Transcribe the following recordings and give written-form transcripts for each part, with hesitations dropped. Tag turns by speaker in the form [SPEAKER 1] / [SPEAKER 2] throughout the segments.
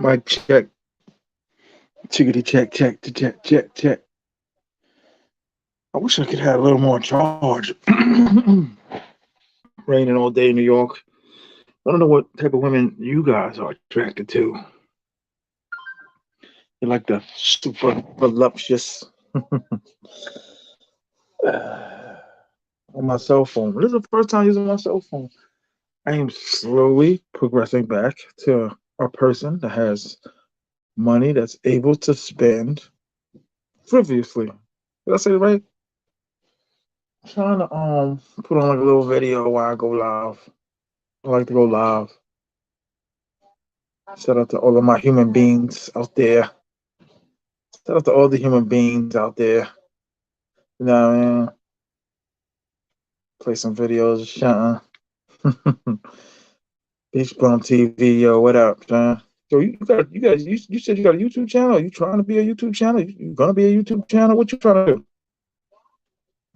[SPEAKER 1] Mic check. Chickity check, check, check, check, check. I wish I could have a little more charge. Raining all day in New York. I don't know what type of women you guys are attracted to. You like the super voluptuous on my cell phone. This is the first time using my cell phone. I am slowly progressing back to a person that has money that's able to spend frivolously. Did I say it right? I'm trying to put on like a little video while I go live. I like to go live. Shout out to all of my human beings out there. Shout out to all the human beings out there. You know what I mean? Play some videos, shouting. Beach Bum TV, yo, what up, son? So you said you got a YouTube channel? Are you trying to be a YouTube channel? You gonna be a YouTube channel? What you trying to do?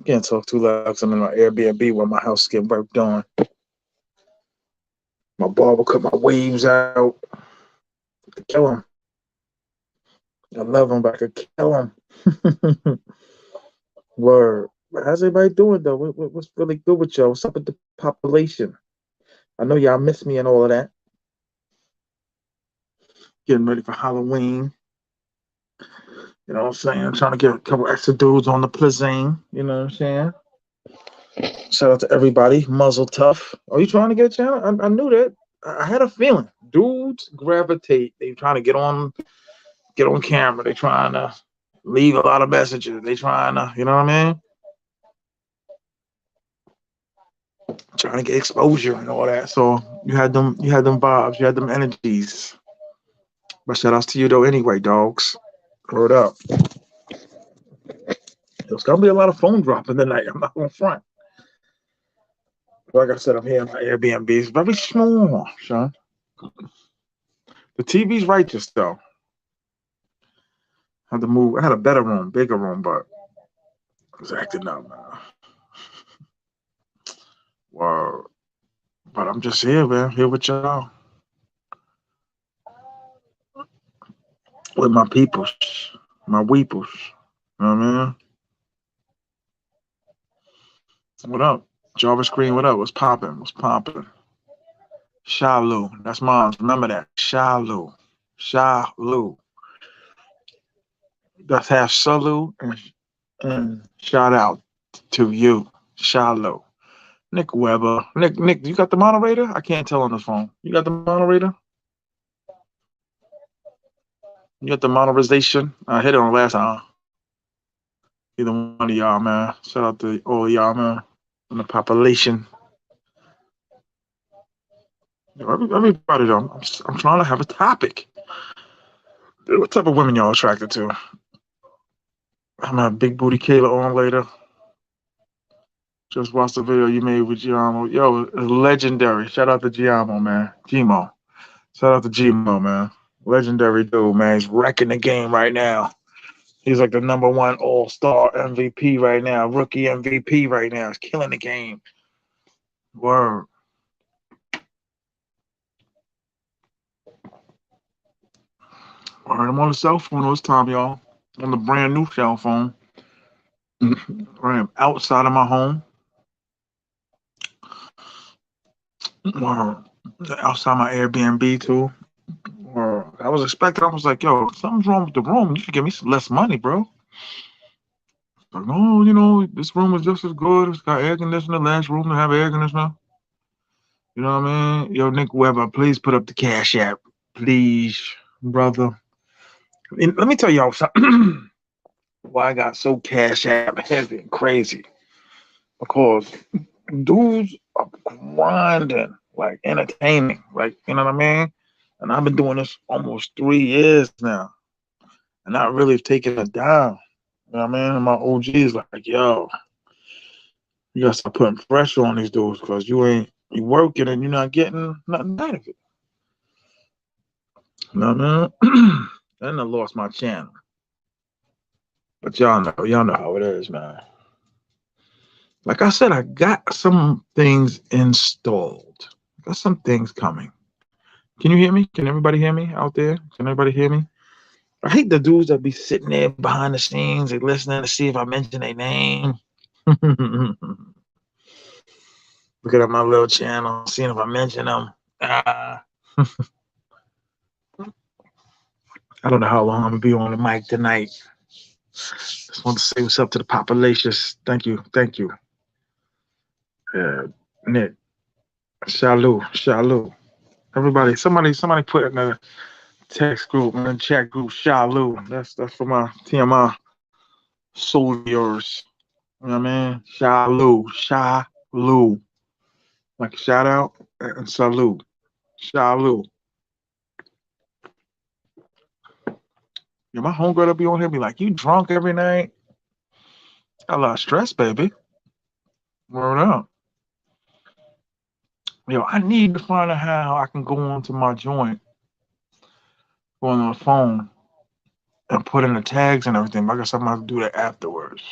[SPEAKER 1] Can't talk too loud 'cause I'm in my Airbnb while my house is getting work done. My barber cut my waves out. To kill him. I love him, but I could kill him. Word. How's everybody doing though? What's really good with y'all? What's up with the population? I know y'all miss me and all of that. Getting ready for Halloween. You know what I'm saying? I'm trying to get a couple extra dudes on the plazine. You know what I'm saying? Shout out to everybody. Muzzle tough. Are you trying to get a channel? I knew that. I had a feeling. Dudes gravitate. They trying to get on camera. They trying to leave a lot of messages. They trying to, you know what I mean? Trying to get exposure and all that. So you had them vibes, you had them energies. But shout outs to you though anyway, dogs. Word up. There's gonna be a lot of phone dropping tonight. I'm not gonna front. Like I said, I'm here in my Airbnb. It's very small, son. The TV's righteous though. I had to move. I had a better room, bigger room, but I was acting up, man. Wow. But I'm just here, man. Here with y'all. With my peoples. My weeples. You know what I mean? What up? Jarvis Green, what up? What's popping? What's popping? Shalu. That's mine. Remember that. Shalu. Shalu. That's half Salu and shout out to you. Shalu. Nick Weber. Nick, you got the moderator? I can't tell on the phone. You got the moderator? You got the modernization? I hit it on last time. Either one of y'all, man. Shout out to all y'all, man. And the population. Everybody, though. I'm trying to have a topic. What type of women y'all attracted to? I'm gonna have Big Booty Kayla on later. Just watched the video you made with Giamo. Yo, it's legendary. Shout out to Giamo, man. Gmo. Shout out to Gmo, man. Legendary dude, man. He's wrecking the game right now. He's like the number one all-star MVP right now, rookie MVP right now. He's killing the game. Word. Word. I'm on the cell phone this time, y'all. On the brand new cell phone. I am outside of my home. Word. Outside my Airbnb too. Word. I was expecting. I was like, yo, something's wrong with the room. You should give me some less money, bro. Like, no, this room is just as good. It's got air conditioner. Last room to have air conditioner. You know what I mean? Yo, Nick Weber, please put up the Cash App. Please, brother. And let me tell y'all something. Why I got so Cash App heavy and crazy. Because dudes are grinding, like entertaining. Like, you know what I mean? And I've been doing this almost 3 years now. And not really taking it down. You know what I mean? And my OG's like, yo, you gotta start putting pressure on these dudes because you working and you're not getting nothing out of it. You know what I mean? Then I lost my channel. But y'all know how it is, man. Like I said, I got some things installed. I got some things coming. Can you hear me? Can everybody hear me out there? Can everybody hear me? I hate the dudes that be sitting there behind the scenes and listening to see if I mention their name. Looking at my little channel, seeing if I mention them. I don't know how long I'm gonna be on the mic tonight. Just want to say what's up to the populations. Thank you, thank you. Nick, Shalou, Shalou. Everybody, somebody put in the text group, in the chat group, Shalou. That's for my T.M.I soldiers. You know what I mean? Shalou, Shalou. Like shout out and salute. Shalou. Yeah, my homegirl will be on here be like, you drunk every night? Got a lot of stress, baby. Word up. Yo, I need to find out how I can go onto my joint, go on the phone, and put in the tags and everything. But I guess I'm gonna have to do that afterwards.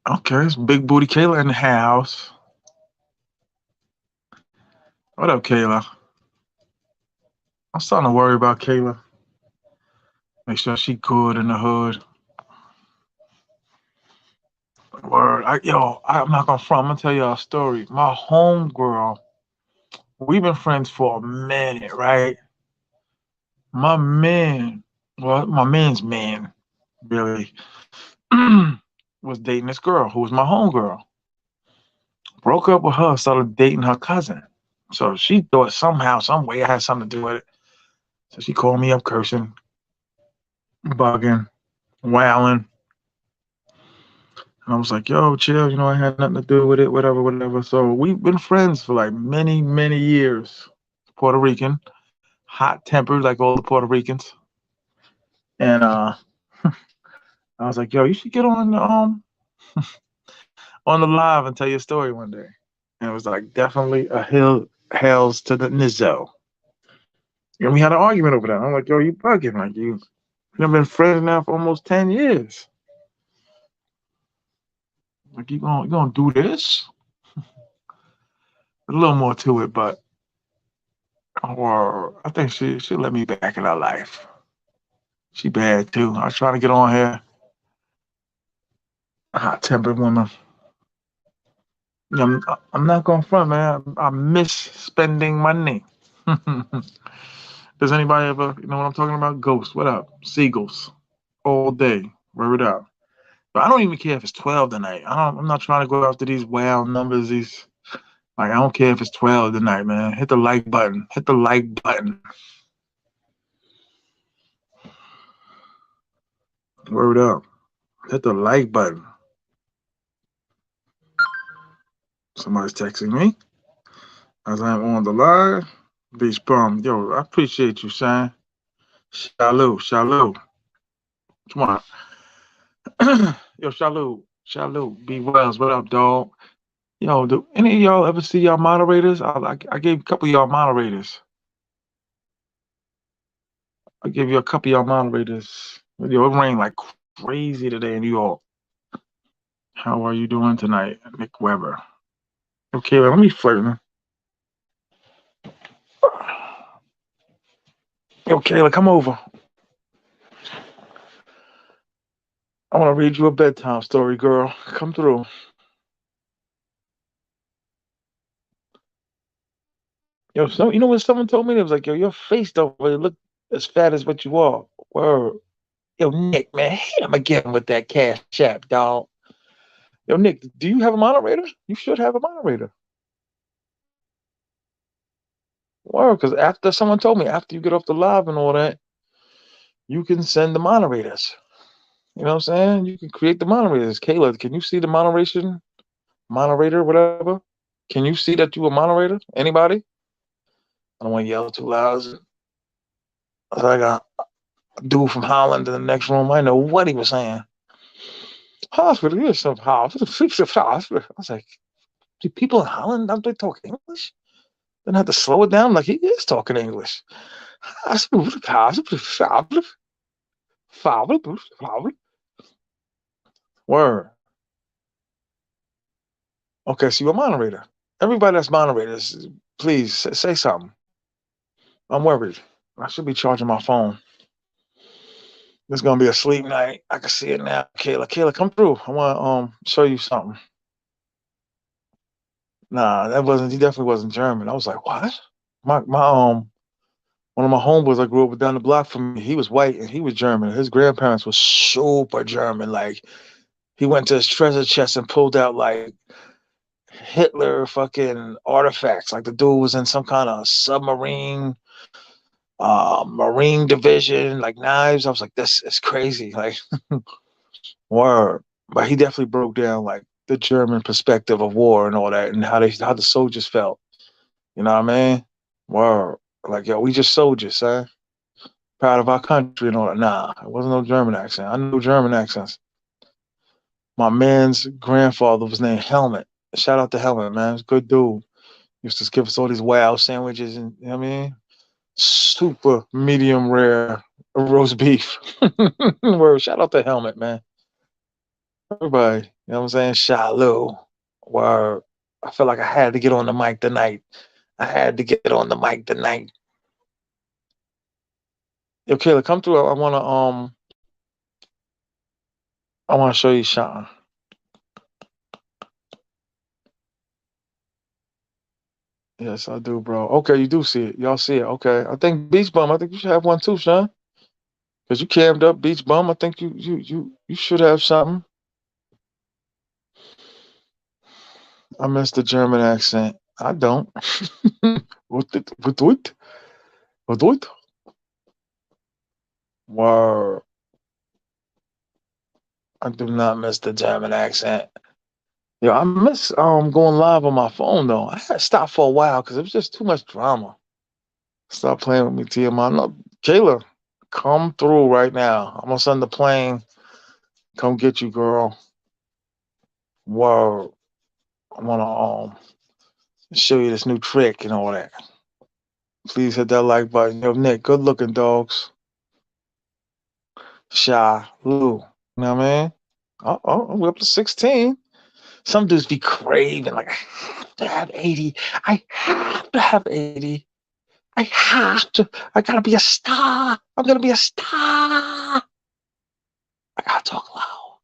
[SPEAKER 1] Okay, it's Big Booty Kayla in the house. What up, Kayla? I'm starting to worry about Kayla. Make sure she good in the hood. Word. I'm not gonna front. I'm gonna tell y'all a story. My homegirl, we've been friends for a minute, right? My man, well, my man's man, really, was dating this girl who was my homegirl. Broke up with her, started dating her cousin. So she thought somehow, some way I had something to do with it. So she called me up cursing, bugging, wailing. And I was like, yo, chill, I had nothing to do with it, whatever, whatever. So we've been friends for like many, many years. Puerto Rican, hot tempered like all the Puerto Ricans. And I was like, yo, you should get on the live and tell your story one day. And it was like definitely a hells to the nizzo. And we had an argument over that. I'm like, yo, you bugging. Like you've been friends now for almost 10 years. Like you gonna do this? A little more to it, but or I think she let me back in her life. She bad too. I was trying to get on here. A hot tempered woman. I'm not going front, man. I miss spending money. Does anybody ever, know what I'm talking about? Ghosts. What up? Seagulls. All day. Word up. But I don't even care if it's 12 tonight. I'm not trying to go after these wild numbers. I don't care if it's 12 tonight, man. Hit the like button. Hit the like button. Word up. Hit the like button. Somebody's texting me as I'm on the live. Beach bum. Yo, I appreciate you, son. Shalou, shalou. Come on. Yo, shalou, shalou. B Wells, what up, dog? Yo, do any of y'all ever see y'all moderators? I gave a couple of y'all moderators. I gave you a couple of y'all moderators. Yo, it rained like crazy today in New York. How are you doing tonight, Nick Weber? Okay, let me flirt. Yo, Kayla, come over. I want to read you a bedtime story, girl. Come through. Yo, you know what someone told me? It was like, yo, your face don't really look as fat as what you are. Word. Yo, Nick, man, hit him again with that cash app, dog. Yo, Nick, do you have a moderator? You should have a moderator. Word, because after someone told me, after you get off the live and all that, you can send the moderators. You know what I'm saying? You can create the moderators. Kayla, can you see the moderator, whatever? Can you see that you a moderator? Anybody? I don't want to yell too loud. I got a dude from Holland in the next room. I know what he was saying. Hospital, yes, some hospital. I was like, do people in Holland don't they talk English? Then I had to slow it down. Like he is talking English. Word. Okay, so you're a moderator. Everybody that's moderators, Please say something. I'm worried. I should be charging my phone. It's gonna be a sleep night. I can see it now. Kayla, Kayla, come through. I want to show you something. Nah, that wasn't. He definitely wasn't German. I was like, what? My one of my homeboys I grew up with down the block from me. He was white and he was German. His grandparents were super German. Like he went to his treasure chest and pulled out like Hitler fucking artifacts. Like the dude was in some kind of submarine, marine division, like knives. I was like, this is crazy. Like, word. But he definitely broke down like the German perspective of war and all that, and how the soldiers felt. You know what I mean? Word. Like, yo, we just soldiers, son. Proud of our country and all that. Nah, it wasn't no German accent. I knew German accents. My man's grandfather was named Helmet. Shout out to Helmet, man. He's a good dude. Used to give us all these wow sandwiches and you know what I mean? Super medium rare roast beef. Word. Shout out to Helmet, man. Everybody, you know what I'm saying? Shalom. Word. I felt like I had to get on the mic tonight. I had to get on the mic tonight. Yo, Kayla, come through. I wanna show you something. Yes, I do, bro. Okay, you do see it. Y'all see it. Okay. I think Beach Bum, I think you should have one too, Sean. Because you cammed up Beach Bum. I think you should have something. I miss the German accent. I don't. What? What? Word. I do not miss the German accent. Yo, I miss going live on my phone though. I had to stop for a while because it was just too much drama. Stop playing with me, TMI. No, Kayla, come through right now. I'm gonna send the plane. Come get you, girl. Word. I wanna show you this new trick and all that. Please hit that like button. Yo, Nick, good looking dogs. Shy, Lou. You know what I mean? We're up to 16. Some dudes be craving, like, I have to have 80. I have to have 80. I have to. I gotta be a star. I'm gonna be a star. I gotta talk loud.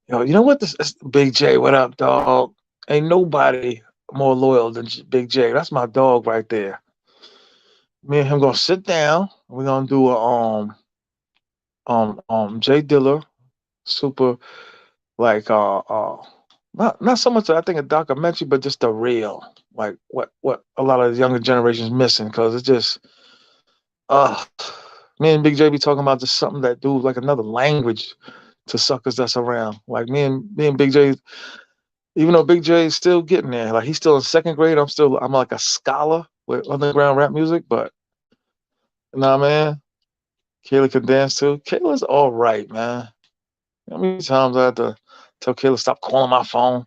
[SPEAKER 1] Yo, you know what? This Big J, what up, dog? Ain't nobody more loyal than Big J. That's my dog right there. Me and him gonna sit down. We're gonna do a Jay Diller super like not so much I think a documentary, but just a real like what a lot of the younger generations missing because it's just uh me and Big J be talking about just something that do like another language to suckers that's around. Like me and Big J, even though Big J is still getting there, like he's still in second grade. I'm like a scholar with underground rap music, but you know what I mean? Kayla can dance too. Kayla's all right, man. How many times I had to tell Kayla stop calling my phone?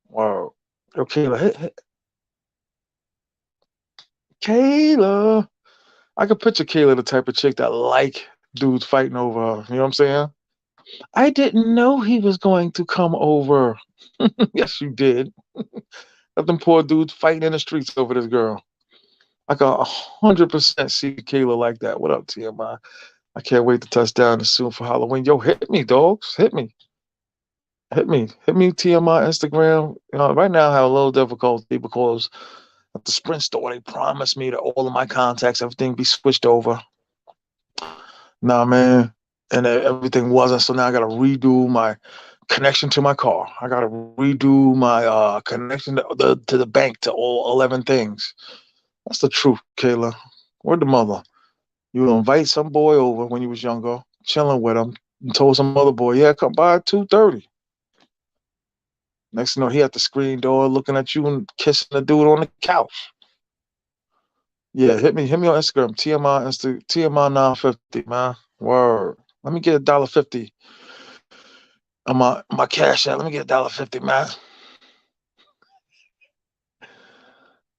[SPEAKER 1] Or yo, Kayla, Kayla. I could picture Kayla the type of chick that like dudes fighting over her. You know what I'm saying? I didn't know he was going to come over. Yes, you did. Let them poor dudes fighting in the streets over this girl. I can 100% see Kayla like that. What up, TMI? I can't wait to touch down soon for Halloween. Yo, hit me, dogs. Hit me. Hit me, TMI Instagram. You know, right now I have a little difficulty because at the Sprint store, they promised me that all of my contacts, everything be switched over. Nah, man. And everything wasn't. So now I got to redo my connection to my car. I got to redo my connection to the bank to all 11 things. That's the truth, Kayla. Where'd the mother? You invite some boy over when you was younger, chilling with him, and told some other boy, yeah, come by at 2:30. Next thing you know, he at the screen door looking at you and kissing the dude on the couch. Yeah, hit me on Instagram, TMI 950, man. Word. Let me get $1.50 on my cash out. Let me get $1.50, man.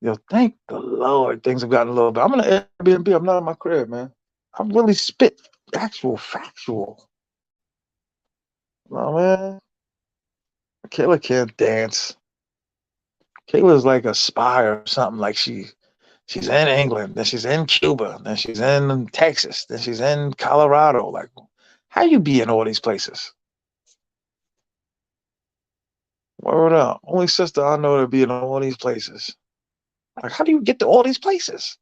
[SPEAKER 1] Yo, thank the Lord. Things have gotten a little bit. I'm in an Airbnb. I'm not in my crib, man. I really spit actual factual. Oh man. Kayla can't dance. Kayla's like a spy or something. Like she's in England, then she's in Cuba, then she's in Texas, then she's in Colorado. Like, how you be in all these places? Word up. Only sister I know to be in all these places. Like, how do you get to all these places?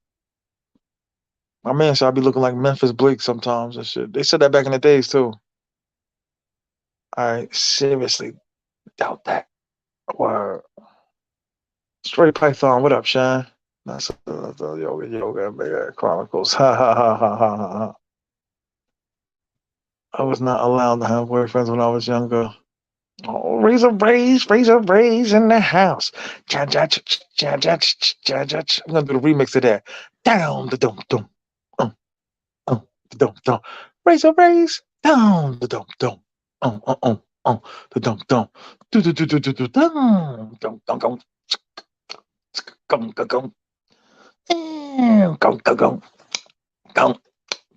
[SPEAKER 1] My man said I be looking like Memphis Bleak sometimes and shit. They said that back in the days too. I seriously doubt that. Word. Straight Python, what up, Shine? That's yoga, man. Chronicles. Ha ha ha ha ha ha. I was not allowed to have boyfriends when I was younger. Oh, razor raise in the house. Cha cha cha cha cha cha cha. I'm gonna do the remix of that. Down the dum dum, um the dum dum. Razor raise down the dum dum, the dum dum. Do do do do do do dum dum dum dum dum dum dum. Gong gong gong gong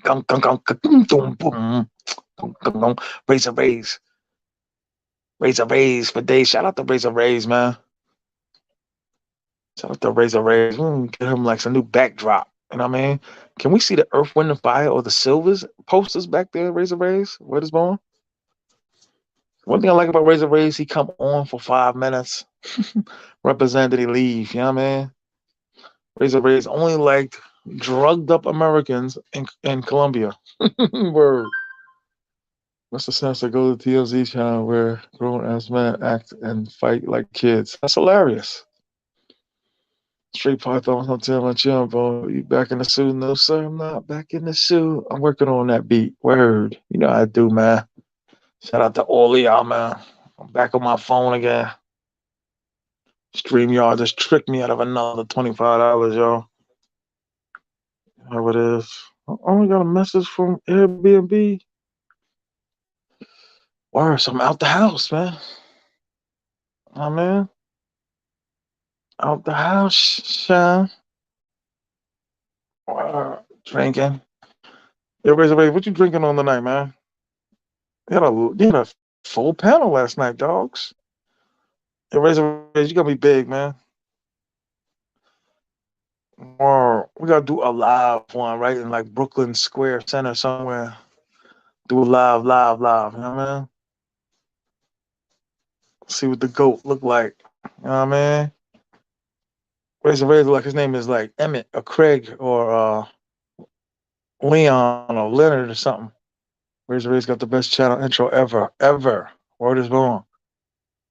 [SPEAKER 1] gong gong gong boom boom. Razor raise, razor raise for days. Shout out to razor raise, man. Shout out to razor raise. Get him like some new backdrop. You know what I mean? Can we see the Earth, Wind, and Fire or the Silvers posters back there? Razor raise. Where is born? One thing I like about razor raise, he come on for 5 minutes, represent that he leave. You know what I mean? Razor raise only liked drugged up Americans in Colombia. Word. What's the sense to go to TLZ channel where grown ass men act and fight like kids? That's hilarious. Straight pythons on tell my chill, bro. You back in the suit? No, sir, I'm not back in the suit. I'm working on that beat. Word. You know how I do, man. Shout out to all of y'all, man. I'm back on my phone again. StreamYard just tricked me out of another $25, y'all. How it is. I only got a message from Airbnb. Word, so I'm out the house, man. Oh, man. Out the house, Sean. Drinking. Yo, Razor, what you drinking on tonight, man? You had a full panel last night, dogs. Yo, Razor, you gotta be big, man. Or we gotta do a live one, right? In like Brooklyn Square Center somewhere. Do a live. You know what I mean? See what the goat look like. You know what I mean? Razor, like his name is like Emmett or Craig or Leon or Leonard or something. Razor's got the best channel intro ever. Word is born.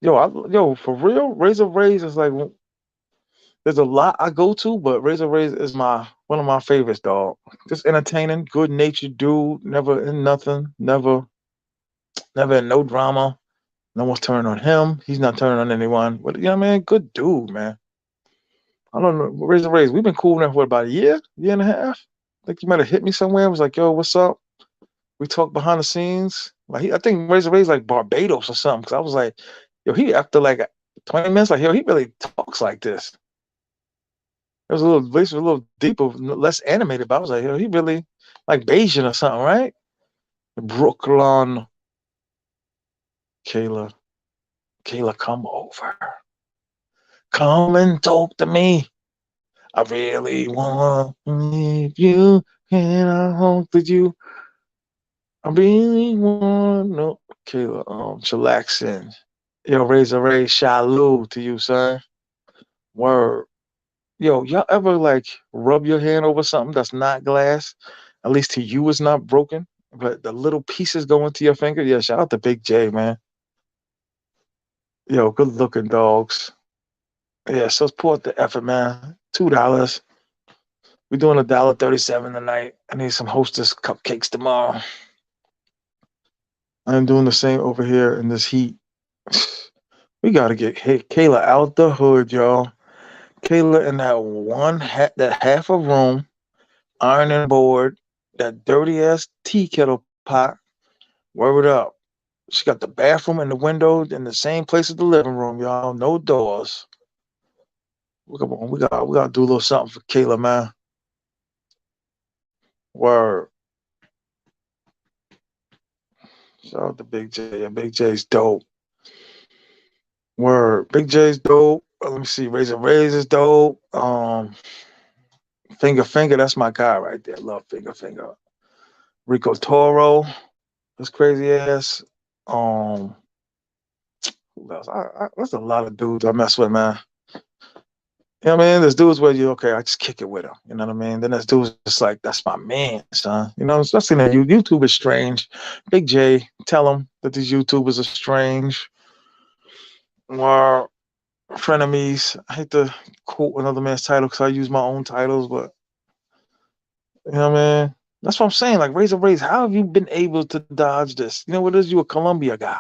[SPEAKER 1] Yo, for real, Razor Rays is like there's a lot I go to, but Razor Rays is my one of my favorites, dog. Just entertaining, good natured dude, never in nothing, never in no drama. No one's turning on him. He's not turning on anyone. But you know what I mean? Good dude, man. I don't know. Razor Rays, we've been cool now for about a year and a half. I think you might have hit me somewhere. I was like, yo, what's up? We talked behind the scenes. Like I think Razor Ray's like Barbados or something. Cause I was like, yo, he after like 20 minutes, like, yo, he really talks like this. It was a little voice was a little deeper, less animated, but I was like, yo, he really like Bayesian or something, right? Brooklyn. Kayla. Kayla, come over. Come and talk to me. I really want to leave you. And I hope that you I really want no Kayla, chillaxing. Yo, Razor Ray, shaloo to you, son. Word. Yo, y'all ever like rub your hand over something that's not glass? At least to you, it's not broken, but the little pieces go into your finger. Yeah, shout out to Big J, man. Yo, good looking dogs. Yeah, so support the effort, man. $2. We're doing $1.37 tonight. I need some Hostess cupcakes tomorrow. I'm doing the same over here in this heat. We gotta get Kayla out the hood, y'all. Kayla in that half a room, ironing board, that dirty ass tea kettle pot. Word up. She got the bathroom and the window in the same place as the living room, y'all. No doors. Come on, we gotta do a little something for Kayla, man. Word. Shout out to Big J. Yeah, Big J's dope. Word. Big J's dope. Let me see. Razor is dope. Finger, that's my guy right there. Love Finger. Rico Toro, this crazy ass. Um, who else? There's a lot of dudes I mess with, man. You know what I mean? There's dudes where you okay, I just kick it with them. You know what I mean? Then there's dudes just like that's my man, son. You know, especially that YouTube is strange. Big J, tell them that these YouTubers are strange. Or frenemies. I hate to quote another man's title because I use my own titles, but you know what I mean? That's what I'm saying. Like Razor, how have you been able to dodge this? You know what it is? You a Columbia guy.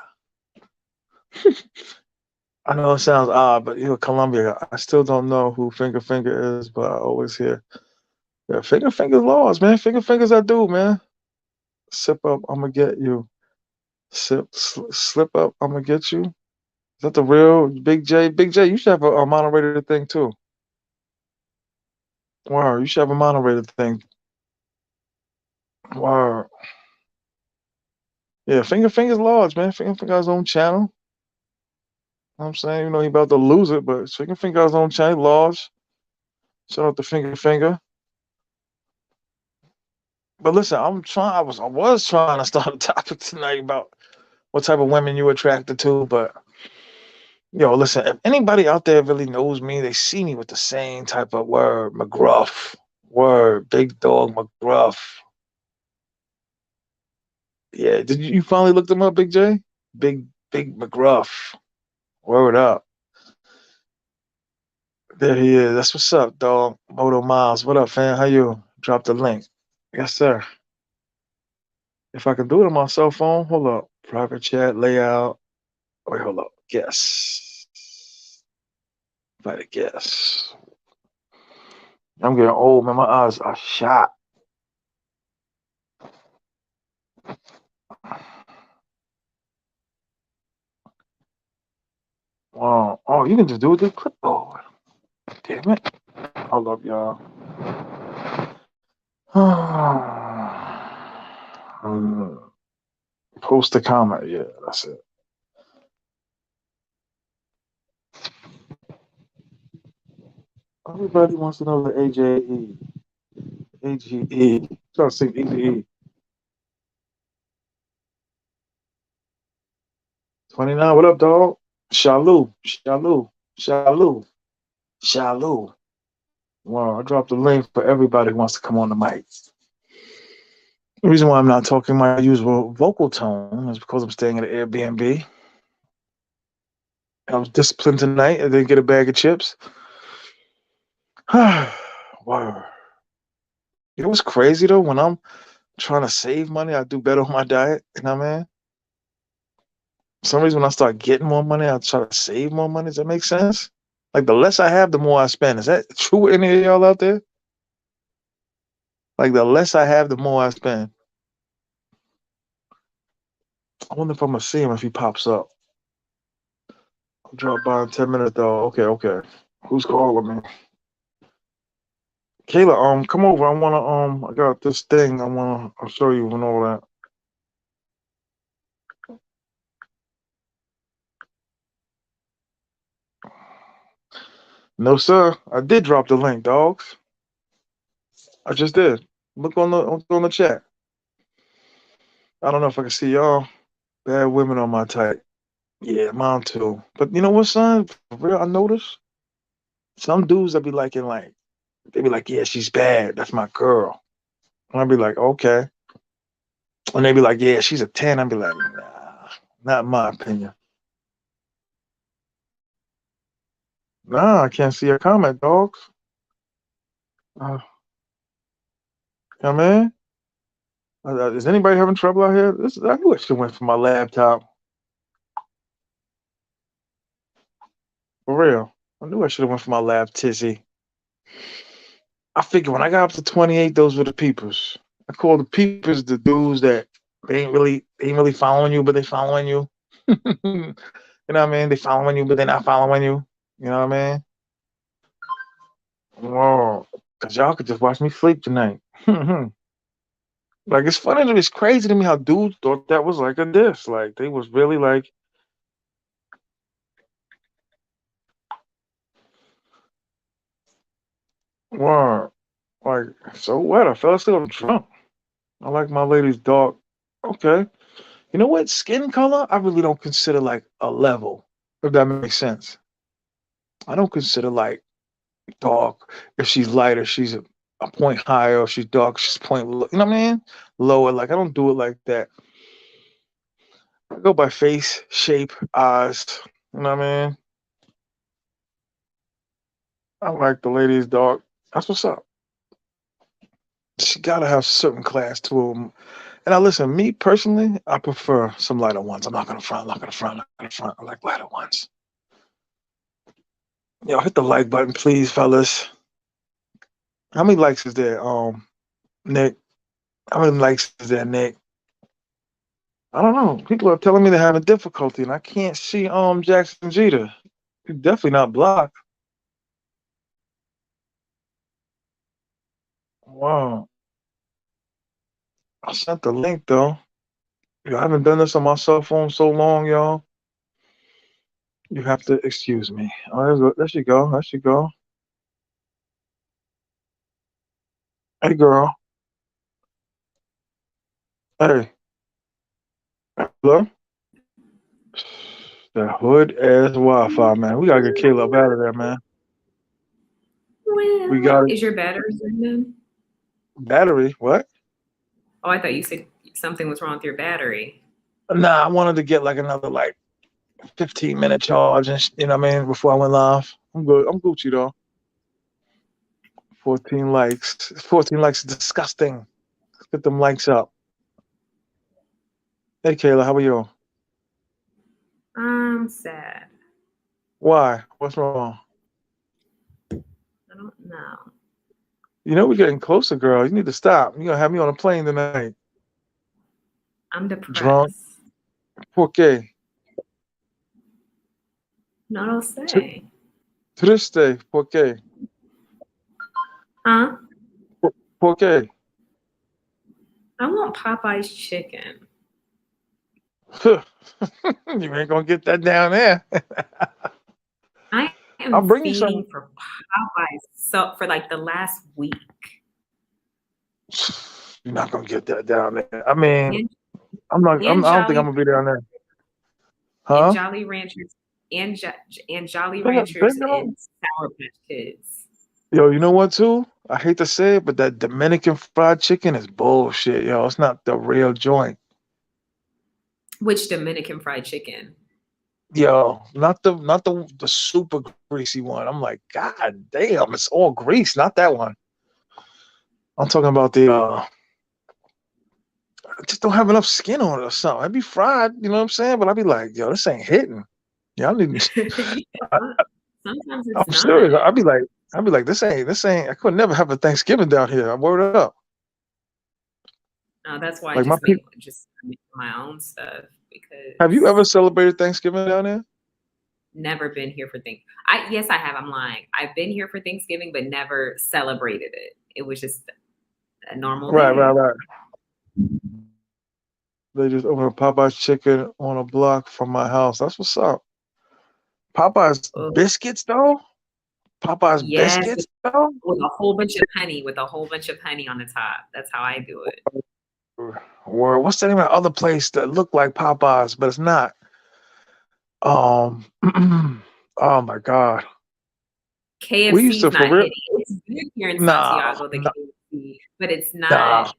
[SPEAKER 1] I know it sounds odd, but you're a Columbia guy. I still don't know who Finger is, but I always hear, yeah, Finger's laws, man. Finger's that dude, man. Sip up, I'm gonna get you. Slip up, I'm gonna get you. Is that the real Big J? Big J, you should have a moderator thing too. Wow, you should have a moderator thing. Wow. Yeah, Finger's large, man. Finger got his own channel. You know what I'm saying? You know he about to lose it, but Finger got his own channel, large. Shout out to Finger. But listen, I was trying to start a topic tonight about what type of women you attracted to, but yo, listen, if anybody out there really knows me, they see me with the same type of word, McGruff. Word, big dog McGruff. Yeah, did you finally look them up, Big J? Big McGruff. Word up. There he is. That's what's up, dog. Moto Miles. What up, fam? How you? Drop the link. Yes, sir. If I can do it on my cell phone, hold up. Private chat, layout. Wait, hold up. Guess. Invite a guess. I'm getting old, man. My eyes are shot. Wow. Oh, you can just do it with clipboard. Damn it. Hold up, y'all. Post a comment. Yeah, that's it. Everybody wants to know the AJE. AGE. Trying to say AGE. 29. What up, dog? Shalou. Wow, I dropped the link for everybody who wants to come on the mic. The reason why I'm not talking my usual vocal tone is because I'm staying at an Airbnb. I was disciplined tonight. I didn't get a bag of chips. Wow. You know what's crazy though? When I'm trying to save money, I do better on my diet. You know what I mean? For some reason, when I start getting more money, I try to save more money. Does that make sense? Like the less I have, the more I spend. Is that true with any of y'all out there? Like the less I have, the more I spend. I wonder if I'm gonna see him if he pops up. I'll drop by in 10 minutes though. Okay. Who's calling me? Kayla, come over. I got this thing. I'll show you and all that. No, sir. I did drop the link, dogs. I just did. Look on the chat. I don't know if I can see y'all. Bad women on my type. Yeah, mine too. But you know what, son? For real, I noticed some dudes that be liking they be like, yeah, she's bad. That's my girl. And I'd be like, okay. And they be like, yeah, she's a 10. I'd be like, nah, not in my opinion. Nah, I can't see a comment, dogs. You know what I mean? Is anybody having trouble out here? I knew I should have went for my laptop. For real. I knew I should have went for my lap tizzy. I figured when I got up to 28, those were the peepers. I call the peepers the dudes that they ain't really following you, but they following you. You know what I mean? They following you, but they're not following you. You know what I mean? Whoa. Cause y'all could just watch me sleep tonight. Like it's funny to me, it's crazy to me how dudes thought that was like a diss. Like they was really like Wow. Like, so what? I fell asleep. I'm drunk. I like my lady's dark. Okay. You know what? Skin color, I really don't consider like a level, if that makes sense. I don't consider like dark. If she's lighter, she's a point higher. Or she's dark, she's point low. You know what I mean? Lower. Like, I don't do it like that. I go by face, shape, eyes. You know what I mean? I like the lady's dark. That's what's up. She gotta have certain class to them. And I listen, me personally, I prefer some lighter ones. I'm not gonna front, not gonna front, not gonna front. I like lighter ones. Yo, hit the like button, please, fellas. How many likes is there, Nick? How many likes is there, Nick? I don't know. People are telling me they're having difficulty, and I can't see Jackson Jeter. He's definitely not blocked. Wow. I sent the link though. Yo, I haven't done this on my cell phone so long, y'all. You have to excuse me. Oh, there she go. There she go. Hey, girl. Hey. Hello? The hood ass Wi-Fi, man. We gotta get Caleb out of there, man. We
[SPEAKER 2] Well,
[SPEAKER 1] got it.
[SPEAKER 2] is your battery in?
[SPEAKER 1] Battery. What?
[SPEAKER 2] Oh, I thought you said something was wrong with your battery.
[SPEAKER 1] Nah, I wanted to get like another like 15-minute charge, and you know what I mean, before I went live. I'm good. I'm Gucci though. 14 likes. 14 likes is disgusting. Let's get them likes up. Hey, Kayla, how are you?
[SPEAKER 2] I'm sad.
[SPEAKER 1] Why? What's wrong?
[SPEAKER 2] I don't know.
[SPEAKER 1] You know we're getting closer, girl. You need to stop. You're gonna have me on a plane tonight.
[SPEAKER 2] I'm
[SPEAKER 1] Drunk.
[SPEAKER 2] depressed.
[SPEAKER 1] Por qué?
[SPEAKER 2] No, don't
[SPEAKER 1] Tr-
[SPEAKER 2] say.
[SPEAKER 1] Triste. Por qué?
[SPEAKER 2] Huh?
[SPEAKER 1] Por qué?
[SPEAKER 2] I want Popeye's chicken.
[SPEAKER 1] You ain't gonna get that down there.
[SPEAKER 2] I am
[SPEAKER 1] I'll bring you some.
[SPEAKER 2] feeding for Popeyes so for like the last week.
[SPEAKER 1] You're not gonna get that down there. I mean,
[SPEAKER 2] And
[SPEAKER 1] I'm not.
[SPEAKER 2] and
[SPEAKER 1] I don't think I'm
[SPEAKER 2] Jolly
[SPEAKER 1] gonna be down there.
[SPEAKER 2] and
[SPEAKER 1] Huh?
[SPEAKER 2] Jolly Ranchers and Jolly
[SPEAKER 1] They
[SPEAKER 2] Ranchers
[SPEAKER 1] know.
[SPEAKER 2] and Sour Patch Kids.
[SPEAKER 1] Yo, you know what too? I hate to say it, but that Dominican fried chicken is bullshit, yo. It's not the real joint.
[SPEAKER 2] Which Dominican fried chicken?
[SPEAKER 1] Yo, not the super greasy one. I'm like, God damn, it's all grease, not that one. I'm talking about the I just don't have enough skin on it or something. I'd be fried, you know what I'm saying? But I'd be like, yo, this ain't hitting. Yeah, I need. I,
[SPEAKER 2] Sometimes it's
[SPEAKER 1] I'm
[SPEAKER 2] not.
[SPEAKER 1] serious. I'd be like, this ain't. I could never have a Thanksgiving down here. I word it up.
[SPEAKER 2] That's why I
[SPEAKER 1] Like my
[SPEAKER 2] just
[SPEAKER 1] people.
[SPEAKER 2] make my own stuff
[SPEAKER 1] Have you
[SPEAKER 2] because
[SPEAKER 1] ever celebrated Thanksgiving down there?
[SPEAKER 2] never been here for things. I Yes, I have. I'm lying. I've been here for Thanksgiving, but never celebrated it. It was just a normal
[SPEAKER 1] Right, right,
[SPEAKER 2] day.
[SPEAKER 1] right. They just opened a Popeye's chicken on a block from my house. That's what's up. Popeye's
[SPEAKER 2] Oh,
[SPEAKER 1] biscuits though. Popeye's
[SPEAKER 2] yes,
[SPEAKER 1] biscuits though.
[SPEAKER 2] with a whole bunch of honey, with a whole bunch of honey on the top. That's how I do it.
[SPEAKER 1] Or what's the name of the other place that looked like Popeyes, but it's not? Oh my God. We used
[SPEAKER 2] KFC is
[SPEAKER 1] to for
[SPEAKER 2] not
[SPEAKER 1] real.
[SPEAKER 2] hitting. It's good here in
[SPEAKER 1] Nah,
[SPEAKER 2] Santiago, the
[SPEAKER 1] nah,
[SPEAKER 2] KFC, but it's not.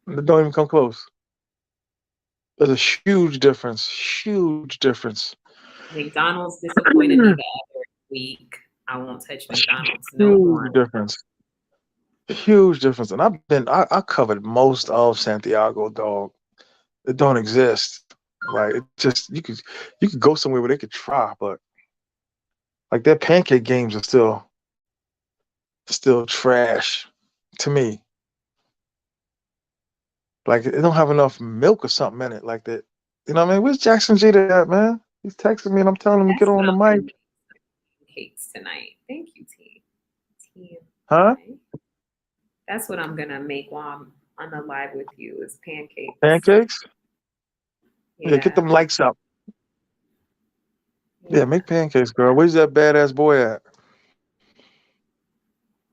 [SPEAKER 1] nah. Don't even come close. There's a huge difference. Huge difference.
[SPEAKER 2] McDonald's disappointed me the other week. I won't touch McDonald's no more.
[SPEAKER 1] Huge difference. Huge difference. And I covered most of Santiago, dog. It don't exist. Like it just you could go somewhere where they could try, but like their pancake games are still trash to me. Like they don't have enough milk or something in it like that. You know what I mean? Where's Jackson Jeter at, man? He's texting me and I'm telling him to get
[SPEAKER 2] That's what
[SPEAKER 1] on the
[SPEAKER 2] I'm gonna
[SPEAKER 1] mic.
[SPEAKER 2] make cakes tonight. Thank you,
[SPEAKER 1] Huh?
[SPEAKER 2] TMI. That's what I'm gonna make while I'm on the live with you is pancakes.
[SPEAKER 1] Pancakes? Yeah, get
[SPEAKER 2] Yeah,
[SPEAKER 1] them likes up. Yeah,
[SPEAKER 2] yeah.
[SPEAKER 1] make pancakes, girl. Where's that badass boy at?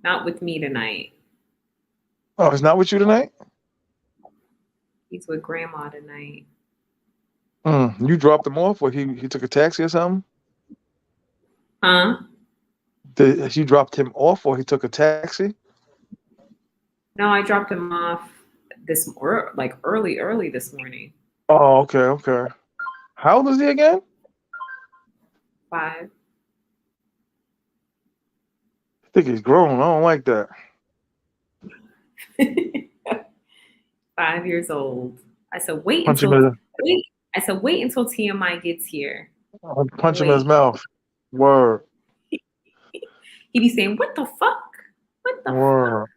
[SPEAKER 2] Not with me tonight.
[SPEAKER 1] Oh, he's not with you tonight?
[SPEAKER 2] He's with grandma tonight.
[SPEAKER 1] You dropped him off, or he took a taxi or something?
[SPEAKER 2] Huh?
[SPEAKER 1] You dropped him off, or he took a taxi?
[SPEAKER 2] No, I dropped him off like early this morning.
[SPEAKER 1] Oh, okay, okay. How old is he again?
[SPEAKER 2] 5.
[SPEAKER 1] I think he's grown. I don't like that.
[SPEAKER 2] 5 years old. I said
[SPEAKER 1] Punch him in
[SPEAKER 2] wait. I said wait until TMI gets here.
[SPEAKER 1] punch him in his
[SPEAKER 2] Wait.
[SPEAKER 1] mouth. Word,
[SPEAKER 2] He be saying, "What the fuck? What the fuck?"
[SPEAKER 1] word.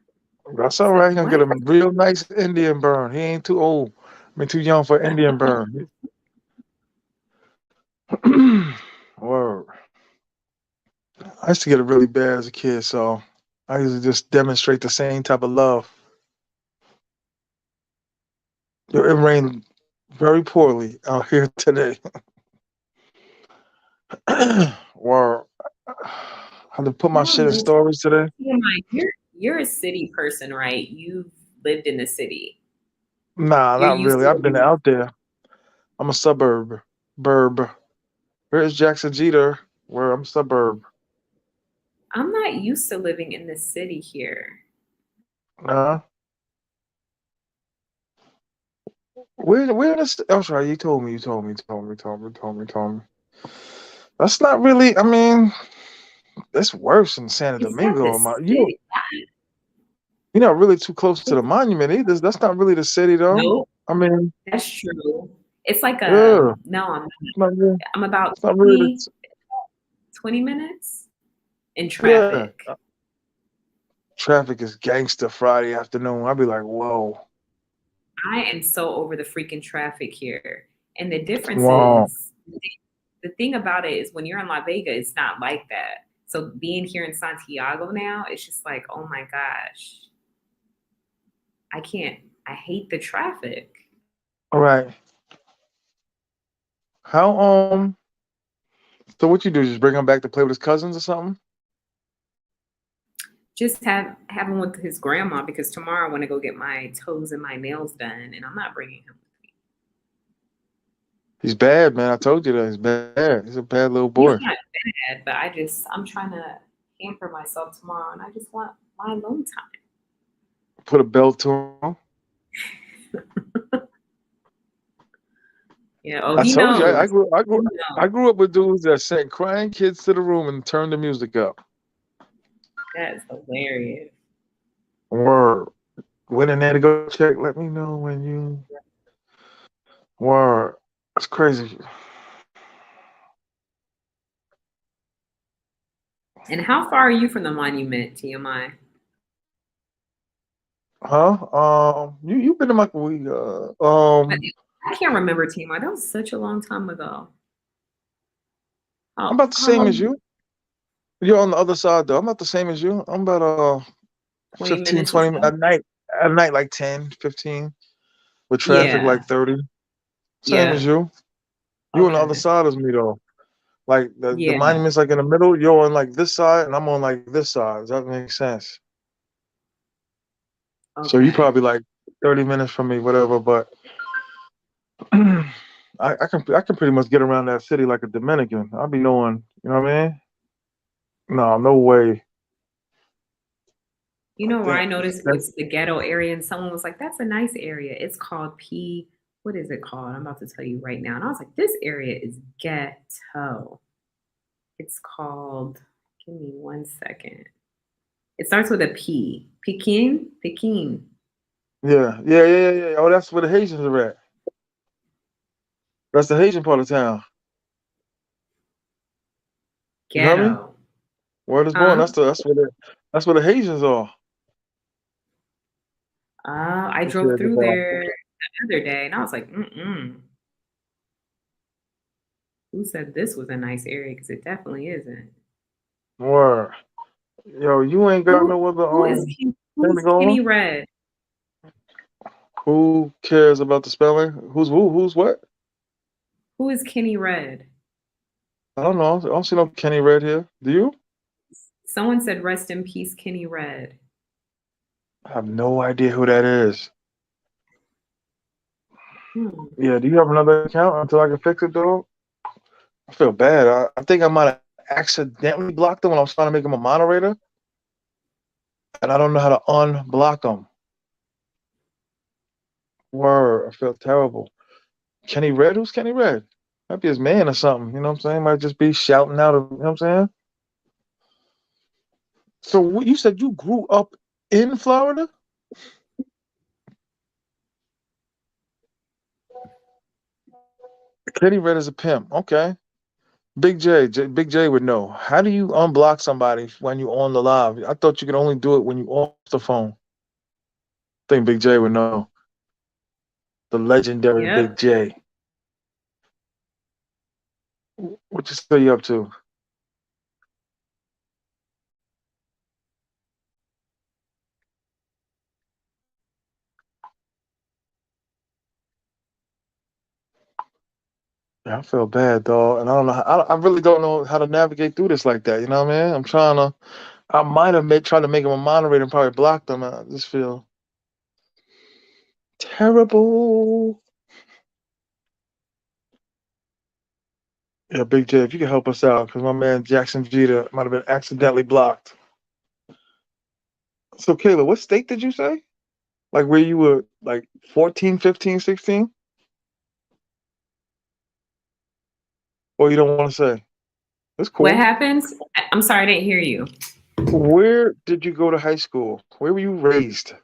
[SPEAKER 1] That's
[SPEAKER 2] I
[SPEAKER 1] all
[SPEAKER 2] said,
[SPEAKER 1] right. He's gonna
[SPEAKER 2] "What?"
[SPEAKER 1] get a real nice Indian burn. He ain't too old. I mean, too young for Indian burn. Word. I used to get it really bad as a kid, so I used to just demonstrate the same type of love. It rained very poorly out here today. Word. I had to put
[SPEAKER 2] I
[SPEAKER 1] my
[SPEAKER 2] don't
[SPEAKER 1] shit in
[SPEAKER 2] know.
[SPEAKER 1] storage today.
[SPEAKER 2] TMI, you're a city person, right? You've lived in the city.
[SPEAKER 1] Nah,
[SPEAKER 2] You're
[SPEAKER 1] not
[SPEAKER 2] used
[SPEAKER 1] really.
[SPEAKER 2] to
[SPEAKER 1] I've been
[SPEAKER 2] living.
[SPEAKER 1] out there. I'm a suburb. Burb. Where's Jackson Jeter? Where I'm suburb.
[SPEAKER 2] I'm not used to living in the city here.
[SPEAKER 1] Uh, where this? Oh, sorry. You told me. That's not really. I mean, it's worse in San
[SPEAKER 2] It's not the
[SPEAKER 1] Domingo.
[SPEAKER 2] city.
[SPEAKER 1] You're not really too close to the monument either. That's not really the city though.
[SPEAKER 2] Nope,
[SPEAKER 1] I mean,
[SPEAKER 2] that's true. It's like
[SPEAKER 1] yeah,
[SPEAKER 2] no,
[SPEAKER 1] it's not really.
[SPEAKER 2] I'm about
[SPEAKER 1] It's not really.
[SPEAKER 2] 20 minutes in
[SPEAKER 1] Yeah,
[SPEAKER 2] traffic.
[SPEAKER 1] traffic is gangster Friday afternoon. I'd be like, whoa,
[SPEAKER 2] I am so over the freaking traffic here. And the difference
[SPEAKER 1] wow.
[SPEAKER 2] is the thing about it is when you're in La Vega, it's not like that. So being here in Santiago now, it's just like, oh my gosh, I can't. I hate the traffic.
[SPEAKER 1] All right. How So what you do? Just bring him back to play with his cousins or something?
[SPEAKER 2] Just have him with his grandma because tomorrow I want to go get my toes and my nails done, and I'm not bringing him with me.
[SPEAKER 1] He's bad, man. I told you that he's bad. He's a bad little boy.
[SPEAKER 2] He's not bad, but I'm trying to pamper myself tomorrow, and I just want my alone time.
[SPEAKER 1] Put a belt to him.
[SPEAKER 2] Yeah. Oh,
[SPEAKER 1] I
[SPEAKER 2] he
[SPEAKER 1] told you.
[SPEAKER 2] knows. He
[SPEAKER 1] I
[SPEAKER 2] knows.
[SPEAKER 1] grew up with dudes that sent crying kids to the room and turned the music up.
[SPEAKER 2] That's hilarious.
[SPEAKER 1] Word. Went in there to go check. Let me know when you. Word. That's crazy.
[SPEAKER 2] And how far are you from the monument, TMI?
[SPEAKER 1] Huh? You've been to my we
[SPEAKER 2] I can't remember TMI. That was such a long time ago.
[SPEAKER 1] I'm
[SPEAKER 2] How
[SPEAKER 1] about the
[SPEAKER 2] how
[SPEAKER 1] same as
[SPEAKER 2] long?
[SPEAKER 1] you. You're on the other side though. I'm about the same as you. I'm about
[SPEAKER 2] 20
[SPEAKER 1] 15,
[SPEAKER 2] minutes or
[SPEAKER 1] 20
[SPEAKER 2] so?
[SPEAKER 1] at night like 10, 15. With traffic
[SPEAKER 2] Yeah.
[SPEAKER 1] like 30. Same as
[SPEAKER 2] Yeah.
[SPEAKER 1] you. You on the other
[SPEAKER 2] Okay.
[SPEAKER 1] side as me though. Like the
[SPEAKER 2] Yeah.
[SPEAKER 1] monument's like in the middle. You're on like this side, and I'm on like this side. Does that make sense? So you
[SPEAKER 2] Okay.
[SPEAKER 1] probably like 30 minutes from me, whatever. But I can pretty much get around that city like a Dominican. I'll be knowing, you know what I mean? No, no way.
[SPEAKER 2] You
[SPEAKER 1] I
[SPEAKER 2] know where I
[SPEAKER 1] think
[SPEAKER 2] noticed
[SPEAKER 1] that's
[SPEAKER 2] was the ghetto area, and someone was like, "That's a nice area." It's called P. What is it called? I'm about to tell you right now. And I was like, "This area is ghetto." It's called. Give me 1 second. It starts with a P. Pekin. Pekin.
[SPEAKER 1] yeah. Oh, that's where the Haitians are at. That's the Haitian part of town. You heard me?
[SPEAKER 2] Ghetto.
[SPEAKER 1] Word is born.
[SPEAKER 2] Huh?
[SPEAKER 1] That's where the Haitians are.
[SPEAKER 2] I
[SPEAKER 1] This
[SPEAKER 2] drove
[SPEAKER 1] year,
[SPEAKER 2] through there the other day, and I was like, "Mm-mm." Who said this was a nice area? Because it definitely isn't.
[SPEAKER 1] word. Yo, you ain't got
[SPEAKER 2] Who
[SPEAKER 1] no other thing to
[SPEAKER 2] who's
[SPEAKER 1] go on?
[SPEAKER 2] Kenny Red?
[SPEAKER 1] Who cares about the spelling? Who's who? Who's what?
[SPEAKER 2] Who is Kenny Red?
[SPEAKER 1] I don't know. I don't see no Kenny Red here. Do you?
[SPEAKER 2] Someone said, "Rest in peace, Kenny Red."
[SPEAKER 1] I have no idea who that is.
[SPEAKER 2] Hmm.
[SPEAKER 1] Yeah, do you have another account until I can fix it, though? I feel bad. I think I might have accidentally blocked him when I was trying to make him a moderator, and I don't know how to unblock him. Word, I feel terrible. Kenny Red? Who's Kenny Red? Might be his man or something. You know what I'm saying? Might just be shouting out. You know what I'm saying? So what, you said you grew up in Florida? Kenny Red is a pimp. Okay. Big J would know. How do you unblock somebody when you're on the live? I thought you could only do it when you're off the phone. I think Big J would know. The legendary
[SPEAKER 2] Yep.
[SPEAKER 1] Big J. What you say you up to? Yeah, I feel bad, dog, and I don't know. I really don't know how to navigate through this like that. You know what I mean? I'm trying to. I might have tried to make him a moderator and probably blocked him. I just feel terrible. Yeah, Big J, if you can help us out, because my man Jackson Jeter might have been accidentally blocked. So, Kayla, what state did you say? Like where you were like 14, 15, 16? Or you don't want to say? That's
[SPEAKER 2] What
[SPEAKER 1] cool.
[SPEAKER 2] happens? I'm sorry, I didn't hear you.
[SPEAKER 1] Where did you go to high school? Where were you raised?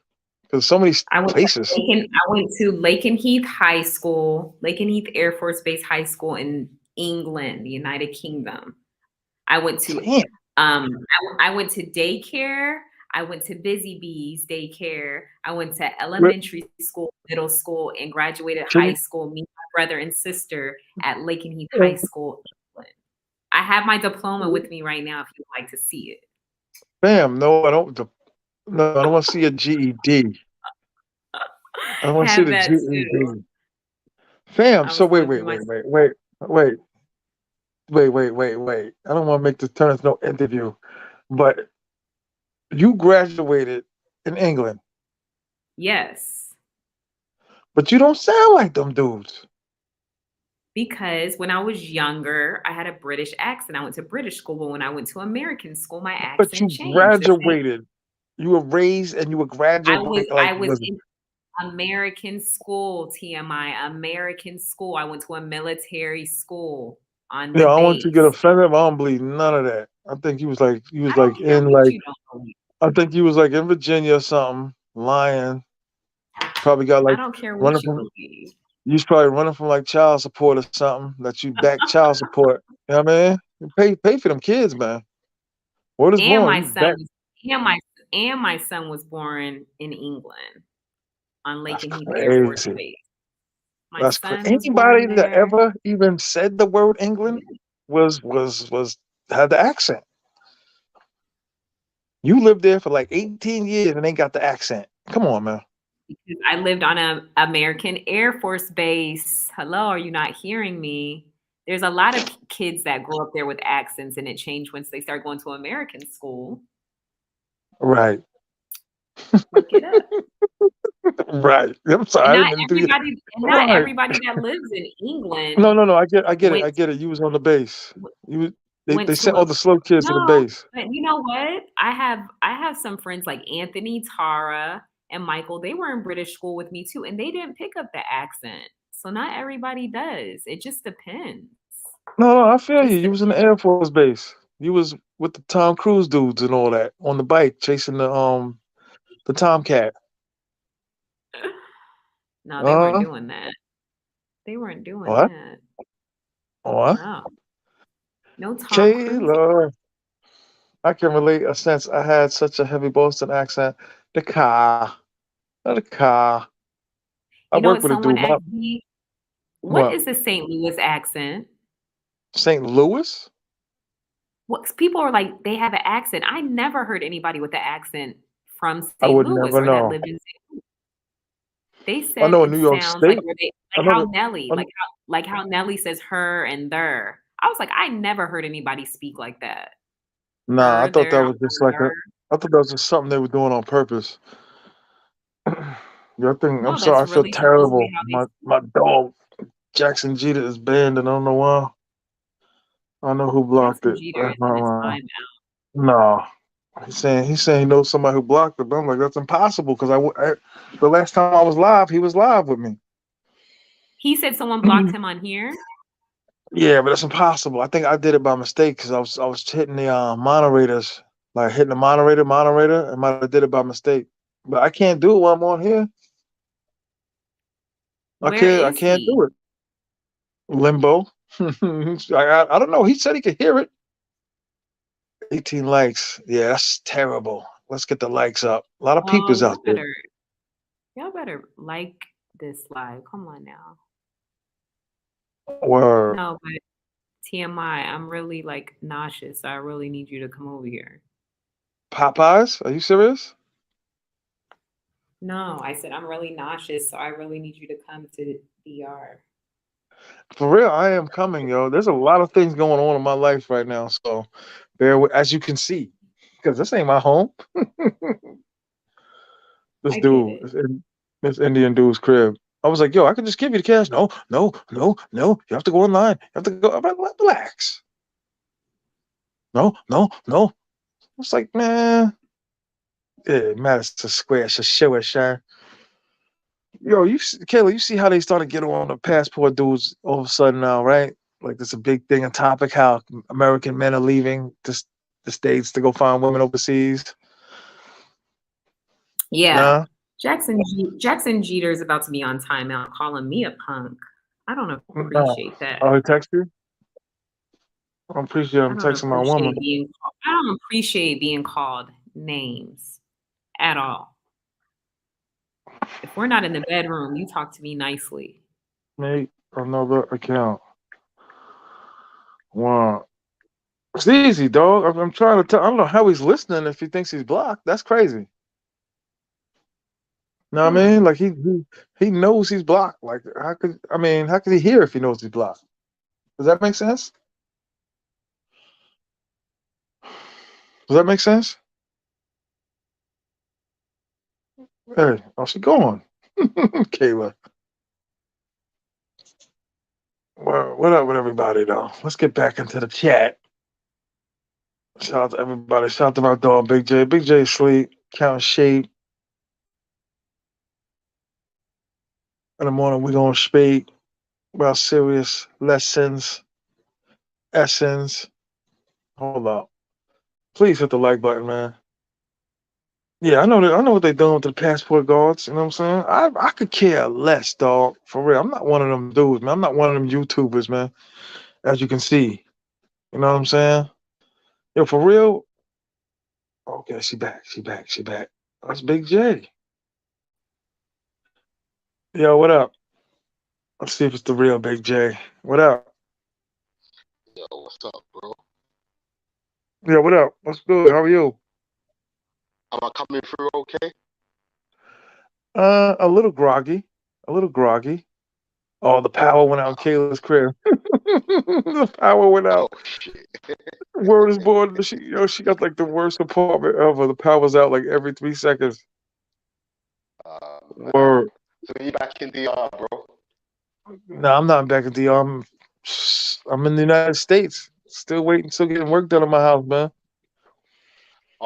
[SPEAKER 1] Because so many places.
[SPEAKER 2] I went to Lakenheath High School, Lakenheath Air Force Base High School in England, the United Kingdom. I went to
[SPEAKER 1] Damn.
[SPEAKER 2] I went to daycare. I went to Busy Bees daycare. I went to
[SPEAKER 1] Where,
[SPEAKER 2] elementary school, middle school, and graduated
[SPEAKER 1] can
[SPEAKER 2] high
[SPEAKER 1] you,
[SPEAKER 2] school. Me, my brother, and sister at Lakenheath High School, England. I have my diploma with me right now. If you'd like to see it,
[SPEAKER 1] bam, no, I don't. No, I don't want to see a GED. I don't want to see
[SPEAKER 2] have
[SPEAKER 1] the
[SPEAKER 2] that too.
[SPEAKER 1] GED. Fam,
[SPEAKER 2] I
[SPEAKER 1] so
[SPEAKER 2] was going through my.
[SPEAKER 1] wait, wait. I don't want to make this turn into no interview, but you graduated in England,
[SPEAKER 2] Yes.
[SPEAKER 1] but you don't sound like them dudes.
[SPEAKER 2] Because when I was younger, I had a British accent. I went to British school, but when I went to American school, my
[SPEAKER 1] But
[SPEAKER 2] accent
[SPEAKER 1] you
[SPEAKER 2] changed.
[SPEAKER 1] graduated. You were raised and you were graduated.
[SPEAKER 2] I
[SPEAKER 1] Like,
[SPEAKER 2] was
[SPEAKER 1] was it?
[SPEAKER 2] in American school, TMI, American school. I went to a military school on
[SPEAKER 1] Yeah,
[SPEAKER 2] the
[SPEAKER 1] I don't want you to get
[SPEAKER 2] base.
[SPEAKER 1] offended. But I don't believe none of that. I think you was
[SPEAKER 2] I don't
[SPEAKER 1] like
[SPEAKER 2] care
[SPEAKER 1] in
[SPEAKER 2] what
[SPEAKER 1] like
[SPEAKER 2] you don't believe.
[SPEAKER 1] I think you was like in Virginia or something, lying. Probably got
[SPEAKER 2] I
[SPEAKER 1] like
[SPEAKER 2] don't care
[SPEAKER 1] running
[SPEAKER 2] what you
[SPEAKER 1] from.
[SPEAKER 2] believe.
[SPEAKER 1] You was probably running from like child support or something that you back child support. You know what I mean? You pay for them kids, man. Word is
[SPEAKER 2] And
[SPEAKER 1] born.
[SPEAKER 2] my
[SPEAKER 1] You
[SPEAKER 2] son
[SPEAKER 1] back.
[SPEAKER 2] was and my son was born in England on
[SPEAKER 1] That's
[SPEAKER 2] Lakenheath Air Force
[SPEAKER 1] crazy.
[SPEAKER 2] Base. My
[SPEAKER 1] That's crazy.
[SPEAKER 2] son was born
[SPEAKER 1] Anybody that
[SPEAKER 2] there.
[SPEAKER 1] ever even said the word England was had the accent. You lived there for like 18 years and ain't got the accent. Come on, man.
[SPEAKER 2] Because I lived on a American Air Force base. Hello, are you not hearing me? There's a lot of kids that grow up there with accents, and it changed once they start going to American school.
[SPEAKER 1] Right.
[SPEAKER 2] Look it up.
[SPEAKER 1] Right. I'm sorry. I didn't mean to be.
[SPEAKER 2] And not
[SPEAKER 1] Right.
[SPEAKER 2] everybody that lives in England
[SPEAKER 1] No.
[SPEAKER 2] went
[SPEAKER 1] I get it. You was on the base. You was,
[SPEAKER 2] went
[SPEAKER 1] they
[SPEAKER 2] to
[SPEAKER 1] sent
[SPEAKER 2] a
[SPEAKER 1] all the slow kids to the
[SPEAKER 2] no,
[SPEAKER 1] base.
[SPEAKER 2] but you know what? I have some friends like Anthony, Tara, and Michael. They were in British school with me too, and they didn't pick up the accent. So not everybody does. It just depends.
[SPEAKER 1] No, I feel you.
[SPEAKER 2] Just
[SPEAKER 1] You
[SPEAKER 2] depends.
[SPEAKER 1] was in the Air Force base. You was with the Tom Cruise dudes and all that on the bike chasing the Tomcat.
[SPEAKER 2] No, they weren't
[SPEAKER 1] Uh,
[SPEAKER 2] doing that. They weren't doing
[SPEAKER 1] what?
[SPEAKER 2] that.
[SPEAKER 1] What?
[SPEAKER 2] No. No Tom Cruise.
[SPEAKER 1] Kayla, I can relate a sense I had such a heavy Boston accent. The car, not the car. I
[SPEAKER 2] You know
[SPEAKER 1] work
[SPEAKER 2] what
[SPEAKER 1] with a
[SPEAKER 2] someone
[SPEAKER 1] dude.
[SPEAKER 2] asked me? What
[SPEAKER 1] What?
[SPEAKER 2] is the St. Louis accent?
[SPEAKER 1] St. Louis?
[SPEAKER 2] What people are like, they have an accent. I never heard anybody with an accent from
[SPEAKER 1] I
[SPEAKER 2] St.
[SPEAKER 1] would
[SPEAKER 2] Louis
[SPEAKER 1] never
[SPEAKER 2] or that
[SPEAKER 1] know.
[SPEAKER 2] lived in they
[SPEAKER 1] I
[SPEAKER 2] said
[SPEAKER 1] know in
[SPEAKER 2] it
[SPEAKER 1] New York
[SPEAKER 2] sounds like
[SPEAKER 1] State.
[SPEAKER 2] where they
[SPEAKER 1] I
[SPEAKER 2] like
[SPEAKER 1] know
[SPEAKER 2] how
[SPEAKER 1] that.
[SPEAKER 2] Nelly,
[SPEAKER 1] I know,
[SPEAKER 2] like how Nelly says her and their. I was like, I never heard anybody speak like that.
[SPEAKER 1] Nah, I thought that
[SPEAKER 2] further
[SPEAKER 1] was
[SPEAKER 2] on
[SPEAKER 1] just
[SPEAKER 2] the
[SPEAKER 1] like a.
[SPEAKER 2] nerve.
[SPEAKER 1] I thought that was just something they were doing on purpose. Yeah, I think I'm
[SPEAKER 2] No,
[SPEAKER 1] sorry.
[SPEAKER 2] that's
[SPEAKER 1] I feel
[SPEAKER 2] really supposedly
[SPEAKER 1] terrible.
[SPEAKER 2] how they.
[SPEAKER 1] My dog Jackson Jeter is banned, and I don't know why. I don't know who blocked
[SPEAKER 2] Jackson
[SPEAKER 1] it.
[SPEAKER 2] Jeter
[SPEAKER 1] That's
[SPEAKER 2] is in
[SPEAKER 1] not
[SPEAKER 2] his
[SPEAKER 1] why.
[SPEAKER 2] time.
[SPEAKER 1] No, he's saying he knows somebody who blocked it. But I'm like, that's impossible because the last time I was live, he was live with me.
[SPEAKER 2] He said someone blocked him on here.
[SPEAKER 1] Yeah, but it's impossible. I think I did it by mistake because I was hitting the moderators, like hitting the moderator. I might have did it by mistake, but I can't do it while I'm on here.
[SPEAKER 2] Where
[SPEAKER 1] I
[SPEAKER 2] is
[SPEAKER 1] can't
[SPEAKER 2] he?
[SPEAKER 1] do it. Limbo. I don't know. He said he could hear it. 18 likes. Yeah, that's terrible. Let's get the likes up. A lot of
[SPEAKER 2] Oh,
[SPEAKER 1] people's out there.
[SPEAKER 2] y'all better like this live. Come on now.
[SPEAKER 1] Were
[SPEAKER 2] No, but TMI, I'm really like nauseous. So I really need you to come over here.
[SPEAKER 1] Popeyes? Are you serious?
[SPEAKER 2] No, I said I'm really nauseous, so I really need you to come to DR.
[SPEAKER 1] For real, I am coming, yo. There's a lot of things going on in my life right now, so as you can see, because this ain't my home. This
[SPEAKER 2] I get
[SPEAKER 1] dude,
[SPEAKER 2] it.
[SPEAKER 1] this Indian dude's crib. I was like, yo, I can just give you the cash. No, no, no, no. You have to go online. You have to go. I'm like, relax. No, no, no. I was like, man, yeah, Madison Square should show it, shine. Yo, Kayla, you see how they started getting on the passport dudes all of a sudden now, right? Like, there's a big thing, a topic, how American men are leaving the states to go find women overseas.
[SPEAKER 2] Yeah.
[SPEAKER 1] Nah,
[SPEAKER 2] Jackson Jeter is about to be on timeout calling me a punk. I don't
[SPEAKER 1] nah.
[SPEAKER 2] appreciate that.
[SPEAKER 1] Oh, he text you? I'm pretty sure
[SPEAKER 2] I
[SPEAKER 1] I'm
[SPEAKER 2] don't
[SPEAKER 1] texting my
[SPEAKER 2] appreciate
[SPEAKER 1] woman.
[SPEAKER 2] being I don't appreciate being called names at all. If we're not in the bedroom, you talk to me nicely.
[SPEAKER 1] Make another account. Wow. It's easy, dog. I'm trying to tell. I don't know how he's listening if he thinks he's blocked. That's crazy. Know what I
[SPEAKER 2] Who?
[SPEAKER 1] mean? Like he knows he's blocked. Like how could he hear if he knows he's blocked? Does that make sense? Does that make sense? Hey, how's she going? Kayla. Well, what up with everybody though? Let's get back into the chat. Shout out to everybody. Shout out to my dog Big J. Big J sleep, counting sheep. In the morning we gonna speak about serious lessons, essence. Hold up. Please hit the like button, man. Yeah, I know that. I know what they're doing with the passport guards. You know what I'm saying? I could care less, dog. For real, I'm not one of them dudes, man. I'm not one of them YouTubers, man. As you can see, you know what I'm saying? Yo, for real. Okay, she back. She back. She back. That's Big J. Yo, what up? Let's see if it's the real Big J. What up?
[SPEAKER 3] Yo, what's up, bro?
[SPEAKER 1] Yeah, what up? What's good? How are you?
[SPEAKER 3] Am I coming through okay?
[SPEAKER 1] A little groggy. A little groggy. Oh, the power went out in Kayla's crib. The power went
[SPEAKER 3] Oh
[SPEAKER 1] out.
[SPEAKER 3] shit.
[SPEAKER 1] Word is born. She got like the worst apartment ever. The power's out like every 3 seconds.
[SPEAKER 3] Man.
[SPEAKER 1] Word.
[SPEAKER 3] So you back in DR, bro?
[SPEAKER 1] No, I'm not back at the I'm in the United States. Still waiting, still getting work done in my house, man.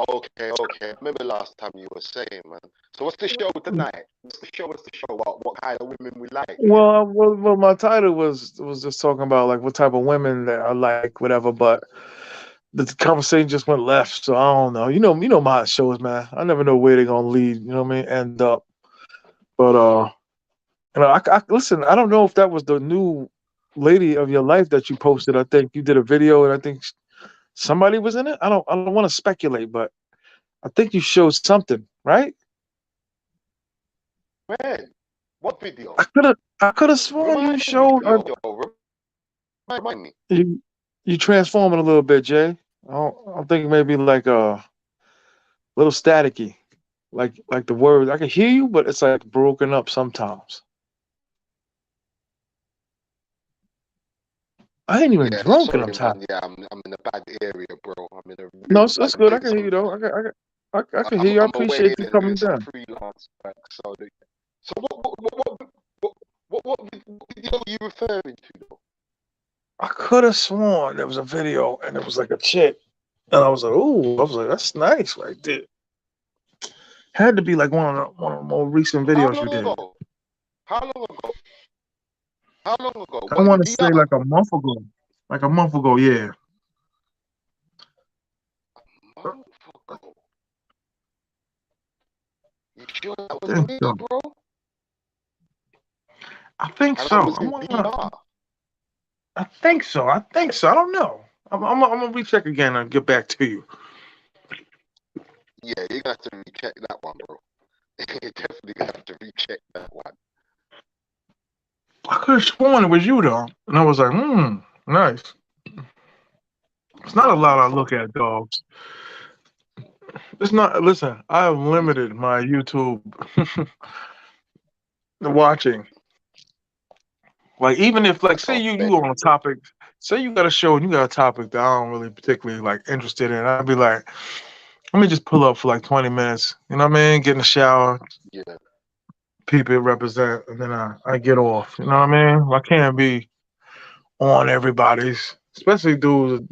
[SPEAKER 3] Okay, okay. Remember last time you were saying, man. So what's the show tonight? What's the show? What's the show? What kind of women we like?
[SPEAKER 1] Well, my title was just talking about like what type of women that I like, whatever. But the conversation just went left, so I don't know. You know my shows, man. I never know where they're gonna lead. You know what I mean? End up, but I listen. I don't know if that was the new lady of your life that you posted. I think you did a video, and I think somebody was in it. I don't want to speculate, but I think you showed something, right?
[SPEAKER 3] Man, what video?
[SPEAKER 1] I could have sworn you
[SPEAKER 3] Remind me,
[SPEAKER 1] showed
[SPEAKER 3] remind me.
[SPEAKER 1] you transforming a little bit, Jay. I think maybe like a little staticky, like the words. I can hear you, but it's like broken up sometimes. I ain't even
[SPEAKER 3] Yeah,
[SPEAKER 1] drunk and I'm
[SPEAKER 3] sorry,
[SPEAKER 1] tired.
[SPEAKER 3] man. Yeah, I'm in a bad area, bro. I'm in a
[SPEAKER 1] No,
[SPEAKER 3] really
[SPEAKER 1] it's
[SPEAKER 3] bad
[SPEAKER 1] good. I
[SPEAKER 3] area.
[SPEAKER 1] can hear you though. I can hear
[SPEAKER 3] I'm
[SPEAKER 1] you. I
[SPEAKER 3] I'm away
[SPEAKER 1] appreciate you
[SPEAKER 3] and doing
[SPEAKER 1] coming
[SPEAKER 3] some
[SPEAKER 1] down.
[SPEAKER 3] freelance work. So what video are you referring to though?
[SPEAKER 1] I could have sworn there was a video and it was like a chick, and I was like, "Ooh!" I was like, "That's nice right there." Had to be like one of the more recent
[SPEAKER 3] How
[SPEAKER 1] videos you
[SPEAKER 3] long
[SPEAKER 1] did.
[SPEAKER 3] ago? How long ago? How long ago?
[SPEAKER 1] I
[SPEAKER 3] What in
[SPEAKER 1] want to say
[SPEAKER 3] VR?
[SPEAKER 1] like a month ago. Like a month ago, yeah.
[SPEAKER 3] Month ago. You sure that
[SPEAKER 1] I
[SPEAKER 3] was
[SPEAKER 1] think
[SPEAKER 3] me,
[SPEAKER 1] so.
[SPEAKER 3] bro?
[SPEAKER 1] I think
[SPEAKER 3] And I
[SPEAKER 1] so.
[SPEAKER 3] was in VR.
[SPEAKER 1] I think so. I think so. I don't know. I'm gonna recheck again and get back to you.
[SPEAKER 3] Yeah, you're gonna have to recheck that one, bro. You're definitely gonna have to recheck that one.
[SPEAKER 1] I could have sworn it was you though, and I was like, nice. It's not a lot I look at, dogs. It's not. Listen, I have limited my YouTube watching. Like even if like say
[SPEAKER 3] Oh,
[SPEAKER 1] you
[SPEAKER 3] man.
[SPEAKER 1] on a topic, say you got a show and you got a topic that I don't really particularly like interested in, I'd be like, let me just pull up for like 20 minutes. You know what I mean? Get in the shower,
[SPEAKER 3] Yeah.
[SPEAKER 1] people represent, and then I get off. You know what I mean? I can't be on everybody's, especially dudes,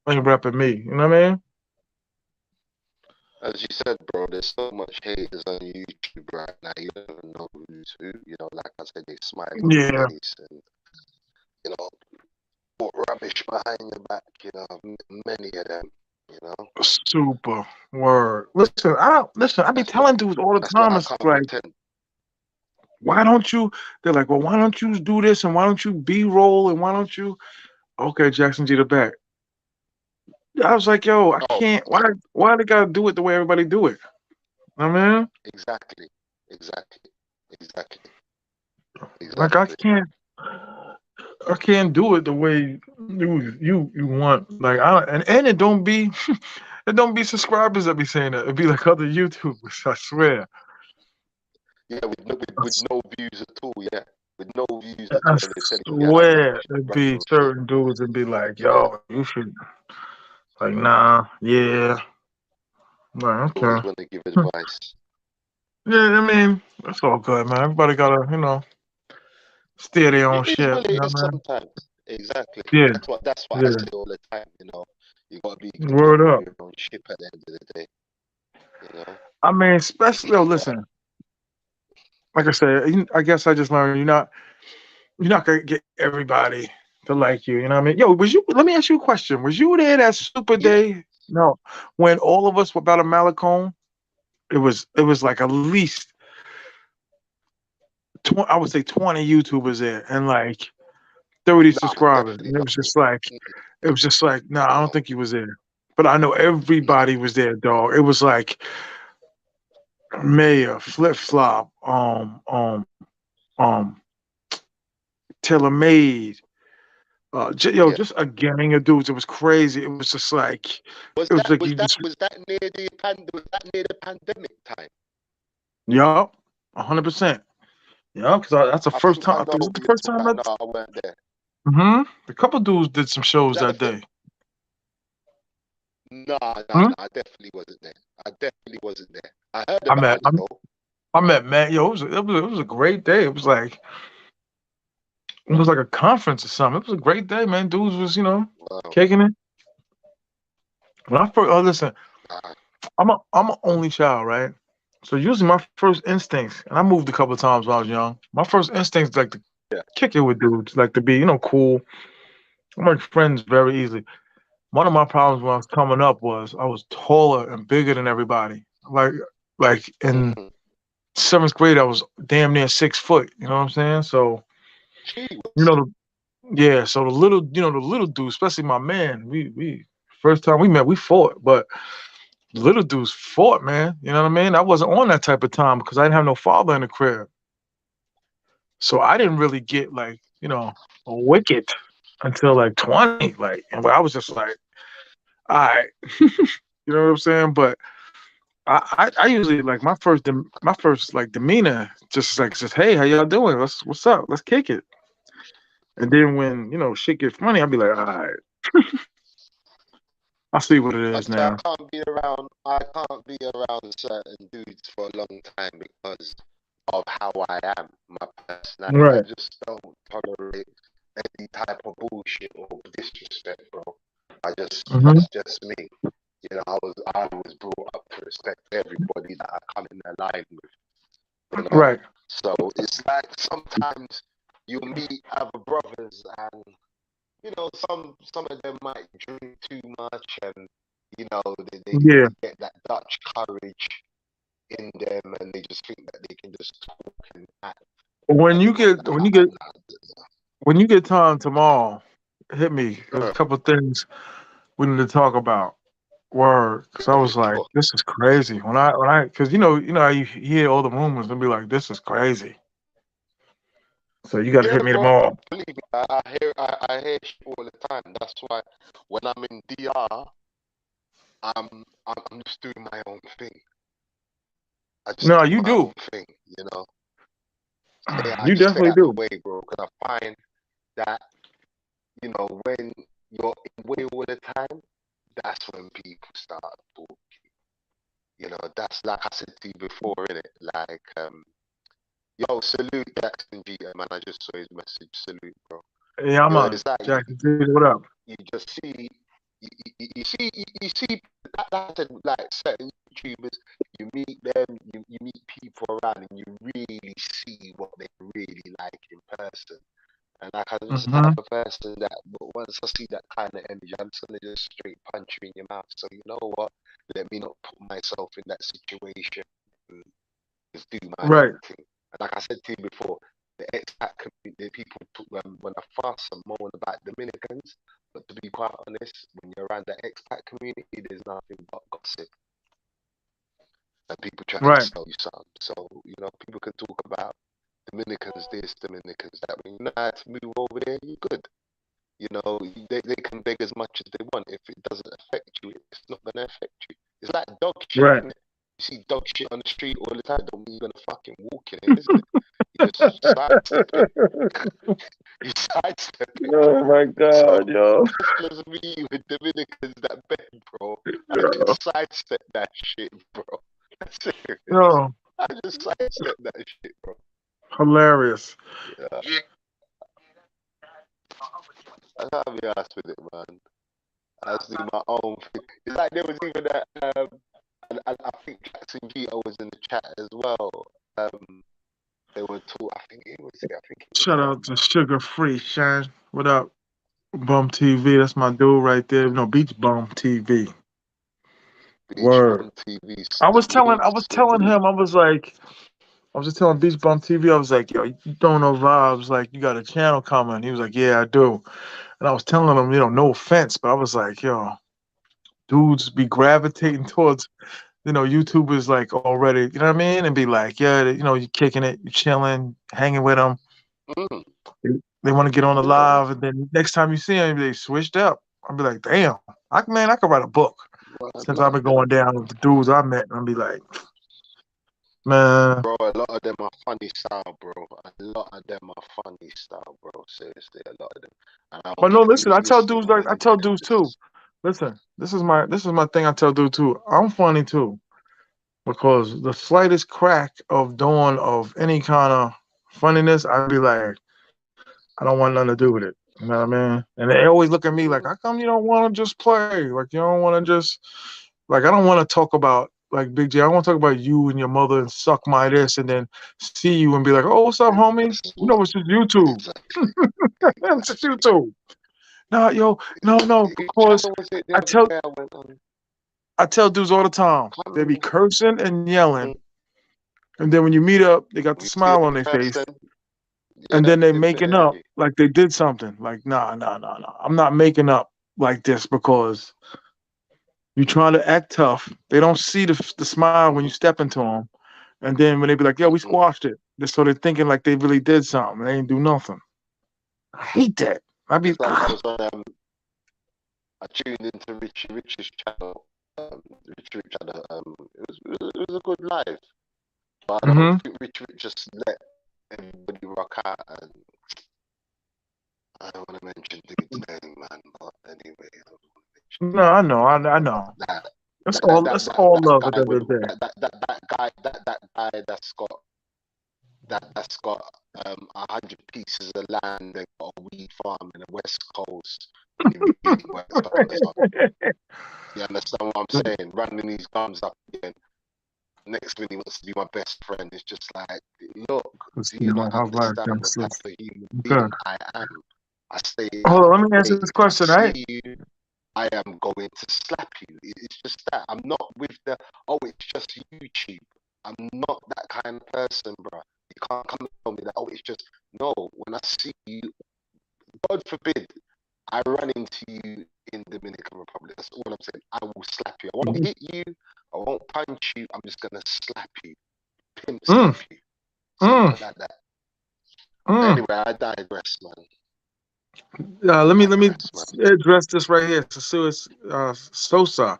[SPEAKER 1] ain't repping me. You know what I mean?
[SPEAKER 3] As you said, bro, there's so much haters on YouTube right now. You don't know who's who. You know, like I said, they smile in
[SPEAKER 1] Yeah,
[SPEAKER 3] your face and, you know, put rubbish behind your back. You know, many of them, you know.
[SPEAKER 1] super word. Listen, I don't listen. I be
[SPEAKER 3] That's why,
[SPEAKER 1] telling dudes all the
[SPEAKER 3] that's why
[SPEAKER 1] time.
[SPEAKER 3] I
[SPEAKER 1] It's
[SPEAKER 3] can't
[SPEAKER 1] like,
[SPEAKER 3] pretend.
[SPEAKER 1] why don't you? They're like, well, why don't you do this and why don't you B-roll and why don't you? Okay, Jackson G the back. I was like, yo, I
[SPEAKER 3] Oh,
[SPEAKER 1] can't. Why they gotta do it the way everybody do it? I mean,
[SPEAKER 3] exactly. Exactly. Exactly.
[SPEAKER 1] like
[SPEAKER 3] Exactly.
[SPEAKER 1] I can't do it the way you want. Like and it don't be it don't be subscribers that be saying that. It be like other YouTubers. I swear.
[SPEAKER 3] Yeah, with no views at all. Yeah, with no views at
[SPEAKER 1] I
[SPEAKER 3] all. And they're telling you how much
[SPEAKER 1] swear
[SPEAKER 3] you
[SPEAKER 1] it'd
[SPEAKER 3] run
[SPEAKER 1] be
[SPEAKER 3] your shit.
[SPEAKER 1] certain dudes and be like,
[SPEAKER 3] Yeah,
[SPEAKER 1] yo, you should like nah, yeah. Like,
[SPEAKER 3] always
[SPEAKER 1] okay.
[SPEAKER 3] want to give advice.
[SPEAKER 1] Yeah, I mean, that's all good, man. Everybody gotta, steer their own
[SPEAKER 3] It is
[SPEAKER 1] ship,
[SPEAKER 3] what
[SPEAKER 1] you
[SPEAKER 3] it
[SPEAKER 1] know,
[SPEAKER 3] is
[SPEAKER 1] man.
[SPEAKER 3] sometimes. Exactly.
[SPEAKER 1] Yeah,
[SPEAKER 3] That's what I
[SPEAKER 1] yeah.
[SPEAKER 3] say all the time. You know, you gotta be
[SPEAKER 1] Word
[SPEAKER 3] captain of
[SPEAKER 1] up.
[SPEAKER 3] your own ship at the end of the day. You know.
[SPEAKER 1] I mean, especially listen, like I said, I guess I just learned you're not gonna get everybody to like you. You know what I mean? Yo, was you? Let me ask you a question. Was you there that Super
[SPEAKER 3] Yeah.
[SPEAKER 1] Day? No, when all of us were about a Malacone, it was like at least I would say 20 YouTubers there and like 30
[SPEAKER 3] Nah,
[SPEAKER 1] subscribers.
[SPEAKER 3] definitely
[SPEAKER 1] And
[SPEAKER 3] not me.
[SPEAKER 1] it was just like, nah, I don't
[SPEAKER 3] No,
[SPEAKER 1] think he was there. But I know
[SPEAKER 3] no.
[SPEAKER 1] everybody was there, dog. It was like Mayor, Flip Flop, um, Taylor Made,
[SPEAKER 3] Yeah.
[SPEAKER 1] just a gang of dudes. It was crazy. It was just like,
[SPEAKER 3] Was
[SPEAKER 1] it was
[SPEAKER 3] that
[SPEAKER 1] like
[SPEAKER 3] was
[SPEAKER 1] you
[SPEAKER 3] that
[SPEAKER 1] just,
[SPEAKER 3] was that near the was that near the pandemic time?
[SPEAKER 1] yup, 100%. Yeah, because that's the
[SPEAKER 3] I
[SPEAKER 1] first
[SPEAKER 3] think
[SPEAKER 1] time.
[SPEAKER 3] I
[SPEAKER 1] I
[SPEAKER 3] know
[SPEAKER 1] think it's the
[SPEAKER 3] who you're
[SPEAKER 1] first
[SPEAKER 3] talking
[SPEAKER 1] time
[SPEAKER 3] about.
[SPEAKER 1] that.
[SPEAKER 3] No, I weren't there.
[SPEAKER 1] A couple dudes did some
[SPEAKER 3] Was
[SPEAKER 1] shows
[SPEAKER 3] that the
[SPEAKER 1] that
[SPEAKER 3] first?
[SPEAKER 1] day.
[SPEAKER 3] Nah, nah, nah.
[SPEAKER 1] Hmm?
[SPEAKER 3] I definitely wasn't there. I definitely wasn't there. I heard
[SPEAKER 1] I met,
[SPEAKER 3] about it though.
[SPEAKER 1] I met Matt. Yo, it was a great day. It was like a conference or something. It was a great day, man. Dudes was,
[SPEAKER 3] Wow.
[SPEAKER 1] kicking it. When I first, oh, listen,
[SPEAKER 3] Nah,
[SPEAKER 1] I'm an only child, right? So usually my first instincts, and I moved a couple of times when I was young. My first instincts like to
[SPEAKER 3] yeah.
[SPEAKER 1] kick it with dudes, like to be, cool. I make friends very easily. One of my problems when I was coming up was I was taller and bigger than everybody. Like in
[SPEAKER 3] Mm-hmm.
[SPEAKER 1] seventh grade, I was damn near 6 foot. You know what I'm saying? So
[SPEAKER 3] She
[SPEAKER 1] you
[SPEAKER 3] was.
[SPEAKER 1] know, yeah. So the little dude, especially my man, we first time we met, we fought, but the little dudes fought, man. You know what I mean? I wasn't on that type of time because I didn't have no father in the crib, so I didn't really get like a wicked until like 20, like, and I was just like, all right, you know what I'm saying? But I usually like my first like demeanor just like says, hey, how y'all doing? What's up? Let's kick it. And then when shit get funny, I'll be like, all right, I see what it is
[SPEAKER 3] That's why
[SPEAKER 1] now.
[SPEAKER 3] I can't be around certain dudes for a long time because of how I am, my personality. I
[SPEAKER 1] Right.
[SPEAKER 3] just don't tolerate any type of bullshit or disrespect, bro.
[SPEAKER 1] Hmm.
[SPEAKER 3] That's just me. I was brought up to respect everybody that I come in line with, you know.
[SPEAKER 1] Right.
[SPEAKER 3] So it's like sometimes you meet other brothers and some of them might drink too much and
[SPEAKER 1] Yeah.
[SPEAKER 3] they get that Dutch courage in them and they just think that they can just talk and act.
[SPEAKER 1] When
[SPEAKER 3] And
[SPEAKER 1] you get when you get when you get time tomorrow, hit me. There's a couple things we need to talk about. Word, because I was like, this is crazy. Because how you hear all the rumors and be like, this is crazy. So you got to
[SPEAKER 3] yeah,
[SPEAKER 1] hit me
[SPEAKER 3] bro.
[SPEAKER 1] tomorrow.
[SPEAKER 3] Believe me, I hear shit all the time. That's why when I'm in DR, I'm just doing my own thing. I just
[SPEAKER 1] No,
[SPEAKER 3] do
[SPEAKER 1] you
[SPEAKER 3] my own
[SPEAKER 1] do.
[SPEAKER 3] thing, you know. I
[SPEAKER 1] You
[SPEAKER 3] just stay
[SPEAKER 1] definitely
[SPEAKER 3] out the
[SPEAKER 1] do.
[SPEAKER 3] way, bro, because I find that when you're in way all the time, that's when people start talking. That's like I said to you before, innit? Like, yo, salute Jackson G, man. I just saw his message. Salute, bro.
[SPEAKER 1] Yeah, I'm on.
[SPEAKER 3] It's like
[SPEAKER 1] Jackson, what up?
[SPEAKER 3] you just see, you see, like I said, like certain YouTubers, you meet them, you meet people around, and you really see what they really like in person. And like I'm just the
[SPEAKER 1] Hmm.
[SPEAKER 3] type of person that once I see that kind of energy, I'm just gonna just straight punch you in your mouth. So you know what? Let me not put myself in that situation and just do my own
[SPEAKER 1] Right,
[SPEAKER 3] thing. And like I said to you before, the expat community, the people talk, when I fuss and moan about Dominicans, but to be quite honest, when you're around the expat community, there's nothing but gossip and people trying to
[SPEAKER 1] right,
[SPEAKER 3] sell you something. So people can talk about Dominicans this, Dominicans that. When you know how to move over there, you're good. They can beg as much as they want. If it doesn't affect you, it's not going to affect you. It's like dog shit,
[SPEAKER 1] right.
[SPEAKER 3] isn't it? You see dog shit on the street all the time, don't mean you're going to fucking walk in it, isn't it? You just sidestep it. You sidestep it,
[SPEAKER 1] Oh
[SPEAKER 3] bro.
[SPEAKER 1] my
[SPEAKER 3] So
[SPEAKER 1] God, yo.
[SPEAKER 3] that's just me with Dominicans that beg, bro. I
[SPEAKER 1] Yo.
[SPEAKER 3] just sidestep that shit, bro. That's serious.
[SPEAKER 1] Yo,
[SPEAKER 3] I just sidestep that shit, bro.
[SPEAKER 1] hilarious.
[SPEAKER 3] Yeah. I gotta be honest with it, man. I just do my own thing. It's like there was even that, and I think Jackson Vito was in the chat as well. They were talking. I think it was. I think it was.
[SPEAKER 1] Shout out to Sugar Free Shine. What up? Bum TV. That's my dude right there. No, Beach Bum TV.
[SPEAKER 3] Beach
[SPEAKER 1] Word.
[SPEAKER 3] Bum TV.
[SPEAKER 1] I
[SPEAKER 3] Salute,
[SPEAKER 1] was telling
[SPEAKER 3] salute.
[SPEAKER 1] him, I was just telling Beach Bum TV, I was like, yo, you don't know vibes, like you got a channel coming. He was like, yeah, I do. And I was telling him, no offense, but I was like, yo, dudes be gravitating towards, YouTubers like already, you know what I mean? And be like, yeah, you kicking it, you chilling, hanging with them.
[SPEAKER 3] Mm,
[SPEAKER 1] They want to get on the
[SPEAKER 3] yeah,
[SPEAKER 1] live, and then next time you see them, they switched up. I'll be like, damn, I could write a book
[SPEAKER 3] why
[SPEAKER 1] since I've
[SPEAKER 3] not?
[SPEAKER 1] been going down with the dudes I met. And I'll be like, man.
[SPEAKER 3] Bro, a lot of them are funny style, bro. A lot of them are funny style, bro. Seriously, a lot of them. And I don't
[SPEAKER 1] But no,
[SPEAKER 3] care
[SPEAKER 1] listen,
[SPEAKER 3] who's
[SPEAKER 1] I tell
[SPEAKER 3] listening
[SPEAKER 1] dudes
[SPEAKER 3] or
[SPEAKER 1] like I
[SPEAKER 3] whatever,
[SPEAKER 1] tell
[SPEAKER 3] because
[SPEAKER 1] dudes too. Listen, this is my thing. I tell dudes too. I'm funny too because the slightest crack of dawn of any kind of funniness, I'd be like, I don't want nothing to do with it. You know what I mean? And they always look at me like, how come you don't want to just play? Like you don't want to just like I don't want to talk about like Big J. I want to talk about you and your mother and suck my this and then see you and be like, oh, what's up, homie?
[SPEAKER 3] this is
[SPEAKER 1] You know,
[SPEAKER 3] what
[SPEAKER 1] it's just YouTube.
[SPEAKER 3] exactly,
[SPEAKER 1] It's just
[SPEAKER 3] exactly.
[SPEAKER 1] YouTube. No, yo, no,
[SPEAKER 3] Which
[SPEAKER 1] because
[SPEAKER 3] channel was it the
[SPEAKER 1] I
[SPEAKER 3] other
[SPEAKER 1] tell
[SPEAKER 3] day I went on?
[SPEAKER 1] I tell dudes all the time,
[SPEAKER 3] I can't
[SPEAKER 1] they be
[SPEAKER 3] remember.
[SPEAKER 1] cursing and yelling,
[SPEAKER 3] Mm.
[SPEAKER 1] and then when you meet up, they got the
[SPEAKER 3] You see
[SPEAKER 1] smile
[SPEAKER 3] them
[SPEAKER 1] on their face,
[SPEAKER 3] person,
[SPEAKER 1] and
[SPEAKER 3] yeah,
[SPEAKER 1] then they making up
[SPEAKER 3] definitely.
[SPEAKER 1] like they did something. Like, nah, nah, nah, nah. I'm not making up like this because you trying to act tough. They don't see the smile when you step into them, and then when they be like, "Yo, we
[SPEAKER 3] Mm-mm.
[SPEAKER 1] squashed it," so they're thinking like they really did something. They ain't do nothing. I hate that. I be
[SPEAKER 3] It's like I was on I tuned into Richie Rich's channel. Richie Rich had it was a good live, but I don't
[SPEAKER 1] mm-hmm.
[SPEAKER 3] think Richie Rich just let everybody rock out. And mention dude's name, man. But anyway, I don't want to mention
[SPEAKER 1] No, I know, I know.
[SPEAKER 3] that.
[SPEAKER 1] It's all
[SPEAKER 3] That
[SPEAKER 1] love at
[SPEAKER 3] guy
[SPEAKER 1] the end
[SPEAKER 3] with
[SPEAKER 1] of the day.
[SPEAKER 3] that guy that's got 100 pieces of land and got a weed farm in the West Coast, and he really works for Amazon. You understand what I'm saying? Running these guns up again. Next minute he wants to be my best friend. It's just like, look,
[SPEAKER 1] Let's
[SPEAKER 3] do
[SPEAKER 1] see,
[SPEAKER 3] you
[SPEAKER 1] man.
[SPEAKER 3] not
[SPEAKER 1] How's life?
[SPEAKER 3] understand what type of human
[SPEAKER 1] Good.
[SPEAKER 3] being I am? I stay
[SPEAKER 1] Hold
[SPEAKER 3] out
[SPEAKER 1] on,
[SPEAKER 3] of
[SPEAKER 1] let me
[SPEAKER 3] the
[SPEAKER 1] answer
[SPEAKER 3] way.
[SPEAKER 1] this
[SPEAKER 3] If I
[SPEAKER 1] question, right?
[SPEAKER 3] see you, I am going to slap you. It's just that. I'm not with the, oh, it's just YouTube. I'm not that kind of person, bro. You can't come and tell me that, oh, it's just, no. When I see you, God forbid, I run into you in Dominican Republic. That's all I'm saying. I will slap you. I won't hit you. I won't punch you. I'm just going to slap you. Pimp slap you. Simple like that. Anyway, I digress, man.
[SPEAKER 1] Let me
[SPEAKER 3] Digress, man.
[SPEAKER 1] address this right here. SOSUA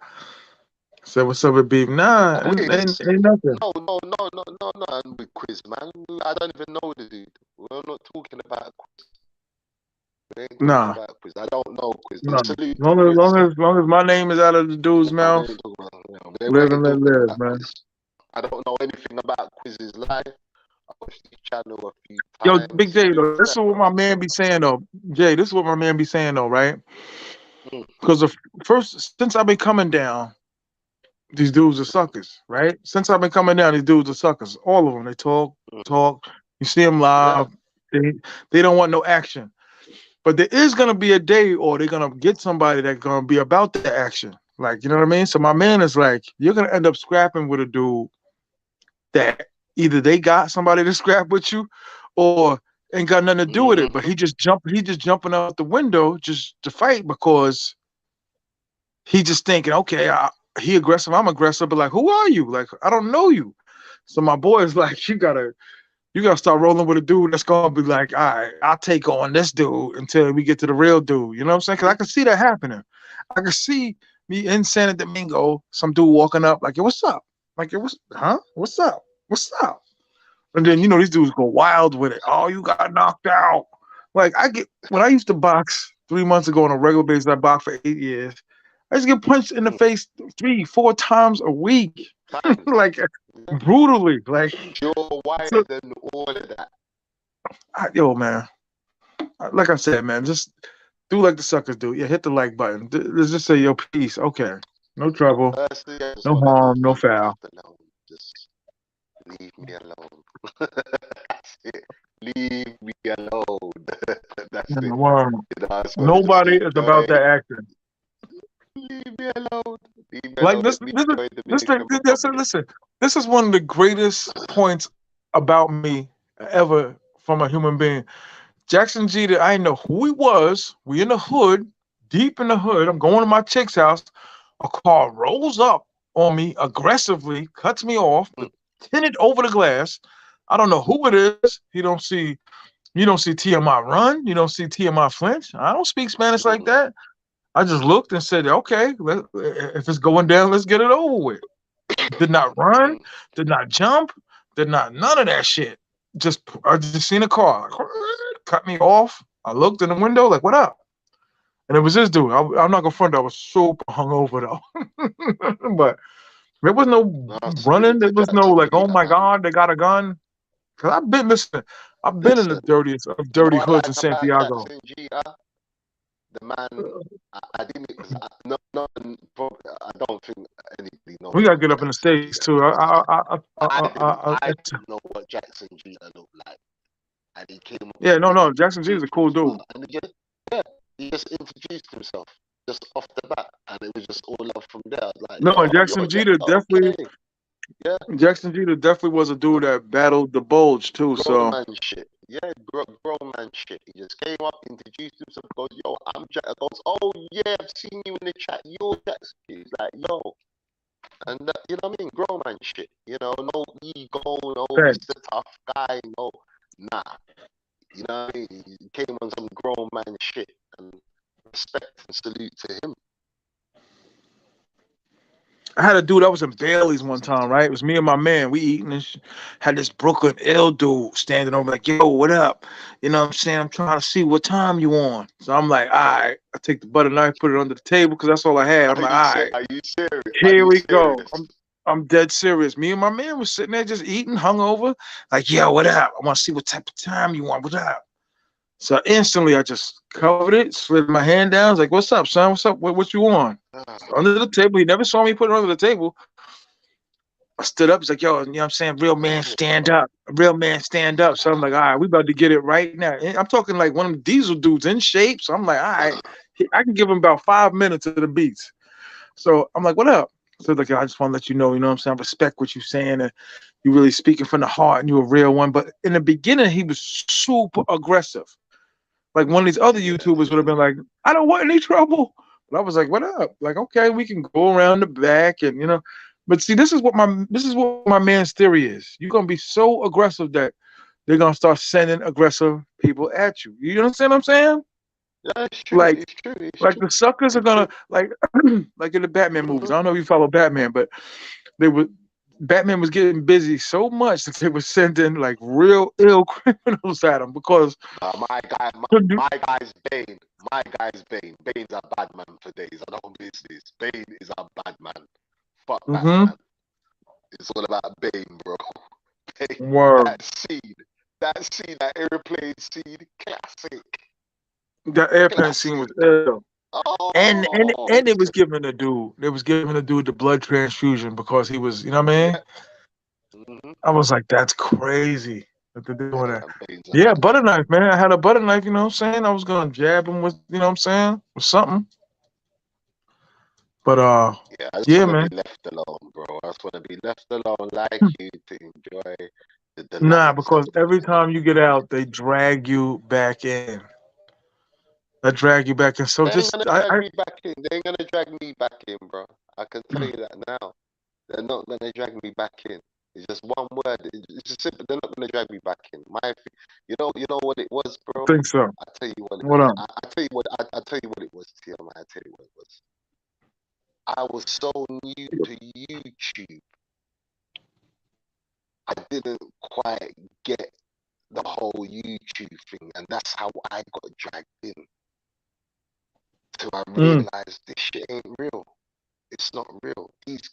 [SPEAKER 1] said, "What's up with beef?" Nah,
[SPEAKER 3] Oh, wait,
[SPEAKER 1] ain't nothing.
[SPEAKER 3] no, I'm with quiz, man. I don't even know the dude. We're not talking about quiz. We ain't talking
[SPEAKER 1] Nah,
[SPEAKER 3] about quiz. I don't know quiz.
[SPEAKER 1] nah.
[SPEAKER 3] Salute to
[SPEAKER 1] Long
[SPEAKER 3] quiz.
[SPEAKER 1] as my name is out of the dude's
[SPEAKER 3] No, we
[SPEAKER 1] mouth,
[SPEAKER 3] ain't talking about, we
[SPEAKER 1] live and
[SPEAKER 3] ain't
[SPEAKER 1] let
[SPEAKER 3] talking
[SPEAKER 1] live,
[SPEAKER 3] about
[SPEAKER 1] man.
[SPEAKER 3] quiz. I don't know anything about quiz's life. I watched the channel a few
[SPEAKER 1] Yo,
[SPEAKER 3] times.
[SPEAKER 1] Big J,
[SPEAKER 3] Salute
[SPEAKER 1] though,
[SPEAKER 3] to
[SPEAKER 1] this is
[SPEAKER 3] that,
[SPEAKER 1] what
[SPEAKER 3] bro.
[SPEAKER 1] my man be saying, though. Jay, this is what my man be saying, though, right?
[SPEAKER 3] Mm.
[SPEAKER 1] Because the first, since I've been coming down, these dudes are suckers, right? Since I've been coming down, these dudes are suckers. All of them. They talk. You see them
[SPEAKER 3] Yeah.
[SPEAKER 1] live. They don't want no action. But there is gonna be a day, or they're gonna get somebody that's gonna be about the action. Like, you know what I mean? So my man is like, you're gonna end up scrapping with a dude that either they got somebody to scrap with you, or ain't got nothing to do with it. But he just jumping out the window just to fight because he just thinking, okay, he aggressive, I'm aggressive, but like, who are you? Like, I don't know you. So my boy is like, you gotta start rolling with a dude that's gonna be like, all right, I'll take on this dude until we get to the real dude. You know what I'm saying? Because I can see that happening. I can see me in San Domingo, some dude walking up like, yo, what's up? Like, yo, What's up? What's up? And then these dudes go wild with it. Oh, you got knocked out. Like when I used to box 3 months ago on a regular basis, I boxed for 8 years. I used to get punched in the face 3-4 times a week, like brutally. Like,
[SPEAKER 3] Jaw
[SPEAKER 1] so,
[SPEAKER 3] wired and all of that.
[SPEAKER 1] yo, man. Like I said, man, just do like the suckers do. Yeah, hit the like button. Let's just say your peace. Okay, no trouble,
[SPEAKER 3] Firstly, I just
[SPEAKER 1] no
[SPEAKER 3] want to
[SPEAKER 1] harm,
[SPEAKER 3] just
[SPEAKER 1] no
[SPEAKER 3] leave the
[SPEAKER 1] foul.
[SPEAKER 3] dude alone. Just leave me alone. That's it. Leave me alone. That's
[SPEAKER 1] Yeah,
[SPEAKER 3] it.
[SPEAKER 1] well,
[SPEAKER 3] You know, I just want to just
[SPEAKER 1] nobody is about that action.
[SPEAKER 3] leave me alone. Leave me
[SPEAKER 1] Like
[SPEAKER 3] alone.
[SPEAKER 1] this,
[SPEAKER 3] Let me
[SPEAKER 1] this is
[SPEAKER 3] enjoy the
[SPEAKER 1] this thing.
[SPEAKER 3] Dominican Republic.
[SPEAKER 1] Listen, this is one of the greatest points about me ever from a human being. Jackson Jeter, I didn't know who he was. We in the hood, deep in the hood. I'm going to my chick's house. A car rolls up on me aggressively, cuts me off, tinted over the glass. I don't know who it is. You don't see T.M.I run. You don't see T.M.I flinch. I don't speak Spanish like that. I just looked and said, okay, if it's going down, let's get it over with. Did not run, did not jump, did not none of that shit. I just seen a car, cut me off. I looked in the window, like, what up? And it was this dude. I'm not gonna front. I was super hungover though, but there was no running.
[SPEAKER 3] Salute
[SPEAKER 1] There
[SPEAKER 3] to
[SPEAKER 1] was no
[SPEAKER 3] Jackson
[SPEAKER 1] like, oh
[SPEAKER 3] Jeter,
[SPEAKER 1] my
[SPEAKER 3] man.
[SPEAKER 1] god, they got a gun. Cause I've been in the
[SPEAKER 3] Listen,
[SPEAKER 1] dirtiest of
[SPEAKER 3] you know
[SPEAKER 1] dirty
[SPEAKER 3] what I
[SPEAKER 1] hoods
[SPEAKER 3] like
[SPEAKER 1] in
[SPEAKER 3] about
[SPEAKER 1] Santiago.
[SPEAKER 3] Jackson Jeter? The man, I didn't, because I don't think anybody knows
[SPEAKER 1] We gotta
[SPEAKER 3] what
[SPEAKER 1] get up in the
[SPEAKER 3] Jackson
[SPEAKER 1] states
[SPEAKER 3] Jeter
[SPEAKER 1] too.
[SPEAKER 3] looks like. I
[SPEAKER 1] It's-
[SPEAKER 3] didn't know what Jackson Jeter looked like. And he came up
[SPEAKER 1] yeah,
[SPEAKER 3] to me and
[SPEAKER 1] no.
[SPEAKER 3] he
[SPEAKER 1] Jackson G is a
[SPEAKER 3] introduced
[SPEAKER 1] cool
[SPEAKER 3] himself.
[SPEAKER 1] dude.
[SPEAKER 3] And he just introduced himself just off the bat. And it was just all love from there. I was like,
[SPEAKER 1] No,
[SPEAKER 3] yo,
[SPEAKER 1] Jackson Jeter
[SPEAKER 3] okay. Yeah,
[SPEAKER 1] Jackson Jeter definitely was a
[SPEAKER 3] you know,
[SPEAKER 1] dude that battled the bulge too.
[SPEAKER 3] grown
[SPEAKER 1] So
[SPEAKER 3] man shit. Yeah, grown man shit. He just came up, introduced himself, goes, yo, I'm Jack. Goes, oh yeah, I've seen you in the chat. You're Jackson. He's like, yo. And you know what I mean? Grown man shit. You know, no ego, no
[SPEAKER 1] thanks.
[SPEAKER 3] Mr. Tough Guy, no, nah. You know what I mean? He came on some grown man shit, and respect and salute to him.
[SPEAKER 1] I had a dude. I was in Bailey's one time, right? It was me and my man. We eating and had this Brooklyn ill dude standing over like, yo, what up? You know what I'm saying? I'm trying to see what time you on. So I'm like, all right. I take the butter knife, put it under the table because that's all I had. I'm like, all right,
[SPEAKER 3] Are you serious? Are
[SPEAKER 1] here
[SPEAKER 3] you
[SPEAKER 1] we go.
[SPEAKER 3] serious?
[SPEAKER 1] I'm dead serious. Me and my man was sitting there just eating, hungover. Like, yo, what up? I want to see what type of time you want. What up? So instantly, I just covered it, slid my hand down. I was like, "What's up, son? What's up? What you want?" So under the table. He never saw me put it under the table. I stood up. He's like, "Yo, you know what I'm saying? Real man, stand up. A real man, stand up." So I'm like, "All right, we about to get it right now." And I'm talking like one of them diesel dudes in shape. So I'm like, "All right, I can give him about 5 minutes of the beats." So I'm like, "What up?" So like, I just want to let you know what I'm saying? I respect what you're saying, and you really speaking from the heart, and you're a real one. But in the beginning, he was super aggressive. Like one of these other YouTubers would have been like, I don't want any trouble. But I was like, what up? Like, okay, we can go around the back and But see, this is what my man's theory is. You're gonna be so aggressive that they're gonna start sending aggressive people at you. You understand what I'm saying?
[SPEAKER 3] Yeah, it's true.
[SPEAKER 1] Like
[SPEAKER 3] It's true. It's
[SPEAKER 1] like
[SPEAKER 3] true.
[SPEAKER 1] the suckers are
[SPEAKER 3] It's true.
[SPEAKER 1] gonna like like in the Batman movies.
[SPEAKER 3] Mm-hmm.
[SPEAKER 1] I don't know if you follow Batman, but they would Batman was getting busy so much that they were sending like real ill criminals at him because
[SPEAKER 3] My guy's Bane. My guy's Bane. Bane's a bad man for days. I don't miss this. Bane is a bad man. Fuck
[SPEAKER 1] mm-hmm,
[SPEAKER 3] Batman. It's all about Bane, bro. Bane.
[SPEAKER 1] were
[SPEAKER 3] That scene. That airplane scene. Classic.
[SPEAKER 1] the airplane scene
[SPEAKER 3] Classic.
[SPEAKER 1] was ill. And
[SPEAKER 3] Oh,
[SPEAKER 1] and it was
[SPEAKER 3] listen.
[SPEAKER 1] giving the dude, they was giving the dude the blood transfusion because he was, you know what I mean?
[SPEAKER 3] Yeah. Mm-hmm.
[SPEAKER 1] I was like, that's crazy that they're doing that.
[SPEAKER 3] Yeah, Bane's a
[SPEAKER 1] Yeah,
[SPEAKER 3] bad
[SPEAKER 1] butter
[SPEAKER 3] man.
[SPEAKER 1] knife, man. I had a butter knife, you know what I'm saying? I was gonna jab him with, you know what I'm saying, with something. But
[SPEAKER 3] Yeah, I just
[SPEAKER 1] yeah,
[SPEAKER 3] want to
[SPEAKER 1] man.
[SPEAKER 3] be left alone, bro. I just want to be left alone like you to enjoy the
[SPEAKER 1] Nah,
[SPEAKER 3] delights of
[SPEAKER 1] because every time you get out, they drag you back in. They drag you back in. So
[SPEAKER 3] They ain't
[SPEAKER 1] just
[SPEAKER 3] gonna drag me back in. They ain't gonna drag me back in, bro. I can tell you that now. They're not gonna drag me back in. It's just one word. It's just simple. They're not gonna drag me back in. You know what it was, bro.
[SPEAKER 1] think so.
[SPEAKER 3] I tell you what.
[SPEAKER 1] What up?
[SPEAKER 3] I tell you what. I tell you what it was, T.M.I. I tell you what it was. I was so new to YouTube. I didn't quite get the whole YouTube thing, and that's how I got dragged in. Till I
[SPEAKER 1] Mm.
[SPEAKER 3] realized this shit ain't real. It's not real. These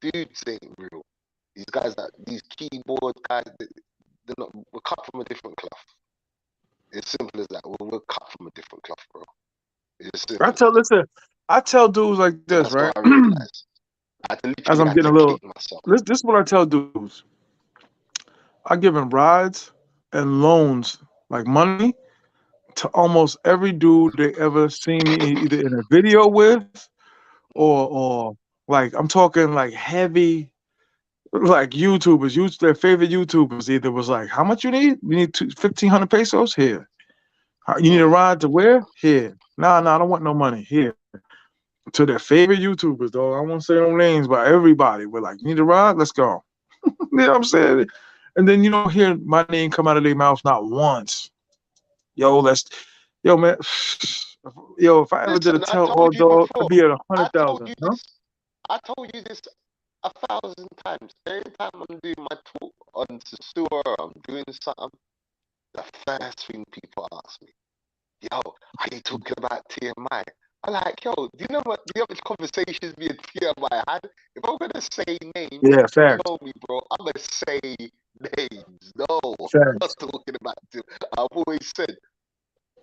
[SPEAKER 3] dudes ain't real. These keyboard guys, they're not. We're cut from a different cloth. It's simple as that. We're cut from a different cloth, bro. It's as
[SPEAKER 1] I
[SPEAKER 3] simple as
[SPEAKER 1] tell
[SPEAKER 3] that.
[SPEAKER 1] listen, I tell dudes like
[SPEAKER 3] And
[SPEAKER 1] this,
[SPEAKER 3] that's what
[SPEAKER 1] right?
[SPEAKER 3] I realized.
[SPEAKER 1] As I'm
[SPEAKER 3] Had
[SPEAKER 1] getting
[SPEAKER 3] to
[SPEAKER 1] a little
[SPEAKER 3] kick myself.
[SPEAKER 1] this is what I tell dudes. I give them rides and loans, like money, to almost every dude they ever seen me either in a video with or like I'm talking like heavy like YouTubers, use their favorite YouTubers either was like, how much you need? You need 1,500 pesos? Here. You need a
[SPEAKER 3] Mm.
[SPEAKER 1] ride to where? Here. Nah, I don't want no money. Here. To their favorite YouTubers, though. I won't say no names, but everybody. We're like, you need a ride? Let's go. You know what I'm saying? And then you don't hear my name come out of their mouth not once. Yo, yo, man. Yo, if I ever did a
[SPEAKER 3] Listen, I
[SPEAKER 1] tell all
[SPEAKER 3] told you
[SPEAKER 1] dog, I'd
[SPEAKER 3] before.
[SPEAKER 1] be at a
[SPEAKER 3] I
[SPEAKER 1] hundred
[SPEAKER 3] told
[SPEAKER 1] thousand.
[SPEAKER 3] you
[SPEAKER 1] Huh?
[SPEAKER 3] this. I told you this 1,000 times. Every time I'm doing my talk on SOSUA, I'm doing something. The first thing people ask me, yo, are you talking about T.M.I? I'm like, yo, do you know what conversations me and T.M.I had? If I'm gonna say names,
[SPEAKER 1] Yeah,
[SPEAKER 3] you
[SPEAKER 1] facts.
[SPEAKER 3] know me, bro. I'm gonna say names. No, I'm not
[SPEAKER 1] Facts.
[SPEAKER 3] talking about T. I've always said,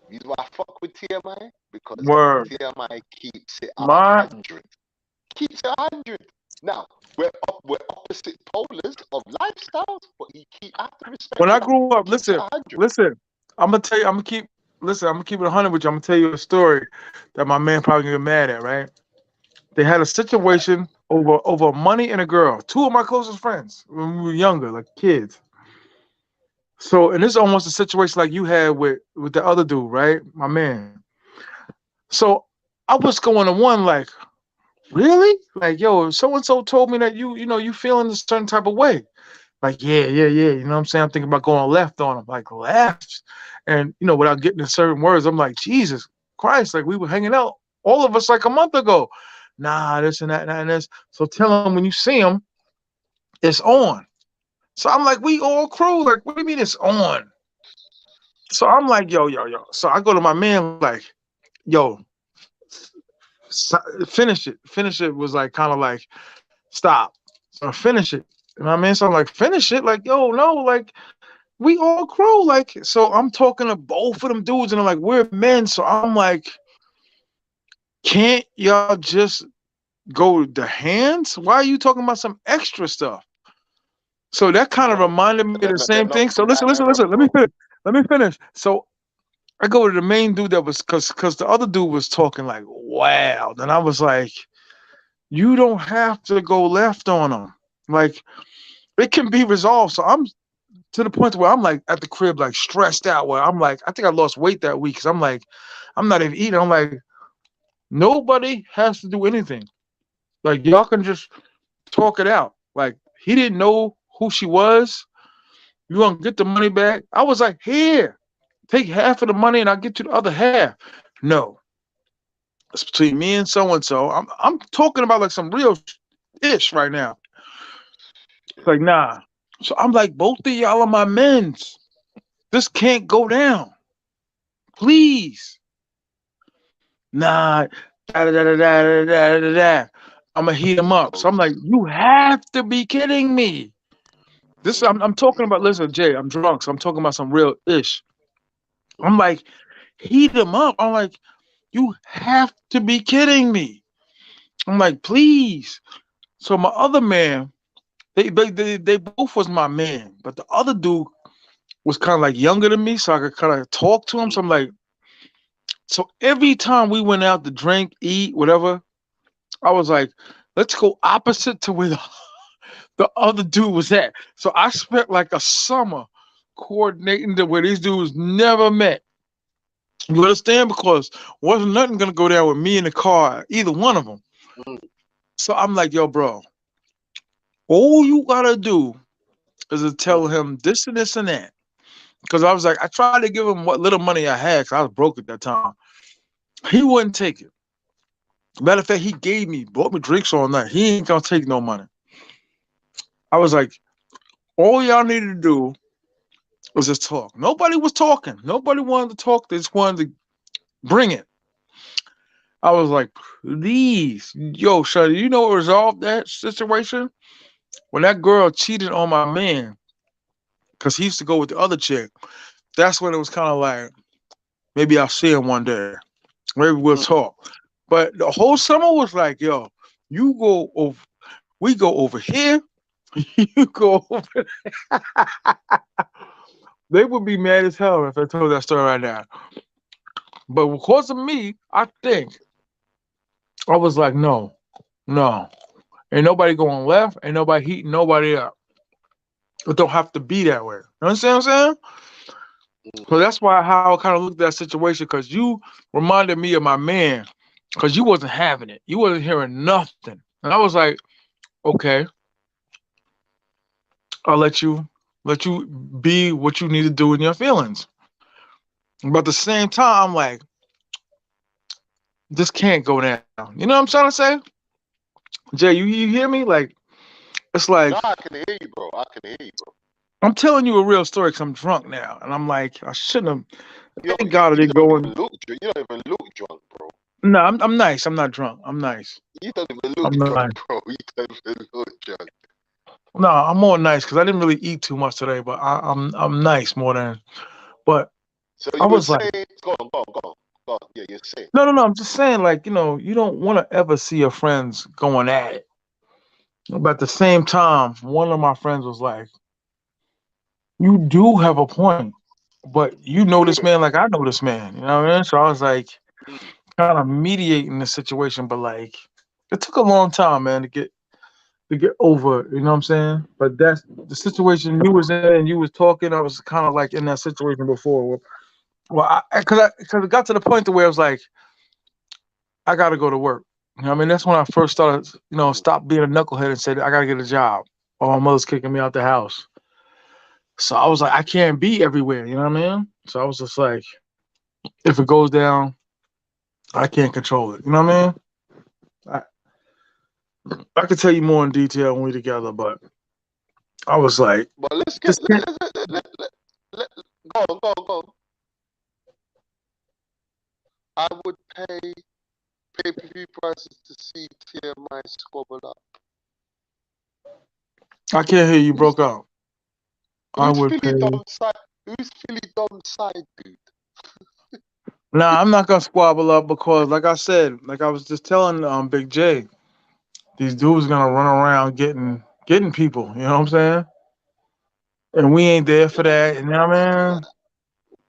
[SPEAKER 3] you know why I fuck with T.M.I? Because
[SPEAKER 1] Word.
[SPEAKER 3] T.M.I keeps it a
[SPEAKER 1] My
[SPEAKER 3] hundred. Keeps it 100. Now we're opposite polars of lifestyles, but I have to respect
[SPEAKER 1] when I
[SPEAKER 3] him.
[SPEAKER 1] grew
[SPEAKER 3] He
[SPEAKER 1] up,
[SPEAKER 3] keeps it
[SPEAKER 1] listen,
[SPEAKER 3] 100.
[SPEAKER 1] listen. I'm gonna tell you, I'm gonna keep it 100 with you. I'm gonna tell you a story that my man probably gonna get mad at, right? They had a situation over money and a girl. Two of my closest friends when we were younger, like kids. So, and this is almost a situation like you had with the other dude, right? My man. So I was going to one like, really? Like, yo, so and so told me that you feeling a certain type of way. Like, yeah. You know what I'm saying? I'm thinking about going left on him, like left. And without getting to certain words, I'm like, Jesus Christ, like we were hanging out, all of us like a month ago. nah, this and that and that and this. So tell him when you see him, it's on. So I'm like, we all crew. Like, what do you mean it's on? So I'm like, yo. So I go to my man, like, yo, finish it. Finish it was like kind of like stop. So finish it. You know what I mean? So I'm like, finish it. Like, yo, no, like we all crew. Like, so I'm talking to both of them dudes, and I'm like, we're men. So I'm like, can't y'all just go the hands? Why are you talking about some extra stuff? So that kind of
[SPEAKER 3] No,
[SPEAKER 1] reminded me of the
[SPEAKER 3] they're
[SPEAKER 1] same
[SPEAKER 3] not
[SPEAKER 1] thing. So
[SPEAKER 3] from that
[SPEAKER 1] listen.
[SPEAKER 3] era,
[SPEAKER 1] Let me
[SPEAKER 3] bro.
[SPEAKER 1] finish. Let me finish. So I go to the main dude that was because the other dude was talking like wow. And I was like, you don't have to go left on them. Like it can be resolved. So I'm to the point where I'm like at the crib, like stressed out. Where I'm like, I think I lost weight that week because I'm like, I'm not even eating. I'm like, nobody has to do anything. Like y'all can just talk it out. Like he didn't know who she was. You gonna get the money back? I was like, here, take half of the money and I'll get you the other half. No, it's between me and so and so. I'm talking about like some real ish right now. It's like nah. So I'm like, both of y'all are my men's. This can't go down. Please. Nah. Da, da, da, da, da, da, da, da. I'm gonna heat him up. So I'm like, you have to be kidding me. This I'm talking about. Listen, Jay, I'm drunk, so I'm talking about some real ish. I'm like, heat him up. I'm like, you have to be kidding me. I'm like, please. So my other man, they both was my man, but the other dude was kind of like younger than me, so I could kind of talk to him. So I'm like, so every time we went out to drink, eat, whatever, I was like, let's go opposite to where the other dude was at. So I spent like a summer coordinating to where these dudes never met. You understand? Because wasn't nothing gonna go down with me in the car, either one of them.
[SPEAKER 3] Mm,
[SPEAKER 1] So I'm like, yo, bro, all you gotta do is to tell
[SPEAKER 3] mm,
[SPEAKER 1] him this and this and that. Because I was like, I tried to give him what little money I had, because I was broke at that time. He wouldn't take it. Matter of fact, he bought me drinks all night. He ain't gonna take no money. I was like, all y'all needed to do was just talk. Nobody was talking. Nobody wanted to talk. They just wanted to bring it. I was like, please, yo, Shuddy, you know what resolved that situation? When that girl cheated on my man, because he used to go with the other chick, that's when it was kind of like, maybe I'll see him one day. Maybe we'll
[SPEAKER 3] mm.
[SPEAKER 1] talk. But the whole summer was like, yo, you go over, we go over here, you go over. They would be mad as hell if I told that story right now. But because of me, I think I was like, no, no. Ain't nobody going left, ain't nobody heating nobody up. It don't have to be that way. You understand what I'm saying? So that's why how I kind of looked at that situation, because you reminded me of my man, because you wasn't having it. You wasn't hearing nothing. And I was like, okay, I'll let you be what you need to do in your feelings. But at the same time, I'm like, this can't go down. You know what I'm trying to say? Jay, you hear me? Like, it's like
[SPEAKER 3] No, I can hear you, bro. I can hear you, bro.
[SPEAKER 1] I'm telling you a real story because I'm drunk now. And I'm like, I shouldn't
[SPEAKER 3] Yo,
[SPEAKER 1] have. Thank God I
[SPEAKER 3] you
[SPEAKER 1] didn't
[SPEAKER 3] don't
[SPEAKER 1] go
[SPEAKER 3] even
[SPEAKER 1] in.
[SPEAKER 3] look drunk. You don't even look drunk, bro.
[SPEAKER 1] No, I'm nice. I'm not drunk. I'm nice.
[SPEAKER 3] You don't even look
[SPEAKER 1] I'm
[SPEAKER 3] drunk,
[SPEAKER 1] nice.
[SPEAKER 3] bro. You don't even look drunk.
[SPEAKER 1] No, I'm more nice because I didn't really eat too much today, but I'm nice more than. But
[SPEAKER 3] So
[SPEAKER 1] I
[SPEAKER 3] you were
[SPEAKER 1] was like,
[SPEAKER 3] saying, go on. Yeah, you're saying.
[SPEAKER 1] no. I'm just saying, like, you don't want to ever see your friends going at it. But at the same time, one of my friends was like, "You do have a point, but you know this
[SPEAKER 3] Yeah.
[SPEAKER 1] man like I know this man." You know what I mean? So I was like,
[SPEAKER 3] Mm,
[SPEAKER 1] kind of mediating the situation, but like, it took a long time, man, to get over it. You know what I'm saying? But that's the situation you was in. And you was talking. I was kind of like in that situation before. Well, because it got to the point to where I was like, I got to go to work. You know what I mean? That's when I first started,
[SPEAKER 3] mm.
[SPEAKER 1] stopped being a knucklehead and said, I got to get a job. Or my mother's kicking me out the house. So I was like, I can't be everywhere. You know what I mean? So I was just like, if it goes down, I can't control it. You know what I mean? I could tell you more in detail when we're together, but I was like,
[SPEAKER 3] But let's get
[SPEAKER 1] just can't.
[SPEAKER 3] let, go on, go on, go on. I would pay pay-per-view prices to see TMI squabble up.
[SPEAKER 1] I can't hear you. Broke out. I
[SPEAKER 3] Who's
[SPEAKER 1] would
[SPEAKER 3] Philly
[SPEAKER 1] pay.
[SPEAKER 3] Dom side? Who's Philly Dom side, dude?
[SPEAKER 1] Nah, I'm not gonna squabble up because, like I said, like I was just telling Big J, these dudes gonna run around getting people. You know what I'm saying? And we ain't there for
[SPEAKER 3] Yeah,
[SPEAKER 1] that. You know what I
[SPEAKER 3] nah,
[SPEAKER 1] mean?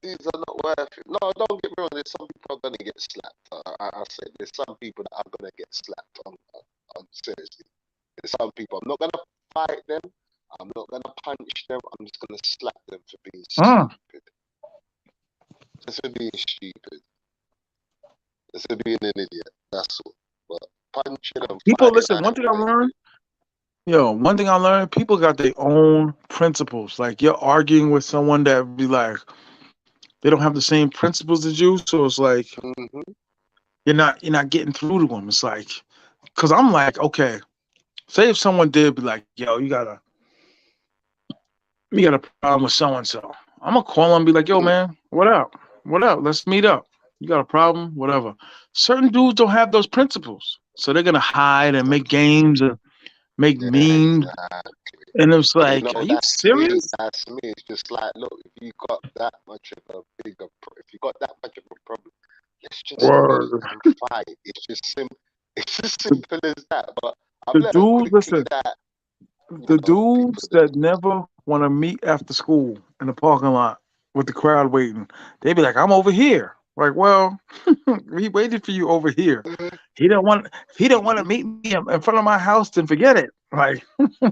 [SPEAKER 3] these are not worth it. No, don't get me wrong. There's some people are gonna get slapped. I say there's some people that are gonna get slapped. Seriously, there's some people. I'm not gonna fight them. I'm not gonna punch them. I'm just gonna slap them for being
[SPEAKER 1] Mm.
[SPEAKER 3] stupid. Just for being stupid. Just for being an idiot. That's all. But punching and
[SPEAKER 1] People,
[SPEAKER 3] fighting,
[SPEAKER 1] listen.
[SPEAKER 3] I
[SPEAKER 1] One
[SPEAKER 3] ain't
[SPEAKER 1] thing I
[SPEAKER 3] with
[SPEAKER 1] learned,
[SPEAKER 3] it.
[SPEAKER 1] one thing I learned, people got their own principles. Like you're arguing with someone that be like, they don't have the same principles as you, so it's like
[SPEAKER 3] Mm-hmm.
[SPEAKER 1] you're not getting through to them. It's like, cause I'm like, okay, say if someone did be like, yo, you got a problem with so and so. I'm gonna call them and be like, yo,
[SPEAKER 3] Mm.
[SPEAKER 1] man, what up? What up? Let's meet up. You got a problem? Whatever. Certain dudes don't have those principles, so they're gonna hide and make games and make memes.
[SPEAKER 3] Exactly.
[SPEAKER 1] And it's
[SPEAKER 3] But you
[SPEAKER 1] like,
[SPEAKER 3] know,
[SPEAKER 1] are you
[SPEAKER 3] that's me.
[SPEAKER 1] serious?
[SPEAKER 3] That's me. It's just like, look, if you got that much of a if you got that much of a problem, let's just meet
[SPEAKER 1] Word.
[SPEAKER 3] and fight. It's just simple. It's as
[SPEAKER 1] The,
[SPEAKER 3] simple as that. But I've
[SPEAKER 1] the
[SPEAKER 3] learned
[SPEAKER 1] dudes,
[SPEAKER 3] quickly
[SPEAKER 1] listen,
[SPEAKER 3] that
[SPEAKER 1] the
[SPEAKER 3] people
[SPEAKER 1] dudes
[SPEAKER 3] are gonna.
[SPEAKER 1] that never want to meet after school in the parking lot with the crowd waiting, they be like, I'm over here. Like, well, he waited for you over here. He didn't want to meet me in front of my house, then forget it. Like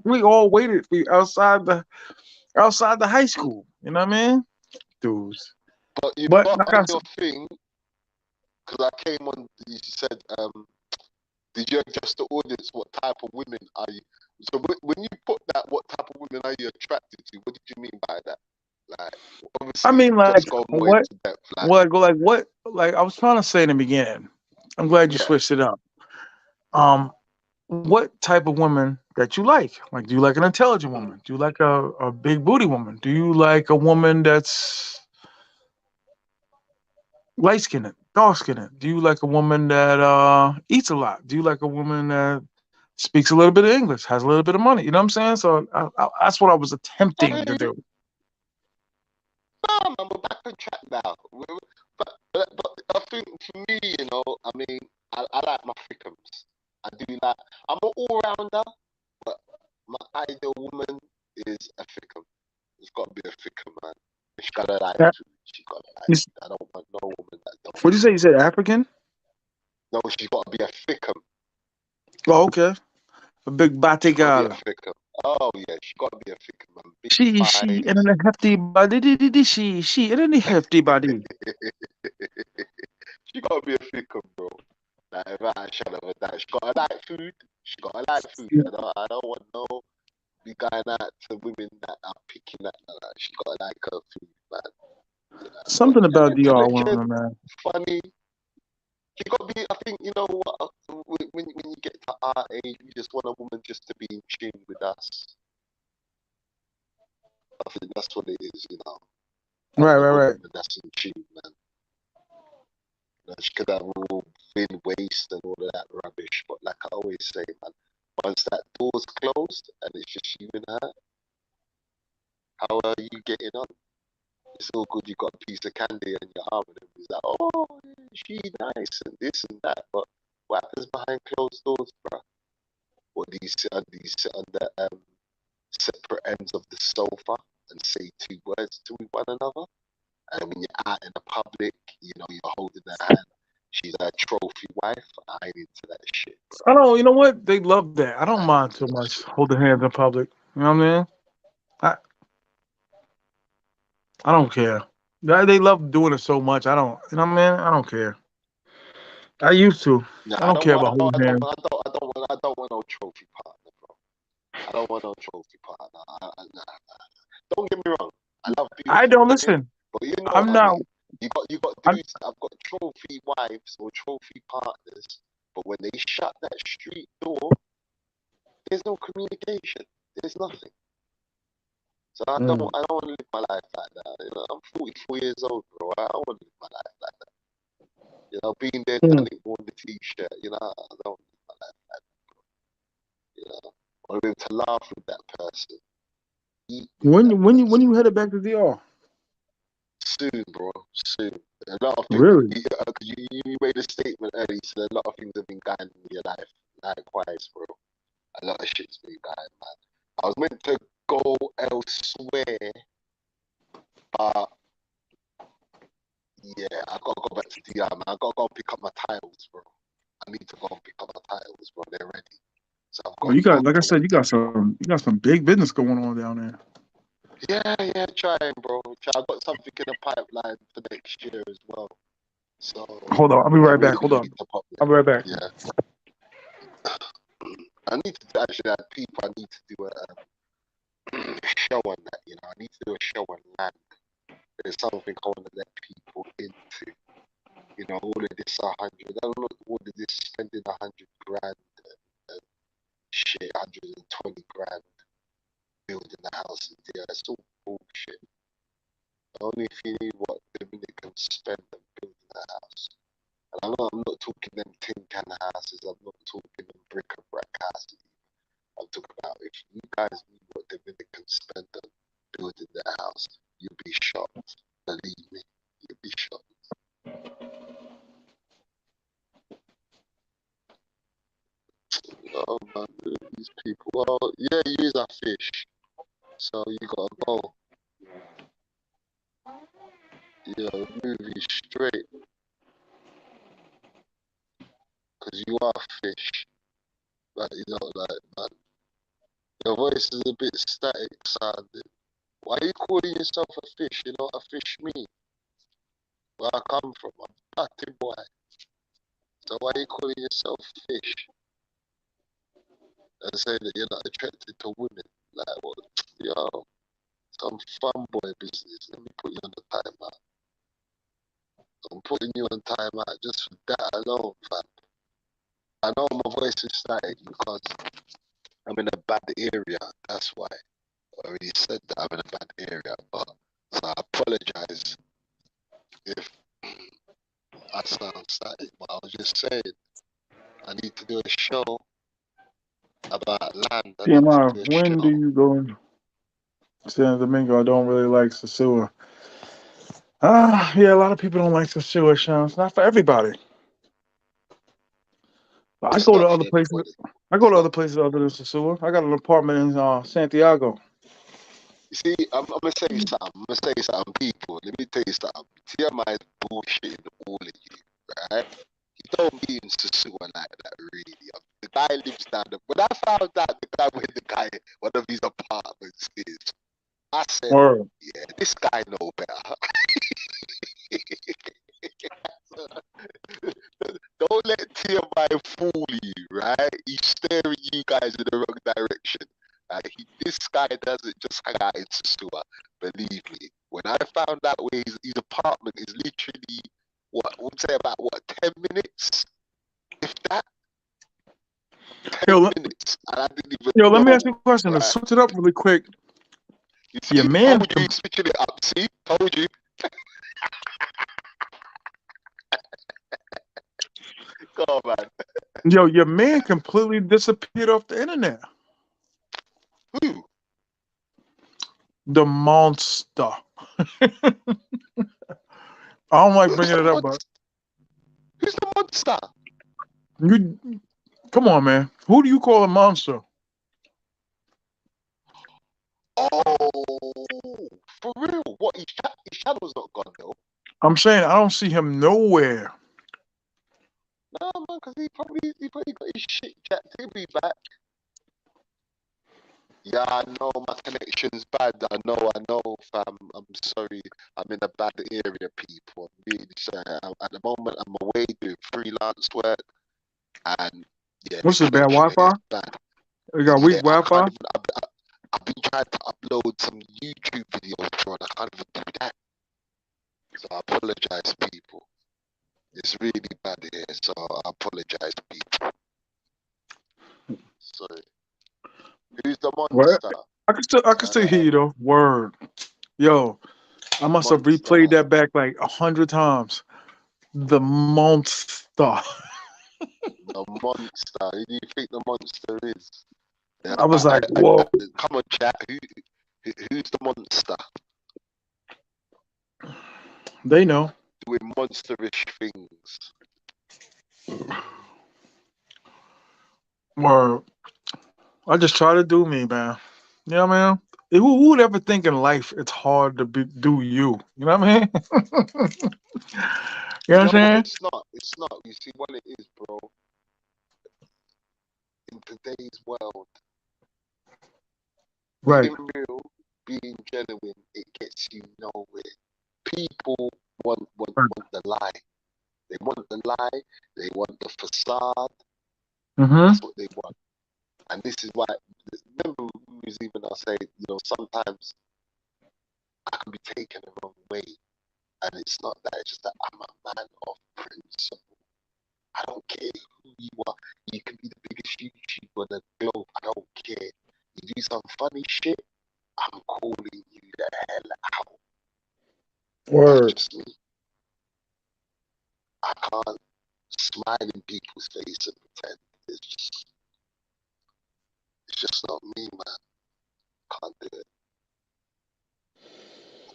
[SPEAKER 1] we all waited for you outside the high school. You know what I mean? Dudes.
[SPEAKER 3] But you
[SPEAKER 1] But
[SPEAKER 3] put
[SPEAKER 1] like
[SPEAKER 3] on
[SPEAKER 1] I
[SPEAKER 3] your
[SPEAKER 1] said,
[SPEAKER 3] thing because I came on. You said, did you adjust the audience? What type of women are you? So when you put that, what type of women are you attracted to? What did you mean by that? Like,
[SPEAKER 1] I
[SPEAKER 3] obviously,
[SPEAKER 1] mean like
[SPEAKER 3] just go more
[SPEAKER 1] what
[SPEAKER 3] into depth. Like,
[SPEAKER 1] what I was trying to say in the beginning. I'm glad you
[SPEAKER 3] yeah.
[SPEAKER 1] switched it up. Um, what type of woman that you like? Like, do you like an intelligent
[SPEAKER 3] Mm.
[SPEAKER 1] woman? Do you like a big booty woman? Do you like a woman that's light skinned, dark skinned? Do you like a woman that eats a lot? Do you like a woman that speaks a little bit of English, has a little bit of money? You know what I'm saying? So that's what I was attempting to
[SPEAKER 3] I
[SPEAKER 1] do.
[SPEAKER 3] No, man, we're back on track now. But I think for me, I mean, I like my thickums. I do like. I'm an all rounder, but my ideal woman is a thickum. It's got to be a thickum, man. She gotta like
[SPEAKER 1] Yeah.
[SPEAKER 3] food. She gotta like
[SPEAKER 1] You,
[SPEAKER 3] food. I don't want no woman that don't
[SPEAKER 1] what did you
[SPEAKER 3] eat.
[SPEAKER 1] say? You said African?
[SPEAKER 3] No, she got to be a thickum.
[SPEAKER 1] Oh, okay. A big
[SPEAKER 3] She got to be a
[SPEAKER 1] batigala.
[SPEAKER 3] thickum. Oh yeah, she got to be a thickum, man. Big
[SPEAKER 1] She, and
[SPEAKER 3] thighs.
[SPEAKER 1] then a hefty body. She, and then a hefty body.
[SPEAKER 3] She got to be a thickum, bro. Like, if I shut up with that, she got to like food. She got to like food. I don't want no be going out to women that are picking at her. She got to like her food, man. But
[SPEAKER 1] Something about DR
[SPEAKER 3] intelligent,
[SPEAKER 1] women, man.
[SPEAKER 3] funny. She got to be. I think you know what. When you get to our age, we just want a woman just to be in tune with us. I think that's what it is,
[SPEAKER 1] Right,
[SPEAKER 3] having a
[SPEAKER 1] right, right.
[SPEAKER 3] woman that's in tune, man. She could have all been waste and all of that rubbish. But like I always say, man, once that door's closed and it's just you and her, how are you getting on? It's all good. You got a piece of candy in your arm, and everybody's like, "Oh, she nice and this and that." But what happens behind closed doors, bro? Or do you sit on the separate ends of the sofa and say two words to one another? And when you're out in the public, you're holding her hand. She's a trophy wife. I ain't into that shit, bro.
[SPEAKER 1] I don't. You know what? They love that. I don't
[SPEAKER 3] I ain't
[SPEAKER 1] mind
[SPEAKER 3] into
[SPEAKER 1] too
[SPEAKER 3] that
[SPEAKER 1] much
[SPEAKER 3] shit.
[SPEAKER 1] holding hands in public. You know what I mean? I I don't care. They love doing it so much. I don't. You know what I mean? I don't care. I used to.
[SPEAKER 3] No,
[SPEAKER 1] I
[SPEAKER 3] I
[SPEAKER 1] don't
[SPEAKER 3] don't
[SPEAKER 1] care
[SPEAKER 3] want.
[SPEAKER 1] about
[SPEAKER 3] I don't.
[SPEAKER 1] holding
[SPEAKER 3] I don't.
[SPEAKER 1] hands.
[SPEAKER 3] I don't want no trophy partner, bro. I don't want no trophy partner. Nah. Don't get me wrong. I love
[SPEAKER 1] I
[SPEAKER 3] beautiful
[SPEAKER 1] don't
[SPEAKER 3] women,
[SPEAKER 1] listen.
[SPEAKER 3] but you know
[SPEAKER 1] I'm
[SPEAKER 3] what I
[SPEAKER 1] not.
[SPEAKER 3] mean. You got
[SPEAKER 1] I'm,
[SPEAKER 3] dudes that have got trophy wives or trophy partners, but when they shut that street door, there's no communication. There's nothing. So I
[SPEAKER 1] Mm.
[SPEAKER 3] don't want to live my life like that. You know, I'm 44 years old, bro. I don't want to live my life like that. You know, being there, done it, worn the t-shirt. You know, I don't live my life like that. You know, I want to be able to laugh with that person, eat with that
[SPEAKER 1] When
[SPEAKER 3] person.
[SPEAKER 1] you headed back to DR?
[SPEAKER 3] Soon, bro. Soon. A lot of things.
[SPEAKER 1] Really?
[SPEAKER 3] You made a statement earlier. So a lot of things have been going in your life. Likewise, bro. A lot of shit's been going, man. I was meant to go elsewhere, but yeah, I gotta go back to DR, man. I gotta go pick up my titles, bro. I need to go and pick up my titles, bro. They're ready. So I've
[SPEAKER 1] Well,
[SPEAKER 3] got
[SPEAKER 1] you
[SPEAKER 3] to go
[SPEAKER 1] got, like I
[SPEAKER 3] and
[SPEAKER 1] said, you got some big business going on down there.
[SPEAKER 3] yeah, trying, bro. I've got something in the pipeline for next year as well. So
[SPEAKER 1] Hold on, I'll be
[SPEAKER 3] I
[SPEAKER 1] right back.
[SPEAKER 3] really
[SPEAKER 1] Hold on,
[SPEAKER 3] need to pop
[SPEAKER 1] I'll
[SPEAKER 3] there.
[SPEAKER 1] be right back.
[SPEAKER 3] Yeah. I need to actually have people. I need to do a show on that. You know, I need to do a show on land. There's something I want to let people into. You know, all of this 100. I don't know all of this spending 100 grand and shit, 120 grand building a house in there. It's all bullshit. Only if you need what Dominicans spend on building a house. And I'm not talking them tin can houses. I'm not talking them brick and brack houses. I'm talking about if you guys knew what Dominicans spend on building their house, you'd be shocked. Believe me, you'd be shocked. Oh man, these people. Well, yeah, you are fish, so you gotta go. You know, move you straight, cause you are fish. Like you know, like man, your voice is a bit static sounding. Why are you calling yourself a fish? You know what a fish means? Where I come from, I'm batty boy. So why are you calling yourself fish and saying that you're not attracted to women? Like what? Yo, some fun boy business. Let me put you on the timeout. I'm putting you on timeout just for that alone, fam. I know my voice is static because I'm in a bad area. That's why. I already said that I'm in a bad area, but so I apologize if I sound static. But I was just saying, I need to do a show about land. I need to
[SPEAKER 1] T.M.I,
[SPEAKER 3] do a
[SPEAKER 1] when do
[SPEAKER 3] show.
[SPEAKER 1] you go to San Domingo? I don't really like SOSUA. Yeah, a lot of people don't like SOSUA, Sean. It's not for everybody. But I
[SPEAKER 3] It's
[SPEAKER 1] go to
[SPEAKER 3] not
[SPEAKER 1] other
[SPEAKER 3] for
[SPEAKER 1] places.
[SPEAKER 3] everybody.
[SPEAKER 1] I go
[SPEAKER 3] It's
[SPEAKER 1] to
[SPEAKER 3] not.
[SPEAKER 1] other places other than SOSUA. I got an apartment in Santiago.
[SPEAKER 3] You see, I'm gonna say something. I'm gonna say something, people. Let me tell you something. TMI is bullshitting all of you, right? You don't be in Susua like that, really. The guy lives down there. When I found out the guy where the guy, one of his apartments is, I said,
[SPEAKER 1] Word.
[SPEAKER 3] yeah, this guy know better. Don't let TMI fool you, right? He's steering you guys in the wrong direction. This guy doesn't just hang out in Susua. Believe me. When I found out where his apartment is literally, what, I would say about, what, 10 minutes? If that, 10
[SPEAKER 1] Yo,
[SPEAKER 3] minutes. And I didn't even
[SPEAKER 1] let me
[SPEAKER 3] know,
[SPEAKER 1] ask you a question. To
[SPEAKER 3] right?
[SPEAKER 1] switch it up really quick.
[SPEAKER 3] You
[SPEAKER 1] Your
[SPEAKER 3] see,
[SPEAKER 1] man,
[SPEAKER 3] told you, switching it up. See, told you. Come on, man.
[SPEAKER 1] your man completely disappeared off the internet.
[SPEAKER 3] Who?
[SPEAKER 1] The monster. I don't like
[SPEAKER 3] Who's
[SPEAKER 1] bringing
[SPEAKER 3] the
[SPEAKER 1] it up, but
[SPEAKER 3] monster? Who's the monster?
[SPEAKER 1] you come on, man. Who do you call a monster?
[SPEAKER 3] Oh, for real? What? His shadow's not gone though.
[SPEAKER 1] I'm saying I don't see him nowhere.
[SPEAKER 3] No, man, because he probably got his shit jacked. He'll be back. Yeah, I know my connection's bad. I know, fam. I'm sorry. I'm in a bad area, people. I'm really sorry. At the moment, I'm away doing freelance work, and yeah, the
[SPEAKER 1] What's this bad
[SPEAKER 3] connection
[SPEAKER 1] Wi-Fi?
[SPEAKER 3] is bad.
[SPEAKER 1] We got weak
[SPEAKER 3] Yeah, I
[SPEAKER 1] Wi-Fi.
[SPEAKER 3] can't even. I've been trying to upload some YouTube videos, bro, and I can't even do that. So I apologize, people. It's really bad here, so I apologize, people. Sorry.
[SPEAKER 1] I can still hear you though. Word. Yo, I must have
[SPEAKER 3] Monster,
[SPEAKER 1] replayed
[SPEAKER 3] man.
[SPEAKER 1] that back like 100 times. The monster.
[SPEAKER 3] The monster. Who do you think the monster is? Yeah,
[SPEAKER 1] I was like, whoa.
[SPEAKER 3] come on, chat. Who's the monster
[SPEAKER 1] They know.
[SPEAKER 3] doing monsterish things?
[SPEAKER 1] Word. I just try to do me, man. You know what I mean? Who would ever think in life it's hard to do you? You know what I mean? You know what
[SPEAKER 3] You
[SPEAKER 1] I'm
[SPEAKER 3] know what?
[SPEAKER 1] saying?
[SPEAKER 3] It's not. It's not. You see what it is, bro. In today's world,
[SPEAKER 1] Right.
[SPEAKER 3] being real, being genuine, it gets you nowhere. People want the lie. They want the lie. They want the facade.
[SPEAKER 1] Mm-hmm.
[SPEAKER 3] That's what they want. And this is why. Remember, we was even I say, sometimes I can be taken the wrong way, and it's not that. It's just that I'm a man of principle. I don't care who you are. You can be the biggest YouTuber on the globe. I don't care. You do some funny shit, I'm calling you the hell out. That's
[SPEAKER 1] Word.
[SPEAKER 3] just me. I can't smile in people's face and pretend. It's just not me, man. Can't do it.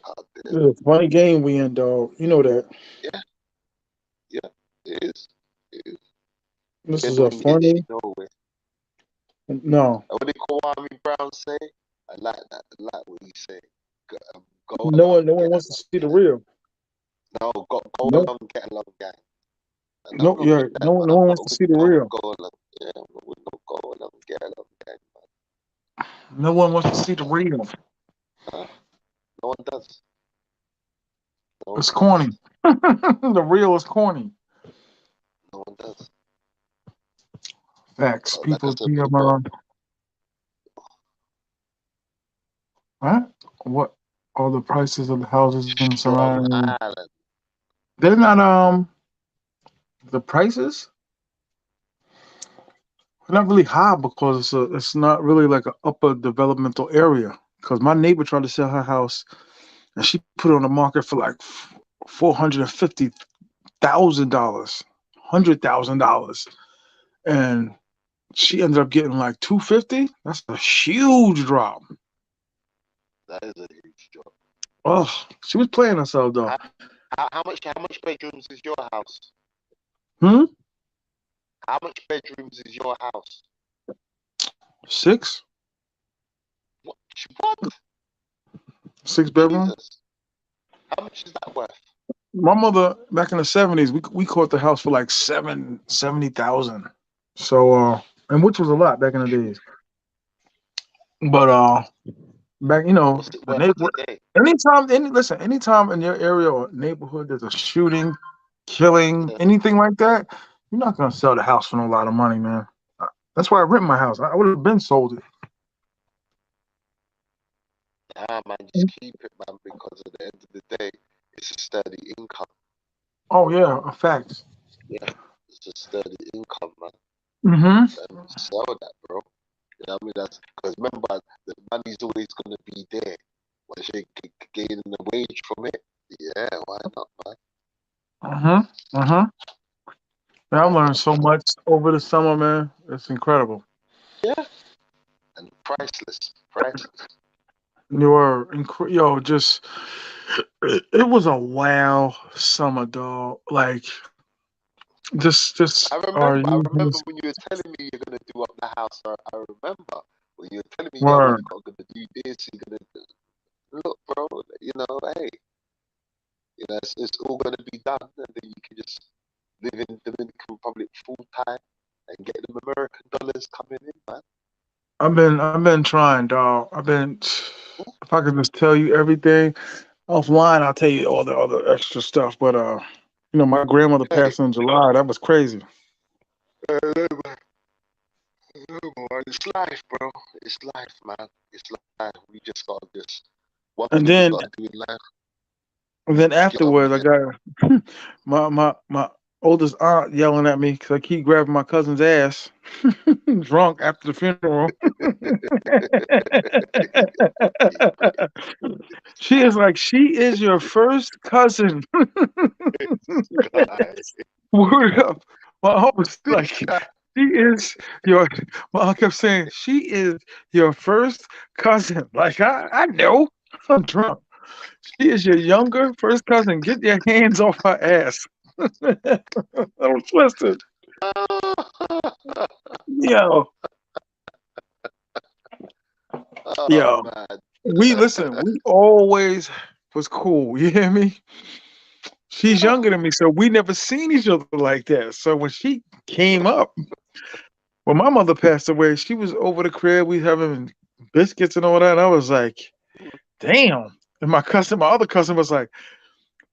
[SPEAKER 3] Can't do it.
[SPEAKER 1] It's a funny game we in, dog. You know that.
[SPEAKER 3] Yeah, yeah, it is. It is.
[SPEAKER 1] This is a
[SPEAKER 3] Genuine gets you
[SPEAKER 1] funny.
[SPEAKER 3] nowhere.
[SPEAKER 1] No.
[SPEAKER 3] And what did Kwame Brown say? I like that. I like what he said. Go
[SPEAKER 1] No
[SPEAKER 3] along,
[SPEAKER 1] one. No
[SPEAKER 3] get
[SPEAKER 1] one wants to
[SPEAKER 3] along,
[SPEAKER 1] see the
[SPEAKER 3] gang.
[SPEAKER 1] real.
[SPEAKER 3] No, go
[SPEAKER 1] No.
[SPEAKER 3] along, get along, gang. And I'm
[SPEAKER 1] No.
[SPEAKER 3] not
[SPEAKER 1] Yeah.
[SPEAKER 3] with that,
[SPEAKER 1] No.
[SPEAKER 3] man.
[SPEAKER 1] No
[SPEAKER 3] I'm
[SPEAKER 1] one
[SPEAKER 3] not
[SPEAKER 1] wants to
[SPEAKER 3] with
[SPEAKER 1] see the
[SPEAKER 3] no
[SPEAKER 1] real.
[SPEAKER 3] go along. Yeah, I'm not with no go along, get along, gang,
[SPEAKER 1] No one wants to see the real.
[SPEAKER 3] man. Huh? No one does. No one
[SPEAKER 1] It's
[SPEAKER 3] does.
[SPEAKER 1] corny. The real is corny.
[SPEAKER 3] No one does.
[SPEAKER 1] Facts.
[SPEAKER 3] But like I
[SPEAKER 1] People.
[SPEAKER 3] said before,
[SPEAKER 1] Huh? What are the prices of the houses in
[SPEAKER 3] Strong
[SPEAKER 1] surrounding?
[SPEAKER 3] Island.
[SPEAKER 1] They're not the prices are not really high because it's not really like an upper developmental area. Because my neighbor tried to sell her house and she put it on the market for like $450,000, $100,000, and she ended up getting like 250. That's a huge drop.
[SPEAKER 3] That is a huge job.
[SPEAKER 1] Oh, she was playing herself though.
[SPEAKER 3] How, how much bedrooms is your house?
[SPEAKER 1] Hmm.
[SPEAKER 3] How much bedrooms is your house?
[SPEAKER 1] 6,
[SPEAKER 3] What? What?
[SPEAKER 1] 6 bedroom.
[SPEAKER 3] Jesus. How much is that worth?
[SPEAKER 1] My mother back in the '70s, we caught the house for like 70,000. So and which was a lot back in the days. But back
[SPEAKER 3] What's it
[SPEAKER 1] the
[SPEAKER 3] worth
[SPEAKER 1] neighborhood.
[SPEAKER 3] today?
[SPEAKER 1] Anytime in your area or neighborhood there's a shooting, killing,
[SPEAKER 3] Yeah.
[SPEAKER 1] anything like that, you're not gonna sell the house for no lot of money, man. That's why I rent my house. I would have been sold it.
[SPEAKER 3] Nah, man, just keep it, man, because at the end of the day, it's a steady income.
[SPEAKER 1] Oh yeah, facts.
[SPEAKER 3] Yeah, it's a steady income, man.
[SPEAKER 1] Mm-hmm.
[SPEAKER 3] Sell that, bro. You know what I mean? That's because remember, the money's always gonna be there. Once you gain the wage from it, yeah, why not, man?
[SPEAKER 1] Mm-hmm. Mm-hmm. I
[SPEAKER 3] Why
[SPEAKER 1] learned
[SPEAKER 3] not,
[SPEAKER 1] so
[SPEAKER 3] man?
[SPEAKER 1] much over the summer, man. It's incredible.
[SPEAKER 3] Yeah, and priceless, priceless.
[SPEAKER 1] You are yo, just it was a wow summer, dog. Like just are
[SPEAKER 3] I
[SPEAKER 1] you
[SPEAKER 3] remember when you were telling me you're gonna do up the house. I remember when you were telling me, yo, man,
[SPEAKER 1] word?
[SPEAKER 3] you're gonna do this, you're gonna do. Look, bro, hey, it's all gonna be done, and then you can just live in Dominican Republic full time and get them American dollars coming in, man.
[SPEAKER 1] I've been trying, dog. If I could just tell you everything offline, I'll tell you all the other extra stuff. But my grandmother
[SPEAKER 3] Hey,
[SPEAKER 1] passed in July. That was crazy.
[SPEAKER 3] uh, it's life, bro. It's life, man. It's life. We just gotta just one
[SPEAKER 1] And
[SPEAKER 3] thing we
[SPEAKER 1] then
[SPEAKER 3] gotta do in life
[SPEAKER 1] and then
[SPEAKER 3] is get on
[SPEAKER 1] afterwards,
[SPEAKER 3] with
[SPEAKER 1] I
[SPEAKER 3] it.
[SPEAKER 1] got my oldest aunt yelling at me because I keep grabbing my cousin's ass, drunk after the funeral. She is like, she is your first cousin.
[SPEAKER 3] God.
[SPEAKER 1] Word up. My aunt was like, she is your, my aunt kept saying, she is your first cousin. Like, I know. I'm drunk. She is your younger first cousin. Get your hands off her ass. I'm twisted. Yo,
[SPEAKER 3] Oh
[SPEAKER 1] yo.
[SPEAKER 3] man.
[SPEAKER 1] We listen, we always was cool. You hear me? She's younger than me, so we never seen each other like that. So when she came up, when my mother passed away, she was over the crib. We having biscuits and all that. And I was like, damn. And my other cousin was like,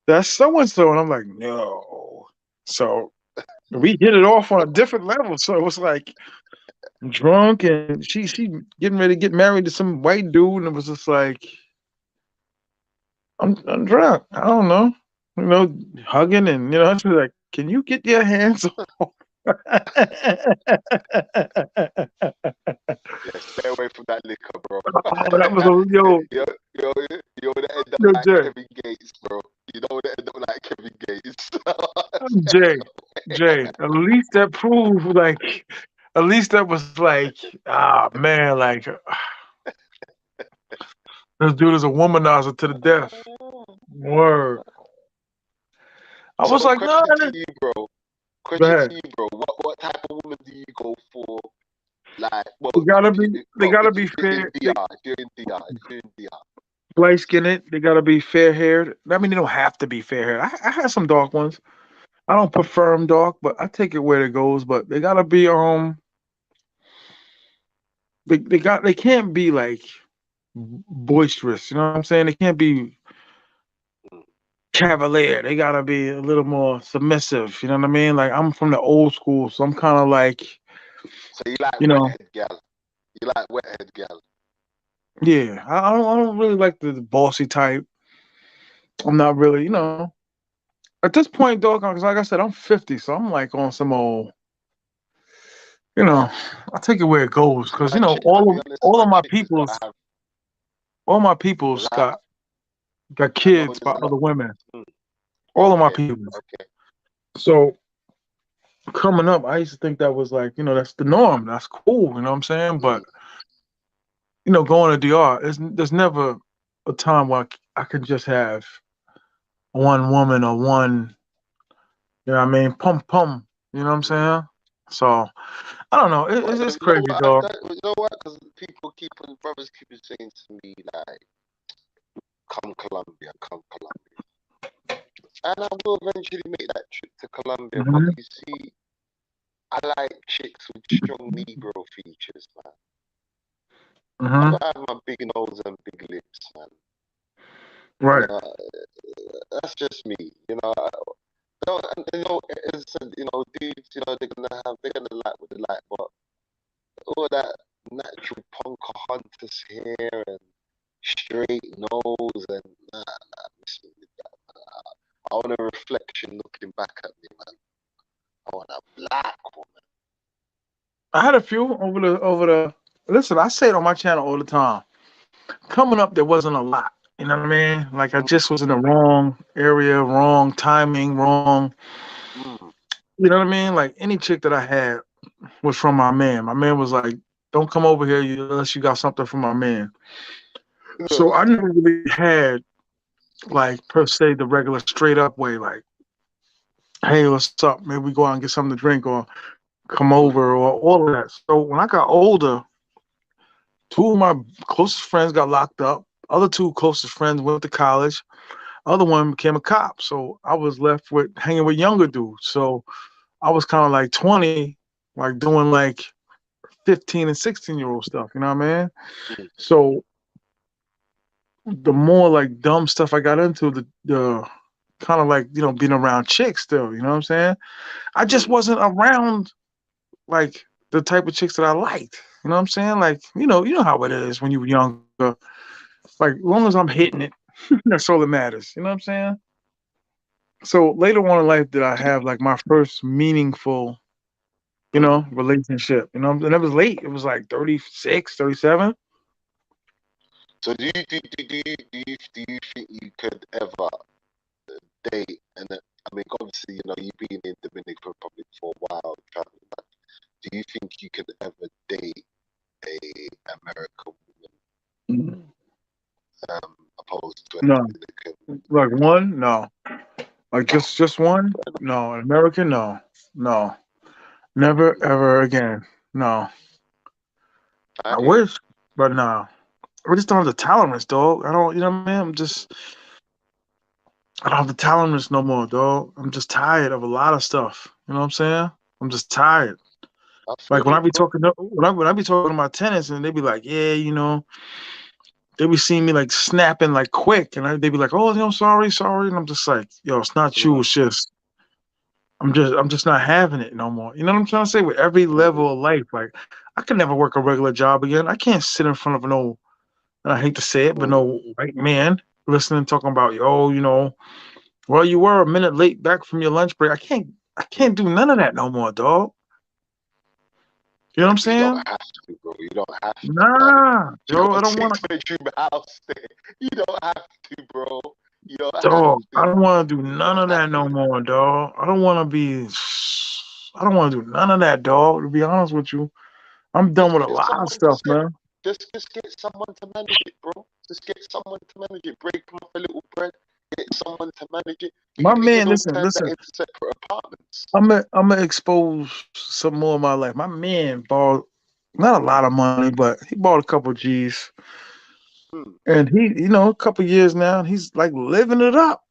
[SPEAKER 1] that's so and so. And I'm like, no. So we hit it off on a different level. So it was like drunk and she getting ready to get married to some white dude. And it was just like, I'm drunk. I don't know. You know, hugging and she's like, can you get your hands off?
[SPEAKER 3] Yeah, stay away from that liquor, bro.
[SPEAKER 1] Oh, that was a yo,
[SPEAKER 3] you you you wanna end up
[SPEAKER 1] yo,
[SPEAKER 3] like
[SPEAKER 1] Jay,
[SPEAKER 3] Kevin Gates, bro. You don't wanna end up like Kevin Gates.
[SPEAKER 1] Jay, Jay. At least that proved like, at least that was like, ah man, like this dude is a womanizer to the death. Word. I
[SPEAKER 3] So
[SPEAKER 1] was like, no,
[SPEAKER 3] question to you, bro.
[SPEAKER 1] go
[SPEAKER 3] Question to
[SPEAKER 1] ahead.
[SPEAKER 3] you, bro. What type of woman do you go for? Like, well,
[SPEAKER 1] They gotta be
[SPEAKER 3] in
[SPEAKER 1] fair. They
[SPEAKER 3] DR, if you're in DR, if you're in DR.
[SPEAKER 1] light skinned. They gotta be fair haired. I mean, they don't have to be fair haired. I had some dark ones. I don't prefer them dark, but I take it where it goes. But they gotta be they can't be like boisterous. You know what I'm saying? They can't be cavalier. They gotta be a little more submissive. You know what I mean? Like I'm from the old school, so I'm kind of like,
[SPEAKER 3] So you like
[SPEAKER 1] you know,
[SPEAKER 3] wethead gal. You like wethead gal.
[SPEAKER 1] yeah. I don't really like the bossy type. I'm not really, at this point, dog. Because like I said, I'm 50, so I'm like on some old. I take it where it goes because
[SPEAKER 3] I'll be honest, man, chicks has got to have
[SPEAKER 1] all my people's
[SPEAKER 3] like.
[SPEAKER 1] got
[SPEAKER 3] I know
[SPEAKER 1] kids
[SPEAKER 3] there's
[SPEAKER 1] by
[SPEAKER 3] a lot.
[SPEAKER 1] other women.
[SPEAKER 3] Mm,
[SPEAKER 1] All of my
[SPEAKER 3] okay,
[SPEAKER 1] people's.
[SPEAKER 3] okay.
[SPEAKER 1] So coming up, I used to think that was like, that's the norm. That's cool. You know what I'm saying?
[SPEAKER 3] Mm,
[SPEAKER 1] But going to DR, there's never a time where I could just have one woman or one. You know what I mean? Pum pum. You know what I'm
[SPEAKER 3] mm.
[SPEAKER 1] saying? So I don't know. It's
[SPEAKER 3] You know
[SPEAKER 1] crazy,
[SPEAKER 3] what?
[SPEAKER 1] dog.
[SPEAKER 3] You know what? Because brothers keep on saying to me like, come Colombia," and I will eventually make that trip to Colombia. But
[SPEAKER 1] Hmm.
[SPEAKER 3] you see, I like chicks with strong Negro features, man. I
[SPEAKER 1] Hmm.
[SPEAKER 3] don't have my big nose and big lips, man. You
[SPEAKER 1] Right.
[SPEAKER 3] know, that's just me. You know, and, as I said, dudes, they're gonna like what they like, but all that natural punk hunters hair and straight nose and miss me with that. I want a reflection looking back at me, man. I want a black woman.
[SPEAKER 1] I had a few over the. Listen, I say it on my channel all the time. Coming up, there wasn't a lot. You know what I mean? Like I just was in the wrong area, wrong timing, wrong.
[SPEAKER 3] Mm.
[SPEAKER 1] You know what I mean? Like any chick that I had was from my man. My man was like, "Don't come over here unless you got something from my man." So I never really had like per se the regular straight up way, like, "Hey, what's up? Maybe we go out and get something to drink or come
[SPEAKER 3] Mm.
[SPEAKER 1] over or all of that." So when I got older, two of my closest friends got locked up. Other two closest friends went to college. Other one became a cop. So I was left with hanging with younger dudes. So I was kind of like 20, like doing like 15 and 16-year-old stuff. You know what I mean?
[SPEAKER 3] Mm.
[SPEAKER 1] So the more like dumb stuff I got into, the kind of like, being around chicks still. You know what I'm saying? I just
[SPEAKER 3] Mm.
[SPEAKER 1] wasn't around like the type of chicks that I liked. You know what I'm saying? Like, you know how it is when you were younger. Like, as long as I'm hitting it, that's all that matters. You know what I'm saying? So later on in life, did I have like my first meaningful, relationship? And it was late. It was like 36, 37.
[SPEAKER 3] So do you think you could ever date? And I mean, obviously, you've been in Dominican Republic for a while, traveling. But do you think you could ever date a American woman, opposed to a
[SPEAKER 1] No,
[SPEAKER 3] Dominican?
[SPEAKER 1] like one, no, like just one, no. An American, no, no, never ever again, no.
[SPEAKER 3] I
[SPEAKER 1] I
[SPEAKER 3] hear you.
[SPEAKER 1] wish, but no. I just don't have the tolerance, dog. I don't, you know what I mean? I don't have the tolerance no more, dog. I'm just tired of a lot of stuff. You know what I'm saying? I'm just tired.
[SPEAKER 3] I
[SPEAKER 1] Like
[SPEAKER 3] feel
[SPEAKER 1] when I
[SPEAKER 3] it,
[SPEAKER 1] be
[SPEAKER 3] bro.
[SPEAKER 1] talking to when I be talking to my tenants and they be like, yeah, they be seeing me like snapping like quick, and they be like, oh, sorry, sorry, and I'm just like, yo, it's not you,
[SPEAKER 3] Mm,
[SPEAKER 1] it's just I'm just not having it no more. You know what I'm trying to say? With every
[SPEAKER 3] mm,
[SPEAKER 1] level of life, like I could never work a regular job again. I can't sit in front of no, and I hate to say it, but
[SPEAKER 3] mm,
[SPEAKER 1] no white man listening talking about, yo, well, you were a minute late back from your lunch break. I
[SPEAKER 3] mm.
[SPEAKER 1] can't do none of that no more, dog. You know what I'm
[SPEAKER 3] You don't
[SPEAKER 1] saying?
[SPEAKER 3] have to, bro. You don't have to, man.
[SPEAKER 1] Nah,
[SPEAKER 3] You
[SPEAKER 1] yo,
[SPEAKER 3] got
[SPEAKER 1] I
[SPEAKER 3] a
[SPEAKER 1] don't want
[SPEAKER 3] six-bedroom house there. You don't have to, bro. You don't
[SPEAKER 1] to,
[SPEAKER 3] have
[SPEAKER 1] dog.
[SPEAKER 3] to.
[SPEAKER 1] I don't want to do
[SPEAKER 3] You
[SPEAKER 1] none
[SPEAKER 3] don't
[SPEAKER 1] of
[SPEAKER 3] have
[SPEAKER 1] that no
[SPEAKER 3] to.
[SPEAKER 1] more, dog. I don't want to be. I don't want to do none of that, dog. To be honest with you, I'm done with a
[SPEAKER 3] Get
[SPEAKER 1] lot of
[SPEAKER 3] someone,
[SPEAKER 1] stuff, man.
[SPEAKER 3] just get someone to manage it, bro. Just get someone to manage it. Break them off a little bread. Get someone to manage it. You
[SPEAKER 1] My
[SPEAKER 3] can
[SPEAKER 1] man,
[SPEAKER 3] even
[SPEAKER 1] listen,
[SPEAKER 3] turn that
[SPEAKER 1] listen.
[SPEAKER 3] into separate apartments.
[SPEAKER 1] I'm gonna expose some more of my life. My man bought not a lot of money, but he bought a couple G's,
[SPEAKER 3] Hmm.
[SPEAKER 1] and he, a couple years now, and he's like living it up.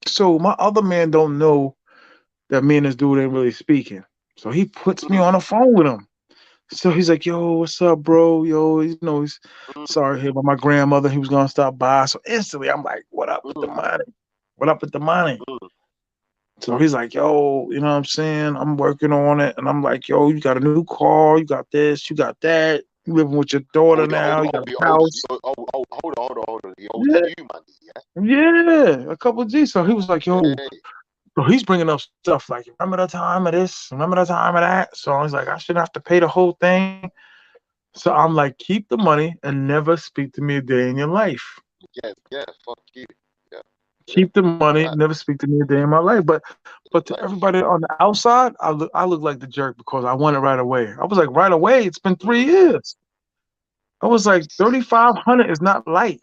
[SPEAKER 1] So my other man don't know that me and this dude ain't really speaking. So he puts me
[SPEAKER 3] Mm,
[SPEAKER 1] on the phone with him. So he's like, "Yo, what's up, bro? Yo, he's
[SPEAKER 3] mm,
[SPEAKER 1] sorry here, but my grandmother, he was gonna stop by." So instantly, I'm like, "What up with the
[SPEAKER 3] mm,
[SPEAKER 1] money? What up with the money?"
[SPEAKER 3] mm.
[SPEAKER 1] So he's like, "Yo, you know what I'm saying? I'm working on it." And I'm like, "Yo, you got a new car, you got this, you got that. You living with your daughter now, you got
[SPEAKER 3] He
[SPEAKER 1] a
[SPEAKER 3] owes.
[SPEAKER 1] house."
[SPEAKER 3] Hold on. He owes
[SPEAKER 1] Yeah,
[SPEAKER 3] you money, yeah.
[SPEAKER 1] yeah, a couple G's. So he was like, "Yo,"
[SPEAKER 3] Hey.
[SPEAKER 1] so he's bringing up stuff like, "Remember the time of this? Remember the time of that?" So he's like, "I shouldn't have to pay the whole thing." So I'm like, keep the money and never speak to me a day in your life.
[SPEAKER 3] Yeah. Fuck you. Yeah, yeah.
[SPEAKER 1] Keep the money,
[SPEAKER 3] Right.
[SPEAKER 1] never speak to me a day in my life. But to
[SPEAKER 3] Life.
[SPEAKER 1] everybody on the outside, I look like the jerk because I want it right away. I was like, right away. It's been three
[SPEAKER 3] Mm.
[SPEAKER 1] years. I was like, 3,500 is not light.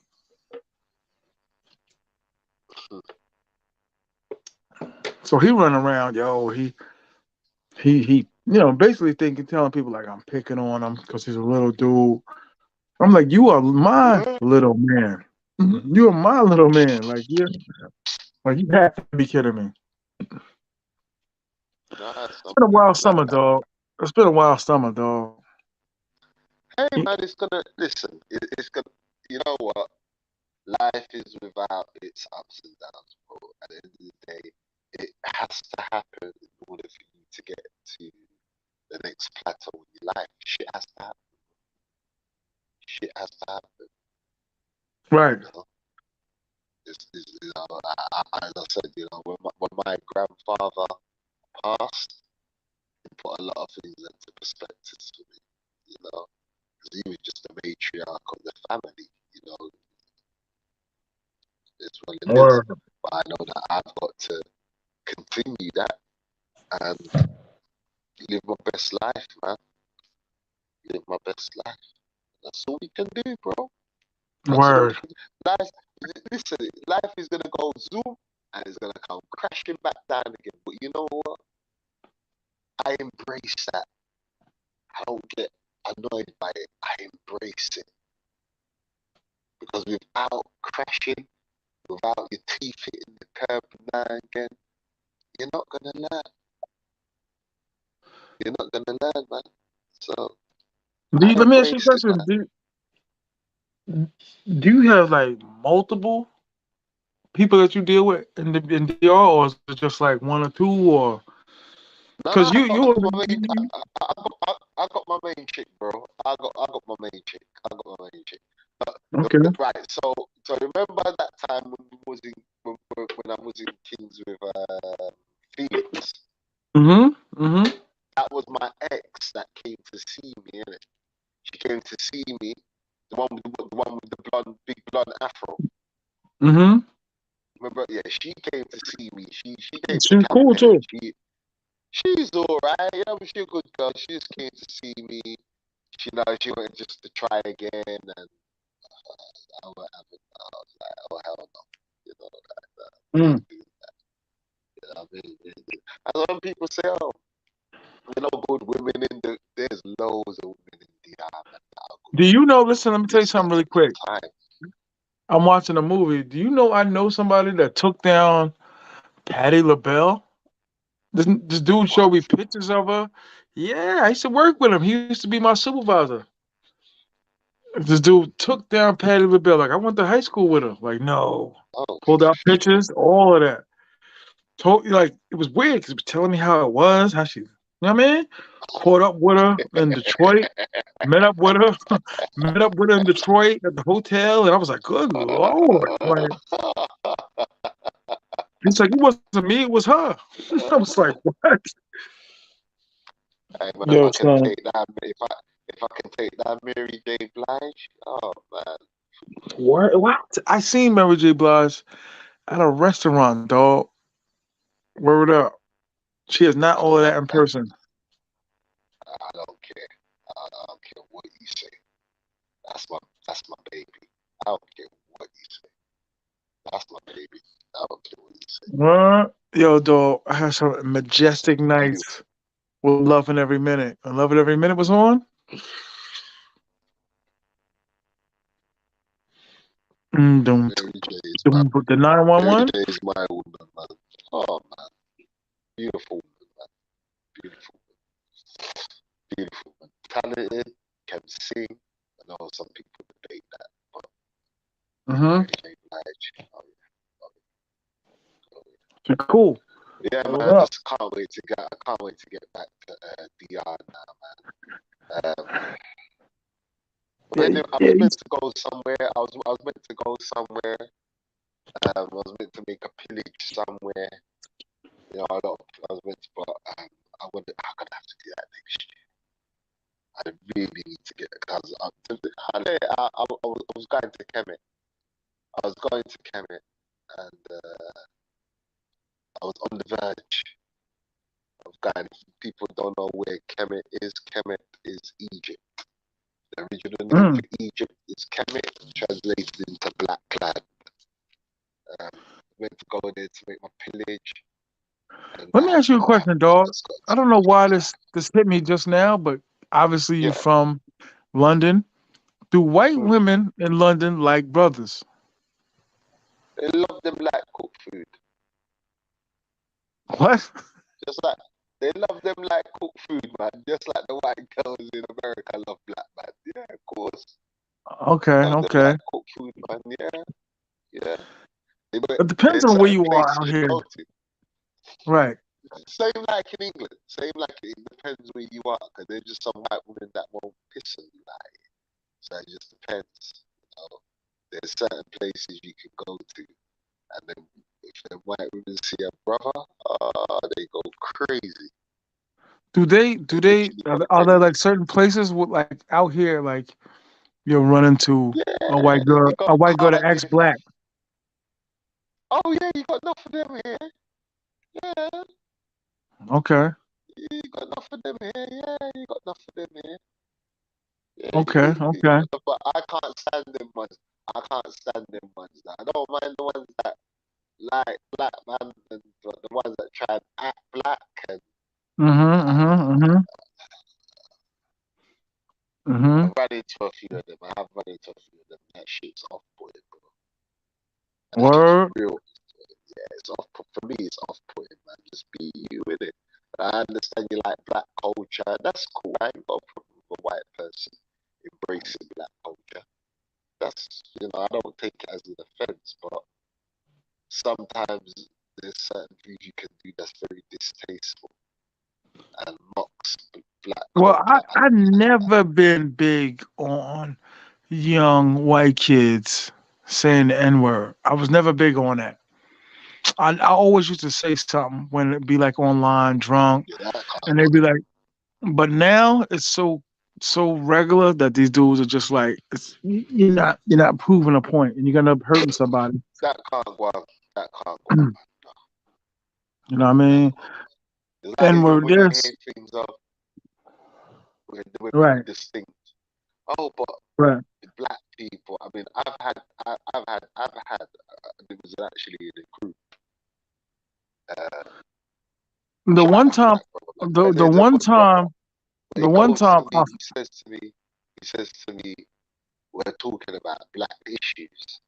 [SPEAKER 1] So he running around, yo. He, basically telling people like I'm picking on him because he's a little dude. I'm like, you are my
[SPEAKER 3] Yeah.
[SPEAKER 1] little man. You are my little man. Like you have to be kidding me.
[SPEAKER 3] Nah,
[SPEAKER 1] It's
[SPEAKER 3] some
[SPEAKER 1] been a wild
[SPEAKER 3] people like
[SPEAKER 1] summer,
[SPEAKER 3] that.
[SPEAKER 1] dog. It's been a wild summer, dog.
[SPEAKER 3] Hey man, it's gonna listen. It's gonna. You know what? Life is without its ups and downs, bro. At the end of the day, it has to happen in order for you to get to the next plateau in your life. Shit has to happen. Shit has to happen.
[SPEAKER 1] Right.
[SPEAKER 3] You know, as I said, when my grandfather passed, it put a lot of things into perspective for me. You know, because he was just the matriarch of the family. You know, it's what it is.
[SPEAKER 1] Word.
[SPEAKER 3] But I know that I've got to continue that and live my best life, man. Live my best life. That's all we can do, bro. That's all we
[SPEAKER 1] Word.
[SPEAKER 3] can do. Life, listen, life is gonna go zoom and it's gonna come crashing back down again. But you know what? I embrace that. I don't get annoyed by it. I embrace it because without crashing, without your teeth hitting the curb now and again, you're not gonna learn. You're not gonna learn, man. So I
[SPEAKER 1] Let me ask you a
[SPEAKER 3] embrace it,
[SPEAKER 1] question.
[SPEAKER 3] man.
[SPEAKER 1] Do you have like multiple people that you deal with in DR, or is it just like one or two, or
[SPEAKER 3] No, no,
[SPEAKER 1] because you
[SPEAKER 3] I
[SPEAKER 1] you,
[SPEAKER 3] got my main,
[SPEAKER 1] you
[SPEAKER 3] I got my main chick, bro. I got my main chick. I got my main chick. But
[SPEAKER 1] okay?
[SPEAKER 3] right, so remember that time when we was in when I was in Kings with Felix. That was my ex that came to see me, innit? She came to see me, the one with the blonde, big blonde afro. Remember? Yeah, she came to see me. She came to
[SPEAKER 1] She's cool
[SPEAKER 3] Canada.
[SPEAKER 1] too.
[SPEAKER 3] She's alright. Yeah, but she's a good girl. She just came to see me. She wanted just to try again, and I was like, oh hell no, you know,
[SPEAKER 1] Mm.
[SPEAKER 3] you know what I mean? And some people say, oh, good women there's loads of women in DR, man.
[SPEAKER 1] Do you know? Listen, let me tell you
[SPEAKER 3] Just
[SPEAKER 1] something
[SPEAKER 3] spend
[SPEAKER 1] really
[SPEAKER 3] some good
[SPEAKER 1] quick.
[SPEAKER 3] time.
[SPEAKER 1] I'm watching a movie. Do you know I know somebody that took down Patti LaBelle? This dude showed
[SPEAKER 3] What?
[SPEAKER 1] me pictures of her. Yeah, I used to work with him. He used to be my supervisor. This dude took down Patti LaBelle. Like, I went to high school with her. Like, no.
[SPEAKER 3] Oh,
[SPEAKER 1] Pulled out pictures, all of that. Told like it was weird because it was telling me how it was, how she, you know what I mean? Caught up with her in Detroit, met up with her, met up with her in Detroit at the hotel, and I was like, good Lord. Like, he's like, it wasn't me, it was her. I was like, what?
[SPEAKER 3] hey, man,
[SPEAKER 1] Yo, son.
[SPEAKER 3] if I can take that Mary J. Blige, oh man,
[SPEAKER 1] What? I seen Mary J. Blige at a restaurant, dog. Word up. She is not all of that in
[SPEAKER 3] that
[SPEAKER 1] person.
[SPEAKER 3] I don't care. I don't care what you say. That's my that's my baby. I don't care what you say. That's my baby. I don't care what you say.
[SPEAKER 1] What? Yo, dog, I had some majestic
[SPEAKER 3] Beautiful.
[SPEAKER 1] nights with Love in Every Minute. And Love in Every Minute was on. Dum,
[SPEAKER 3] Mary J is my
[SPEAKER 1] the
[SPEAKER 3] Mary
[SPEAKER 1] 911.
[SPEAKER 3] J is my woman, man. Oh man, beautiful woman, man. Beautiful, beautiful, man. Talented, can sing. I know some people debate that, but
[SPEAKER 1] Mm-hmm.
[SPEAKER 3] Mary J. Blige. Oh yeah, oh
[SPEAKER 1] She's cool.
[SPEAKER 3] yeah,
[SPEAKER 1] Word
[SPEAKER 3] man. I
[SPEAKER 1] up.
[SPEAKER 3] just can't wait to get. I can't wait to get back to DR now, man.
[SPEAKER 1] Yeah,
[SPEAKER 3] I
[SPEAKER 1] yeah.
[SPEAKER 3] was meant to go somewhere. I was meant to go somewhere. I was meant to make a pillage somewhere. You know, I was meant to, but I wonder I'm gonna have to do that next year. I really need to get because I was going to Kemet. I was going to Kemet, and I was on the verge of going. People don't know where Kemet is. Kemet is Egypt. The original name
[SPEAKER 1] Mm.
[SPEAKER 3] for Egypt is Kemet, translated into Black Cloud. Went to go there to make my pillage, and
[SPEAKER 1] Let me ask you a question,
[SPEAKER 3] I
[SPEAKER 1] dog.
[SPEAKER 3] just got
[SPEAKER 1] I
[SPEAKER 3] to
[SPEAKER 1] don't know
[SPEAKER 3] the
[SPEAKER 1] why
[SPEAKER 3] time.
[SPEAKER 1] this hit me just now, but obviously you
[SPEAKER 3] Yeah.
[SPEAKER 1] from London. Do white
[SPEAKER 3] Mm.
[SPEAKER 1] women in London like brothers?
[SPEAKER 3] They love them like cooked food.
[SPEAKER 1] What?
[SPEAKER 3] Just like they love them like cooked food, man. Just like the white girls in America love black man. Yeah, of course.
[SPEAKER 1] Okay,
[SPEAKER 3] Love them
[SPEAKER 1] okay.
[SPEAKER 3] like cooked food, man. Yeah, yeah. But
[SPEAKER 1] It depends
[SPEAKER 3] there's
[SPEAKER 1] on where
[SPEAKER 3] certain
[SPEAKER 1] you are
[SPEAKER 3] places
[SPEAKER 1] out
[SPEAKER 3] you
[SPEAKER 1] here.
[SPEAKER 3] go to.
[SPEAKER 1] Right.
[SPEAKER 3] Same like in England. Same like it depends where you are. Because there's just some white women that won't piss on you like. So it just depends. You know? There's certain places you can go to. And then if the white women see a brother, they go crazy.
[SPEAKER 1] Do
[SPEAKER 3] They
[SPEAKER 1] they
[SPEAKER 3] literally go
[SPEAKER 1] are there
[SPEAKER 3] crazy.
[SPEAKER 1] like certain places with like out here like you'll run into
[SPEAKER 3] Yeah, you got
[SPEAKER 1] a white girl that acts
[SPEAKER 3] Cardiff.
[SPEAKER 1] black?
[SPEAKER 3] Oh yeah, you got enough of them here. Yeah,
[SPEAKER 1] Okay.
[SPEAKER 3] you got enough of them here. Yeah, you got enough of them here. Yeah,
[SPEAKER 1] Okay.
[SPEAKER 3] you
[SPEAKER 1] Okay.
[SPEAKER 3] got enough, but I can't stand them ones. I can't stand them ones. I don't mind the ones that like black man and the ones that try and act black and
[SPEAKER 1] Mm-hmm.
[SPEAKER 3] uh,
[SPEAKER 1] Mm-hmm. Mm-hmm. Mm-hmm.
[SPEAKER 3] I've run into a few of them. I have run into a few of them. That shit's off putting, bro. That's just
[SPEAKER 1] Word.
[SPEAKER 3] real. Yeah, it's off for me. It's off putting, man. Just be you with it. I understand you like black culture. That's cool. I ain't got a problem with a white person embracing black culture. That's I don't take it as an offense, but sometimes there's certain things you can do that's very distasteful and mocks black
[SPEAKER 1] Well,
[SPEAKER 3] culture.
[SPEAKER 1] I never been big on young white kids saying the N word. I was never big on that. I always used to say something when it be like online drunk,
[SPEAKER 3] Yeah, that can't
[SPEAKER 1] and they'd
[SPEAKER 3] work.
[SPEAKER 1] be like, but now it's so regular that these dudes are just like, you're not proving a point, and you're gonna end up hurting somebody.
[SPEAKER 3] That can't work. That can't work.
[SPEAKER 1] You know what I
[SPEAKER 3] That
[SPEAKER 1] mean?
[SPEAKER 3] can't work. It's like
[SPEAKER 1] And
[SPEAKER 3] even
[SPEAKER 1] we're
[SPEAKER 3] when you
[SPEAKER 1] this
[SPEAKER 3] hear things of when the women
[SPEAKER 1] right,
[SPEAKER 3] distinct. Oh, but
[SPEAKER 1] right.
[SPEAKER 3] the black people. I mean, It was actually in a group uh,
[SPEAKER 1] The
[SPEAKER 3] chat,
[SPEAKER 1] one time,
[SPEAKER 3] like, bro, like,
[SPEAKER 1] the
[SPEAKER 3] and
[SPEAKER 1] the
[SPEAKER 3] there's a
[SPEAKER 1] one
[SPEAKER 3] proper.
[SPEAKER 1] time,
[SPEAKER 3] But
[SPEAKER 1] the
[SPEAKER 3] he
[SPEAKER 1] one
[SPEAKER 3] goes
[SPEAKER 1] time,
[SPEAKER 3] to me. He says to me, we're talking about black issues,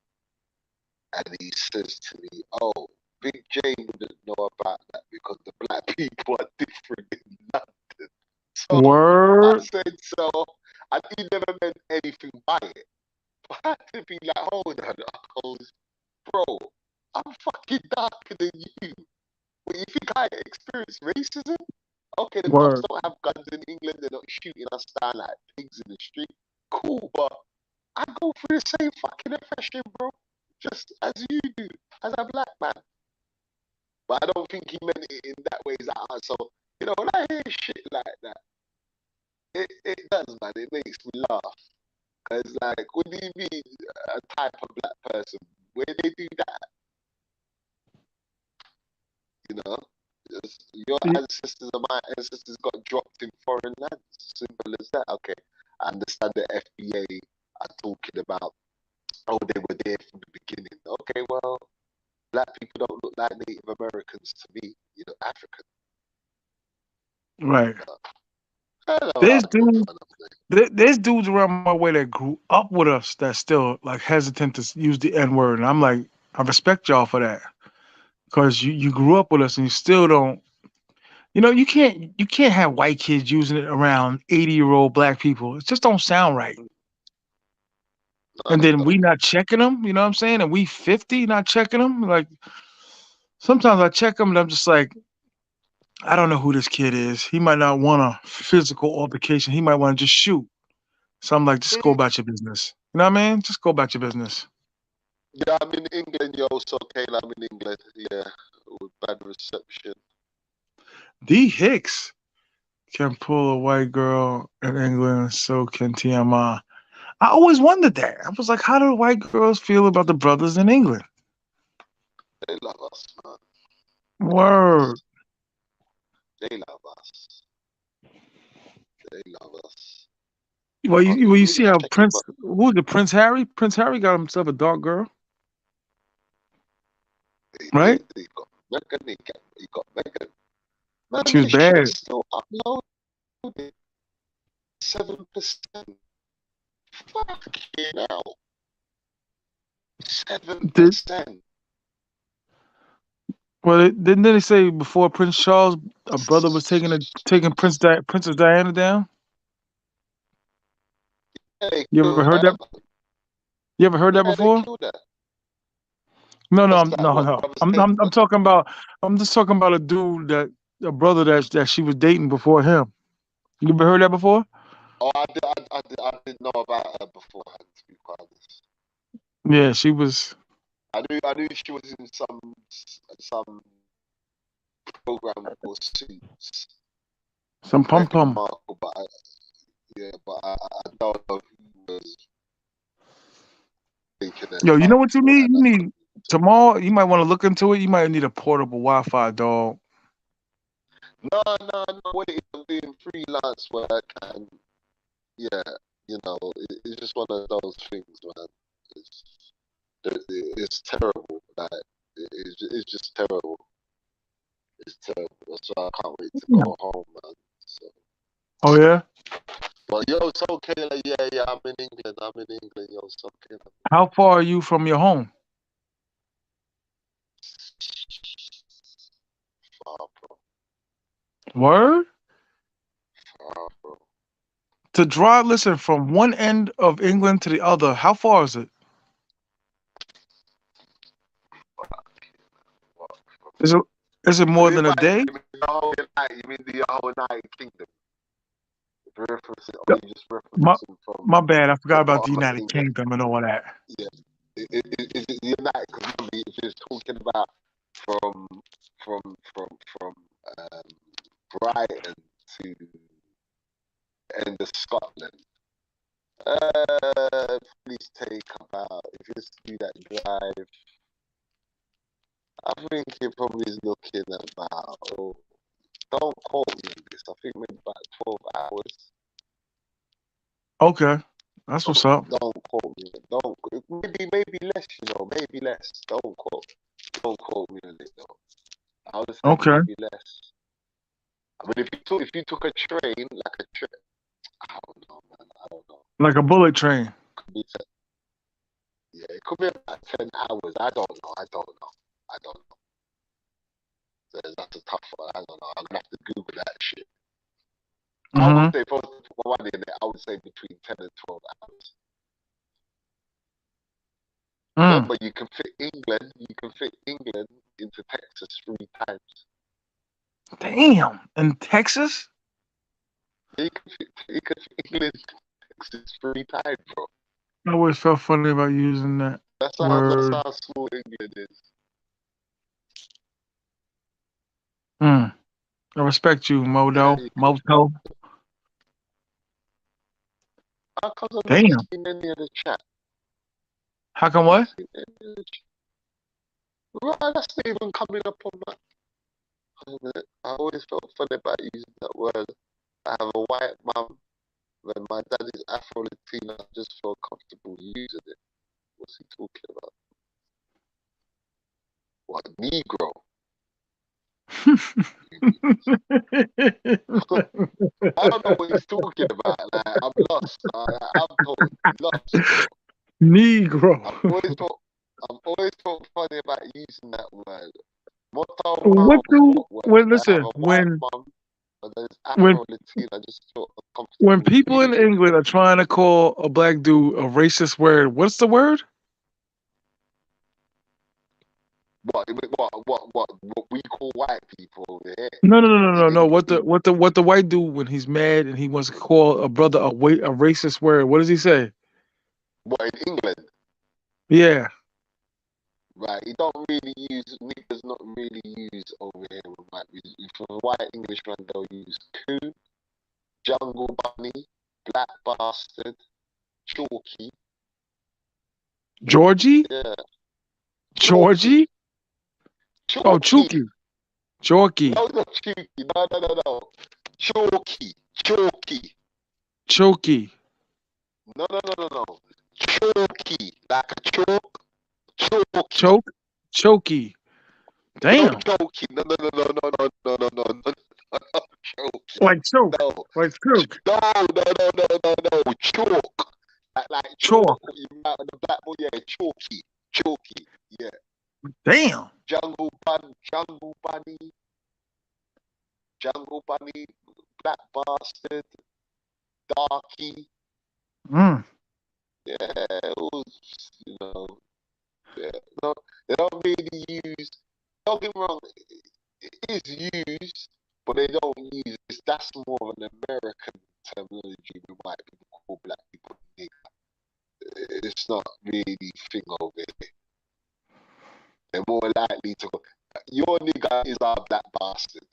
[SPEAKER 3] and he says to me, "Oh, Big J wouldn't know about that because the black people are different in London." So I
[SPEAKER 1] word,
[SPEAKER 3] said, so I he never meant anything by it. But I had to be like, hold on, I goes, bro, I'm fucking darker than you. But you think I experienced racism? Okay, the cops
[SPEAKER 1] word,
[SPEAKER 3] don't have guns in England, they're not shooting us down like pigs in the street. Cool, but I go through the same fucking oppression, bro. Just as you do, as a black man. But I don't think he meant it in that way. So, when I hear shit like that, it does, man. It makes me laugh. Because, like, what do you mean a type of black person? Where they do that, you know? Your
[SPEAKER 1] y-
[SPEAKER 3] ancestors and my ancestors got dropped in foreign lands. Simple as that. Okay. I understand the FBA are talking about, oh, they were there from the beginning. Okay, well, black people don't look like Native Americans to me, African.
[SPEAKER 1] right.
[SPEAKER 3] I don't know how
[SPEAKER 1] There's
[SPEAKER 3] to make
[SPEAKER 1] dudes,
[SPEAKER 3] fun of them.
[SPEAKER 1] there's dudes around my way that grew up with us that still like hesitant to use the N word, and I'm like, I respect y'all for that because you grew up with us and you still don't. You can't have white kids using it around 80-year-old black people. It just don't sound right.
[SPEAKER 3] No,
[SPEAKER 1] And
[SPEAKER 3] it
[SPEAKER 1] then we
[SPEAKER 3] don't.
[SPEAKER 1] not checking them, you know what I'm saying? And we 50 not checking them. Like sometimes I check them and I'm just like, I don't know who this kid is. He might not want a physical altercation. He might want to just shoot. So I'm like, just go
[SPEAKER 3] Mm.
[SPEAKER 1] about your business. You know what I mean? Just go about your business.
[SPEAKER 3] Yeah, I'm in England, yo. So, Kayla, I'm in England. Yeah, with bad reception.
[SPEAKER 1] D Hicks can pull a white girl in England, so can TMI. I always wondered that. I was like, how do white girls feel about the brothers in England?
[SPEAKER 3] They love us, man. They love
[SPEAKER 1] Word.
[SPEAKER 3] us. They love us. They love us.
[SPEAKER 1] Well,
[SPEAKER 3] Oh,
[SPEAKER 1] you
[SPEAKER 3] you
[SPEAKER 1] see
[SPEAKER 3] just
[SPEAKER 1] how
[SPEAKER 3] check him
[SPEAKER 1] Prince,
[SPEAKER 3] out.
[SPEAKER 1] who was it? Prince Harry? Prince Harry got himself a dark girl,
[SPEAKER 3] He
[SPEAKER 1] right?
[SPEAKER 3] did. He got Megan. He got Megan. Man,
[SPEAKER 1] She was
[SPEAKER 3] this shit's
[SPEAKER 1] bad.
[SPEAKER 3] still uploaded. 7%. Fucking hell.
[SPEAKER 1] Did
[SPEAKER 3] 7%.
[SPEAKER 1] well? Didn't they say before Prince Charles, a brother was taking Princess Diana down?
[SPEAKER 3] Yeah, they
[SPEAKER 1] You ever
[SPEAKER 3] killed
[SPEAKER 1] heard
[SPEAKER 3] her,
[SPEAKER 1] that?
[SPEAKER 3] man.
[SPEAKER 1] You ever heard that
[SPEAKER 3] Yeah, they
[SPEAKER 1] before?
[SPEAKER 3] killed her.
[SPEAKER 1] No, no,
[SPEAKER 3] What's that?
[SPEAKER 1] no,
[SPEAKER 3] What
[SPEAKER 1] no.
[SPEAKER 3] brothers
[SPEAKER 1] I'm
[SPEAKER 3] take?
[SPEAKER 1] I'm I'm
[SPEAKER 3] What?
[SPEAKER 1] talking about. I'm just talking about a brother that she was dating before him. You ever heard that before?
[SPEAKER 3] Oh, I didn't know about her beforehand, to be quite honest.
[SPEAKER 1] Yeah, she was
[SPEAKER 3] I knew she was in some program called Suits,
[SPEAKER 1] some pum
[SPEAKER 3] Meghan
[SPEAKER 1] pum.
[SPEAKER 3] Markle, but I don't know who was taking her
[SPEAKER 1] Yo, you know
[SPEAKER 3] down
[SPEAKER 1] what you
[SPEAKER 3] before
[SPEAKER 1] need?
[SPEAKER 3] that.
[SPEAKER 1] You
[SPEAKER 3] That's
[SPEAKER 1] need tomorrow. You might want to look into it. You might need a portable Wi-Fi, dog.
[SPEAKER 3] no. Wait, I'm doing freelance work, and yeah, it's just one of those things, man. It's it's terrible. Like it's just terrible. It's terrible. So I can't wait to go home, man. So,
[SPEAKER 1] Oh yeah.
[SPEAKER 3] but yo, it's okay. Like, yeah. I'm in England. Yo, it's okay.
[SPEAKER 1] How far are you from your home?
[SPEAKER 3] Far, bro.
[SPEAKER 1] Word.
[SPEAKER 3] Far, bro.
[SPEAKER 1] To drive, listen, from one end of England to the other, how far is it?
[SPEAKER 3] Far, bro.
[SPEAKER 1] Is it is it more than a
[SPEAKER 3] Wait,
[SPEAKER 1] day?
[SPEAKER 3] you mean the whole night? You mean the whole United Kingdom? Referencing, or
[SPEAKER 1] Yeah,
[SPEAKER 3] you just
[SPEAKER 1] My
[SPEAKER 3] referencing
[SPEAKER 1] my bad. I forgot
[SPEAKER 3] from
[SPEAKER 1] about the
[SPEAKER 3] bottom of
[SPEAKER 1] United
[SPEAKER 3] England?
[SPEAKER 1] Kingdom and all that.
[SPEAKER 3] Yeah. Is it the United? Because if you're talking about from from um, Brighton to the end of Scotland. Please take about, if you do that drive, I think it probably is looking at about, oh, don't quote me on this, I think maybe about 12 hours.
[SPEAKER 1] Okay, that's what's up.
[SPEAKER 3] Don't quote me. Don't, maybe less, maybe less. Don't quote me on it though. I would say
[SPEAKER 1] Okay,
[SPEAKER 3] maybe less. I mean, if you took a train, like a train, I don't know, man. I don't know.
[SPEAKER 1] like a bullet train.
[SPEAKER 3] Could be yeah, it could be about 10 hours. I don't know. I don't know. That's a tough one. I don't know. I'm gonna have to Google that shit. I would say, if I was to put my money in it, I would say between 10 and 12 hours. Remember, you can fit England into Texas 3 times.
[SPEAKER 1] Damn, in Texas?
[SPEAKER 3] You can fit England into Texas 3 times, bro.
[SPEAKER 1] I always felt funny about using that
[SPEAKER 3] That's
[SPEAKER 1] word.
[SPEAKER 3] how small England is.
[SPEAKER 1] I respect you,
[SPEAKER 3] Yeah,
[SPEAKER 1] Moto.
[SPEAKER 3] how come I've not
[SPEAKER 1] Damn.
[SPEAKER 3] seen any of the chat?
[SPEAKER 1] How come what?
[SPEAKER 3] Right, that's not even coming up on my. I always felt funny about using that word. I have a white mum. When my dad is Afro-Latino, I just feel comfortable using it. What's he talking about? What, Negro? I don't know what he's talking about. Like, I'm lost. I'm totally lost, bro.
[SPEAKER 1] Negro.
[SPEAKER 3] I've always felt funny about using that word.
[SPEAKER 1] Listen,
[SPEAKER 3] I just feel
[SPEAKER 1] when
[SPEAKER 3] uncomfortable
[SPEAKER 1] people in
[SPEAKER 3] using
[SPEAKER 1] England are trying to call a black dude a racist word, what's the word?
[SPEAKER 3] what we call white people over here.
[SPEAKER 1] No. What the white dude when he's mad and he wants to call a brother a racist word? What does he say?
[SPEAKER 3] What, in England?
[SPEAKER 1] Yeah.
[SPEAKER 3] Right, you don't really use, niggas not really use over here with white music. For a white Englishman, they'll use coon, jungle bunny, black bastard, chalky.
[SPEAKER 1] Georgie?
[SPEAKER 3] Yeah.
[SPEAKER 1] Georgie? Oh,
[SPEAKER 3] Chalky.
[SPEAKER 1] Chalky.
[SPEAKER 3] No, not chalky. No. Chalky.
[SPEAKER 1] Chalky.
[SPEAKER 3] No. Chalky. Like a chalk. Chalky.
[SPEAKER 1] Chokey. Damn.
[SPEAKER 3] No, chalky. No. Chalky.
[SPEAKER 1] Like choke.
[SPEAKER 3] No.
[SPEAKER 1] Like choke.
[SPEAKER 3] No. Chalk. Like
[SPEAKER 1] Chalk.
[SPEAKER 3] You out on the blackboard, yeah, chalky. Yeah.
[SPEAKER 1] Damn.
[SPEAKER 3] Jungle bunny, black bastard, darky. Yeah, it was, yeah. No, they don't really use. Don't get me wrong, it is used, but they don't use it. That's more of an American terminology than white people call black people nigger. It's not really thing over here. They're more likely to go, your nigga is our black bastard.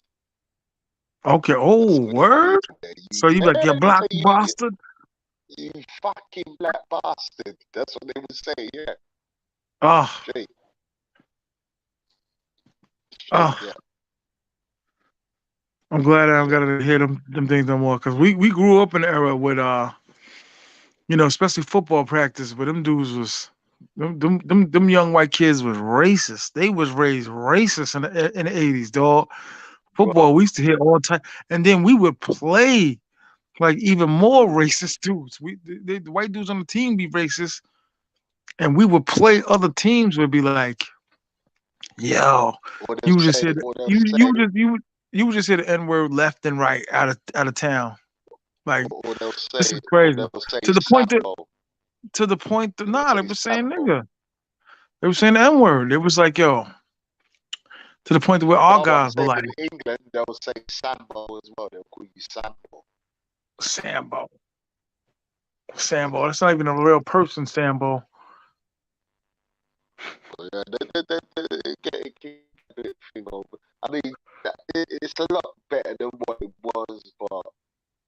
[SPEAKER 1] Okay. Oh, word? So you like your black bastard?
[SPEAKER 3] You fucking black bastard. That's what they would say, yeah. Straight. Yeah.
[SPEAKER 1] I'm glad I don't gotta hear them things no more. Cause we grew up in an era with especially football practice, but them dudes was them young white kids was racist. They was raised racist in the 80s, dog. Football, we used to hear all the time. And then we would play like even more racist dudes. The white dudes on the team be racist, and we would play other teams would be like, yo, you would just hear you would just hear the N-word left and right out of town. Like this is crazy. To the point that they were saying nigga. They were saying the N-word. It was like, yo, to the point where our guys were like,
[SPEAKER 3] in England, they'll say Sambo as well. They'll call you Sambo.
[SPEAKER 1] Sambo. That's not even a real person, Sambo.
[SPEAKER 3] Yeah, they get a bit it's a lot better than what it was, but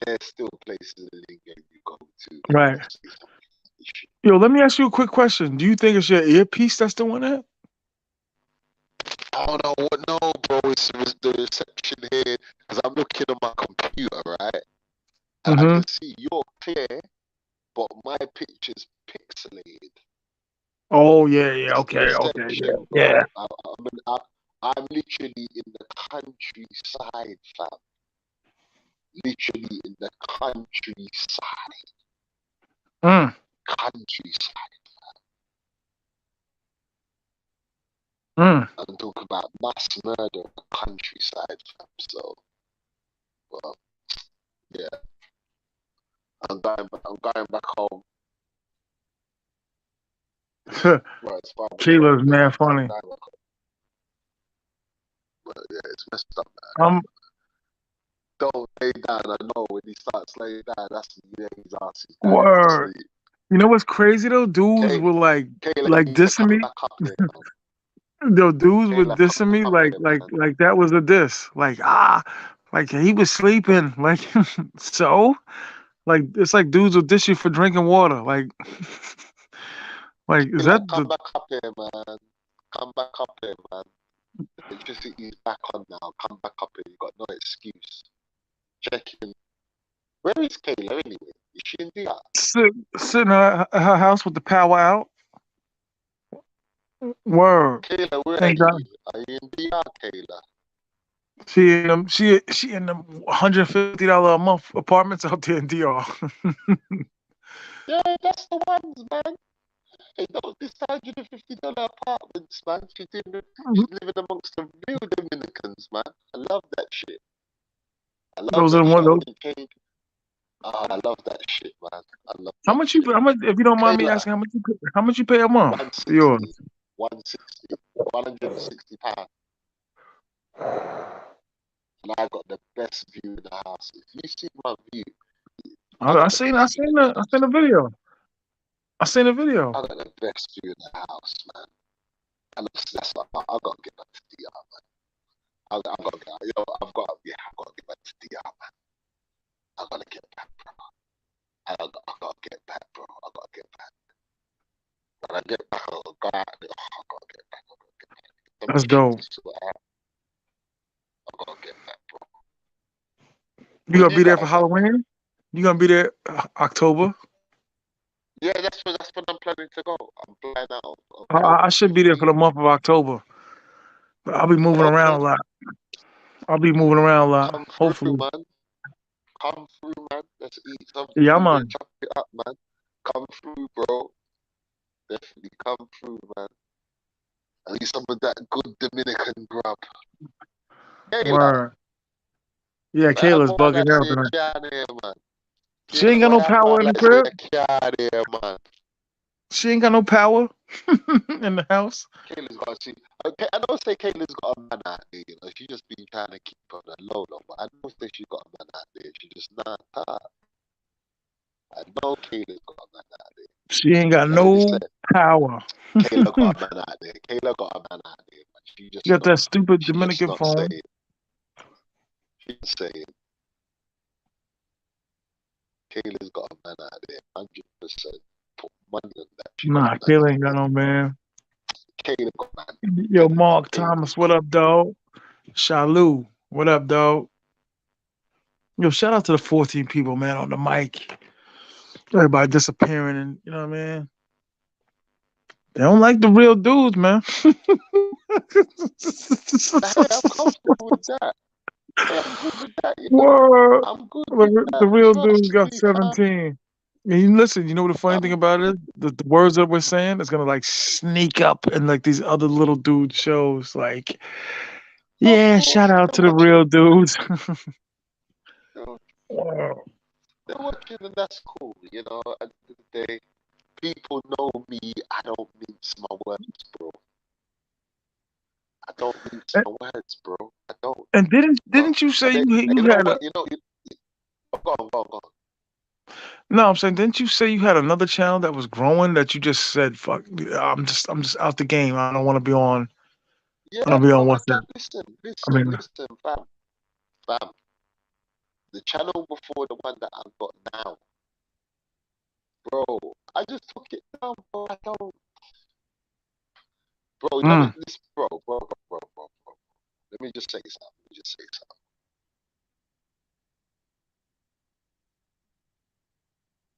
[SPEAKER 3] there's still places in England you go to that
[SPEAKER 1] Right.
[SPEAKER 3] just say something shit.
[SPEAKER 1] Yo, let me ask you a quick question. Do you think it's your earpiece that's doing that?
[SPEAKER 3] I don't know what, no, bro. It's the reception here because I'm looking on my computer, right? And I
[SPEAKER 1] Mm-hmm.
[SPEAKER 3] can see you're clear, but my picture's pixelated.
[SPEAKER 1] Oh yeah, yeah.
[SPEAKER 3] It's the
[SPEAKER 1] Okay, okay, yeah,
[SPEAKER 3] reception,
[SPEAKER 1] yeah.
[SPEAKER 3] bro. I'm literally in the countryside, fam. Literally in the countryside.
[SPEAKER 1] Mm,
[SPEAKER 3] Countryside.
[SPEAKER 1] mm.
[SPEAKER 3] I'm talking about mass murder in the countryside, fam. So, well, yeah. I'm going back home. Well, it's 5 o'clock.
[SPEAKER 1] Keela's mad
[SPEAKER 3] I'm
[SPEAKER 1] funny.
[SPEAKER 3] going back home. But yeah, it's messed up, man. Don't lay down. I know when he starts laying down, that's when his ass is going to
[SPEAKER 1] Word.
[SPEAKER 3] sleep.
[SPEAKER 1] You know what's crazy though? Dudes
[SPEAKER 3] Kay,
[SPEAKER 1] were
[SPEAKER 3] Kayla,
[SPEAKER 1] like
[SPEAKER 3] you need to
[SPEAKER 1] dissing
[SPEAKER 3] come
[SPEAKER 1] me.
[SPEAKER 3] back up here, man.
[SPEAKER 1] Though dudes were
[SPEAKER 3] Kayla,
[SPEAKER 1] dissing
[SPEAKER 3] come
[SPEAKER 1] me
[SPEAKER 3] up here, man.
[SPEAKER 1] like that was a diss. Like he was sleeping. Like so? Like it's like dudes will diss you for drinking water. Like like is
[SPEAKER 3] Kayla,
[SPEAKER 1] that
[SPEAKER 3] come
[SPEAKER 1] the
[SPEAKER 3] back up here, man. Come back up here, man. The electricity's back on now. Come back up here. You got no excuse. Check in. Where is Kayla anyway? Is she in DR?
[SPEAKER 1] sitting at her house with the power out? Word.
[SPEAKER 3] Kayla, where are
[SPEAKER 1] Ain't got
[SPEAKER 3] you? Are you in DR, Kayla?
[SPEAKER 1] she in them $150 a month apartments out there in DR.
[SPEAKER 3] Yeah, that's the ones, man. Hey, those this $150 apartments, man. She's living amongst the real Dominicans, man. I love that shit. I love
[SPEAKER 1] Those are
[SPEAKER 3] that
[SPEAKER 1] the
[SPEAKER 3] shit.
[SPEAKER 1] one
[SPEAKER 3] I
[SPEAKER 1] those.
[SPEAKER 3] think Kay, I love that shit, man. I love
[SPEAKER 1] How
[SPEAKER 3] that
[SPEAKER 1] much
[SPEAKER 3] shit.
[SPEAKER 1] how much if you don't mind me
[SPEAKER 3] Kayla,
[SPEAKER 1] asking how much you pay a month for yours?
[SPEAKER 3] 160, 160, £160. And I got the best view in the house. If you see my view, I
[SPEAKER 1] I
[SPEAKER 3] got the
[SPEAKER 1] seen
[SPEAKER 3] best view in the
[SPEAKER 1] I
[SPEAKER 3] house.
[SPEAKER 1] seen the video. I seen the video.
[SPEAKER 3] I got the best view in the house, man. And that's what I got to get back to DR, man. I got to get, yo, I've got to get back to DR, man. I got to get back, bro. I got to get back, bro. I got to get back. When I get back, I'll go out. Oh, I got to get back. I got to get back. So
[SPEAKER 1] That's
[SPEAKER 3] much shit
[SPEAKER 1] dope.
[SPEAKER 3] to sort out. I got to get back, bro.
[SPEAKER 1] You
[SPEAKER 3] When
[SPEAKER 1] gonna
[SPEAKER 3] you
[SPEAKER 1] be there for
[SPEAKER 3] going, man?
[SPEAKER 1] Halloween? You gonna be there October?
[SPEAKER 3] Yeah, that's when I'm planning to go. I'm flying out of
[SPEAKER 1] I
[SPEAKER 3] October
[SPEAKER 1] should be there for
[SPEAKER 3] 15th.
[SPEAKER 1] the month of October. But I'll be moving around
[SPEAKER 3] Okay,
[SPEAKER 1] a lot. I'll be moving around a lot.
[SPEAKER 3] come through,
[SPEAKER 1] Hopefully.
[SPEAKER 3] man. Come through, man. Let's eat some
[SPEAKER 1] Yeah,
[SPEAKER 3] food and
[SPEAKER 1] man.
[SPEAKER 3] chop it up, man. Come through, bro. Definitely come through, man. I need some of that good Dominican grub. Kayla,
[SPEAKER 1] Word. Yeah,
[SPEAKER 3] man,
[SPEAKER 1] Kayla's
[SPEAKER 3] go on
[SPEAKER 1] bugging
[SPEAKER 3] like say
[SPEAKER 1] out
[SPEAKER 3] you
[SPEAKER 1] tonight.
[SPEAKER 3] can't here, man.
[SPEAKER 1] She ain't
[SPEAKER 3] Kayla,
[SPEAKER 1] got
[SPEAKER 3] go
[SPEAKER 1] no
[SPEAKER 3] on
[SPEAKER 1] power in the
[SPEAKER 3] like say
[SPEAKER 1] crib.
[SPEAKER 3] you can't here, man.
[SPEAKER 1] She ain't got no power in the house.
[SPEAKER 3] Kayla's got she. Okay, I don't say Kayla's got a man out there, you know. She just been trying to keep on the low, but I don't say she got a man out there. She just not tired. I know Kayla's got a man out there.
[SPEAKER 1] She ain't got
[SPEAKER 3] You heard me
[SPEAKER 1] no
[SPEAKER 3] say,
[SPEAKER 1] power.
[SPEAKER 3] Kayla got a man out there. Kayla got a man out there, man.
[SPEAKER 1] You got that stupid
[SPEAKER 3] She just
[SPEAKER 1] Dominican
[SPEAKER 3] not
[SPEAKER 1] phone.
[SPEAKER 3] saying. She's saying Kayla's got a man out there, 100%. Put money on that. She got a
[SPEAKER 1] Nah,
[SPEAKER 3] man
[SPEAKER 1] Kayla
[SPEAKER 3] out
[SPEAKER 1] ain't got
[SPEAKER 3] there.
[SPEAKER 1] no man.
[SPEAKER 3] Kayla got a man.
[SPEAKER 1] Yo,
[SPEAKER 3] Telling you,
[SPEAKER 1] Mark
[SPEAKER 3] Kayla
[SPEAKER 1] Thomas, what
[SPEAKER 3] got.
[SPEAKER 1] up, dog? Shalou, what up, dog? Yo, shout out to the 14 people, man, on the mic. Everybody disappearing, and you know what I mean? They don't like the real dudes, man.
[SPEAKER 3] Hey, I'm comfortable with that. Hey, I'm good with that, you know.
[SPEAKER 1] Word.
[SPEAKER 3] I'm good with
[SPEAKER 1] The
[SPEAKER 3] that.
[SPEAKER 1] real dudes
[SPEAKER 3] Trust
[SPEAKER 1] got
[SPEAKER 3] me, fam.
[SPEAKER 1] 17. And you listen, you know what the funny thing
[SPEAKER 3] I'm
[SPEAKER 1] about it is? The words that we're saying is gonna like sneak up in like these other little dude shows. Like,
[SPEAKER 3] of
[SPEAKER 1] yeah, shout
[SPEAKER 3] course
[SPEAKER 1] out
[SPEAKER 3] they're
[SPEAKER 1] to the
[SPEAKER 3] watching.
[SPEAKER 1] real dudes.
[SPEAKER 3] You know,
[SPEAKER 1] Wow.
[SPEAKER 3] they're watching, and that's cool. You know, at the end of the day, people know me. I don't mince my words, bro. I don't mince
[SPEAKER 1] And,
[SPEAKER 3] my words, bro. I don't.
[SPEAKER 1] and
[SPEAKER 3] You know,
[SPEAKER 1] didn't you say
[SPEAKER 3] and then,
[SPEAKER 1] you
[SPEAKER 3] you know
[SPEAKER 1] had a
[SPEAKER 3] what? You know, go on, go on, go on.
[SPEAKER 1] no? I'm saying, didn't you say you had another channel that was growing that you just said, "Fuck, I'm just out the game. I don't want to be on."
[SPEAKER 3] Yeah,
[SPEAKER 1] I'll be on
[SPEAKER 3] bro,
[SPEAKER 1] WhatsApp.
[SPEAKER 3] listen,
[SPEAKER 1] I mean,
[SPEAKER 3] fam. The channel before the one that I've got now, bro. I just took it down, bro. I don't, bro. You know
[SPEAKER 1] mm,
[SPEAKER 3] this, bro. Let me just say something.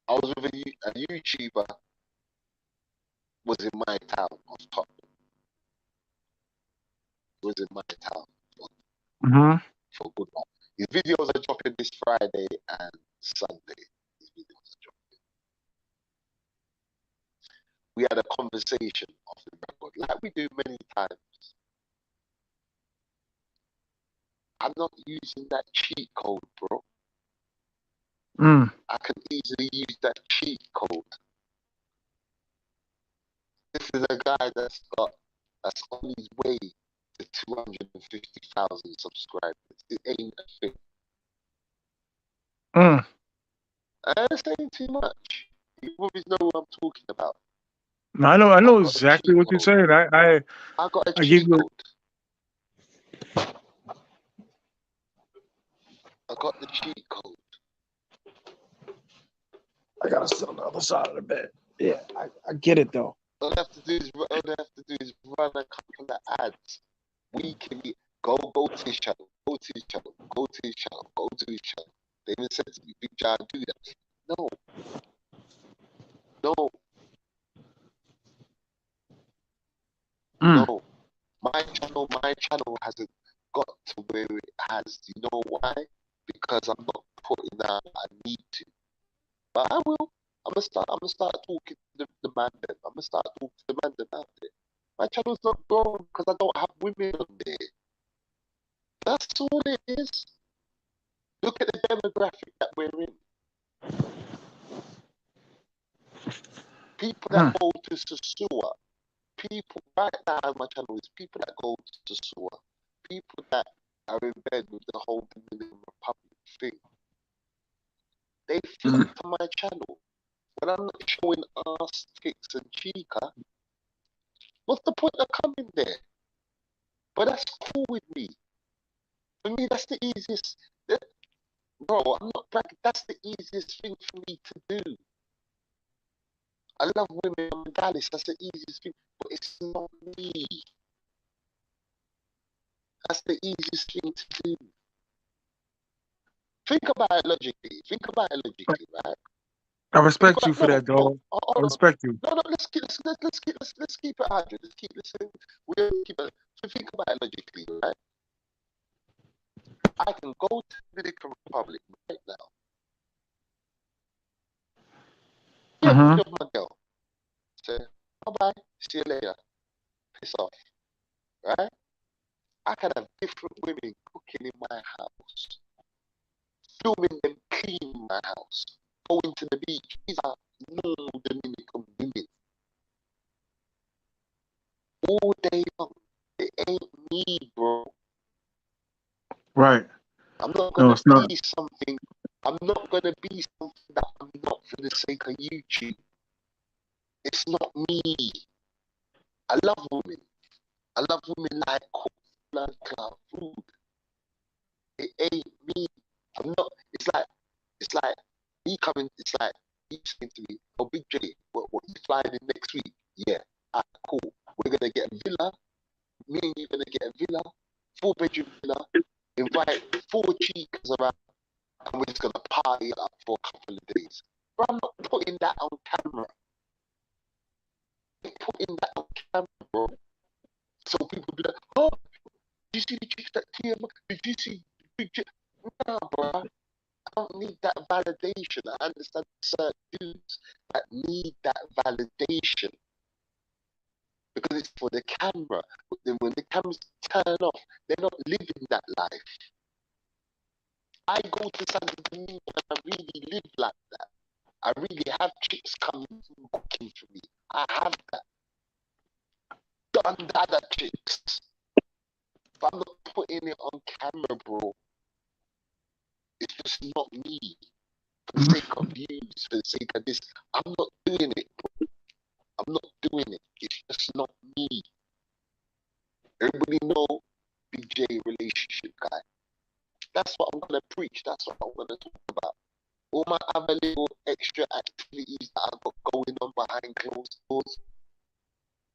[SPEAKER 3] I was with a YouTuber was in my town of Tottenham. Was in my town
[SPEAKER 1] mm-hmm,
[SPEAKER 3] for good luck. His videos are dropping this Friday and Sunday. His videos are dropping. We had a conversation off the record, like we do many times. I'm not using that cheat code, bro.
[SPEAKER 1] mm,
[SPEAKER 3] I can easily use that cheat code. This is a guy that's on his way to 250,000 subscribers. It ain't a thing.
[SPEAKER 1] mm.
[SPEAKER 3] And it's saying too much. You always know what I'm talking about.
[SPEAKER 1] No, I
[SPEAKER 3] I
[SPEAKER 1] know
[SPEAKER 3] got a
[SPEAKER 1] exactly
[SPEAKER 3] cheat
[SPEAKER 1] what you're
[SPEAKER 3] code.
[SPEAKER 1] saying.
[SPEAKER 3] I got a
[SPEAKER 1] I give
[SPEAKER 3] cheat
[SPEAKER 1] you.
[SPEAKER 3] code. I got the cheat code.
[SPEAKER 1] I gotta sit on the other side of the bed. Yeah, I get it though.
[SPEAKER 3] All I have to do is run a couple of ads. Weekly. Go to his channel. Go to his channel. Go to his channel. Go to his channel. They even said to me, Big John, do that. No. No.
[SPEAKER 1] Mm,
[SPEAKER 3] No. My channel hasn't got to where it has. You know why? Because I'm not putting out I need to. But I will. I'm gonna start talking to the man then. I'm gonna start talking to the man about it. My channel's not growing because I don't have women on there. That's all it is. Look at the demographic that we're in. People that
[SPEAKER 1] mm,
[SPEAKER 3] go to SOSUA. People right now on my channel is people that go to SOSUA. People that are in bed with the whole Dominican Republic thing. They flock
[SPEAKER 1] mm,
[SPEAKER 3] to my channel. When I'm not showing ass, tits, and chica, what's the point of coming there? But that's cool with me. For me, that's the easiest. Bro, I'm not bragging. That's the easiest thing for me to do. I love women. I'm Dallas. That's the easiest thing. But it's not me. That's the easiest thing to do. Think about it logically. Right?
[SPEAKER 1] I
[SPEAKER 3] Think
[SPEAKER 1] respect you
[SPEAKER 3] about
[SPEAKER 1] for that, dog. I
[SPEAKER 3] hold on.
[SPEAKER 1] respect you.
[SPEAKER 3] No. Let's keep it 100. We'll keep it. So think about it logically, right? I can go to the Dominican Republic right now. Get
[SPEAKER 1] Mm-hmm.
[SPEAKER 3] rid of my girl. Say bye bye. See you later. Piss off. Right? I can have different women cooking in my house, filming them clean my house, going to the beach. These are normal Dominican women all day long. It ain't me, bro.
[SPEAKER 1] Right.
[SPEAKER 3] I'm not
[SPEAKER 1] No,
[SPEAKER 3] gonna
[SPEAKER 1] it's not.
[SPEAKER 3] be something. I'm not gonna be something that I'm not for the sake of YouTube. It's not me. I love women. I love women like cook, blood clot food. It ain't me. I'm not. It's like me coming. It's like he saying to me, "Oh, Big J, what you flying in next week?" Yeah, cool. We're gonna get a villa. Me and you gonna get a villa, 4-bedroom villa. Invite 4 chicas around, and we're just gonna party up for a couple of days. But I'm not putting that on camera. I'm putting that on camera, bro. So people be like, "Oh, did you see the chicks that TM? Did you see Big J?" Nah, bro. I don't need that validation. I understand certain dudes that need that validation because it's for the camera. But then when the cameras turn off, they're not living that life. I go to San Domingo and I really live like that. I really have chicks coming and cooking for me. I have that. Done the other chicks. But I'm not putting it on camera, bro. It's just not me. For the sake of views, for the sake of this, I'm not doing it, bro. I'm not doing it. It's just not me. Everybody know BJ relationship guy. That's what I'm gonna preach. That's what I'm gonna talk about. All my other little extra activities that I've got going on behind closed doors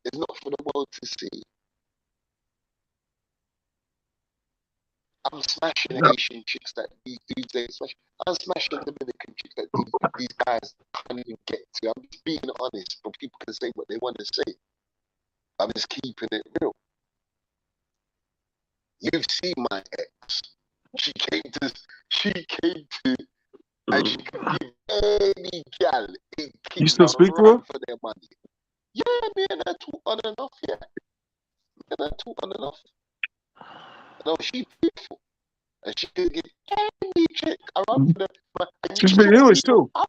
[SPEAKER 3] is not for the world to see. I'm smashing Asian chicks that these dudes ain't smashing. I'm smashing Dominican chicks that these guys can't even get to. I'm just being honest, but people can say what they want to say. I'm just keeping it real. You've seen my ex. She came to, and she could give any gal in
[SPEAKER 1] You still
[SPEAKER 3] Kingdom
[SPEAKER 1] speak to
[SPEAKER 3] run
[SPEAKER 1] her?
[SPEAKER 3] for their money. Yeah, me and her talk on and off, yeah. Me and her talk on and off. No, she's beautiful. And she could give any chick a run for them. And
[SPEAKER 1] She
[SPEAKER 3] you
[SPEAKER 1] speak
[SPEAKER 3] know what,
[SPEAKER 1] English
[SPEAKER 3] people?
[SPEAKER 1] too.
[SPEAKER 3] I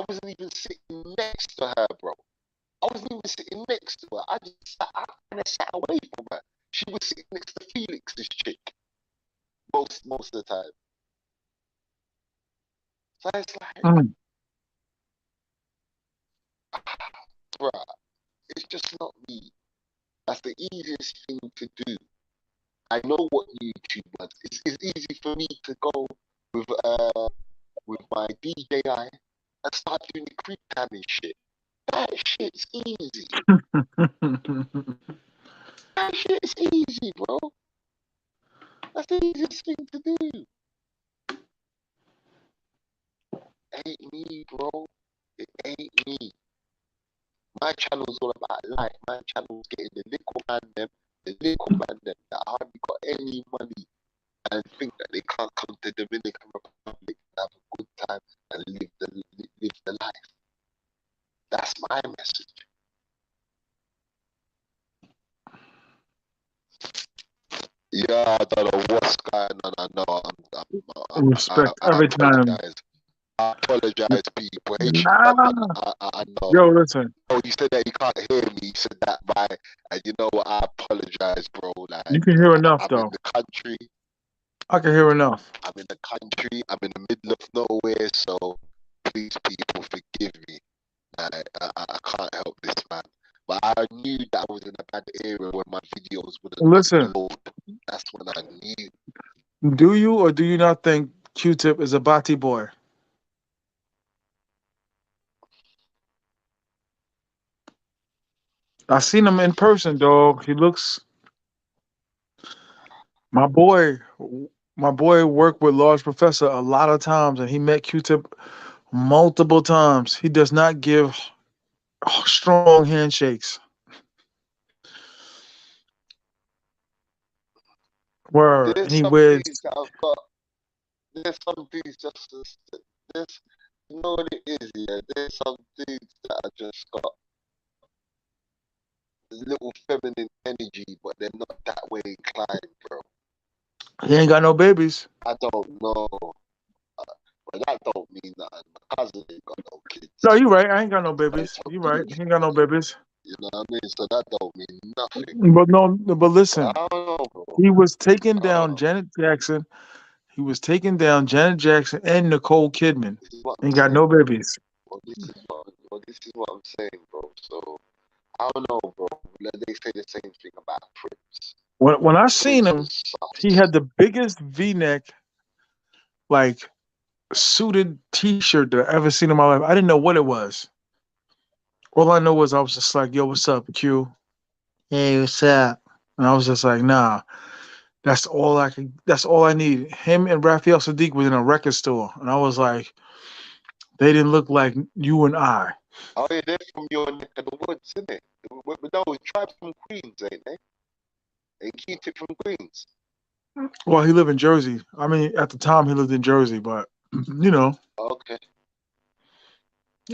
[SPEAKER 3] wasn't even sitting next to her, bro. I wasn't even sitting next to her. I kind of sat away from her. She was sitting next to Felix's chick most of the time. So it's like, bruh, it's just not me. That's the easiest thing to do. I know what YouTube was. It's easy for me to go with my DJI and start doing the creep cam and shit. That shit's easy. That shit's easy, bro. That's the easiest thing to do. Ain't me, bro. It ain't me. My channel's all about life. My channel's getting the little man them that hardly got any money and think that they can't come to Dominican Republic and have a good time and live the life. That's my message. Yeah, I don't know what's going on. I know
[SPEAKER 1] Respect
[SPEAKER 3] I
[SPEAKER 1] every time.
[SPEAKER 3] apologize. I apologize, people.
[SPEAKER 1] Nah.
[SPEAKER 3] I know.
[SPEAKER 1] Yo, listen.
[SPEAKER 3] Oh, you said that you can't hear me. You said that and you know what? I apologize, bro.
[SPEAKER 1] You
[SPEAKER 3] Like,
[SPEAKER 1] can hear enough
[SPEAKER 3] I'm in
[SPEAKER 1] though.
[SPEAKER 3] the country.
[SPEAKER 1] I can hear enough.
[SPEAKER 3] I'm in the country. I'm in the middle of nowhere. So please, people, forgive me. I can't help this, man. But I knew that I was in a bad area when my videos wouldn't
[SPEAKER 1] Listen,
[SPEAKER 3] upload. That's when I knew.
[SPEAKER 1] do you or do you not think Q-Tip is a bati boy? I seen him in person, dog. He looks my boy. My boy worked with Large Professor a lot of times, and he met Q-Tip multiple times. He does not give strong handshakes. Word, and
[SPEAKER 3] There's
[SPEAKER 1] he
[SPEAKER 3] some
[SPEAKER 1] wears.
[SPEAKER 3] dudes that I've got. There's some dudes there's you know what it is, yeah. There's some dudes that I just got little feminine energy, but they're not that way inclined, bro.
[SPEAKER 1] He ain't got no babies.
[SPEAKER 3] I don't know. But that don't mean nothing. My cousin ain't got no kids.
[SPEAKER 1] No, you right. I ain't got no
[SPEAKER 3] I
[SPEAKER 1] babies.
[SPEAKER 3] don't
[SPEAKER 1] You
[SPEAKER 3] do
[SPEAKER 1] right.
[SPEAKER 3] it.
[SPEAKER 1] He ain't got no babies.
[SPEAKER 3] You know what I mean? So that don't mean nothing.
[SPEAKER 1] But no, but
[SPEAKER 3] I
[SPEAKER 1] listen,
[SPEAKER 3] don't know, bro.
[SPEAKER 1] he was taking
[SPEAKER 3] I don't
[SPEAKER 1] down
[SPEAKER 3] know.
[SPEAKER 1] Janet Jackson. He was taking down Janet Jackson and Nicole Kidman.
[SPEAKER 3] This is what I'm
[SPEAKER 1] Ain't got
[SPEAKER 3] saying.
[SPEAKER 1] no babies.
[SPEAKER 3] This is what I'm saying, bro. So I don't know, bro. They say the same thing about Prince.
[SPEAKER 1] When I seen
[SPEAKER 3] Prince
[SPEAKER 1] him,
[SPEAKER 3] was sus.
[SPEAKER 1] he had the biggest V-neck, like suited T-shirt that I ever seen in my life. I didn't know what it was. All I know was I was just like, "Yo, what's up, Q? Hey, what's up?" And I was just like, "Nah, that's all I could. That's all I need." Him and Raphael Sadiq was in a record store, and I was like, they didn't look like you and I.
[SPEAKER 3] Oh, yeah, they're from your neck of the woods, isn't it? No, tribes from Queens, ain't they? They keep it from Queens.
[SPEAKER 1] Well, he lived in Jersey. I mean, at the time he lived in Jersey, but you know,
[SPEAKER 3] Okay.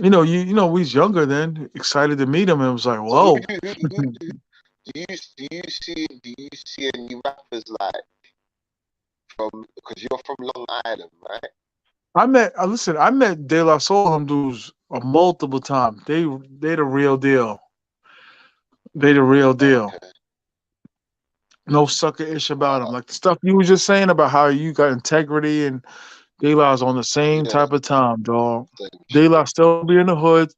[SPEAKER 1] we was younger then, excited to meet him, and it was like,
[SPEAKER 3] So who
[SPEAKER 1] whoa.
[SPEAKER 3] do you see any rappers like from because you're from Long Island, right?
[SPEAKER 1] I met De La Soul them dudes multiple times. They the real deal. They the real deal.
[SPEAKER 3] Okay.
[SPEAKER 1] No sucker ish about them.
[SPEAKER 3] Uh,
[SPEAKER 1] Like the stuff you was just saying about how you got integrity and De La's on the same
[SPEAKER 3] yeah,
[SPEAKER 1] type of time, dog.
[SPEAKER 3] same
[SPEAKER 1] De
[SPEAKER 3] shit.
[SPEAKER 1] La still be in the hood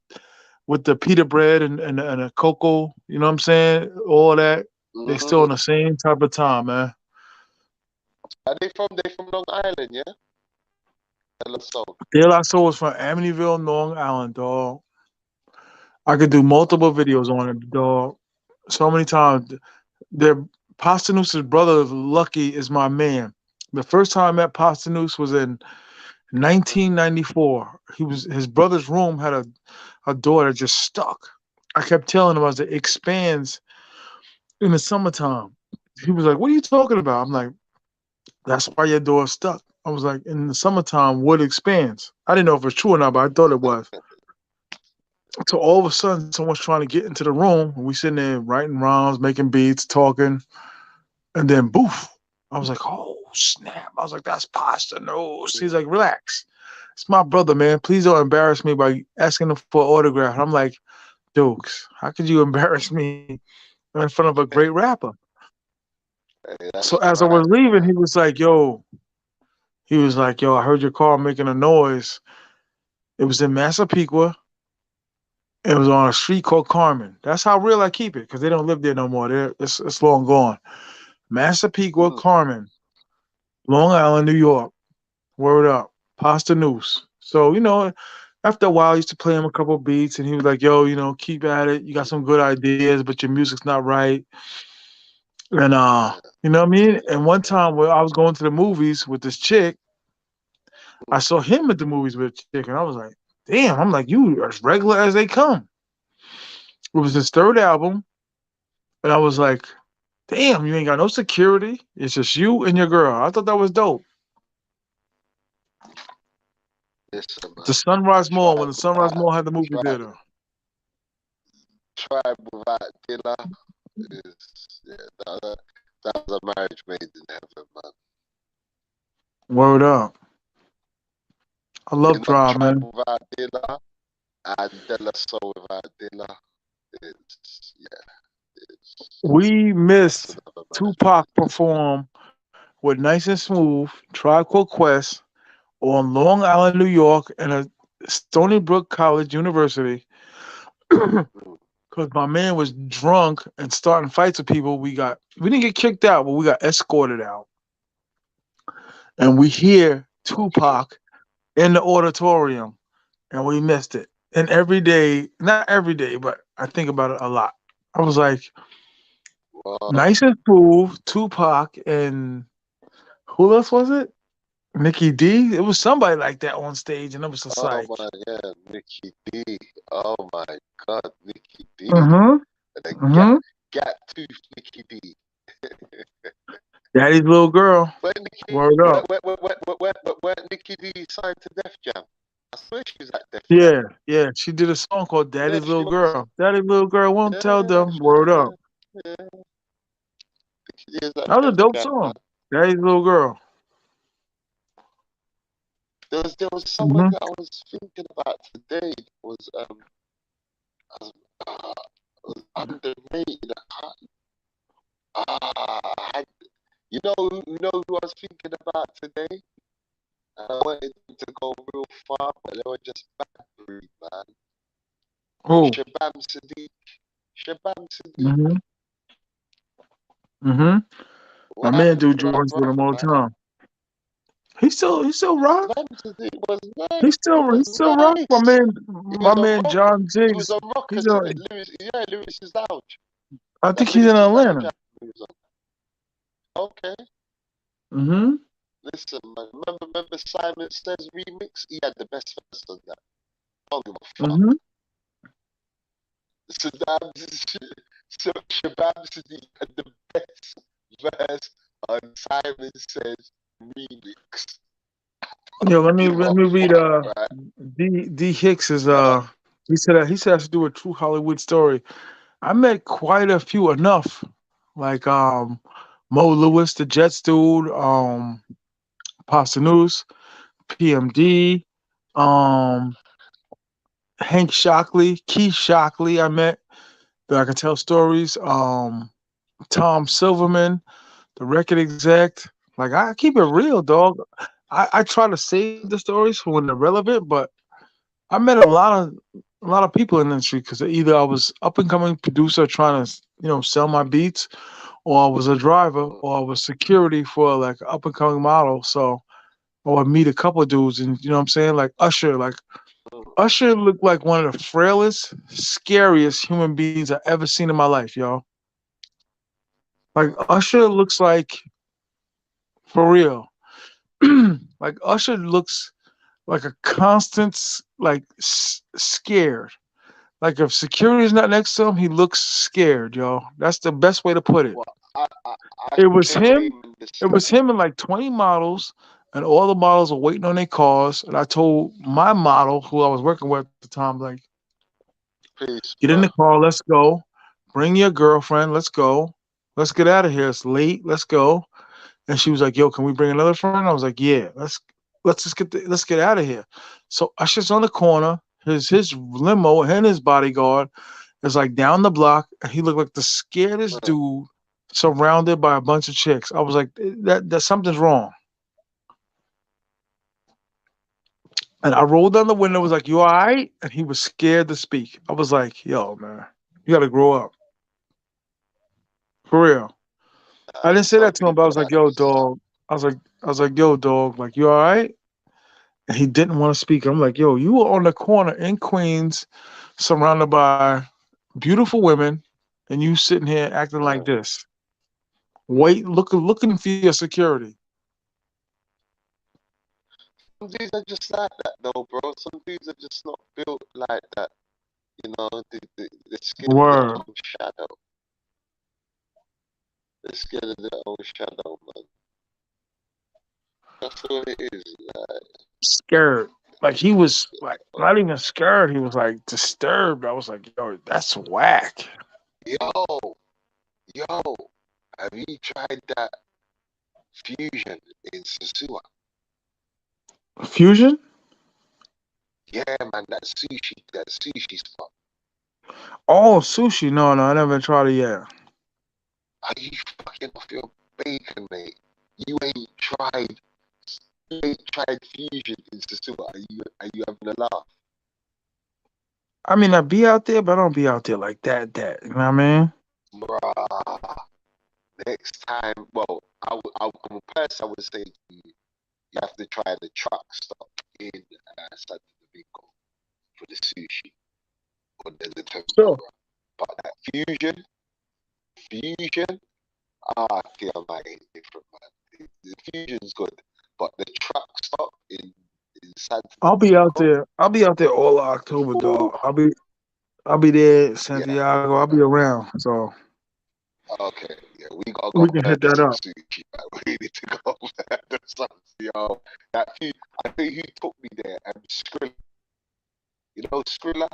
[SPEAKER 1] with the pita bread and a cocoa, you know what I'm saying? All that. They still on
[SPEAKER 3] Mm-hmm.
[SPEAKER 1] the same type of time, man.
[SPEAKER 3] Are they from Long Island, yeah? Hello Soul.
[SPEAKER 1] De La Soul is from Amityville, Long Island, dog. I could do multiple videos on it, dog. So many times. Their Pastanuse's brother, Lucky, is my man. The first time I met Pastanuse was in
[SPEAKER 3] Mm-hmm.
[SPEAKER 1] 1994. His brother's room had a door that just stuck. I kept telling him as it expands in the summertime. He was like, "What are you talking about?" I'm like, "That's why your door is stuck." I was like, "In the summertime, wood expands." I didn't know if it's true or not, but I thought it was. So all of a sudden, someone's trying to get into the room, and we sitting there writing rhymes, making beats, talking, and then boof. I was like, "Oh snap!" I was like, "That's pasta nose." He's like, "Relax, it's my brother, man. Please don't embarrass me by asking him for an autograph." And I'm like, "Dukes, how could you embarrass me in front of a great rapper?"
[SPEAKER 3] Hey,
[SPEAKER 1] So
[SPEAKER 3] that's
[SPEAKER 1] as I was
[SPEAKER 3] right,
[SPEAKER 1] leaving,
[SPEAKER 3] man.
[SPEAKER 1] he was like, "Yo, I heard your car making a noise. It was in Massapequa. It was on a street called Carmen." That's how real I keep it, because they don't live there no more. It's long gone. Massapequa,
[SPEAKER 3] Mm,
[SPEAKER 1] Carmen, Long Island, New York. Word up. Pasta Noose. So, after a while, I used to play him a couple beats, and he was like, "Yo, keep at it. You got some good ideas, but your music's not right." And,
[SPEAKER 3] yeah.
[SPEAKER 1] you know what I mean? And one time where I was going to the movies with this chick, I
[SPEAKER 3] Mm,
[SPEAKER 1] saw him at the movies with a chick, and I was like, damn, I'm like, you are as regular as they come. It was his third album, and I was like, damn, you ain't got no security. It's just you and your girl. I thought that was dope.
[SPEAKER 3] listen,
[SPEAKER 1] The
[SPEAKER 3] man.
[SPEAKER 1] Sunrise Mall, when
[SPEAKER 3] Tribe
[SPEAKER 1] the Sunrise
[SPEAKER 3] without
[SPEAKER 1] Mall had the movie
[SPEAKER 3] tribe,
[SPEAKER 1] theater.
[SPEAKER 3] tribe without Dilla is yeah. That was a marriage made in heaven, man.
[SPEAKER 1] Word up. I love
[SPEAKER 3] You know,
[SPEAKER 1] Tribe,
[SPEAKER 3] tribe
[SPEAKER 1] man.
[SPEAKER 3] without Dilla and Della Soul without Dilla. It's yeah.
[SPEAKER 1] We
[SPEAKER 3] That's
[SPEAKER 1] missed
[SPEAKER 3] another marriage made
[SPEAKER 1] Tupac
[SPEAKER 3] in heaven.
[SPEAKER 1] perform with Nice and Smooth, Tribe Called Quest on Long Island, New York, and a Stony Brook College University.
[SPEAKER 3] Mm,
[SPEAKER 1] Because my man was drunk and starting fights with people. We didn't get kicked out, but we got escorted out. And we hear
[SPEAKER 3] okay.
[SPEAKER 1] Tupac in the auditorium, and we missed it. And every day, not every day, but I think about it a lot. I was like,
[SPEAKER 3] Wow.
[SPEAKER 1] Nice and Smooth, Tupac, and who else was it? Mickey D. It was somebody like that on stage, and it was just
[SPEAKER 3] Oh
[SPEAKER 1] like,
[SPEAKER 3] my yeah, Mickey D. Oh my God, Mickey D.
[SPEAKER 1] mm-hmm,
[SPEAKER 3] And a
[SPEAKER 1] mm-hmm.
[SPEAKER 3] gap tooth Mickey D.
[SPEAKER 1] Daddy's little girl.
[SPEAKER 3] When Nicky,
[SPEAKER 1] Word up.
[SPEAKER 3] when Nicky D signed to Def Jam, I swear she was at Def Jam.
[SPEAKER 1] Yeah, yeah. She did a song called
[SPEAKER 3] Yeah,
[SPEAKER 1] Daddy's
[SPEAKER 3] she
[SPEAKER 1] Little
[SPEAKER 3] was.
[SPEAKER 1] Girl. Daddy's little girl won't tell
[SPEAKER 3] Yeah,
[SPEAKER 1] them. Word up.
[SPEAKER 3] yeah. Nicky D was at
[SPEAKER 1] That was a
[SPEAKER 3] Def
[SPEAKER 1] dope
[SPEAKER 3] Jam, man.
[SPEAKER 1] song. Daddy's little girl.
[SPEAKER 3] There was someone
[SPEAKER 1] Mm-hmm.
[SPEAKER 3] that I was thinking about today that was, uh, was underrated. I, who I was thinking about today? And I wanted them to go real far, but they were just bad breed, man.
[SPEAKER 1] Oh.
[SPEAKER 3] Shabam Sadiq. Shabam Sadiq.
[SPEAKER 1] Mm-hmm. Mm-hmm. My
[SPEAKER 3] Why
[SPEAKER 1] man do
[SPEAKER 3] do I
[SPEAKER 1] joints with
[SPEAKER 3] rock,
[SPEAKER 1] him all the
[SPEAKER 3] man?
[SPEAKER 1] time. He still rock.
[SPEAKER 3] Shabam Sadiq was
[SPEAKER 1] He
[SPEAKER 3] nice. He
[SPEAKER 1] still he
[SPEAKER 3] was
[SPEAKER 1] still rock. My
[SPEAKER 3] nice.
[SPEAKER 1] man
[SPEAKER 3] He
[SPEAKER 1] my
[SPEAKER 3] was on
[SPEAKER 1] man
[SPEAKER 3] rock.
[SPEAKER 1] John
[SPEAKER 3] He was
[SPEAKER 1] Jiggs.
[SPEAKER 3] on
[SPEAKER 1] He's
[SPEAKER 3] Rockers,
[SPEAKER 1] on
[SPEAKER 3] innit? Lewis' Lounge.
[SPEAKER 1] I
[SPEAKER 3] That
[SPEAKER 1] think he's in
[SPEAKER 3] Lewis's Lounge
[SPEAKER 1] Atlanta.
[SPEAKER 3] album he was on. Okay.
[SPEAKER 1] Mm-hmm.
[SPEAKER 3] Listen, man. Remember Simon Says remix? He had the best verse on that. Don't give a fuck.
[SPEAKER 1] Mm-hmm.
[SPEAKER 3] Saddam, Shabam Sadiq had the best verse on Simon Says remix.
[SPEAKER 1] Yo, let
[SPEAKER 3] Give a
[SPEAKER 1] me read
[SPEAKER 3] fuck, right?
[SPEAKER 1] D Hicks is
[SPEAKER 3] Yeah.
[SPEAKER 1] he said I should do a true Hollywood story. I met quite a few enough. Like Mo Lewis, the Jets dude, Pasta News, PMD, um Hank Shockley, Keith Shockley I met that I could tell stories. Tom Silverman, the record exec. Like I keep it real, dog. I try to save the stories for when they're relevant, but I met a lot of people in the industry because either I was up and coming producer trying to sell my beats, or I was a driver, or I was security for like an up and coming model. So I would meet a couple of dudes, and you know what I'm saying, like Usher. Like Usher looked like one of the frailest, scariest human beings I ever seen in my life, y'all. Like Usher looks like for real. Like Usher looks like a constant, scared. Like if security's not next to him, he looks scared, yo. That's the best way to put it.
[SPEAKER 3] Well, I
[SPEAKER 1] It was
[SPEAKER 3] can't
[SPEAKER 1] him.
[SPEAKER 3] even
[SPEAKER 1] It
[SPEAKER 3] understand.
[SPEAKER 1] was him and like 20 models, and all the models were waiting on their cars. And I told my model, who I was working with at the time, like,
[SPEAKER 3] Peace,
[SPEAKER 1] get in
[SPEAKER 3] bro.
[SPEAKER 1] the car, let's go. Bring your girlfriend, let's go. Let's get out of here. It's late. Let's go. And she was like, "Yo, can we bring another friend?" I was like, "Yeah, let's get out of here." So Usher's on the corner. His limo and his bodyguard is like down the block. And he looked like the scaredest
[SPEAKER 3] Mm,
[SPEAKER 1] dude, surrounded by a bunch of chicks. I was like, that something's wrong. And I rolled down the window. Was like, "You all right?" And he was scared to speak. I was like, "Yo, man, you got to grow up for real." I didn't say
[SPEAKER 3] some
[SPEAKER 1] that to him, but I
[SPEAKER 3] people
[SPEAKER 1] was like,
[SPEAKER 3] are
[SPEAKER 1] "Yo,
[SPEAKER 3] just like,
[SPEAKER 1] dog." I was like, "Yo, dog, like you all right?" And he didn't want to speak. I'm like, "Yo, you were on the corner in Queens, surrounded by beautiful women, and you sitting here acting like
[SPEAKER 3] mm.
[SPEAKER 1] this. Looking for your security."
[SPEAKER 3] Some dudes are just like that, though, bro. Some dudes are just not built like that. You know, they're scared of their
[SPEAKER 1] Word.
[SPEAKER 3] own shadow. They're scared of their own shadow, man. That's what it is. Like,
[SPEAKER 1] Scared. Like he was like not even scared. He was like disturbed. I was like, "Yo, that's whack."
[SPEAKER 3] yo, yo, have you tried that fusion in SOSUA?
[SPEAKER 1] Fusion?
[SPEAKER 3] Yeah, man, that sushi spot.
[SPEAKER 1] Oh, sushi. No, no, I never tried it yet.
[SPEAKER 3] Are you fucking off your bacon, mate? You ain't tried, you ain't tried fusion in SOSUA. Are you having a laugh?
[SPEAKER 1] I mean, I be out there, but I don't be out there like that. That you know what I mean?
[SPEAKER 3] Bruh, next time, well, I'm a person, I would say to you, you have to try the truck stop in Santo Domingo for the sushi or the
[SPEAKER 1] Sure.
[SPEAKER 3] tempura. But that fusion, TMI is different, man. The fusion's good, but the truck stop in Santo Domingo,
[SPEAKER 1] I'll be out there all October,
[SPEAKER 3] ooh,
[SPEAKER 1] dog. I'll be there,
[SPEAKER 3] yeah,
[SPEAKER 1] Santiago. I'll be around, so
[SPEAKER 3] okay, yeah, we gotta go
[SPEAKER 1] we can
[SPEAKER 3] have
[SPEAKER 1] hit that
[SPEAKER 3] some
[SPEAKER 1] up.
[SPEAKER 3] sushi, man. We need to go have some, yo. I think who took me there, Skrilla. You know Skrilla?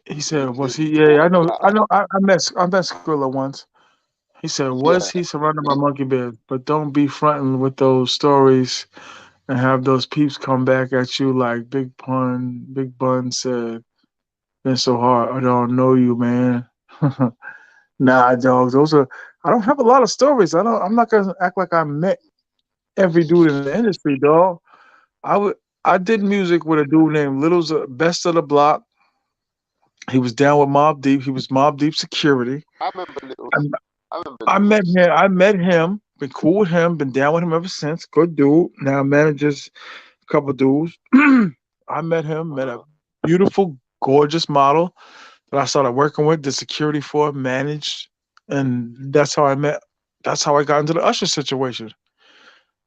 [SPEAKER 1] He said,
[SPEAKER 3] He
[SPEAKER 1] "Was
[SPEAKER 3] lives
[SPEAKER 1] he?"
[SPEAKER 3] in
[SPEAKER 1] Yeah,
[SPEAKER 3] Fort
[SPEAKER 1] I
[SPEAKER 3] Lauderdale.
[SPEAKER 1] know. I met Skrilla once. He said, "Was
[SPEAKER 3] Yeah,
[SPEAKER 1] he surrounded by
[SPEAKER 3] he,
[SPEAKER 1] monkey bears?" But don't be fronting with those stories and have those peeps come back at you like Big Bun said. Been so hard. I don't know you, man. Nah, dog. Those are. I don't have a lot of stories. I don't. I'm not gonna act like I met every dude in the industry, dog. I would. I did music with a dude named Little's Best of the Block. He was down with Mob Deep. He was Mob Deep security.
[SPEAKER 3] I remember
[SPEAKER 1] I,
[SPEAKER 3] Littles. I remember
[SPEAKER 1] I met
[SPEAKER 3] Littles.
[SPEAKER 1] him. I met him. Been cool with him. Been down with him ever since. Good dude. Now manages a couple dudes. I met him. Met a
[SPEAKER 3] Uh,
[SPEAKER 1] beautiful, gorgeous model that I started working with. Did security for, managed, and that's how I met. That's how I got into the Usher situation.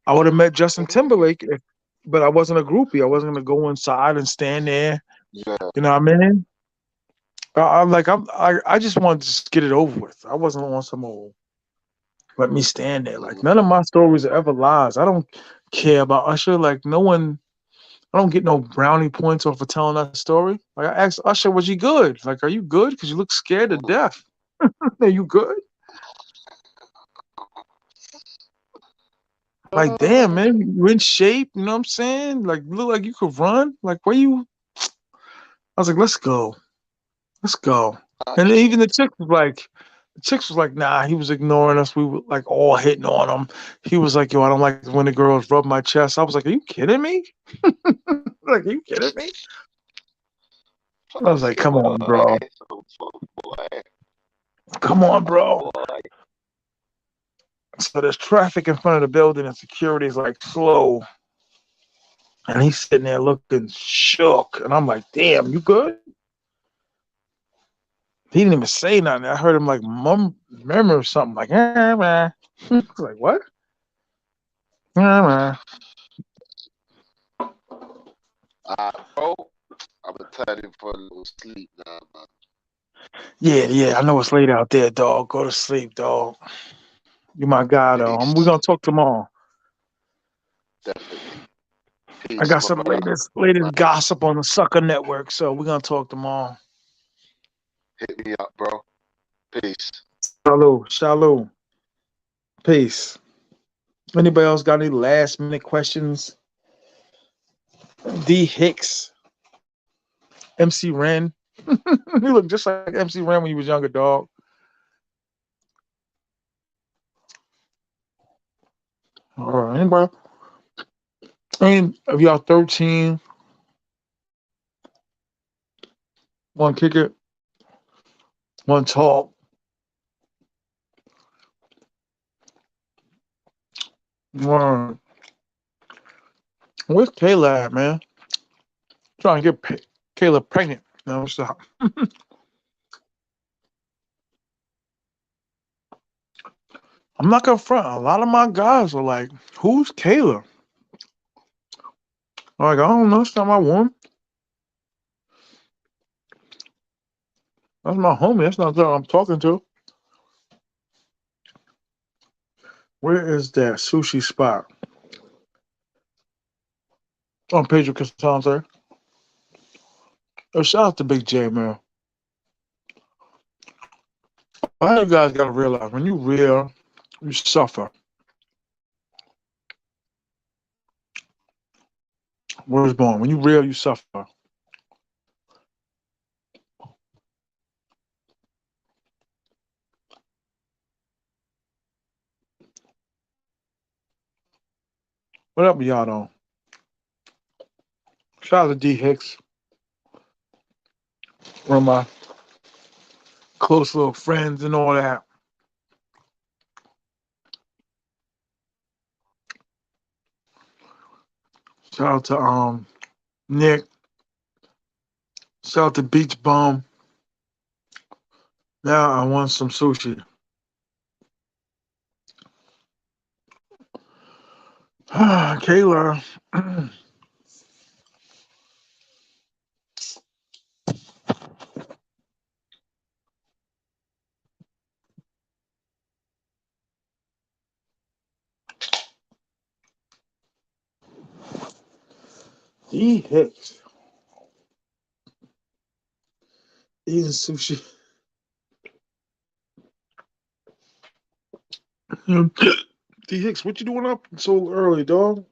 [SPEAKER 1] I would have met Justin
[SPEAKER 3] mm,
[SPEAKER 1] Timberlake, but I wasn't a groupie. I wasn't gonna go inside and stand there.
[SPEAKER 3] yeah.
[SPEAKER 1] You know what I mean? I just wanted to just get it over with. I wasn't on some old let me stand there. Like
[SPEAKER 3] Mm,
[SPEAKER 1] none of my stories are ever lies. I don't care about Usher. Like no one. I don't get no brownie points off of telling that story. Like I asked Usher, was he good? Like, are you good? Because you look scared to
[SPEAKER 3] mm.
[SPEAKER 1] death. Are you good? Like, damn,
[SPEAKER 3] Uh,
[SPEAKER 1] man, you in shape. You know what I'm saying? Like, you look like you could run. Like, where you? I was like, let's go. Let's go. And
[SPEAKER 3] actually,
[SPEAKER 1] even the chicks was like, nah, he was ignoring us. We were like all hitting on him. He was like, yo, I don't like when the girls rub my chest. I was like, are you kidding me? Like, are you kidding me? I was like,
[SPEAKER 3] fucking
[SPEAKER 1] come on,
[SPEAKER 3] hell,
[SPEAKER 1] bro.
[SPEAKER 3] some boy.
[SPEAKER 1] Come on, bro.
[SPEAKER 3] Boy,
[SPEAKER 1] So there's traffic in front of the building and security is like slow. And he's sitting there looking shook. And I'm like, damn, you good? He didn't even say nothing. I heard him like murmur something like, man. I was like, what? Man.
[SPEAKER 3] bro, I'm gonna tell you for a little sleep now, man.
[SPEAKER 1] Yeah, I know it's late out there, dog. Go to sleep, dog. You my guy, though.
[SPEAKER 3] Peace,
[SPEAKER 1] We're gonna talk tomorrow.
[SPEAKER 3] definitely.
[SPEAKER 1] I
[SPEAKER 3] Peace,
[SPEAKER 1] got
[SPEAKER 3] my
[SPEAKER 1] some
[SPEAKER 3] brother.
[SPEAKER 1] latest gossip on the Sucker Network, so we're gonna talk tomorrow.
[SPEAKER 3] Hit me up, bro. Peace.
[SPEAKER 1] Shalom. Peace. Anybody else got any last minute questions? D Hicks, MC Ren. You look just like MC Ren when you was younger, dog. All right, anybody? I mean, if y'all 13, one kick it, one talk. One. Where's Kayla at, man? Trying to get Kayla pregnant. No, stop. I'm not gonna front. A lot of my guys are like, "Who's Kayla?" I'm like, I don't know. It's not my woman. That's my homie. That's not the I'm talking to. Where is that sushi spot? On Pedro Casante. Oh, shout out to Big J, man. All you guys gotta realize when you real, you suffer. Word is born. When you real, you suffer. What up, y'all? Though? Shout out to D Hicks, one of my close little friends and all that. Shout out to Nick. Shout out to Beach Bum. Now I want some sushi. Kayla. D Hicks eating sushi. D Hicks, what you doing up so early, dog?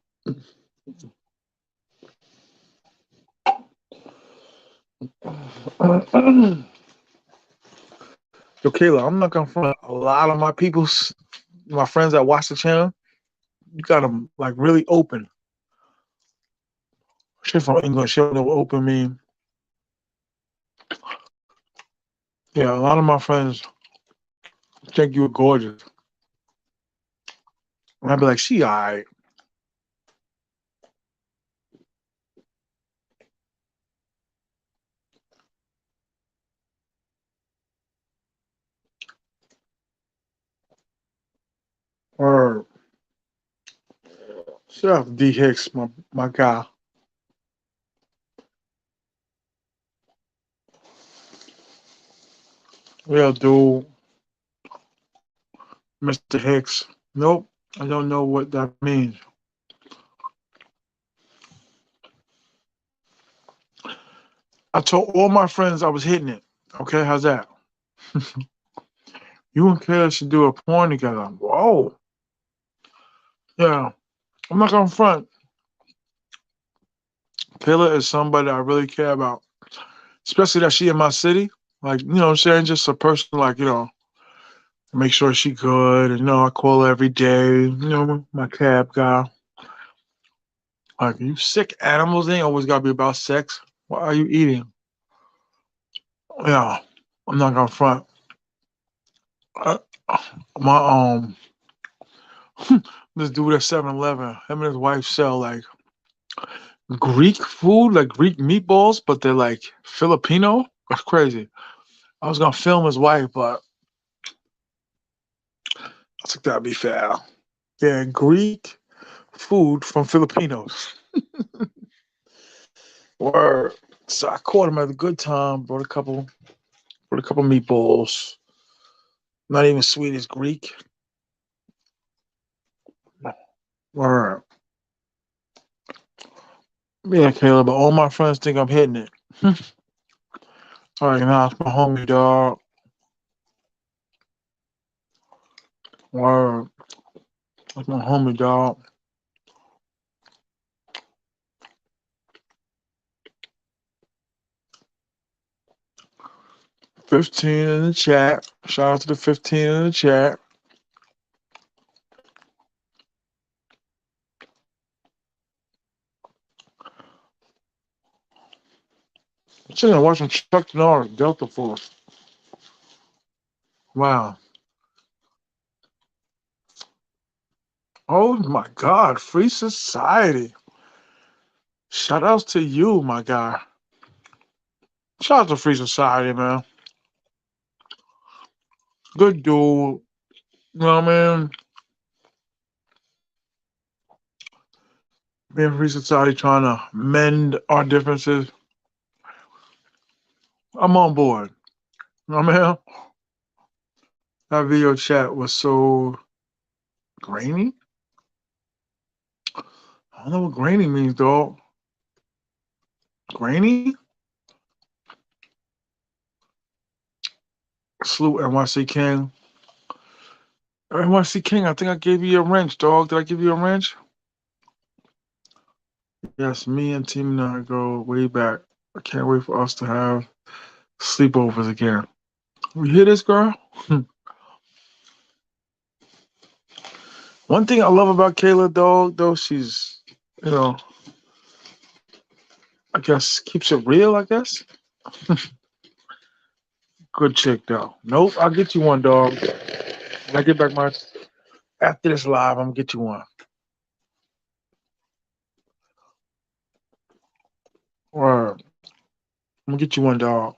[SPEAKER 1] Yo, Kayla, I'm not gonna front. A lot of my people's, my friends that watch the channel, you got them like really open. She's from England. She don't know what open mean. Yeah, a lot of my friends think you're gorgeous. And I'd be like, she alright. Or shout out to D Hicks, my guy. Real dude, Mr. Hicks. Nope, I don't know what that means. I told all my friends I was hitting it. Okay, how's that? You and Kayla should do a porn together. Whoa. Yeah, I'm not gonna front. Kayla is somebody I really care about, especially that she in my city. Like, you know what I'm saying? Just a person, like, make sure she good. And, I call her every day. My cab guy. Like, you sick animals ain't always gotta be about sex. What are you eating? Yeah, I'm not gonna front. Uh, my this dude at 7-Eleven, him and his wife sell like Greek food, like Greek meatballs, but they're like Filipino. That's crazy. I was gonna film his wife, but I think that'd be foul. Yeah, Greek food from Filipinos. Word. So I caught him at a good time. Brought a couple meatballs. Not even sweet as Greek. Word. Yeah, Caleb. But all my friends think I'm hitting it. All right, now it's my homie dog. Word. That's my homie dog. 15 in the chat. Shout out to the 15 in the chat. I'm sitting there watching Chuck Norris, Delta Force. Wow. Oh my God, Free Society. Shout outs to you, my guy. Shout out to Free Society, man. Good dude. You know what I mean? Me and Free Society trying to mend our differences. I'm on board. You know what I mean? That video chat was so grainy. I don't know what grainy means, dog. Grainy? Salute NYC King. NYC King, I think I gave you a wrench, dog. Did I give you a wrench? Yes, me and T.M.I go way back. I can't wait for us to have sleepovers again. You hear this, girl? One thing I love about Kayla, dog, though, she's, you know, I guess keeps it real, I guess. Good chick, though. Nope, I'll get you one, dog. When I get back after this live, I'm gonna get you one. Or I'm gonna get you one, dog.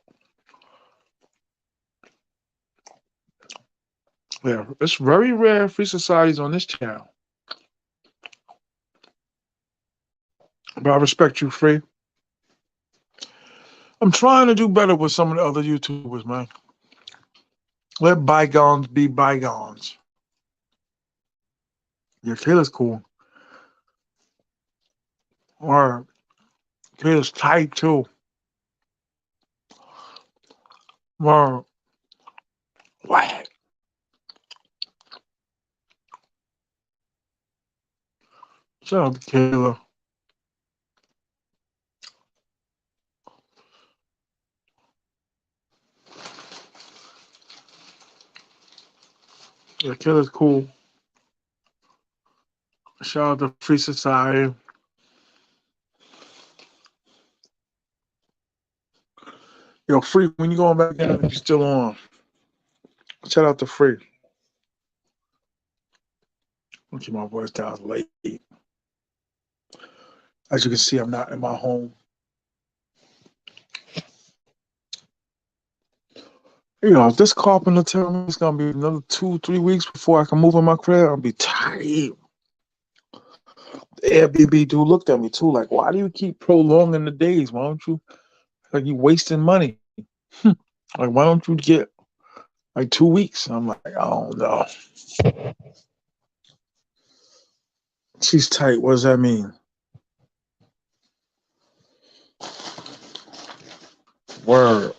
[SPEAKER 1] Yeah, it's very rare free societies on this channel. But I respect you, Free. I'm trying to do better with some of the other YouTubers, man. Let bygones be bygones. Yeah, Kayla's cool. Or Kayla's tight, too. Or what? Shout out to Kayla. Yeah, Kayla's cool. Shout out to Free Society. Yo, Free, when you going back down, if you're still on, shout out to Free. I'll keep my voice down late. As you can see, I'm not in my home. You know, if this carpenter tell me it's gonna be another 2-3 weeks before I can move in my crib, I'll be tired. The Airbnb dude looked at me too, like, why do you keep prolonging the days? Why don't you, like, you wasting money? Like, why don't you get like 2 weeks? I'm like, I don't know. She's tight. What does that mean? Word.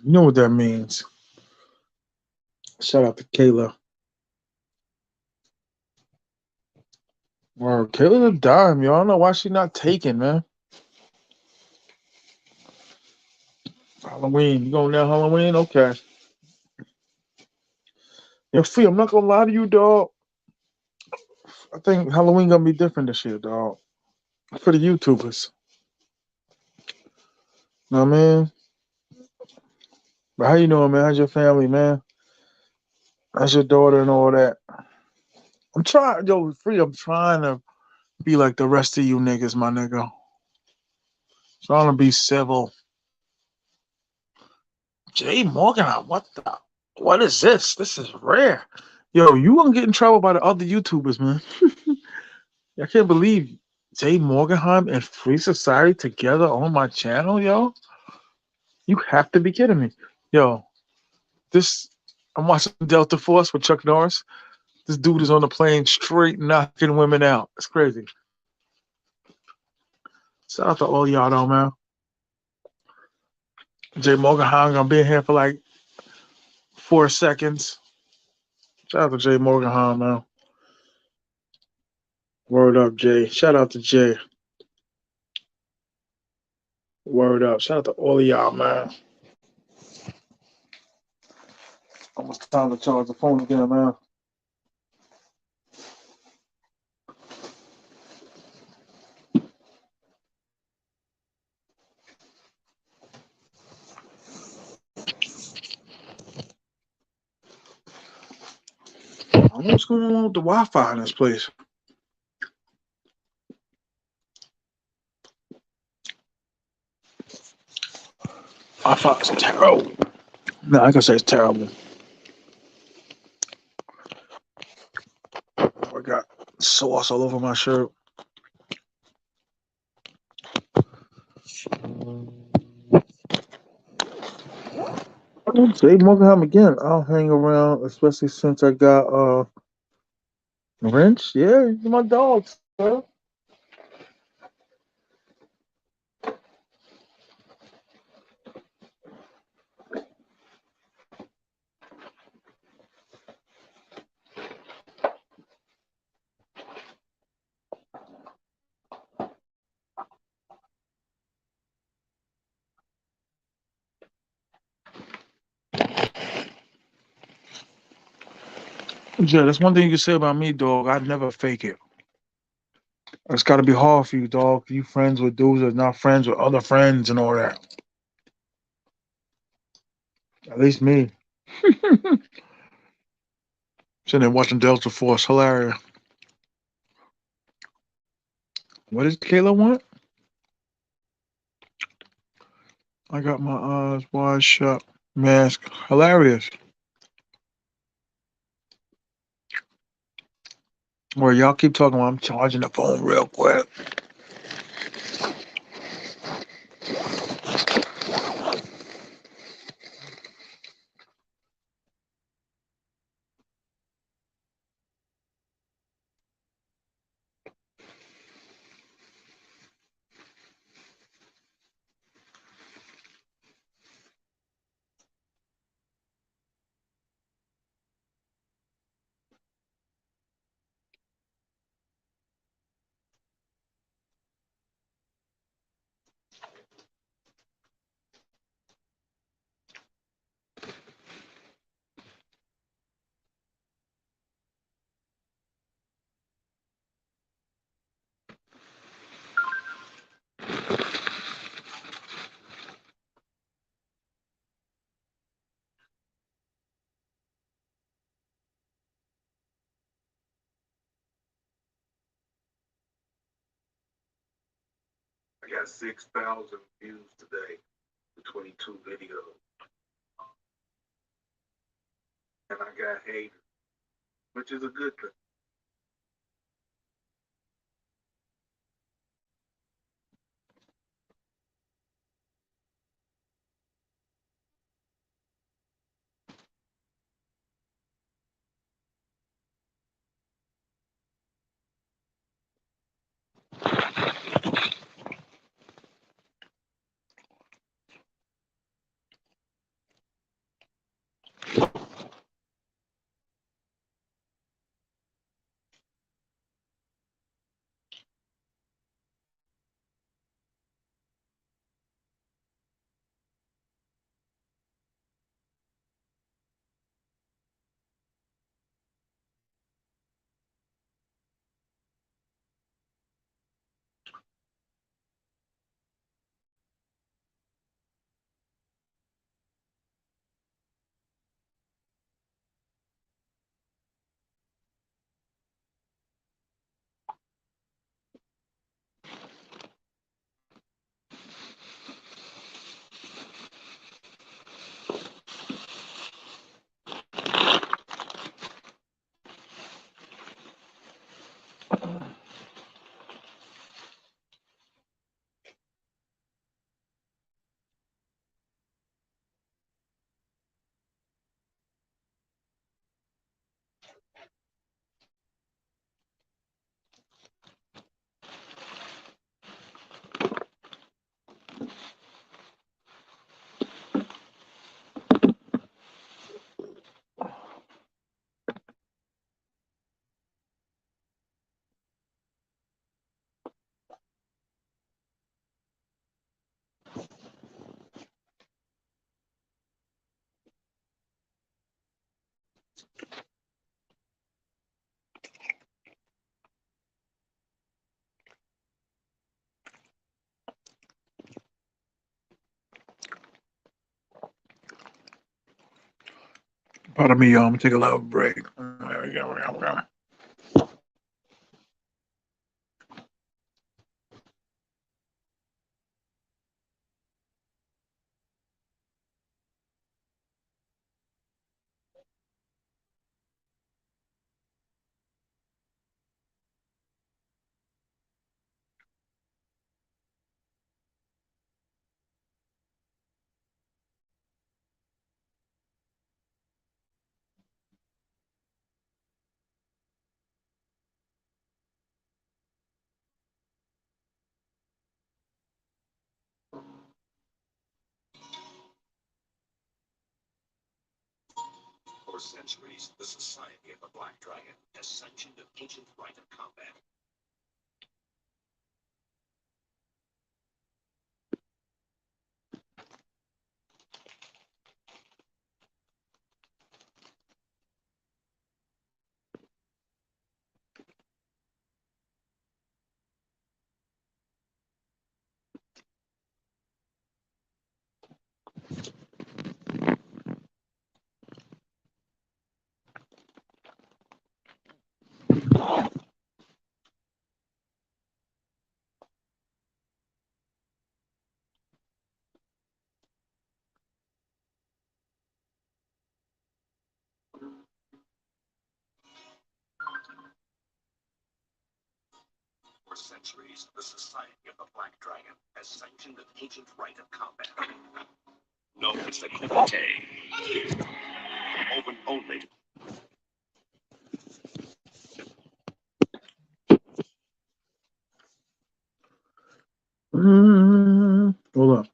[SPEAKER 1] You know what that means. Shout out to Kayla. Word. Kayla's a dime, y'all. I don't know why she not taking, man. Halloween. You going down Halloween? Okay. Yo, Free, I'm not gonna lie to you, dog. I think Halloween gonna be different this year, dog. For the YouTubers. Know what I mean? But how you doing, man? How's your family, man? That's your daughter and all that. I'm trying, yo, free. I'm trying to be like the rest of you niggas, my nigga. Trying to be civil. Jay Morgan, what the? What is this? This is rare. Yo, you gonna get in trouble by the other YouTubers, man. I can't believe Jay Morgenheim and Free Society together on my channel, yo. You have to be kidding me. Yo, this I'm watching Delta Force with Chuck Norris. This dude is on the plane straight knocking women out. It's crazy. Shout out to all y'all though, man. Jay Morgenheim gonna be in here for like 4 seconds. Shout out to Jay Morgenheim, man. Word up, Jay. Shout out to Jay. Word up. Shout out to all of y'all, man. Almost time to charge the phone again, man. I don't know what's going on with the Wi-Fi in this place. Wi-Fi is terrible. No, I can say it's terrible. I got sauce all over my shirt. Jay Morgenheim again. I'll hang around, especially since I got Wrench. Yeah, he's my dog, sir. Yeah, that's one thing you can say about me, dog. I'd never fake it. It's got to be hard for you, dog. You friends with dudes that's not friends with other friends and all that. At least me. Sitting there watching Delta Force. Hilarious. What does Kayla want? I got my eyes wide shut. Mask. Hilarious. Where y'all keep talking while I'm charging the phone real quick. I got 6,000 views today for 22 videos. And I got haters, which is a good thing. Pardon me, y'all. I'm gonna take a little break. There we go. There we go.
[SPEAKER 4] For centuries, the Society of the Black Dragon has sanctioned an ancient rite of combat. For centuries, the Society of the Black Dragon has sanctioned an ancient rite of combat. No, it's the Kumite. Open only.
[SPEAKER 1] Hold up.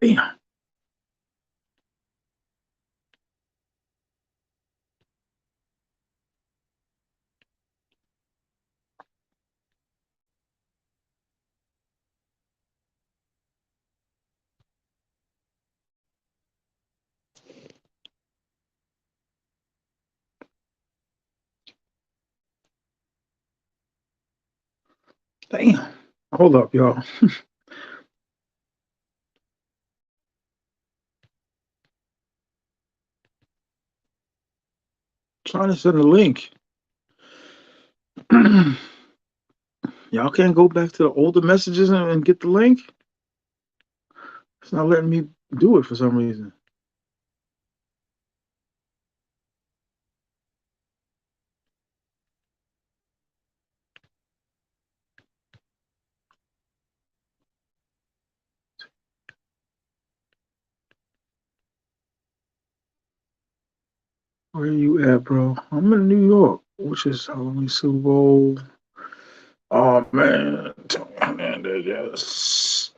[SPEAKER 1] Damn. Damn. Hold up, y'all. Trying to send a link. Y'all can't go back to the older messages and get the link. It's not letting me do it for some reason. Where you at, bro? I'm in New York, which is Halloween Super Bowl. Oh man, yes.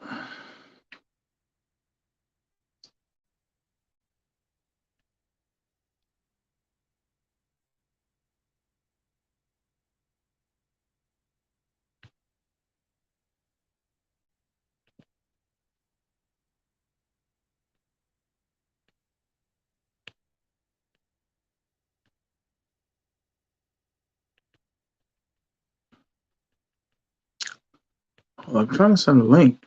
[SPEAKER 1] I'm trying to send a link.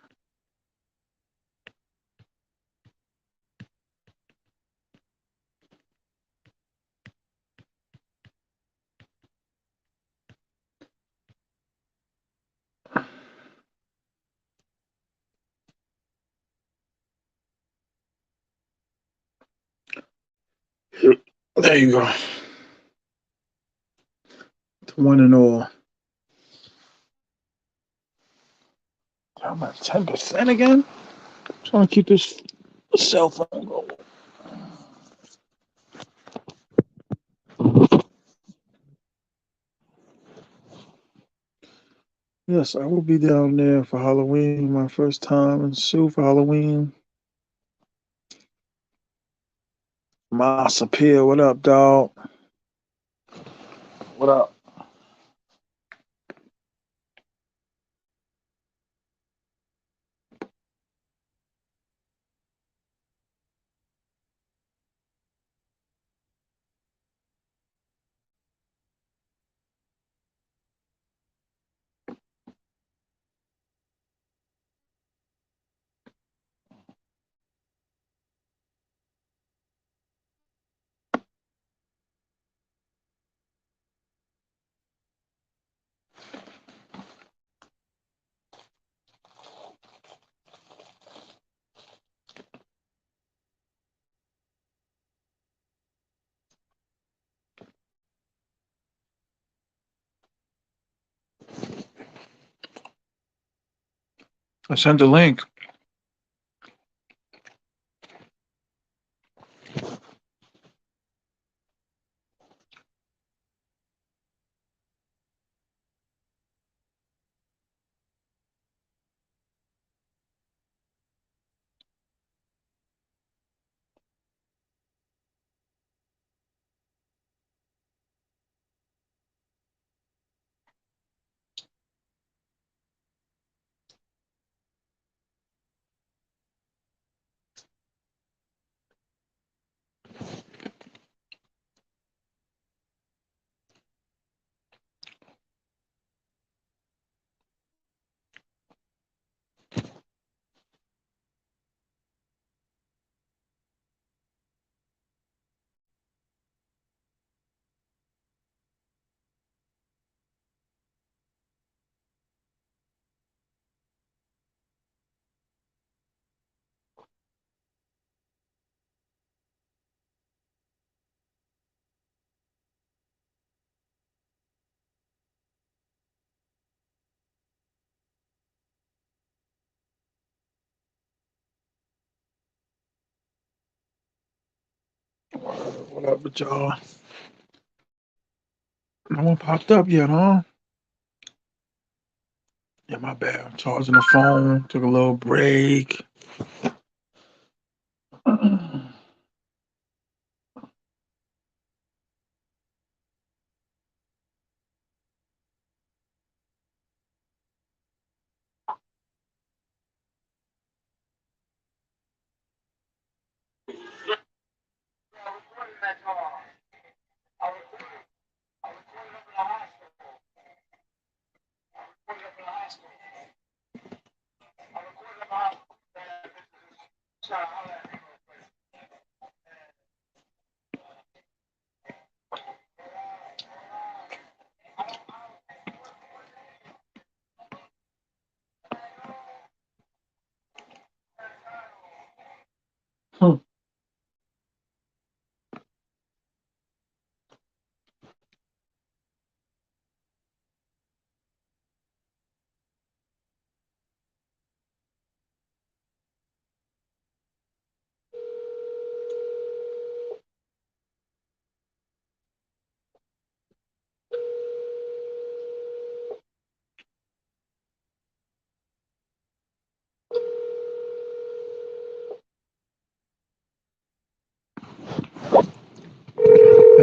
[SPEAKER 1] There you go. The one and all. I'm at 10% again. I'm trying to keep this cell phone going. Yes, I will be down there for Halloween. My first time in Sioux for Halloween. Masa Pier, what up, dog? What up? I sent the link. What up with y'all? No one popped up yet, huh? Yeah, my bad. I'm charging the phone. Took a little break.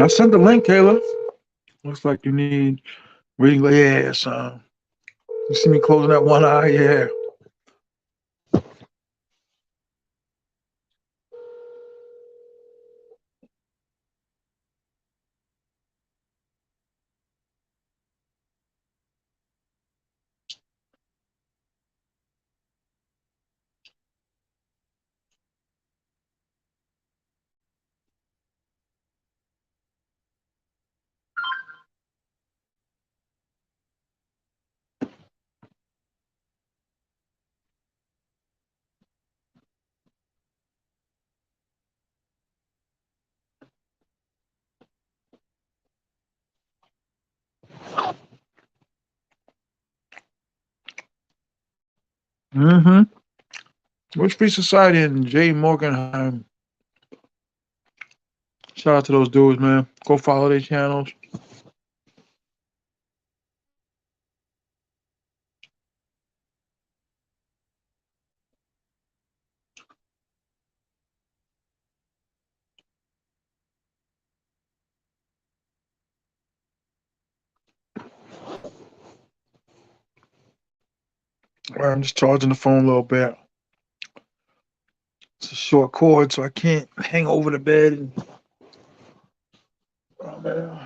[SPEAKER 1] I sent the link, Kayla. Looks like you need reading. Yeah, son. You see me closing that one eye? Yeah. Mm-hmm. Where's Free Society and Jay Morganheim? Shout out to those dudes, man. Go follow their channels. All right, I'm just charging the phone a little bit. It's a short cord, so I can't hang over the bed. Oh, man.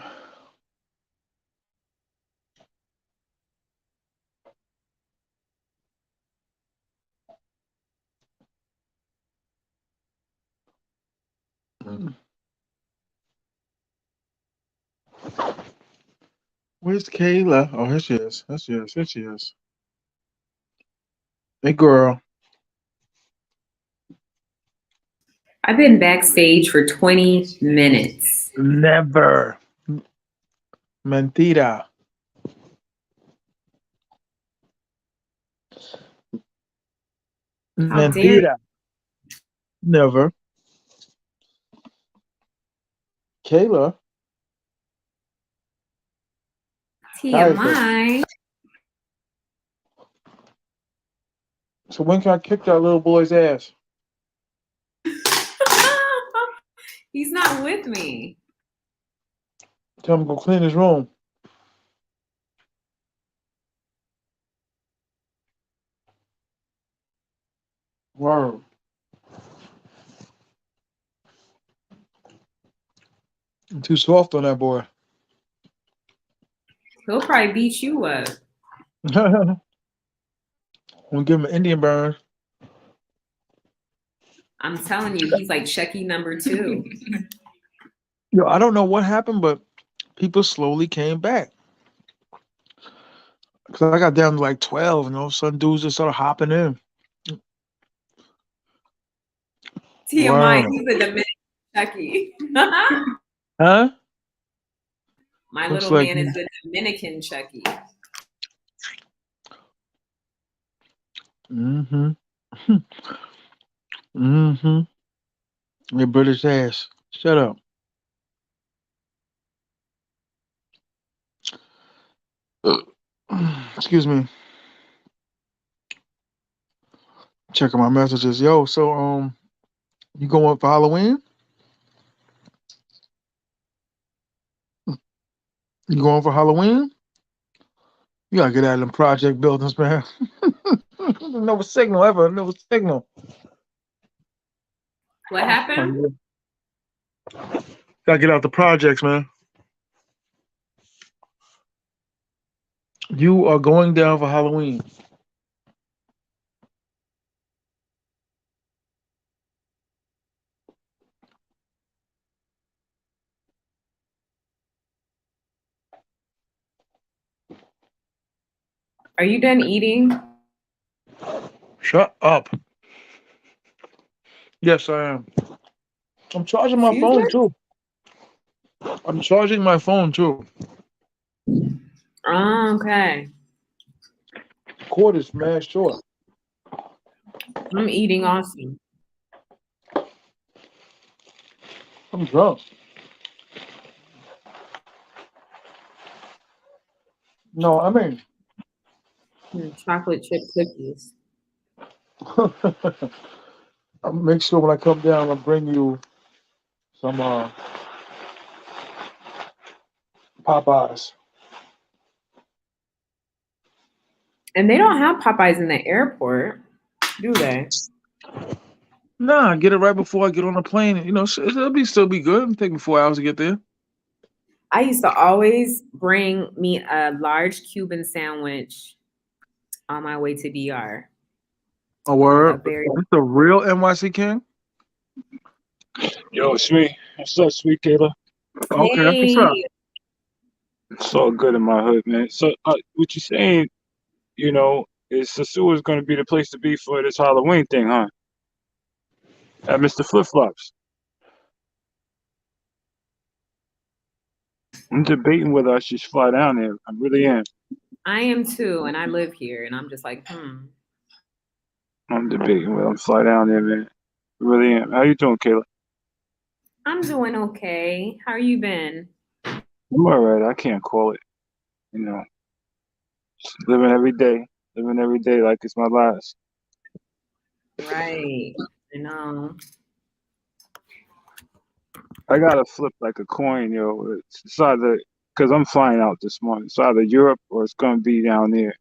[SPEAKER 1] Where's Kayla? Oh, here she is. Here she is. Here she is. Hey, girl.
[SPEAKER 2] I've been backstage for 20 minutes.
[SPEAKER 1] Never. Mentira.
[SPEAKER 2] How dare you?
[SPEAKER 1] Mentira. Never. Kayla.
[SPEAKER 2] TMI.
[SPEAKER 1] So when can I kick that little boy's ass?
[SPEAKER 2] He's not with me.
[SPEAKER 1] Tell him to go clean his room. Word. I'm too soft on that boy.
[SPEAKER 2] He'll probably beat you up.
[SPEAKER 1] I'm gonna give him an Indian burn.
[SPEAKER 2] I'm telling you, he's like Chucky number 2.
[SPEAKER 1] Yo, I don't know what happened, but people slowly came back. Cause I got down to like 12, and all of a sudden dudes just started hopping in.
[SPEAKER 2] TMI,
[SPEAKER 1] Wow.
[SPEAKER 2] he's a Dominican Chucky.
[SPEAKER 1] Huh?
[SPEAKER 2] My
[SPEAKER 1] Looks
[SPEAKER 2] little
[SPEAKER 1] like
[SPEAKER 2] man is the Dominican Chucky.
[SPEAKER 1] mm-hmm. Mm-hmm. Your British ass. Shut up. Excuse me. Checking my messages. Yo, so you going for Halloween? You going for Halloween? You gotta get out of them project buildings, man. No signal ever. No signal.
[SPEAKER 2] What happened?
[SPEAKER 1] Gotta get out the projects, man. You are going down for Halloween.
[SPEAKER 2] Are you done eating?
[SPEAKER 1] Shut up. Yes, I am. I'm charging my
[SPEAKER 2] Excuse
[SPEAKER 1] phone
[SPEAKER 2] me?
[SPEAKER 1] too. I'm charging my phone too.
[SPEAKER 2] Oh, okay.
[SPEAKER 1] Cord is mad short.
[SPEAKER 2] I'm eating awesome.
[SPEAKER 1] I'm drunk. No, I mean,
[SPEAKER 2] Chocolate chip cookies.
[SPEAKER 1] I'll make sure when I come down, I'll bring you some Popeyes.
[SPEAKER 2] And they don't have Popeyes in the airport, do they?
[SPEAKER 1] Nah, get it right before I get on the plane. You know, it'll still be good. It'll take me 4 hours to get there.
[SPEAKER 2] I used to always bring me a large Cuban sandwich on my way to DR.
[SPEAKER 1] A
[SPEAKER 2] Like a
[SPEAKER 1] word.
[SPEAKER 2] very
[SPEAKER 1] It's the real NYC King.
[SPEAKER 5] Yo, Sweet. What's up, Sweet Kayla?
[SPEAKER 1] Okay, that's what's
[SPEAKER 2] Hey,
[SPEAKER 1] up.
[SPEAKER 5] It's all good in my hood, man. So, what you saying, is SOSUA is going to be the place to be for this Halloween thing, huh? At Mr. Flip Flops. I'm debating whether I should fly down there. I really am.
[SPEAKER 2] I am too, and I live here, and I'm just like,
[SPEAKER 5] I'm debating whether I'm fly down there, man. I really am. How you doing, Kayla?
[SPEAKER 2] I'm doing okay. How you been?
[SPEAKER 5] I'm all right. I can't call it. You know, just living every day. Living every day like it's my last.
[SPEAKER 2] Right. I know.
[SPEAKER 5] I gotta flip like a coin, yo. It's either because I'm flying out this morning. It's either Europe or it's gonna be down there.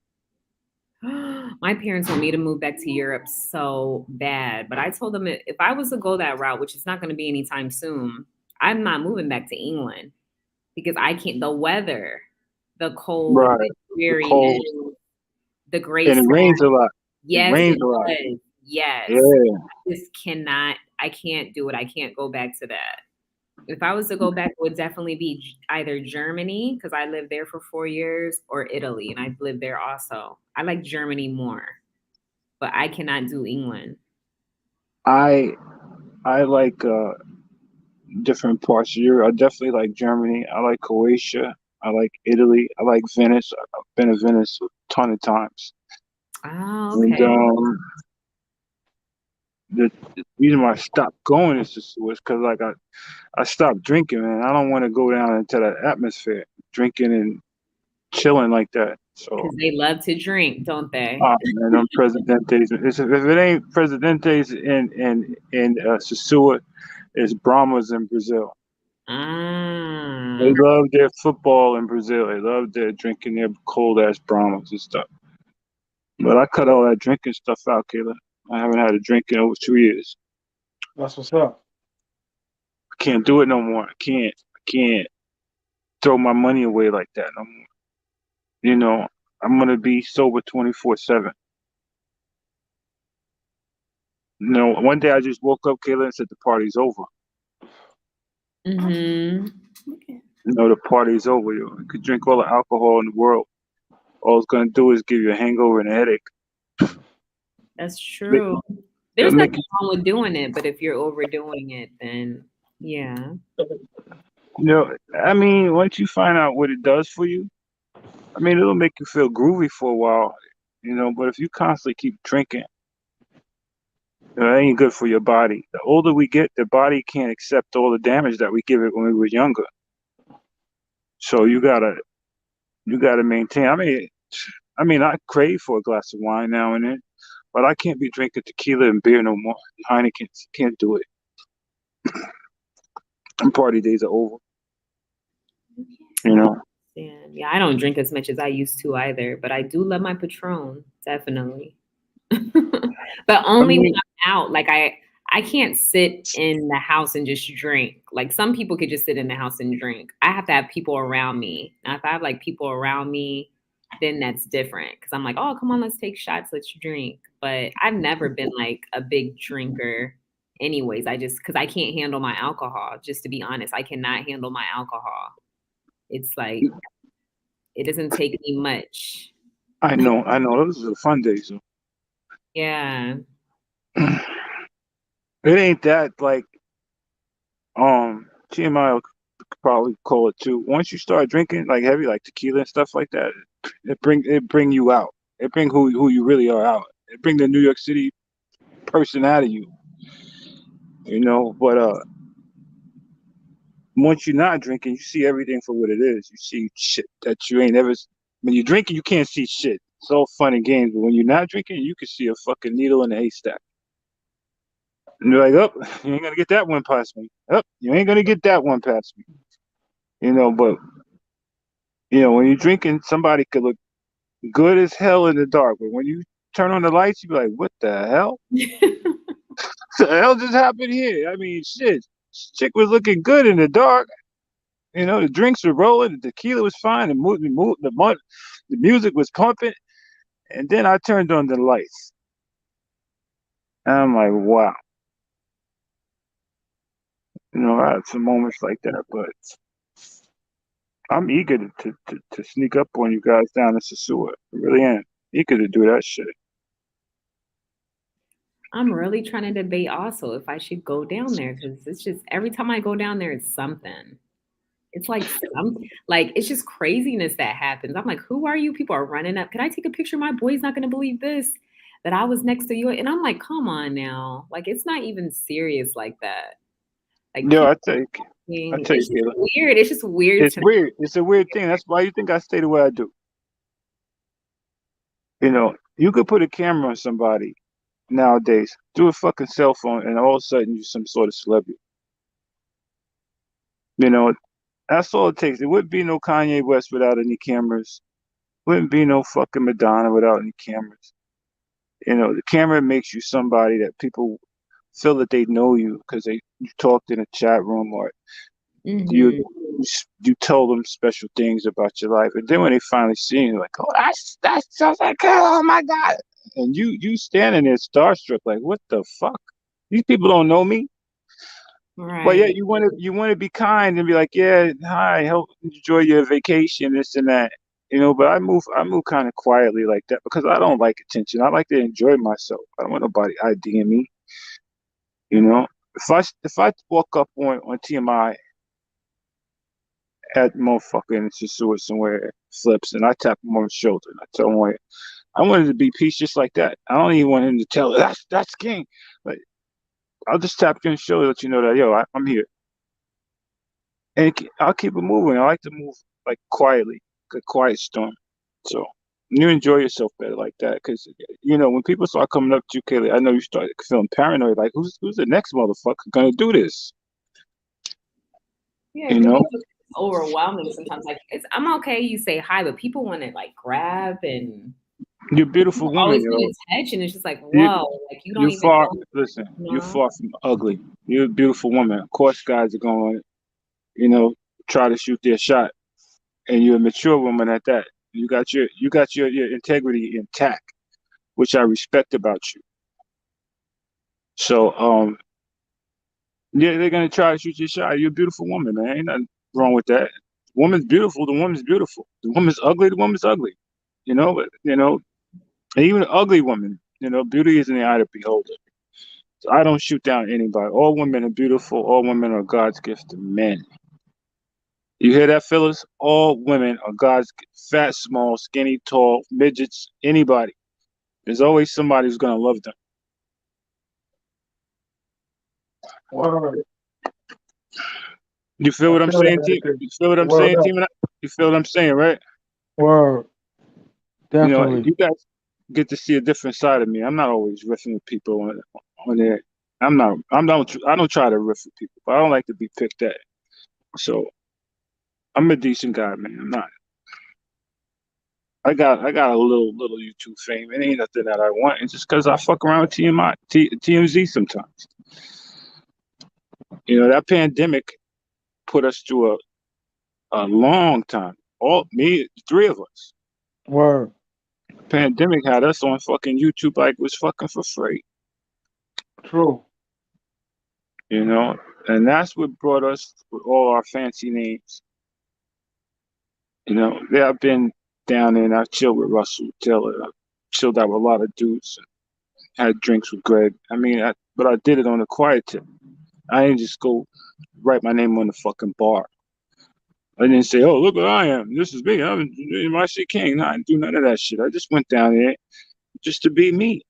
[SPEAKER 2] My parents want me to move back to Europe so bad, but I told them if I was to go that route, which is not going to be anytime soon, I'm not moving back to England because I can't. The weather, the cold,
[SPEAKER 5] Right.
[SPEAKER 2] the
[SPEAKER 5] The cold.
[SPEAKER 2] dreariness, the gray
[SPEAKER 5] And it
[SPEAKER 2] sky.
[SPEAKER 5] rains a lot. It
[SPEAKER 2] Yes,
[SPEAKER 5] rains
[SPEAKER 2] it
[SPEAKER 5] a lot.
[SPEAKER 2] does. Yes,
[SPEAKER 5] Yeah.
[SPEAKER 2] I just cannot. I can't do it. I can't go back to that. If I was to go back, it would definitely be either Germany, because I lived there for 4 years, or Italy, and I've lived there also. I like Germany more, but I cannot do England.
[SPEAKER 5] I like different parts of Europe. I definitely like Germany. I like Croatia. I like Italy. I like Venice. I've been to Venice a ton of times.
[SPEAKER 2] Oh,
[SPEAKER 5] And
[SPEAKER 2] okay.
[SPEAKER 5] the reason why I stopped going is just was because like I stopped drinking, man. I don't want to go down into that atmosphere, drinking and chilling like that. So,
[SPEAKER 2] Because they love to drink, don't they?
[SPEAKER 5] man, I'm Presidentes. If it ain't Presidentes in Sosua, it's Brahmas in Brazil. They
[SPEAKER 2] Ah,
[SPEAKER 5] love their football in Brazil. They love their drinking their cold ass Brahmas and stuff. But I cut all that drinking stuff out, Kayla. I haven't had a drink in over 2 years.
[SPEAKER 1] That's what's up.
[SPEAKER 5] I can't do it no more. I can't throw my money away like that no more. You know, I'm gonna be sober 24/7. You know, one day I just woke up, Kayla, and said the party's over.
[SPEAKER 2] mm-hmm.
[SPEAKER 5] You know, the party's over. You could drink all the alcohol in the world. All it's gonna do is give you a hangover and a headache.
[SPEAKER 2] That's
[SPEAKER 5] Make,
[SPEAKER 2] true.
[SPEAKER 5] it'll
[SPEAKER 2] There's
[SPEAKER 5] make
[SPEAKER 2] nothing wrong with doing it, but if you're overdoing it, then yeah.
[SPEAKER 5] I mean, once you find out what it does for you, I mean, it'll make you feel groovy for a while, but if you constantly keep drinking, it ain't good for your body. The older we get, the body can't accept all the damage that we give it when we were younger. So you gotta maintain. I mean, I crave for a glass of wine now and then, but I can't be drinking tequila and beer no more. Heineken can't do it. Party days are over. You know.
[SPEAKER 2] And yeah, I don't drink as much as I used to either, but I do love my Patron, definitely. But
[SPEAKER 5] I
[SPEAKER 2] only when
[SPEAKER 5] mean,
[SPEAKER 2] I'm out. Like I can't sit in the house and just drink. Like some people could just sit in the house and drink. I have to have people around me. Now, if I have like people around me, then that's different. Cause I'm like, oh, come on, let's take shots, let's drink. But I've never been like a big drinker. Anyways, cause I can't handle my alcohol. Just to be honest, I cannot handle my alcohol. It's like it doesn't take me much.
[SPEAKER 5] I know. Those are fun days. Though.
[SPEAKER 2] Yeah.
[SPEAKER 5] It ain't that like T.M.I could probably call it too. Once you start drinking like heavy, like tequila and stuff like that, it bring you out. It bring who you really are out. It bring the New York City person out of you. But once you're not drinking, you see everything for what it is. You see shit that you ain't ever. When you're drinking, you can't see shit. It's all fun and games, but when you're not drinking, you can see a fucking needle in a haystack. And you're like, oh, you ain't gonna get that one past me. Oh, you ain't gonna get that one past me. But You know, when you're drinking, somebody could look good as hell in the dark, but when you turn on the lights, you be like, "What the hell? What the hell just happened here?" I mean, shit. This chick was looking good in the dark. You know, the drinks were rolling, the tequila was fine, the music was pumping, and then I turned on the lights. And I'm like, wow. You know, I had some moments like that, but I'm eager to sneak up on you guys down in SOSUA. I really am. Eager to do that shit.
[SPEAKER 2] I'm really trying to debate also if I should go down there because it's just every time I go down there, it's something. It's like like it's just craziness that happens. I'm like, who are you? People are running up. Can I take a picture? My boy's not gonna believe this that I was next to you. And I'm like, come on now. Like it's not even serious like that. Like
[SPEAKER 5] Yo,
[SPEAKER 2] people
[SPEAKER 5] I tell you,
[SPEAKER 2] it's just
[SPEAKER 5] Kayla,
[SPEAKER 2] weird. It's just weird
[SPEAKER 5] it's
[SPEAKER 2] to
[SPEAKER 5] weird. It's a weird thing. That's why you think I stay the way I do. You know, you could put a camera on somebody nowadays, do a fucking cell phone, and all of a sudden you're some sort of celebrity. You know, that's all it takes. It wouldn't be no Kanye West without any cameras. Wouldn't be no fucking Madonna without any cameras. You know, the camera makes you somebody that people feel that they know you because you talked in a chat room or you
[SPEAKER 2] Mhm.
[SPEAKER 5] you tell them special things about your life, and then when they finally see you, like, oh, that's just like, oh my god, and you standing there starstruck, like, what the fuck? These people don't know me, but yet
[SPEAKER 2] Right.
[SPEAKER 5] you want to be kind and be like, yeah, hi, help enjoy your vacation, this and that, you know. But I move kind of quietly like that because I don't like attention. I like to enjoy myself. I don't want nobody IDing me, you know. If I walk up on T.M.I at motherfucking Sasua somewhere, flips, and I tap him on the shoulder and I tell him, like, I wanted to be peace just like that. I don't even want him to tell that's king. But I'll just tap you on the shoulder, let you know that, yo, I'm here, and I'll keep it moving. I like to move like quietly, a quiet storm. So you enjoy yourself better like that, because you know when people start coming up to you, Kaylee, I know you start feeling paranoid, like who's the next motherfucker gonna do this?
[SPEAKER 2] Yeah,
[SPEAKER 5] You
[SPEAKER 2] it
[SPEAKER 5] know,
[SPEAKER 2] really is overwhelming sometimes. Like it's I'm okay, you say hi, but people want to like grab and
[SPEAKER 5] you're a beautiful
[SPEAKER 2] people
[SPEAKER 5] woman,
[SPEAKER 2] always
[SPEAKER 5] yo.
[SPEAKER 2] want attention. It's just like,
[SPEAKER 5] You
[SPEAKER 2] whoa, like you don't
[SPEAKER 5] you
[SPEAKER 2] even
[SPEAKER 5] far
[SPEAKER 2] know,
[SPEAKER 5] listen.
[SPEAKER 2] you
[SPEAKER 5] You're
[SPEAKER 2] know?
[SPEAKER 5] far from ugly. You're a beautiful woman. Of course, guys are going to, you know, try to shoot their shot, and you're a mature woman at that. You got your integrity intact, which I respect about you. So yeah, they're gonna try to shoot your shot. You're a beautiful woman, man. Ain't nothing wrong with that. Woman's beautiful. The woman's beautiful. The woman's ugly. The woman's ugly. You know, but you know, and even an ugly woman. You know, beauty is in the eye of the beholder. So I don't shoot down anybody. All women are beautiful. All women are God's gift to men. You hear that, Phyllis? All women are God's fat, small, skinny, tall, midgets, anybody. There's always somebody who's gonna love them.
[SPEAKER 1] Word.
[SPEAKER 5] You feel
[SPEAKER 1] I
[SPEAKER 5] what I'm
[SPEAKER 1] feel
[SPEAKER 5] saying,
[SPEAKER 1] that.
[SPEAKER 5] team? You feel what I'm
[SPEAKER 1] Word
[SPEAKER 5] saying,
[SPEAKER 1] up.
[SPEAKER 5] team? You feel what I'm saying, right?
[SPEAKER 1] Word.
[SPEAKER 5] You know,
[SPEAKER 1] Definitely.
[SPEAKER 5] you guys get to see a different side of me. I'm not always riffing with people on there. I'm not. I don't try to riff with people, but I don't like to be picked at. So I'm a decent guy, man. I'm not. I got a little YouTube fame. It ain't nothing that I want. It's just because I fuck around with TMZ sometimes. You know, that pandemic put us through a long time. All me, three of us.
[SPEAKER 1] Word.
[SPEAKER 5] Pandemic had us on fucking YouTube like it was fucking for free.
[SPEAKER 1] True.
[SPEAKER 5] You know, and that's what brought us with all our fancy names. You know, yeah, I've been down there and I've chilled with Russell Taylor. I've chilled out with a lot of dudes. Had drinks with Greg. I mean, but I did it on a quiet tip. I didn't just go write my name on the fucking bar. I didn't say, "Oh, look what I am. This is me. I'm my shit king." No, I didn't do none of that shit. I just went down there just to be me,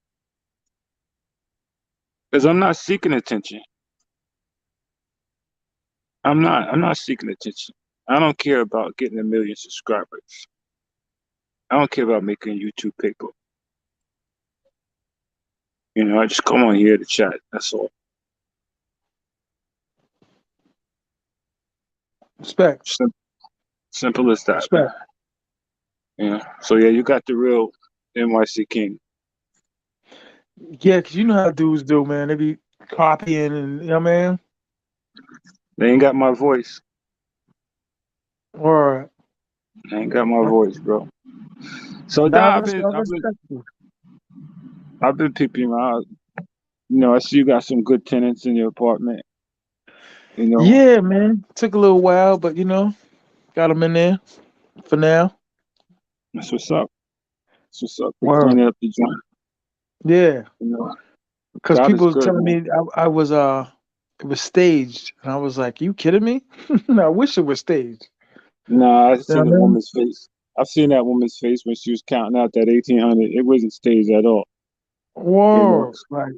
[SPEAKER 5] because I'm not seeking attention. I'm not. I'm not seeking attention. I don't care about getting 1 million subscribers. I don't care about making YouTube paper. You know, I just come on here to chat. That's all.
[SPEAKER 1] Respect.
[SPEAKER 5] Simple as that, man.
[SPEAKER 1] Respect.
[SPEAKER 5] Yeah. So yeah, you got the real NYC king.
[SPEAKER 1] Yeah, because you know how dudes do, man. They be copying and, you know what I mean?
[SPEAKER 5] They ain't got my voice.
[SPEAKER 1] Or,
[SPEAKER 5] They ain't got my voice, bro. So
[SPEAKER 1] nah,
[SPEAKER 5] Don,
[SPEAKER 1] I respect you.
[SPEAKER 5] I've been peeping you out. You know, I see you got some good tenants in your apartment. You know,
[SPEAKER 1] Yeah, man. Took a little while, but, got them in there for now.
[SPEAKER 5] that's what's up. That's what's up. They
[SPEAKER 1] Word.
[SPEAKER 5] cleaning up the joint.
[SPEAKER 1] Yeah.
[SPEAKER 5] You know,
[SPEAKER 1] Because
[SPEAKER 5] God is
[SPEAKER 1] people was
[SPEAKER 5] good,
[SPEAKER 1] telling
[SPEAKER 5] man.
[SPEAKER 1] me I was, it was staged. And I was like, you kidding me? I wish it was staged.
[SPEAKER 5] Nah, I've
[SPEAKER 1] You know
[SPEAKER 5] seen the
[SPEAKER 1] what I mean?
[SPEAKER 5] woman's face. I've seen that woman's face when she was counting out that 1,800. It wasn't staged at all. You know,
[SPEAKER 1] Whoa. Like,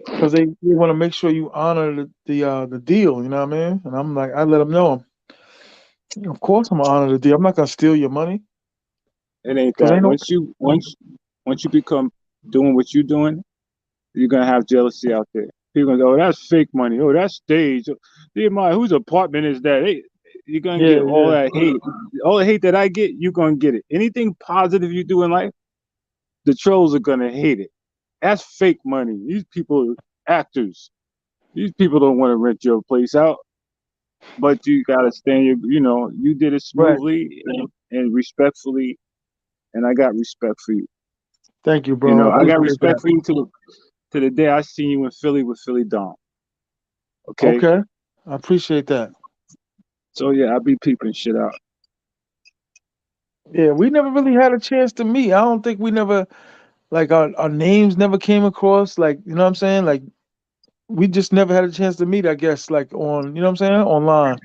[SPEAKER 1] because they want to make sure you honor the deal, you know what I mean? And I'm like, I let them know, of course I'm gonna honor the deal. I'm not gonna steal your money
[SPEAKER 5] it ain't
[SPEAKER 1] because
[SPEAKER 5] that.
[SPEAKER 1] ain't no
[SPEAKER 5] Once you become doing what you're doing, you're gonna have jealousy out there. People gonna go, oh, that's fake money. Oh, that's staged. T.M.I, whose apartment is that? Hey, you're gonna
[SPEAKER 1] yeah
[SPEAKER 5] get all
[SPEAKER 1] yeah
[SPEAKER 5] that hate. All the hate that I get, you're gonna get it. Anything positive you do in life, the trolls are gonna hate it. That's fake money. These people are actors. These people don't want to rent your place out, but you gotta stand your. You did it
[SPEAKER 1] right.
[SPEAKER 5] smoothly and respectfully, and I got respect for you.
[SPEAKER 1] Thank you, bro. I
[SPEAKER 5] I got
[SPEAKER 1] appreciate
[SPEAKER 5] respect
[SPEAKER 1] that.
[SPEAKER 5] for you to the day I seen you in Philly with Philly Dom. Okay,
[SPEAKER 1] Okay, I appreciate that.
[SPEAKER 5] so yeah, I be peeping shit out.
[SPEAKER 1] Yeah, we never really had a chance to meet. I don't think we never like our names never came across. Like you know what I'm saying? Like we just never had a chance to meet. I guess like on what I'm saying online.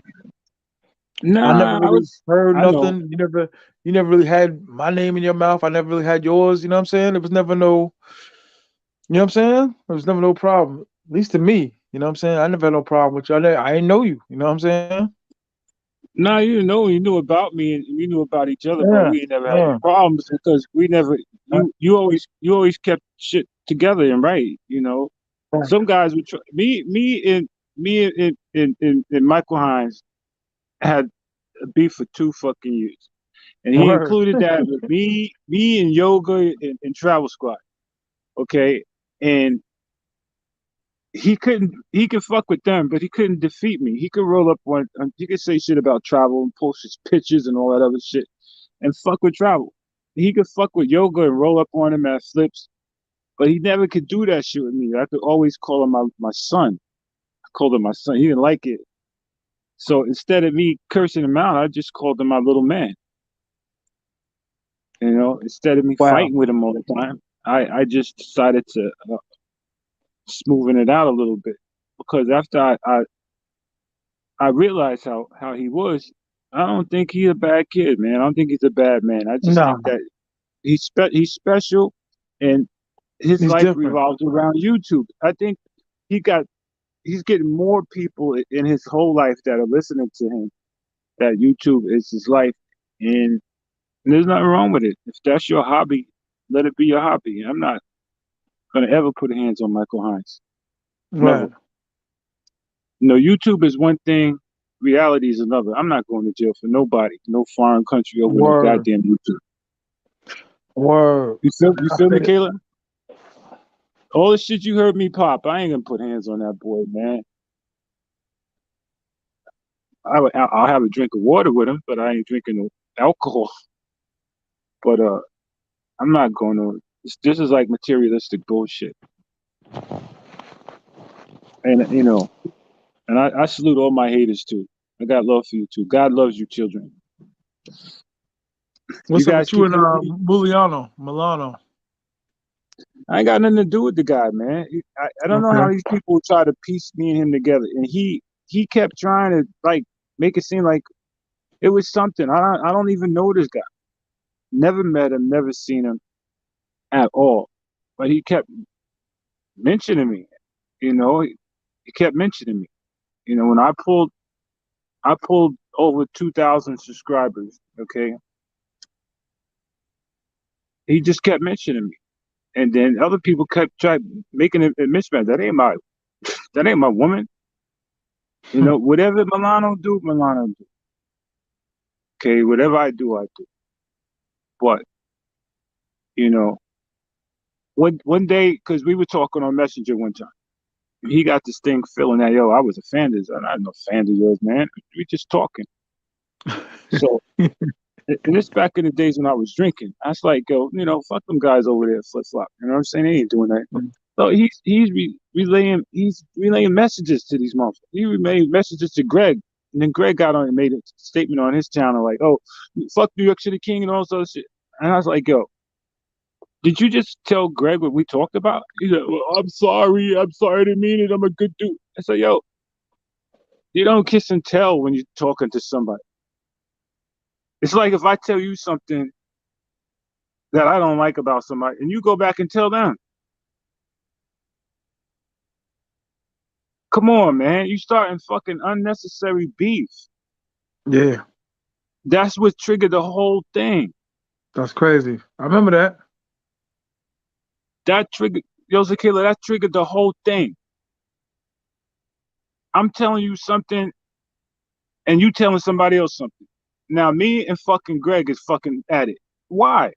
[SPEAKER 1] I never
[SPEAKER 5] Nah,
[SPEAKER 1] really heard
[SPEAKER 5] I know.
[SPEAKER 1] nothing. You never really had my name in your mouth. I never really had yours. You know what I'm saying? It was never no. You know what I'm saying? There was never no problem. At least to me. You know what I'm saying? I never had no problem with you. I didn't know you. You know what I'm saying?
[SPEAKER 5] Nah, you knew about me and we knew about each other, but
[SPEAKER 1] Yeah.
[SPEAKER 5] we ain't never had any
[SPEAKER 1] Yeah.
[SPEAKER 5] problems because we never.
[SPEAKER 1] Right.
[SPEAKER 5] You always kept shit together and right.
[SPEAKER 1] Right.
[SPEAKER 5] Some guys would try, me and Michael Hines had a beef for 2 fucking years, and he
[SPEAKER 1] Word.
[SPEAKER 5] included that with me and Yoga and Travel Squad. Okay, and he could fuck with them, but he couldn't defeat me. He could roll up he could say shit about Travel and post his pictures and all that other shit and fuck with Travel. He could fuck with Yoga and roll up on him at flips, but he never could do that shit with me. I could always call him my son. I called him my son. He didn't like it. So instead of me cursing him out, I just called him my little man. Instead of me
[SPEAKER 1] Wow.
[SPEAKER 5] fighting with him all the time, I just decided to smoothen it out a little bit because after I realized how he was. I don't think he's a bad kid, man. I don't think he's a bad man. I just think
[SPEAKER 1] No,
[SPEAKER 5] that he's special, and his
[SPEAKER 1] he's
[SPEAKER 5] life
[SPEAKER 1] different.
[SPEAKER 5] revolves around YouTube. I think he got he's getting more people in his whole life that are listening to him. That YouTube is his life, and there's nothing wrong with it. If that's your hobby, let it be your hobby. I'm not gonna ever put hands on Michael Hines. Never.
[SPEAKER 1] Right.
[SPEAKER 5] YouTube is one thing, reality is another. I'm not going to jail for nobody, no foreign country over no
[SPEAKER 1] Word.
[SPEAKER 5] goddamn YouTube.
[SPEAKER 1] Word.
[SPEAKER 5] You feel
[SPEAKER 1] I
[SPEAKER 5] me,
[SPEAKER 1] feel it.
[SPEAKER 5] Kayla? All the shit you heard me pop, I ain't gonna put hands on that boy, man. I'll have a drink of water with him, but I ain't drinking no alcohol. But I'm not going to. This is like materialistic bullshit, and and I salute all my haters too. I got love for you too. God loves you, children. You
[SPEAKER 1] What's up
[SPEAKER 5] guys
[SPEAKER 1] with you
[SPEAKER 5] keep
[SPEAKER 1] and
[SPEAKER 5] hitting me.
[SPEAKER 1] Milano?
[SPEAKER 5] I ain't got nothing to do with the guy, man. I don't know
[SPEAKER 1] Okay.
[SPEAKER 5] how these people try to piece me and him together, and he kept trying to like make it seem like it was something. I don't even know this guy. Never met him, never seen him at all. But he kept mentioning me. He kept mentioning me. When I pulled over 2,000 subscribers. Okay, he just kept mentioning me, and then other people kept trying making a mismatch. That ain't my woman. Whatever Milano do, Milano do. Okay, whatever I do, I do. But one day, because we were talking on Messenger one time, he got this thing feeling that I was a fan of his. I'm not no fan of yours, man. We just talking. So, and this back in the days when I was drinking, I was like, fuck them guys over there, flip flop. You know what I'm saying? They ain't doing that. So he's relaying messages to these motherfuckers. He relayed messages to Greg, and then Greg got on and made a statement on his channel like, "Oh, fuck New York City King" and all this other shit. And I was like, did you just tell Greg what we talked about? He's like, well, I'm sorry, I didn't mean it. I'm a good dude. I said, you don't kiss and tell when you're talking to somebody. It's like if I tell you something that I don't like about somebody, and you go back and tell them. Come on, man. You starting fucking unnecessary beef.
[SPEAKER 1] Yeah.
[SPEAKER 5] That's what triggered the whole thing.
[SPEAKER 1] That's crazy. I remember that.
[SPEAKER 5] That triggered, Zakila, that triggered the whole thing. I'm telling you something, and you telling somebody else something. Now, me and fucking Greg is fucking at it. Why?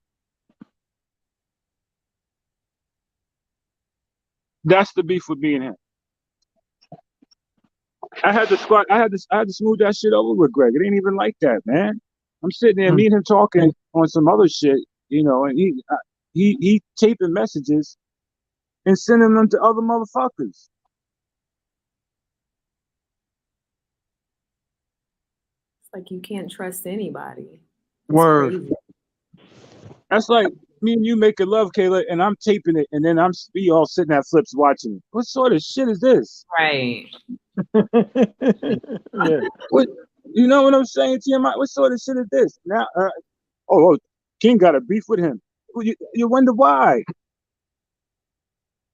[SPEAKER 5] That's the beef with me and him. I had to smooth that shit over with Greg. It ain't even like that, man. I'm sitting there, me and him talking on some other shit, and he taping messages and sending them to other motherfuckers.
[SPEAKER 2] It's like you can't trust anybody. It's
[SPEAKER 1] Word.
[SPEAKER 2] crazy.
[SPEAKER 5] That's like me and you making love, Kayla, and I'm taping it, and then we all sitting at flips watching it. What sort of shit is this?
[SPEAKER 2] Right.
[SPEAKER 1] Yeah.
[SPEAKER 5] What, you know what I'm saying, T.M.I? What sort of shit is this? Now, King got a beef with him. You wonder why.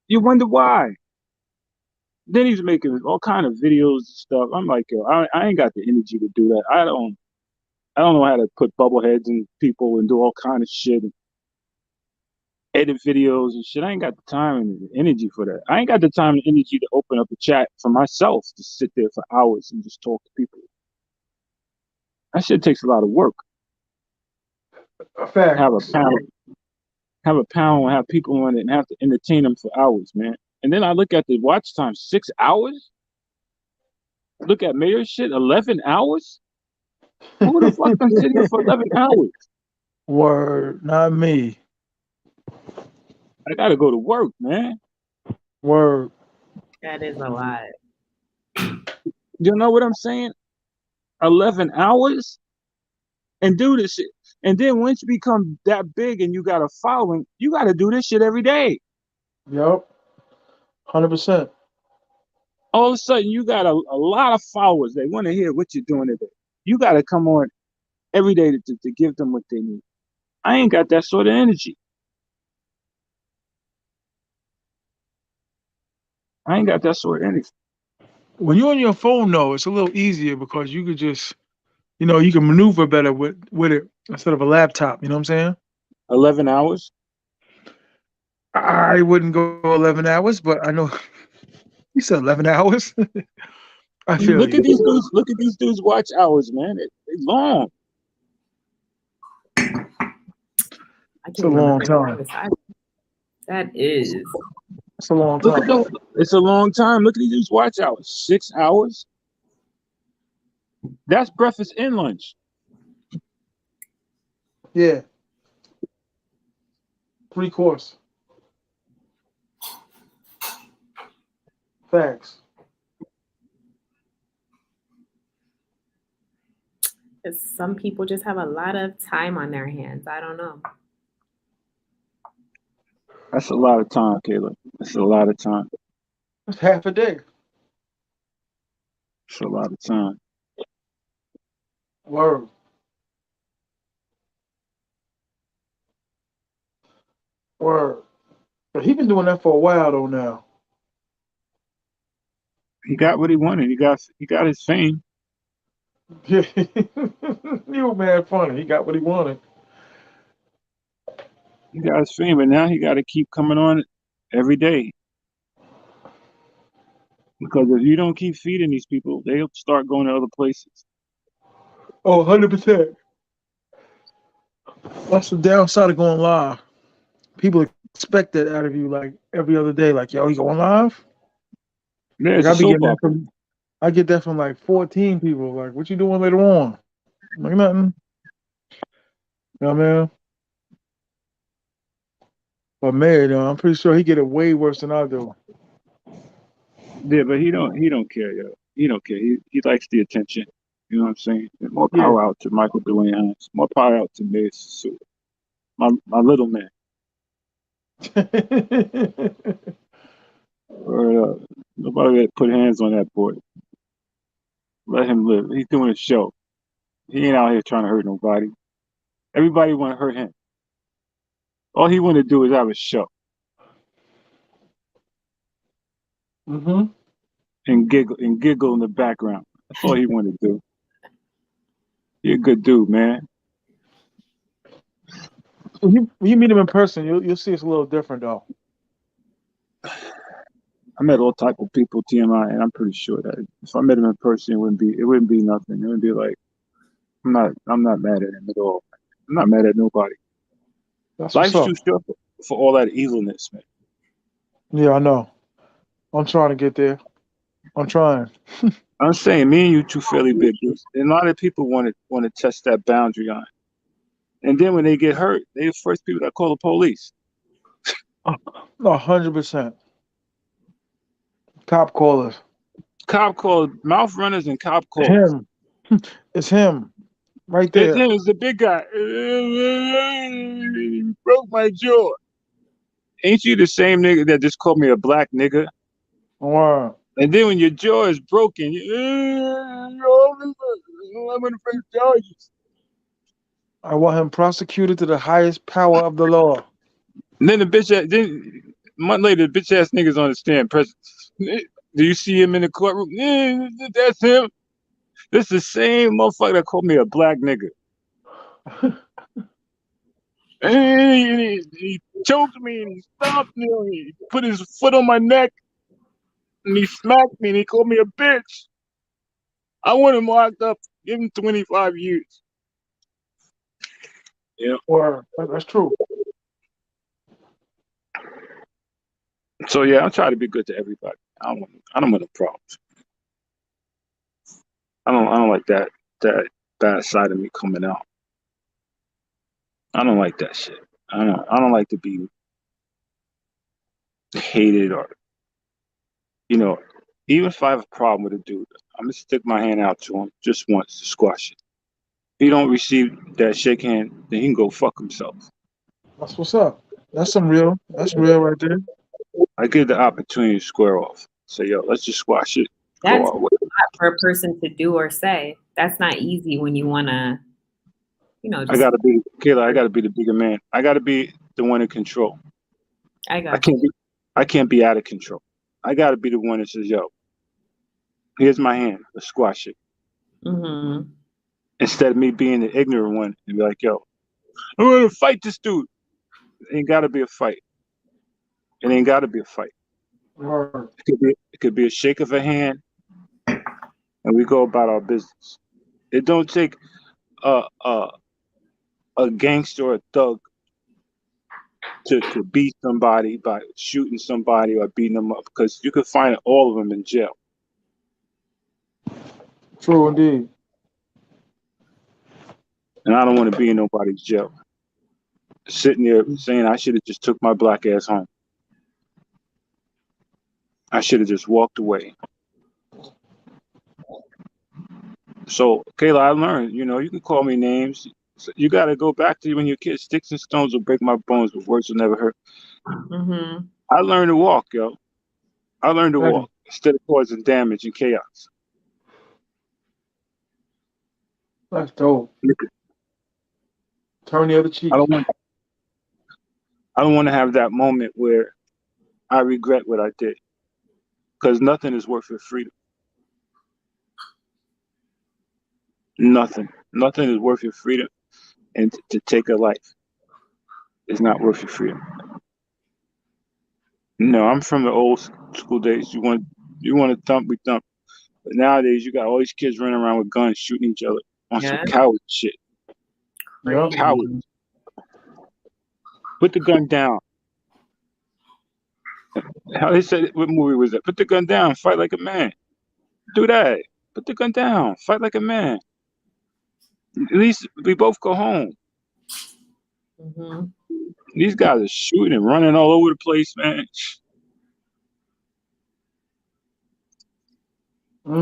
[SPEAKER 5] You wonder why. Then he's making all kind of videos and stuff. I'm like, I ain't got the energy to do that. I don't know how to put bubble heads in people and do all kind of shit and edit videos and shit. I ain't got the time and the energy for that. I ain't got the time and energy to open up a chat for myself to sit there for hours and just talk to people. That shit takes a lot of work.
[SPEAKER 1] A fact.
[SPEAKER 5] Have a panel and have people on it and have to entertain them for hours, man. And then I look at the watch time, 6 hours. Look at Mayor shit, 11 hours. Who the fuck can sit here for 11 hours?
[SPEAKER 1] Word, not me.
[SPEAKER 5] I gotta go to work, man.
[SPEAKER 1] Word.
[SPEAKER 2] That is a lot.
[SPEAKER 5] You know what I'm saying? 11 hours and do this shit. And then once you become that big and you got a following, you got to do this shit every day.
[SPEAKER 1] Yep. 100%.
[SPEAKER 5] All of a sudden, you got a lot of followers. They want to hear what you're doing today. You got to come on every day to give them what they need. I ain't got that sort of energy. I ain't got that sort of energy.
[SPEAKER 1] When you're on your phone, though, it's a little easier because you could just, you can maneuver better with it instead of a laptop. You know what I'm saying?
[SPEAKER 5] 11 hours?
[SPEAKER 1] I wouldn't go 11 hours, but I know you said 11 hours. I feel
[SPEAKER 5] Look
[SPEAKER 1] you.
[SPEAKER 5] at these dudes. Look at these dudes' watch hours, man. They're long.
[SPEAKER 1] It's a long time.
[SPEAKER 2] That is.
[SPEAKER 1] It's a long time.
[SPEAKER 5] It's a long time. Look at these dudes' watch hours. 6 hours. That's breakfast and lunch.
[SPEAKER 1] Yeah. 3 course. Facts.
[SPEAKER 2] Some people just have a lot of time on their hands. I don't know.
[SPEAKER 5] That's a lot of time, Kayla. That's a lot of time.
[SPEAKER 1] That's half a day.
[SPEAKER 5] It's a lot of time.
[SPEAKER 1] Word. Word. But he been doing that for a while though now.
[SPEAKER 5] He got what he wanted. He got his fame.
[SPEAKER 1] You were mad funny. He got what he wanted.
[SPEAKER 5] He got his fame, but now he got to keep coming on every day. Because if you don't keep feeding these people, they'll start going to other places.
[SPEAKER 1] Oh, 100%. That's the downside of going live. People expect that out of you like every other day. Like, yo, you going live?
[SPEAKER 5] Yeah,
[SPEAKER 1] Like
[SPEAKER 5] it's a
[SPEAKER 1] I be
[SPEAKER 5] soap
[SPEAKER 1] getting that
[SPEAKER 5] opera.
[SPEAKER 1] from I get that from like 14 people. Like, what you doing later on? I'm like nothing. You know what I mean? But man, I'm pretty sure he get it way worse than I do.
[SPEAKER 5] Yeah, but he don't care, yo. He don't care. He likes the attention. You know what I'm saying? And more
[SPEAKER 1] Yeah.
[SPEAKER 5] power out to Michael Dwayne Hans. More power out to me. So my little man. Word up. Nobody that put hands on that boy. Let him live. He's doing a show. He ain't out here trying to hurt nobody. Everybody want to hurt him. All he want to do is have a show
[SPEAKER 1] hmm
[SPEAKER 5] and giggle in the background. That's all he want to do. He a good dude, man.
[SPEAKER 1] When you meet him in person, you'll see it's a little different though.
[SPEAKER 5] I met all type of people, T.M.I, and I'm pretty sure that if I met him in person, it wouldn't be nothing. It would be like I'm not mad at him at all. I'm not mad at nobody.
[SPEAKER 1] That's what's
[SPEAKER 5] Life's
[SPEAKER 1] up.
[SPEAKER 5] too short for all that evilness, man.
[SPEAKER 1] Yeah, I know. I'm trying to get there. I'm trying.
[SPEAKER 5] I'm saying me and you two fairly big dudes. And a lot of people want to test that boundary on. And then when they get hurt, they're the first people that call the police.
[SPEAKER 1] 100%. Cop callers.
[SPEAKER 5] Cop calls, mouth runners and cop calls.
[SPEAKER 1] Him. It's him. Right
[SPEAKER 5] It's
[SPEAKER 1] there.
[SPEAKER 5] him, it's the big guy. He broke my jaw. Ain't you the same nigga that just called me a black nigga?
[SPEAKER 1] Wow.
[SPEAKER 5] And then when your jaw is broken, I'm gonna face charges.
[SPEAKER 1] I want him prosecuted to the highest power of the law.
[SPEAKER 5] And then then a month later, the bitch ass niggas on the stand. Do you see him in the courtroom? That's him. This is the same motherfucker that called me a black nigga. And he choked me and he stomped me and he put his foot on my neck and he smacked me and he called me a bitch. I want him locked up. Give him 25 years. Yeah.
[SPEAKER 1] Or that's true.
[SPEAKER 5] So yeah, I'm trying to be good to everybody. I don't want no problems. I don't like that bad side of me coming out. I don't like that shit. I don't like to be hated or even if I have a problem with a dude, I'm gonna stick my hand out to him just once to squash it. If he don't receive that shake hand, then he can go fuck himself.
[SPEAKER 1] That's what's up. That's some real. That's real right there.
[SPEAKER 5] I give the opportunity to square off. Say, yo, let's just squash it. Go
[SPEAKER 2] That's
[SPEAKER 5] our way.
[SPEAKER 2] a lot for a person to do or say. That's not easy when you want to,
[SPEAKER 5] I
[SPEAKER 2] just.
[SPEAKER 5] gotta be Kayla. I gotta be the bigger man. I gotta be the one in control.
[SPEAKER 2] I
[SPEAKER 5] I
[SPEAKER 2] got
[SPEAKER 5] can't be. I can't be out of control. I gotta be the one that says, yo, here's my hand. Let's squash it.
[SPEAKER 2] you. Mm-hmm.
[SPEAKER 5] Instead of me being the ignorant one and be like, yo, I'm gonna fight this dude. It ain't gotta be a fight. It ain't gotta be a fight.
[SPEAKER 1] Word.
[SPEAKER 5] It could be a shake of a hand, and we go about our business. It don't take a a gangster or a thug to beat somebody by shooting somebody or beating them up because you could find all of them in jail.
[SPEAKER 1] True indeed.
[SPEAKER 5] And I don't want to be in nobody's jail. Sitting there saying I should have just took my black ass home. I should have just walked away. So, Kayla, I learned, you can call me names. So you got to go back to when you're a kid. Sticks and stones will break my bones, but words will never hurt.
[SPEAKER 2] Mm-hmm.
[SPEAKER 5] I learned to walk, yo. I learned to
[SPEAKER 1] Hey,
[SPEAKER 5] walk instead of causing damage and chaos.
[SPEAKER 1] that's dope. Turn the other cheek.
[SPEAKER 5] I don't want. I don't want to have that moment where I regret what I did, because nothing is worth your freedom. Nothing is worth your freedom, and to take a life is not worth your freedom. No, I'm from the old school days. You want to thump, we thump. But nowadays, you got all these kids running around with guns, shooting each other on some
[SPEAKER 2] Yeah.
[SPEAKER 5] coward shit.
[SPEAKER 1] Yep.
[SPEAKER 2] Crazy.
[SPEAKER 5] Cowards. Put the gun down. How they said, what movie was that? Put the gun down, fight like a man. Do that. Put the gun down, fight like a man. At least we both go home.
[SPEAKER 2] Mm-hmm.
[SPEAKER 5] These guys are shooting and running all over the place, man.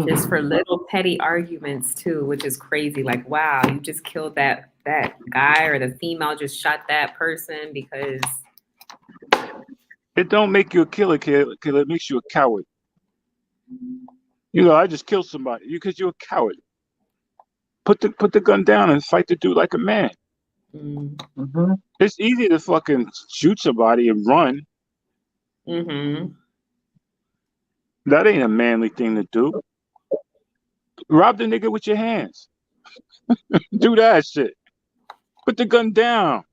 [SPEAKER 2] Just for little petty arguments too, which is crazy. Like, wow, you just killed that guy, or the female just shot that person because
[SPEAKER 5] It don't make you a killer, kid. It makes you a coward. You know, I just killed somebody because you're a coward. Put the gun down and fight the dude like a man.
[SPEAKER 2] Mm-hmm.
[SPEAKER 5] It's easy to fucking shoot somebody and run.
[SPEAKER 2] Mm-hmm.
[SPEAKER 5] That ain't a manly thing to do. Rob the nigga with your hands. Do that shit. Put the gun down.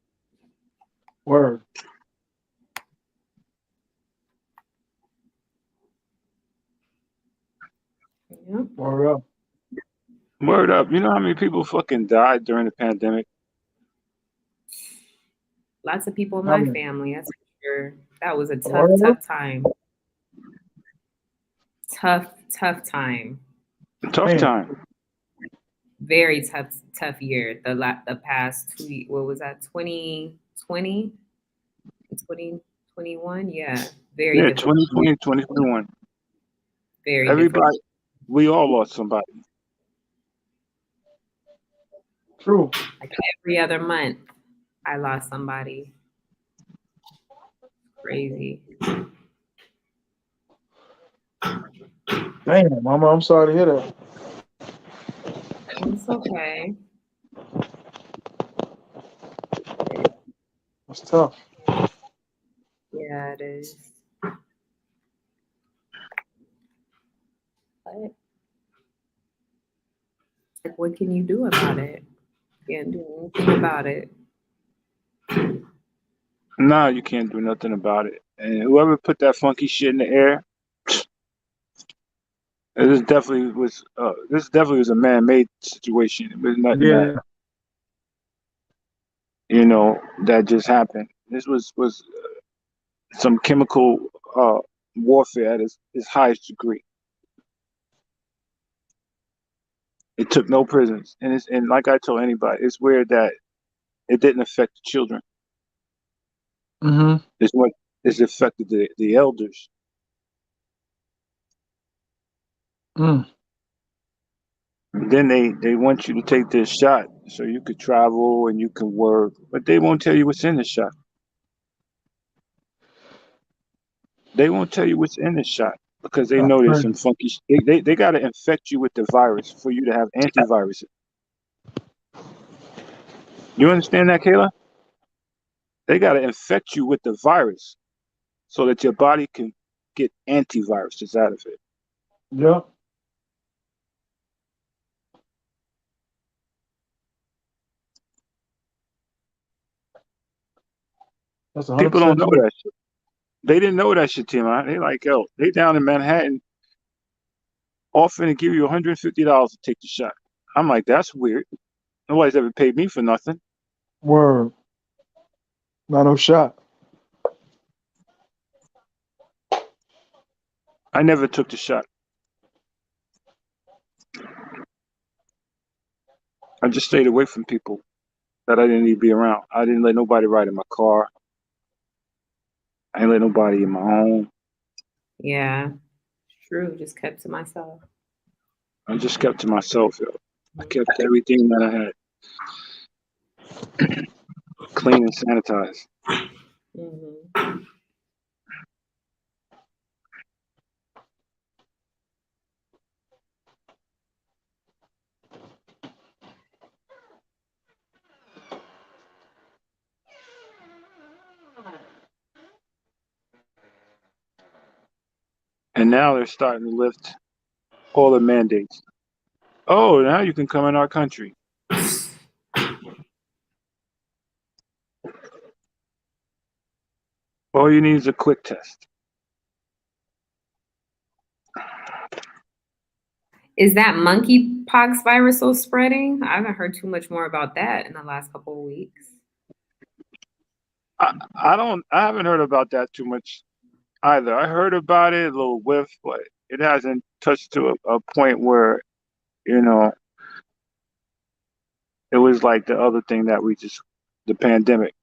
[SPEAKER 1] Word.
[SPEAKER 2] Yeah.
[SPEAKER 1] Word up.
[SPEAKER 5] Word up. You know how many people fucking died during the pandemic?
[SPEAKER 2] Lots of people in my family, that's for sure. That was a
[SPEAKER 1] Word up.
[SPEAKER 2] tough time. Tough time.
[SPEAKER 5] Tough
[SPEAKER 1] Man.
[SPEAKER 5] time.
[SPEAKER 2] Very tough year. The past 2 what was that? 2020, 2021. Yeah, very
[SPEAKER 5] Yeah,
[SPEAKER 2] difficult.
[SPEAKER 5] 2020, 2021.
[SPEAKER 2] Very
[SPEAKER 5] Everybody,
[SPEAKER 2] difficult.
[SPEAKER 5] we all lost somebody.
[SPEAKER 1] True.
[SPEAKER 2] Like every other month, I lost somebody. Crazy.
[SPEAKER 1] Damn, mama, I'm sorry to hear that.
[SPEAKER 2] It's okay.
[SPEAKER 1] It's tough.
[SPEAKER 2] Yeah, it is. But like, what can you do about it? You can't do anything about it.
[SPEAKER 5] Nah, you can't do nothing about it. And whoever put that funky shit in the air, this definitely was a man-made situation. It was nothing that that just happened. This was some chemical warfare at its highest degree. It took no prisoners, and like I told anybody, it's weird that it didn't affect the children.
[SPEAKER 1] Mm-hmm.
[SPEAKER 5] It's affected the elders.
[SPEAKER 1] Mm.
[SPEAKER 5] And then they want you to take this shot so you could travel and you can work, but they won't tell you what's in the shot. They won't tell you what's in the shot because they know there's some funky. They got to infect you with the virus for you to have antivirus. You understand that, Kayla? They got to infect you with the virus so that your body can get antiviruses out of it.
[SPEAKER 1] Yeah. That's 100%
[SPEAKER 5] People don't know
[SPEAKER 1] true.
[SPEAKER 5] that shit. They didn't know that shit, T.M.I. They like, yo, they down in Manhattan offering to give you $150 to take the shot. I'm like, that's weird. Nobody's ever paid me for nothing.
[SPEAKER 1] Word. Not no shot.
[SPEAKER 5] I never took the shot. I just stayed away from people that I didn't need to be around. I didn't let nobody ride in my car. I didn't let nobody in my home.
[SPEAKER 2] Yeah, true. Just kept to myself.
[SPEAKER 5] I just kept to myself, yo. I kept everything that I had clean and sanitized.
[SPEAKER 2] Mm-hmm.
[SPEAKER 5] And now they're starting to lift all the mandates. Oh, now you can come in our country. All you need is a quick test.
[SPEAKER 2] Is that monkeypox virus still spreading? I haven't heard too much more about that in the last couple of weeks.
[SPEAKER 5] I haven't heard about that too much either. I heard about it a little whiff, but it hasn't touched to a point where you know it was like the other thing that the pandemic.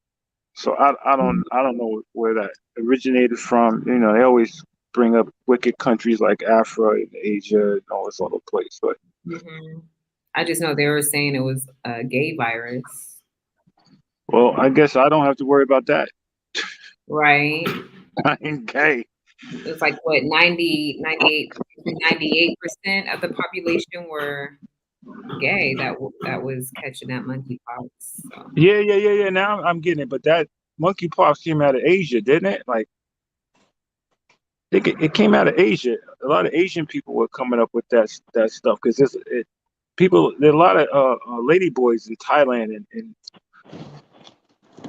[SPEAKER 5] So I don't know where that originated from. You know, they always bring up wicked countries like Africa and Asia and all this other place, but
[SPEAKER 2] I just know they were saying it was a gay virus.
[SPEAKER 5] well, I guess I don't have to worry about that.
[SPEAKER 2] Right.
[SPEAKER 5] I ain't gay.
[SPEAKER 2] It was like what 98% of the population were gay that was catching that monkeypox. So.
[SPEAKER 5] Yeah. Now I'm getting it, but that monkeypox came out of Asia, didn't it? Like, I think it came out of Asia. A lot of Asian people were coming up with that stuff because people. There are a lot of lady boys in Thailand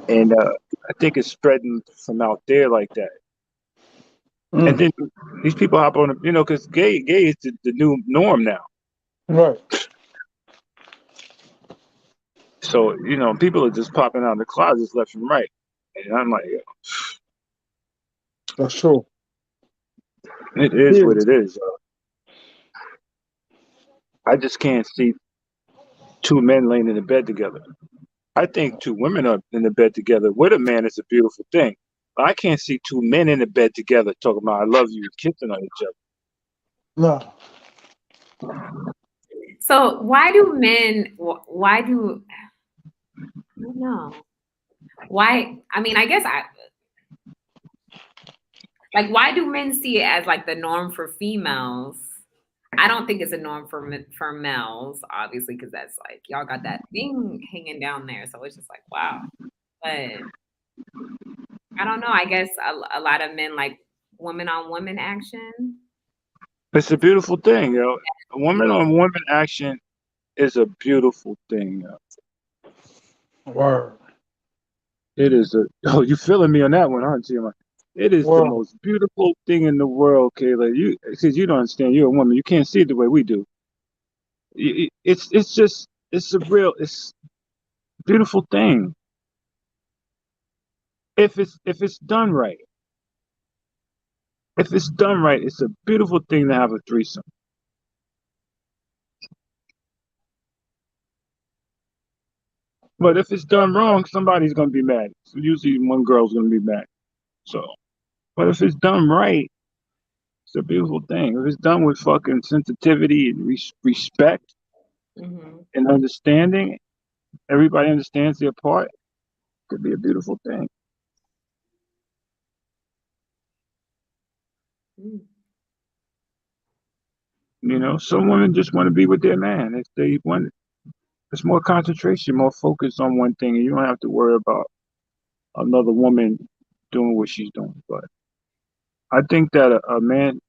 [SPEAKER 5] and I think it's spreading from out there like that. And then these people hop on, because gay is the new norm now.
[SPEAKER 1] Right.
[SPEAKER 5] So people are just popping out of the closets left and right, and I'm like,
[SPEAKER 1] That's true.
[SPEAKER 5] it is what it is. I just can't see two men laying in the bed together. I think two women are in the bed together with a man is a beautiful thing. But I can't see two men in the bed together talking about I love you and kissing on each other.
[SPEAKER 1] No.
[SPEAKER 2] So why do men? I don't know. Why? I mean, I guess why do men see it as like the norm for females? I don't think it's a norm for males, obviously, because that's like y'all got that thing hanging down there, so it's just like wow. But I don't know. I guess a lot of men like woman on woman action.
[SPEAKER 5] It's a beautiful thing, yo. Woman on woman action is a beautiful thing, yo.
[SPEAKER 1] Word.
[SPEAKER 5] It is you feeling me on that one, aren't you? It is the most beautiful thing in the world, Kayla. Because you don't understand. You're a woman. You can't see it the way we do. It's a beautiful thing. If it's done right. If it's done right, it's a beautiful thing to have a threesome. But if it's done wrong, somebody's gonna be mad. So usually one girl's gonna be mad. So, but if it's done right, it's a beautiful thing. If it's done with fucking sensitivity and respect and understanding, everybody understands their part. It could be a beautiful thing. Some women just want to be with their man. If they want, it's more concentration, more focus on one thing, and you don't have to worry about another woman doing what she's doing. But I think that a man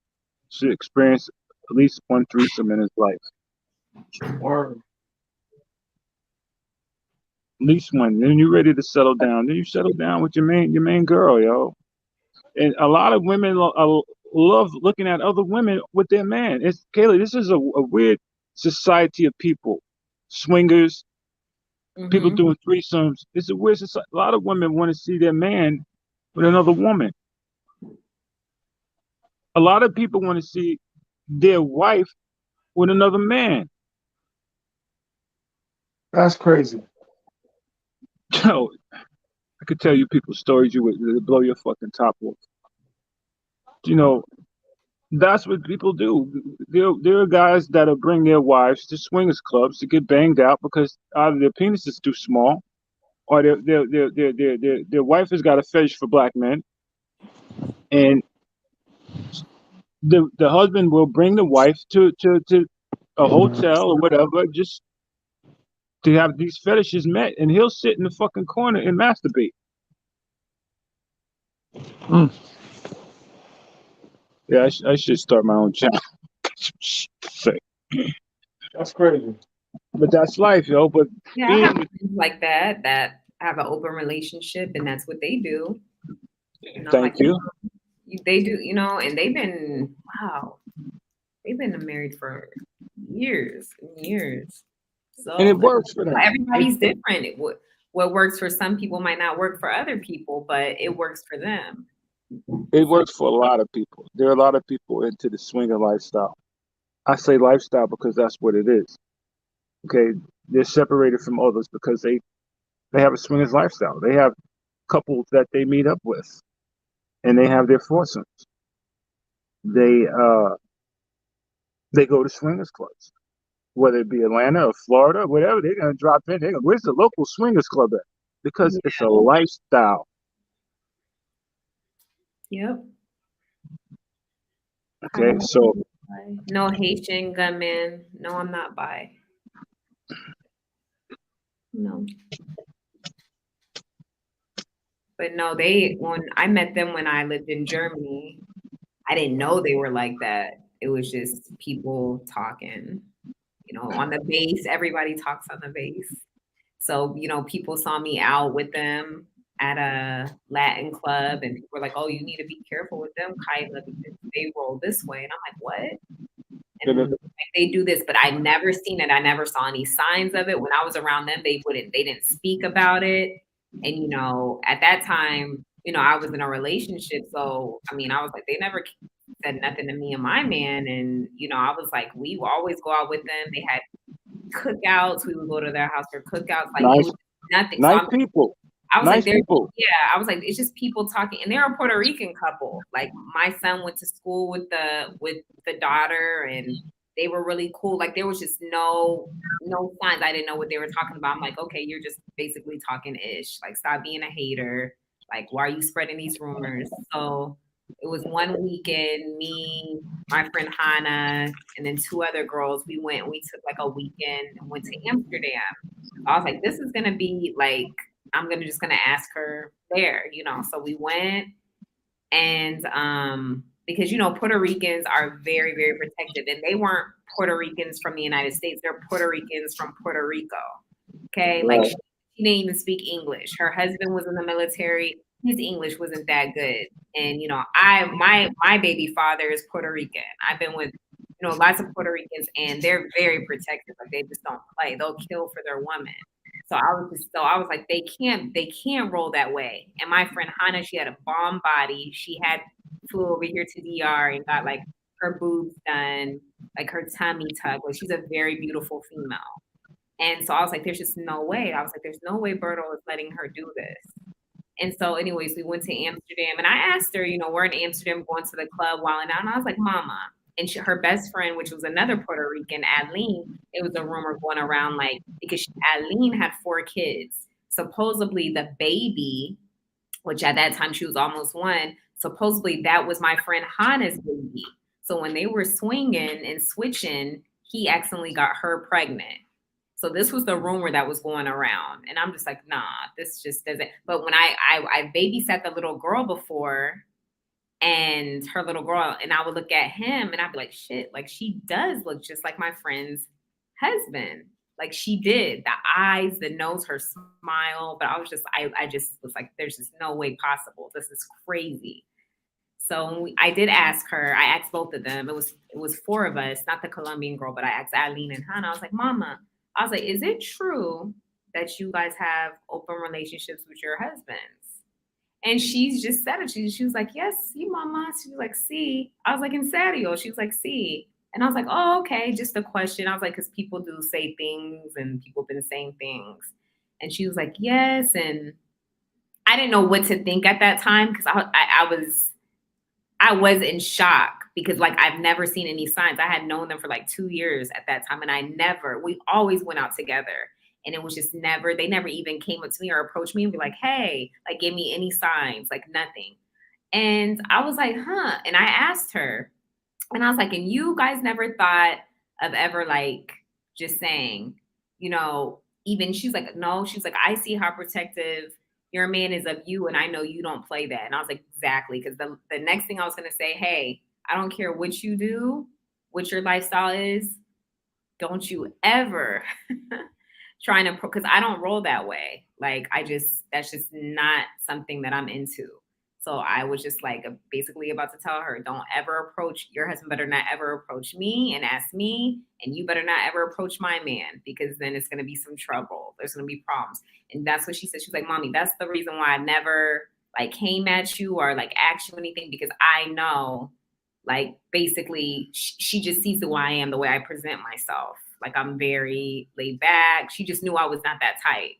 [SPEAKER 5] should experience at least one threesome in his life.
[SPEAKER 1] Word.
[SPEAKER 5] At least one. Then you're ready to settle down. Then you settle down with your main girl, yo. And a lot of women love looking at other women with their man. Kayla, this is a weird society of people, swingers, people doing threesomes. It's a weird society. A lot of women want to see their man with another woman. A lot of people want to see their wife with another man.
[SPEAKER 1] That's crazy.
[SPEAKER 5] Yo, I could tell you people's stories you would blow your fucking top off. That's what people do. There are guys that'll bring their wives to swingers clubs to get banged out because either their penis is too small, or their wife has got a fetish for black men, and the husband will bring the wife to a hotel or whatever just to have these fetishes met, and he'll sit in the fucking corner and masturbate. Yeah, I should start my own channel.
[SPEAKER 1] That's crazy.
[SPEAKER 5] But that's life, yo. But
[SPEAKER 2] yeah, I have friends like that have an open relationship, and that's what they do.
[SPEAKER 5] Thank you.
[SPEAKER 2] They do, and they've been they've been married for years and years. So
[SPEAKER 5] and it works for them.
[SPEAKER 2] Everybody's different. what works for some people might not work for other people, but it works for them.
[SPEAKER 5] It works for a lot of people. There are a lot of people into the swinger lifestyle. I say lifestyle because that's what it is. Okay, they're separated from others because they have a swingers lifestyle. They have couples that they meet up with, and they have their foursomes. They go to swingers clubs, whether it be Atlanta or Florida, whatever. They're gonna drop in. Where's the local swingers club at? Because it's a lifestyle.
[SPEAKER 2] Yep.
[SPEAKER 5] Okay, so
[SPEAKER 2] no Haitian gunman. No, I'm not bi. No. But no, when I met them when I lived in Germany, I didn't know they were like that. It was just people talking. You know, on the base, everybody talks on the base. So, you know, people saw me out with them at a Latin club and people were like, oh, you need to be careful with them, Kyla, because they roll this way. And I'm like, what? And like, they do this, but I never seen it. I never saw any signs of it. When I was around them, they didn't speak about it. And, you know, at that time, you know, I was in a relationship. So, I mean, I was like, they never said nothing to me and my man. And, you know, I was like, we would always go out with them. They had cookouts. We would go to their house for cookouts. Like, it was nothing.
[SPEAKER 5] Nice people.
[SPEAKER 2] I was
[SPEAKER 5] nice
[SPEAKER 2] like,
[SPEAKER 5] people.
[SPEAKER 2] Yeah, I was like, it's just people talking, and they're a Puerto Rican couple. Like, my son went to school with the daughter, and they were really cool. Like, there was just no signs. I didn't know what they were talking about. I'm like, okay, you're just basically talking ish. Like, stop being a hater. Like, why are you spreading these rumors? So it was one weekend, me, my friend Hannah, and then two other girls. We took like a weekend and went to Amsterdam. I was like, this is gonna be like, I'm just gonna ask her there, you know. So we went, and because you know Puerto Ricans are very, very protective, and they weren't Puerto Ricans from the United States; they're Puerto Ricans from Puerto Rico. Okay,
[SPEAKER 5] Right.
[SPEAKER 2] like she didn't even speak English. Her husband was in the military. His English wasn't that good, and you know, my baby father is Puerto Rican. I've been with lots of Puerto Ricans, and they're very protective. Like they just don't play; they'll kill for their woman. So I was like, they can't roll that way. And my friend Hannah, she had a bomb body. She flew over here to DR and got like her boobs done, like her tummy tucked. Like she's a very beautiful female. And so I was like, there's just no way. I was like, there's no way Berto is letting her do this. And so, anyways, we went to Amsterdam, and I asked her, we're in Amsterdam going to the club while and out. And I was like, Mama. And her best friend, which was another Puerto Rican, Adeline, it was a rumor going around, like, because Adeline had 4 kids. Supposedly the baby, which at that time she was almost 1, supposedly that was my friend Hannah's baby. So when they were swinging and switching, he accidentally got her pregnant. So this was the rumor that was going around. And I'm just like, nah, this just doesn't. But when I babysat the little girl before, and her little girl, and I would look at him and I'd be like, shit, like she does look just like my friend's husband. Like she did. The eyes, the nose, her smile. But I just was like, there's just no way possible. This is crazy. So I did ask her. I asked both of them. It was 4 of us, not the Colombian girl, but I asked Adeline and Hannah. I was like, Mama, I was like, is it true that you guys have open relationships with your husbands? And she's just said it. She was like, yes, see, Mama. She was like, see. I was like, in serio. She was like, see. And I was like, oh, okay, just a question. I was like, because people do say things and people have been saying things. And she was like, yes. And I didn't know what to think at that time because I was in shock because like I've never seen any signs. I had known them for like 2 years at that time. And we always went out together. And it was just they never even came up to me or approached me and be like, hey, like give me any signs, like nothing. And I was like, huh. And I asked her, and I was like, and you guys never thought of ever like just saying, even she's like, no, she's like, I see how protective your man is of you, and I know you don't play that. And I was like, exactly. Because the next thing I was going to say, hey, I don't care what you do, what your lifestyle is, don't you ever trying to, because I don't roll that way. Like that's just not something that I'm into. So I was just like basically about to tell her, don't ever approach your husband, better not ever approach me and ask me, and you better not ever approach my man because then it's going to be some trouble. trouble. There's gonna be problems. And that's what she said. She was like, Mommy, that's the reason why I never like came at you or like asked you anything, because I know like basically she just sees who I am, the way I present myself. Like I'm very laid back. She just knew I was not that type.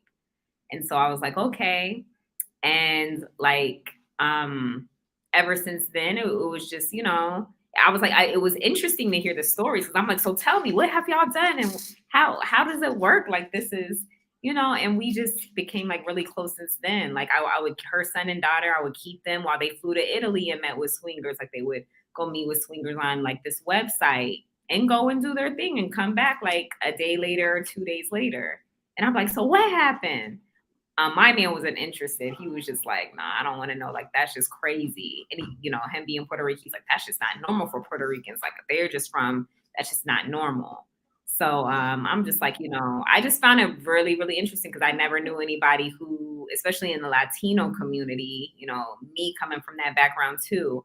[SPEAKER 2] And so I was like, okay. And like ever since then it was just, you know, I was like, it was interesting to hear the stories, because I'm like, so tell me, what have y'all done and how does it work? Like this is, you know, and we just became like really close since then. Like I would, her son and daughter, I would keep them while they flew to Italy and met with swingers. Like they would go meet with swingers on like this website and go and do their thing and come back like a day later or 2 days later. And I'm like, so what happened? My man wasn't interested. He was just like, nah, I don't want to know. Like, that's just crazy. And he, you know, him being Puerto Rican, he's like, that's just not normal for Puerto Ricans. Like, they're just from, that's just not normal. So I'm just like, you know, I just found it really, really interesting, because I never knew anybody who, especially in the Latino community, you know, me coming from that background too,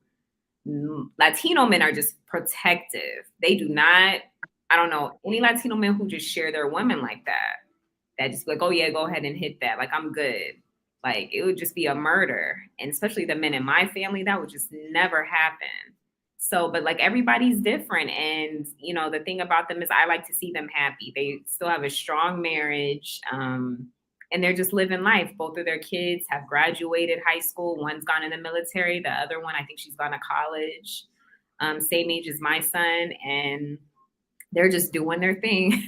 [SPEAKER 2] Latino men are just protective. They do not, I don't know any Latino men who just share their women like that. That just like, oh yeah, go ahead and hit that. Like I'm good. Like it would just be a murder. And especially the men in my family, that would just never happen. So, but like everybody's different. And you know, the thing about them is I like to see them happy. They still have a strong marriage. And they're just living life. Both of their kids have graduated high school. One's gone in the military. The other one, I think she's gone to college. Same age as my son. And they're just doing their thing.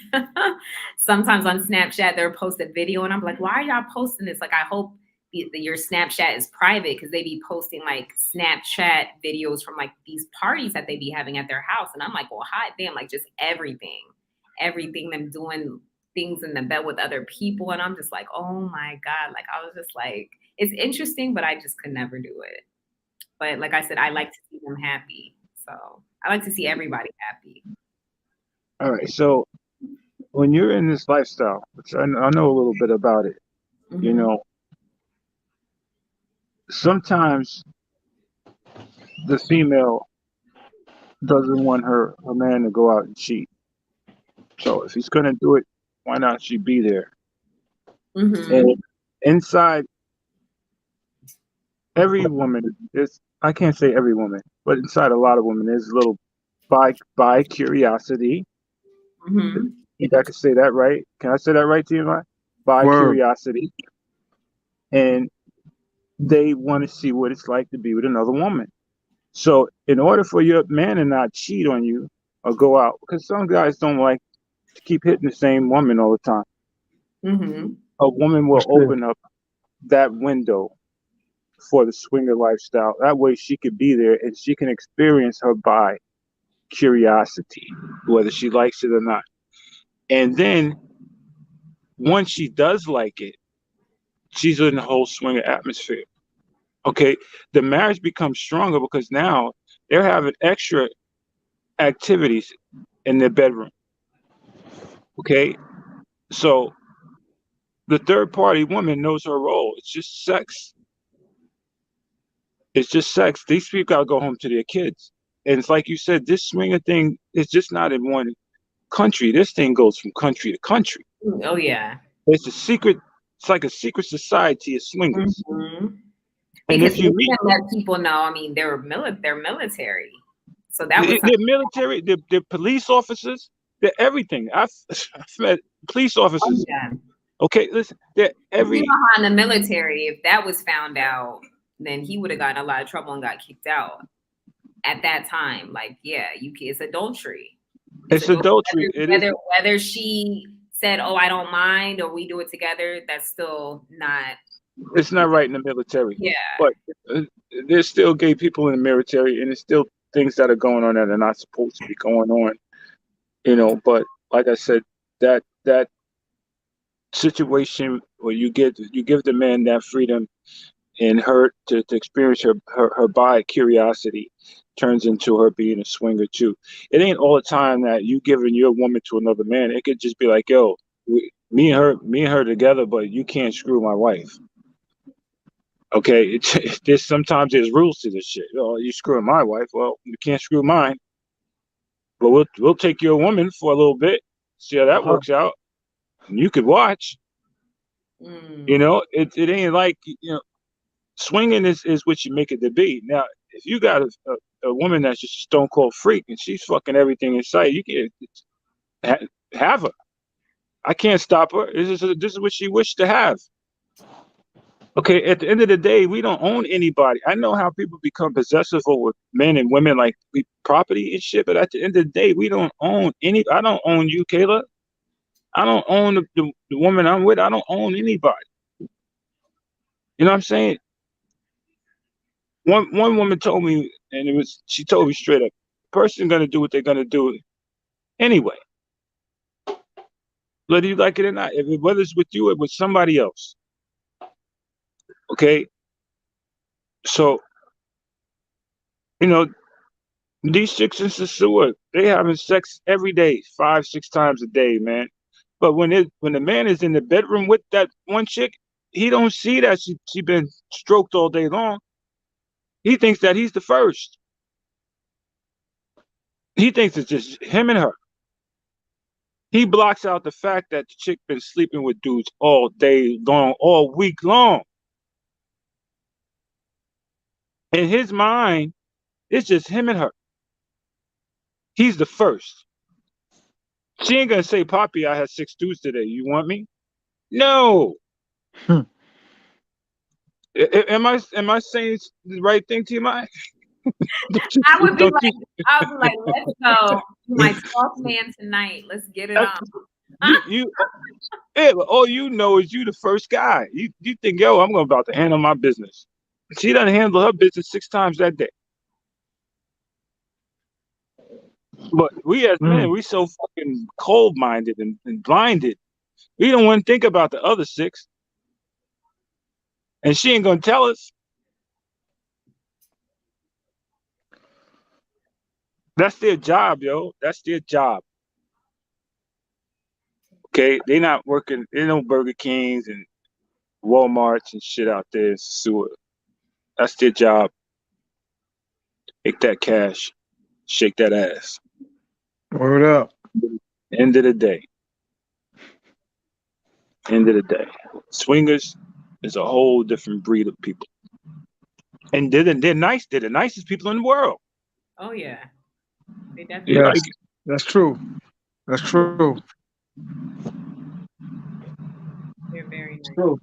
[SPEAKER 2] Sometimes on Snapchat, they'll post a video and I'm like, why are y'all posting this? Like, I hope your Snapchat is private, because they be posting like Snapchat videos from like these parties that they be having at their house. And I'm like, well, hot damn, like just everything, them doing things in the bed with other people. And I'm just like, oh my God. Like, I was just like, it's interesting, but I just could never do it. But like I said, I like to see them happy. So I like to see everybody happy.
[SPEAKER 5] All right. So when you're in this lifestyle, which I know a little bit about it,
[SPEAKER 2] Mm-hmm.
[SPEAKER 5] you know, sometimes the female doesn't want her man to go out and cheat. So if he's going to do it, why not she be there?
[SPEAKER 2] Mm-hmm.
[SPEAKER 5] And inside every woman, I can't say every woman, but inside a lot of women, there's a little by curiosity.
[SPEAKER 2] Mm-hmm.
[SPEAKER 5] Think I could say that right? Can I say that right, T.M.I? By
[SPEAKER 1] Word.
[SPEAKER 5] curiosity. And they want to see what it's like to be with another woman. So in order for your man to not cheat on you or go out, because some guys don't like to keep hitting the same woman all the time.
[SPEAKER 2] Mm-hmm.
[SPEAKER 5] A woman will open up that window for the swinger lifestyle. That way she could be there and she can experience her by curiosity, whether she likes it or not. And then once she does like it, she's in the whole swinger atmosphere. Okay, the marriage becomes stronger because now they're having extra activities in their bedroom. Okay, so the third party woman knows her role. It's just sex. It's just sex. These people gotta go home to their kids. And it's like you said, this swinger thing is just not in one country. This thing goes from country to country.
[SPEAKER 2] Oh yeah.
[SPEAKER 5] It's a secret. It's like a secret society of swingers.
[SPEAKER 2] Mm-hmm.
[SPEAKER 5] And
[SPEAKER 2] Because
[SPEAKER 5] if
[SPEAKER 2] they
[SPEAKER 5] you meet,
[SPEAKER 2] didn't let people know. I mean, they're military, so that was
[SPEAKER 5] they're military, they're police officers, they're everything. I've met police officers.
[SPEAKER 2] yeah.
[SPEAKER 5] Okay, listen, they're every.
[SPEAKER 2] Behind the military, if that was found out, then he would have gotten a lot of trouble and got kicked out at that time. Like, yeah, it's adultery.
[SPEAKER 5] It's adultery.
[SPEAKER 2] Whether she said, "Oh, I don't mind," or we do it together, that's still not.
[SPEAKER 5] It's not right in the military.
[SPEAKER 2] Yeah.
[SPEAKER 5] But there's still gay people in the military, and there's still things that are going on that are not supposed to be going on. You know, but like I said, that situation where you give the man that freedom and her to experience her by curiosity turns into her being a swinger too. It ain't all the time that you giving your woman to another man. It could just be like, yo, me and her together, but you can't screw my wife. Okay, there's sometimes there's rules to this shit. Oh, you screwing my wife? Well, you can't screw mine. But we'll take your woman for a little bit, see how that works out. And you could watch. You know, it ain't like, you know, swinging is what you make it to be. Now, if you got a woman that's just a stone cold freak and she's fucking everything in sight, you can have her. I can't stop her. This is what she wished to have. Okay, at the end of the day, we don't own anybody. I know how people become possessive over men and women, like property and shit, but at the end of the day, we don't own any. I don't own you, Kayla. I don't own the woman I'm with. I don't own anybody. You know what I'm saying? One woman told me, and she told me straight up, person gonna do what they're gonna do anyway, whether you like it or not. Whether it's with you or with somebody else. Okay, so you know these chicks in SOSUA, they having sex every day, 5, 6 times a day, man. But when the man is in the bedroom with that one chick, he don't see that she been stroked all day long. He thinks that he's the first. He thinks it's just him and her. He blocks out the fact that the chick been sleeping with dudes all day long, all week long. In his mind, it's just him and her. He's the first. She ain't gonna say, "Poppy, I had 6 dudes today. You want me?" No. Am I saying the right thing, T.M.I?
[SPEAKER 2] I would be like, let's go. My 12th man tonight. Let's get it on.
[SPEAKER 5] Yeah, but all you know is you the first guy. You think, yo, I'm about to handle my business. She doesn't handle her business 6 times that day. But we as men, we so fucking cold-minded and blinded. We don't want to think about the other 6. And she ain't gonna tell us. That's their job, yo. That's their job. Okay, they not working. There no Burger Kings and Walmarts and shit out there in SOSUA. That's their job. Take that cash, shake that ass.
[SPEAKER 1] Word up.
[SPEAKER 5] End of the day. End of the day. Swingers is a whole different breed of people. And they're nice. They're the nicest people in the world.
[SPEAKER 2] Oh yeah. They definitely
[SPEAKER 1] Yes, that's true. That's true.
[SPEAKER 2] They're very nice.
[SPEAKER 1] True.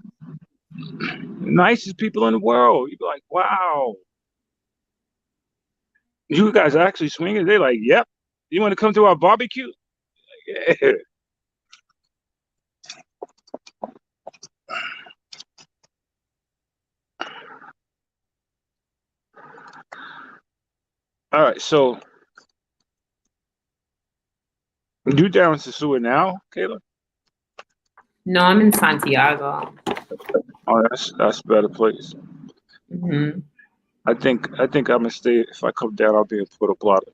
[SPEAKER 5] The nicest people in the world. You'd be like, wow. You guys are actually swingers? They're like, yep. You want to come to our barbecue? Yeah. All right, so you down in SOSUA now, Kayla?
[SPEAKER 2] No, I'm in Santiago.
[SPEAKER 5] Oh, that's a better place.
[SPEAKER 2] Mm-hmm.
[SPEAKER 5] I think I'm gonna stay. If I come down, I'll be in Puerto Plata.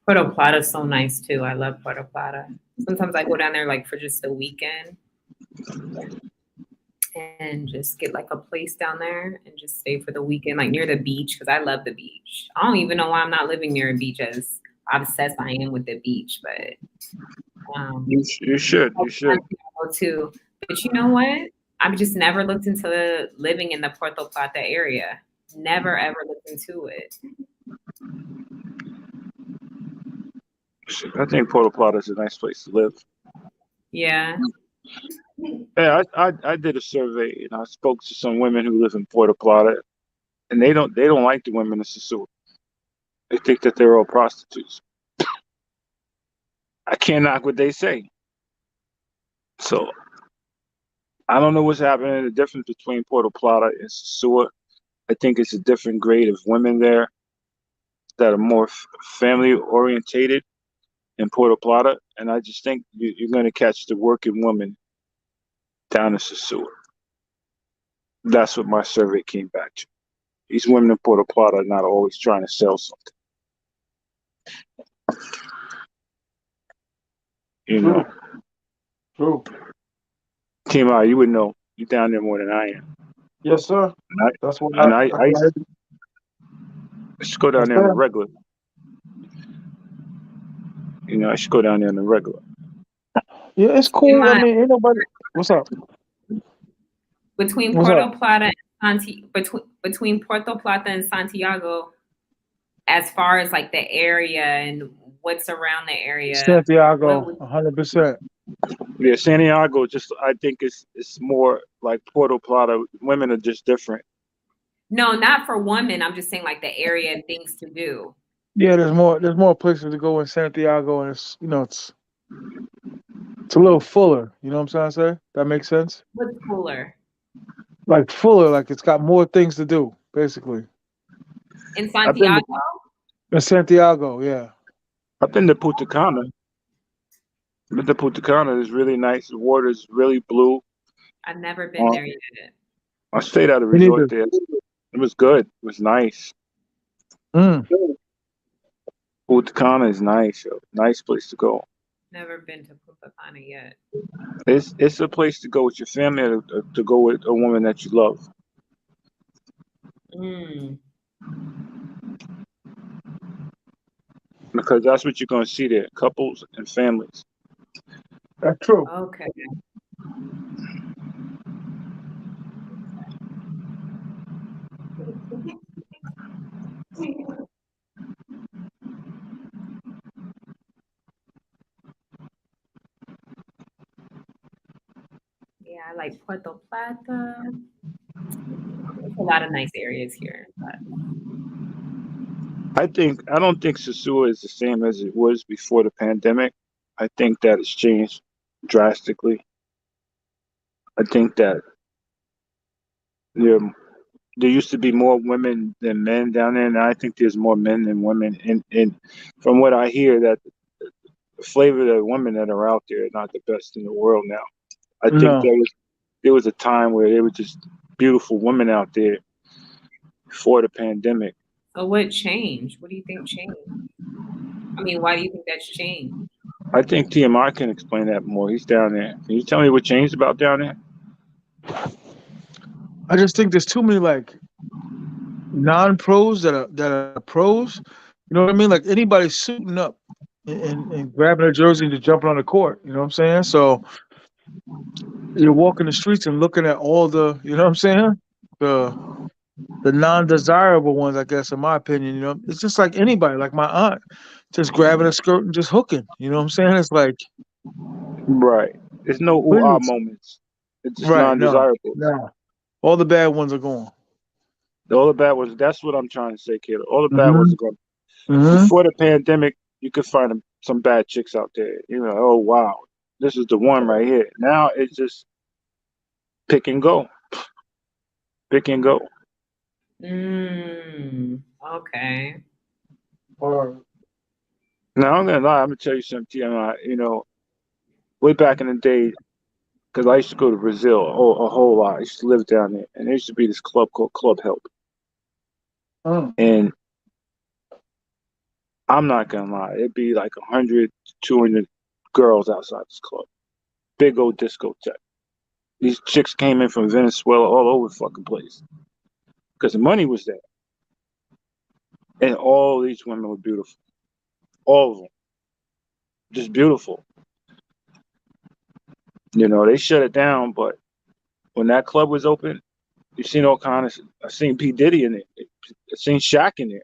[SPEAKER 2] Puerto Plata is so nice too. I love Puerto Plata. Sometimes I go down there like for just a weekend and just get like a place down there and just stay for the weekend, like near the beach, because I love the beach. I don't even know why I'm not living near a beach, as obsessed I am with the beach, but
[SPEAKER 5] You should.
[SPEAKER 2] too. But you know what? I've just never looked into living in the Puerto Plata area. Never ever looked into it.
[SPEAKER 5] I think Puerto Plata is a nice place to live.
[SPEAKER 2] Yeah.
[SPEAKER 5] Yeah, I did a survey and I spoke to some women who live in Puerto Plata, and they don't like the women in SOSUA. They think that they're all prostitutes. I can't knock what they say. So I don't know what's happening. The difference between Puerto Plata and SOSUA, I think it's a different grade of women there that are more family orientated in Puerto Plata, and I just think you're going to catch the working woman down in SOSUA. That's what my survey came back to. These women in Puerto Plata are not always trying to sell something. You know.
[SPEAKER 1] True.
[SPEAKER 5] T.M.I, you would know. You're down there more than I am.
[SPEAKER 1] Yes, sir. That's what
[SPEAKER 5] I should go down there on the regular. You know, I should go down there on the regular.
[SPEAKER 1] Yeah, it's cool. I mean, ain't nobody. What's up?
[SPEAKER 2] Between
[SPEAKER 1] What's
[SPEAKER 2] Puerto
[SPEAKER 1] up?
[SPEAKER 2] Plata and between Puerto Plata and Santiago, as far as like the area and what's around the area, what
[SPEAKER 1] Santiago,
[SPEAKER 2] would
[SPEAKER 1] 100%.
[SPEAKER 5] Yeah, Santiago just I think it's more like Puerto Plata. Women are just different.
[SPEAKER 2] no, not for women. I'm just saying like the area and things to do.
[SPEAKER 1] Yeah, there's more places to go in Santiago, and it's a little fuller. You know what I'm trying to say? That makes sense.
[SPEAKER 2] What's cooler?
[SPEAKER 1] Like fuller, like it's got more things to do, basically.
[SPEAKER 2] In
[SPEAKER 5] I've been to,
[SPEAKER 2] Santiago?
[SPEAKER 1] In Santiago, yeah.
[SPEAKER 5] I've been to Punta Cana. But the Punta Cana is really nice. The water is really blue.
[SPEAKER 2] I've never been
[SPEAKER 5] Um,
[SPEAKER 2] there yet.
[SPEAKER 5] I stayed at a
[SPEAKER 1] Me
[SPEAKER 5] resort
[SPEAKER 1] neither.
[SPEAKER 5] there. It was good. It was nice.
[SPEAKER 1] Mm.
[SPEAKER 5] Punta Cana is nice. Nice place to go.
[SPEAKER 2] Never been to Punta Cana yet.
[SPEAKER 5] It's a place to go with your family or to go with a woman that you love
[SPEAKER 2] Mm,
[SPEAKER 5] because that's what you're gonna see there. Couples and families.
[SPEAKER 1] That's true.
[SPEAKER 2] okay. Yeah, I like Puerto Plata. There's a lot of nice areas here. But
[SPEAKER 5] I don't think SOSUA is the same as it was before the pandemic. I think that it's changed drastically. I think that there there used to be more women than men down there, and I think there's more men than women. And from what I hear, that the flavor of the women that are out there are not the best in the world now. I think
[SPEAKER 1] No.
[SPEAKER 5] there was a time where there were just beautiful women out there before the pandemic.
[SPEAKER 2] so what changed? What do you think changed? I mean, why do you think that's changed?
[SPEAKER 5] I think T.M.I can explain that more. He's down there. Can you tell me what changed about down there?
[SPEAKER 1] I just think there's too many like non-pros that are pros. You know what I mean? Like anybody suiting up and grabbing a jersey and just jumping on the court. You know what I'm saying? So you're walking the streets and looking at all the, you know what I'm saying? The non-desirable ones, I guess, in my opinion. You know, it's just like anybody, like my aunt, just grabbing a skirt and just hooking. You know what I'm saying? It's like,
[SPEAKER 5] Right. There's no ooh ah
[SPEAKER 1] please,
[SPEAKER 5] moments. It's just
[SPEAKER 1] right? No,
[SPEAKER 5] non-desirable.
[SPEAKER 1] no. All the bad ones are gone.
[SPEAKER 5] All the bad ones. That's what I'm trying to say, kid. All the bad ones
[SPEAKER 1] Hmm.
[SPEAKER 5] are gone.
[SPEAKER 1] Hmm.
[SPEAKER 5] Before the pandemic, you could find some bad chicks out there. You know, oh wow, this is the one right here. Now it's just pick and go, pick and go.
[SPEAKER 2] Okay.
[SPEAKER 1] Or
[SPEAKER 5] Now I'm gonna lie. I'm gonna tell you something, TMI. You know, way back in the day, because I used to go to Brazil a whole lot. I used to live down there, and there used to be this club called Club Help.
[SPEAKER 1] mm,
[SPEAKER 5] And I'm not gonna lie, it'd be like 100, 200 girls outside this club. Big old discotheque. These chicks came in from Venezuela, all over the fucking place, because the money was there, and all these women were beautiful, all of them, just beautiful. You know, they shut it down, but when that club was open, you seen all kinds. I seen P Diddy in it. I seen Shaq in there.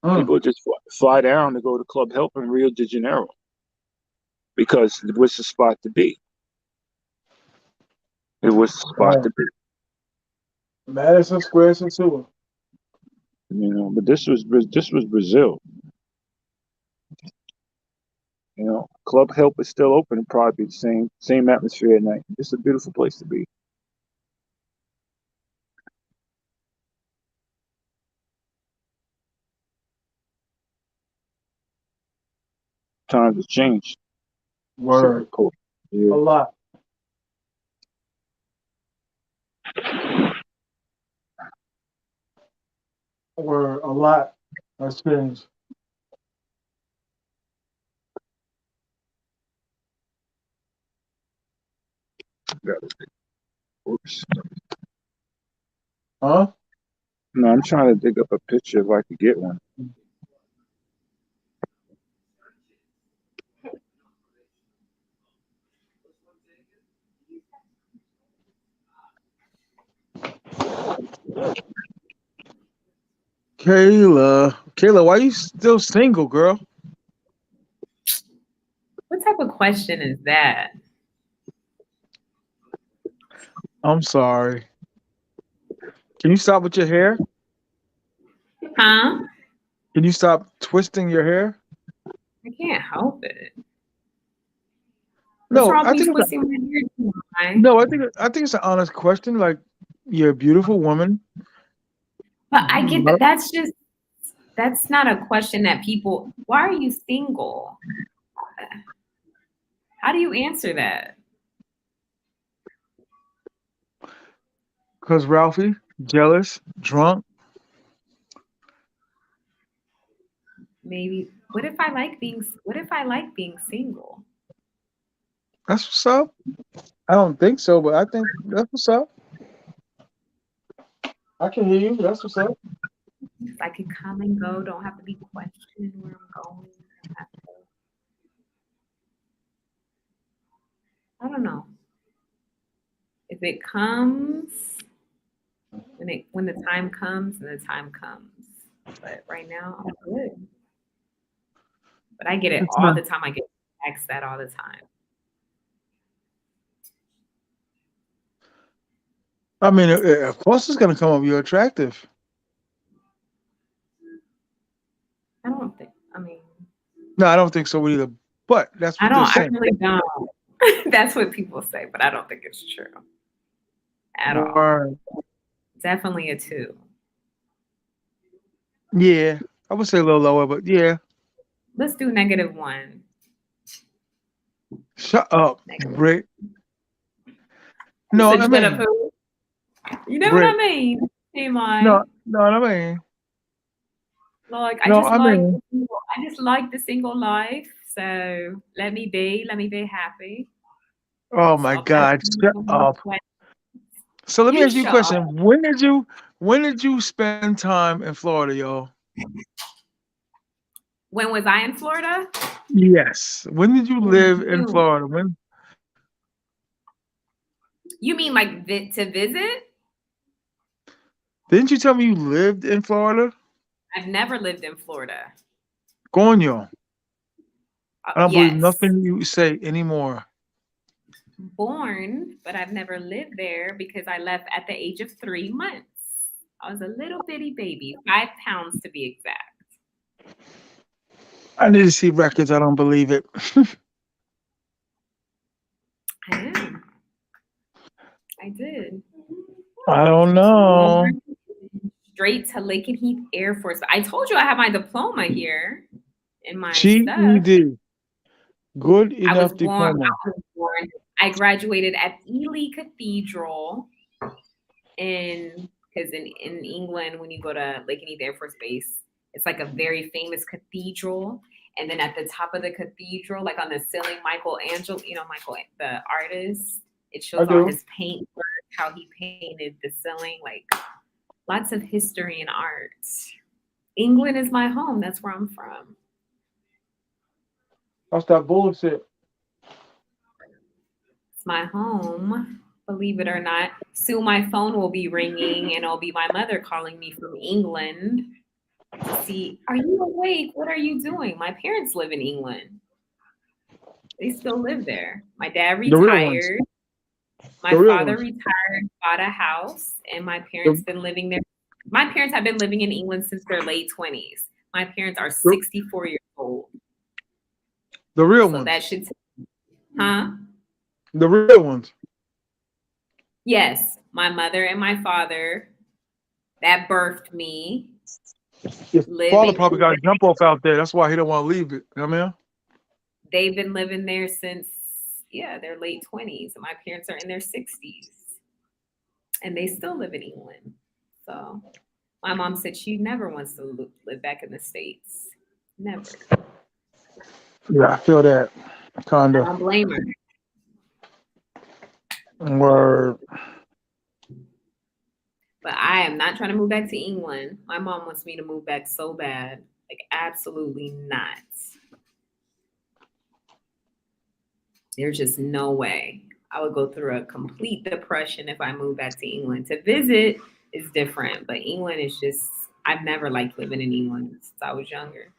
[SPEAKER 1] mm.
[SPEAKER 5] People would just fly down to go to Club Help in Rio de Janeiro because it was the spot to be. It was the spot
[SPEAKER 1] Right.
[SPEAKER 5] to be.
[SPEAKER 1] Madison Square Centura.
[SPEAKER 5] You know, but this was Brazil. You know, Club Help is still open. It'd probably be the same atmosphere at night. It's a beautiful place to be. Times have changed. So
[SPEAKER 1] Word.
[SPEAKER 5] cool.
[SPEAKER 1] A
[SPEAKER 5] Yeah.
[SPEAKER 1] lot. Word. A lot has changed.
[SPEAKER 5] Oops.
[SPEAKER 1] Huh?
[SPEAKER 5] No, I'm trying to dig up a picture if I could get one.
[SPEAKER 1] Kayla, why you still single, girl?
[SPEAKER 2] What type of question is that?
[SPEAKER 1] I'm sorry. Can you stop with your hair?
[SPEAKER 2] Huh?
[SPEAKER 1] Can you stop twisting your hair?
[SPEAKER 2] I can't help it. What's
[SPEAKER 1] No,
[SPEAKER 2] wrong with
[SPEAKER 1] I
[SPEAKER 2] me
[SPEAKER 1] think it's
[SPEAKER 2] twisting my hair? T.M.I?
[SPEAKER 1] no, I think it's an honest question. Like, you're a beautiful woman.
[SPEAKER 2] But I get that. That's not a question that people. Why are you single? How do you answer that?
[SPEAKER 1] Because Ralphie, jealous, drunk.
[SPEAKER 2] Maybe. What if I like being? What if I like being single?
[SPEAKER 1] That's what's up. I don't think so, but I think that's what's up. I can hear you. That's what's up.
[SPEAKER 2] I can come and go. Don't have to be questioning where I'm going. I don't know. If it comes, when the time comes, and the time comes. But right now, I'm good. But I get it
[SPEAKER 1] It's
[SPEAKER 2] all
[SPEAKER 1] not.
[SPEAKER 2] the time. I get asked that all the time.
[SPEAKER 1] I mean, of course it's gonna come up. You're attractive.
[SPEAKER 2] I don't think. I mean,
[SPEAKER 1] No, I don't think so either. But that's
[SPEAKER 2] I
[SPEAKER 1] what they're
[SPEAKER 2] don't. I
[SPEAKER 1] saying.
[SPEAKER 2] really don't. That's what people say, but I don't think it's true at all.
[SPEAKER 1] Or
[SPEAKER 2] Definitely a 2.
[SPEAKER 1] yeah, I would say a little lower, but yeah.
[SPEAKER 2] Let's do -1.
[SPEAKER 1] Shut up,
[SPEAKER 2] Negative.
[SPEAKER 1] Brick.
[SPEAKER 2] You
[SPEAKER 1] No,
[SPEAKER 2] said
[SPEAKER 1] I
[SPEAKER 2] shut up,
[SPEAKER 1] mean
[SPEAKER 2] who? You know what I
[SPEAKER 1] Brick.
[SPEAKER 2] mean? T.M.I.
[SPEAKER 1] No, I mean
[SPEAKER 2] Like
[SPEAKER 1] no, I mean.
[SPEAKER 2] I just like the single life. So let me be happy.
[SPEAKER 1] Oh my
[SPEAKER 2] Stop
[SPEAKER 1] God,
[SPEAKER 2] asking me
[SPEAKER 1] shut
[SPEAKER 2] no more
[SPEAKER 1] up.
[SPEAKER 2] questions.
[SPEAKER 1] So let me
[SPEAKER 2] You
[SPEAKER 1] ask you a
[SPEAKER 2] shut up.
[SPEAKER 1] question. When did you spend time in Florida, y'all?
[SPEAKER 2] When was I in Florida?
[SPEAKER 1] Yes. When did you
[SPEAKER 2] In
[SPEAKER 1] live in
[SPEAKER 2] June.
[SPEAKER 1] Florida? When
[SPEAKER 2] You mean like to visit?
[SPEAKER 1] didn't you tell me you lived in Florida?
[SPEAKER 2] I've never lived in Florida.
[SPEAKER 1] Coño. I don't believe
[SPEAKER 2] Yes.
[SPEAKER 1] nothing you say anymore.
[SPEAKER 2] Born, but I've never lived there because I left at the age of 3 months. I was a little bitty baby, 5 pounds to be exact.
[SPEAKER 1] I need to see records. I don't believe it.
[SPEAKER 2] I am. I did.
[SPEAKER 1] I don't know.
[SPEAKER 2] Born straight to Lakenheath Air Force. I told you I have my diploma here in my stuff.
[SPEAKER 1] GED. Good
[SPEAKER 2] I was
[SPEAKER 1] enough
[SPEAKER 2] born.
[SPEAKER 1] diploma.
[SPEAKER 2] I graduated at Ely Cathedral because in England, when you go to Lakenheath Air Force Base, it's like a very famous cathedral. And then at the top of the cathedral, like on the ceiling, Michelangelo, Michael, the artist, it
[SPEAKER 1] I
[SPEAKER 2] shows all
[SPEAKER 1] do.
[SPEAKER 2] his paintwork, how he painted the ceiling, like lots of history and art. England is my home. That's where I'm from.
[SPEAKER 1] That's that bullshit.
[SPEAKER 2] It's my home. Believe it or not. Soon my phone will be ringing and it'll be my mother calling me from England to see, are you awake? What are you doing? My parents live in England. They still live there. My dad
[SPEAKER 1] The real ones.
[SPEAKER 2] retired. My
[SPEAKER 1] The real
[SPEAKER 2] father
[SPEAKER 1] ones.
[SPEAKER 2] retired, bought a house, and my parents
[SPEAKER 1] The,
[SPEAKER 2] been living there. My parents have been living in England since their late 20s. My parents are
[SPEAKER 1] the,
[SPEAKER 2] 64 years old.
[SPEAKER 1] the real
[SPEAKER 2] So that
[SPEAKER 1] ones.
[SPEAKER 2] should, huh?
[SPEAKER 1] The real ones.
[SPEAKER 2] Yes, my mother and my father that birthed me
[SPEAKER 1] Your father
[SPEAKER 2] living.
[SPEAKER 1] probably got a jump off out there. That's why he don't want to leave it. You know what I mean?
[SPEAKER 2] They've been living there since their late 20s. And my parents are in their 60s, and they still live in England. So my mom said she never wants to live back in the States. Never.
[SPEAKER 1] Yeah, I feel that.
[SPEAKER 2] I
[SPEAKER 1] Kinda.
[SPEAKER 2] don't blame her.
[SPEAKER 1] Word.
[SPEAKER 2] But I am not trying to move back to England. My mom wants me to move back so bad. Like, absolutely not. There's just no way. I would go through a complete depression if I moved back to England. To visit is different. But England is just, I've never liked living in England since I was younger.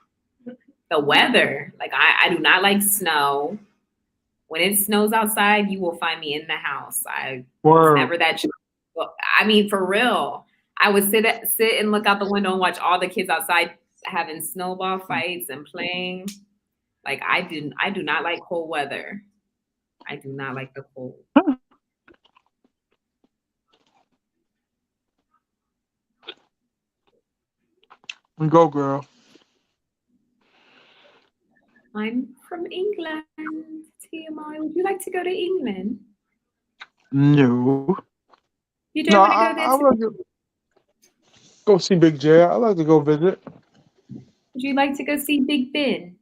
[SPEAKER 2] The weather, like I do not like snow. When it snows outside, you will find me in the house. I was
[SPEAKER 1] Word.
[SPEAKER 2] never that. I mean, for real. I would sit and look out the window and watch all the kids outside having snowball fights and playing. Like I do not like cold weather. I do not like the cold.
[SPEAKER 1] Go, girl.
[SPEAKER 2] I'm from England. T.M.I. Would you like to go to England?
[SPEAKER 1] No.
[SPEAKER 2] You
[SPEAKER 1] No,
[SPEAKER 2] don't want to go there
[SPEAKER 1] I would like to go see Big J. I'd like to go visit.
[SPEAKER 2] Would you like to go see Big Ben?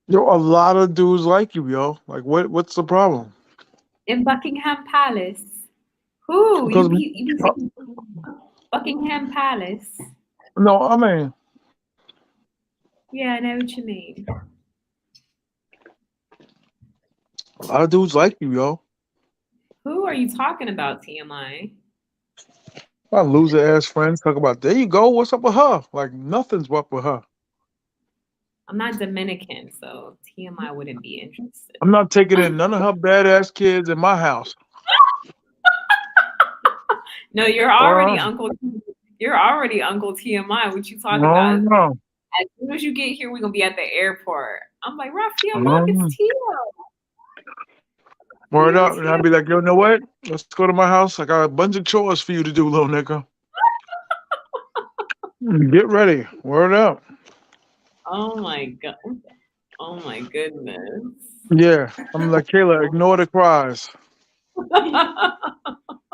[SPEAKER 1] Yo, a lot of dudes like you, yo. Like, what's the problem?
[SPEAKER 2] In Buckingham Palace. Who?
[SPEAKER 1] Because
[SPEAKER 2] You be saying Buckingham Palace.
[SPEAKER 1] no, I mean,
[SPEAKER 2] Yeah, I know what you mean.
[SPEAKER 1] a lot of dudes like you, yo.
[SPEAKER 2] Who are you talking about, TMI?
[SPEAKER 1] My loser ass friends talk about, there you go, what's up with her? Like, nothing's up with her.
[SPEAKER 2] I'm not Dominican, so TMI wouldn't be interested.
[SPEAKER 1] I'm not taking in none of her badass kids in my house.
[SPEAKER 2] No, you're already Uncle. You're already Uncle TMI. What you talking about?
[SPEAKER 1] No.
[SPEAKER 2] As soon as you get here, we're gonna be at the airport. I'm like, Raphael, look, it's Tio.
[SPEAKER 1] Word up, and I'd be like, yo, you know what? Let's go to my house. I got a bunch of chores for you to do, little nigga. Get ready. Word up.
[SPEAKER 2] Oh my god. Oh my goodness.
[SPEAKER 1] Yeah, I'm like, Kayla, ignore the cries.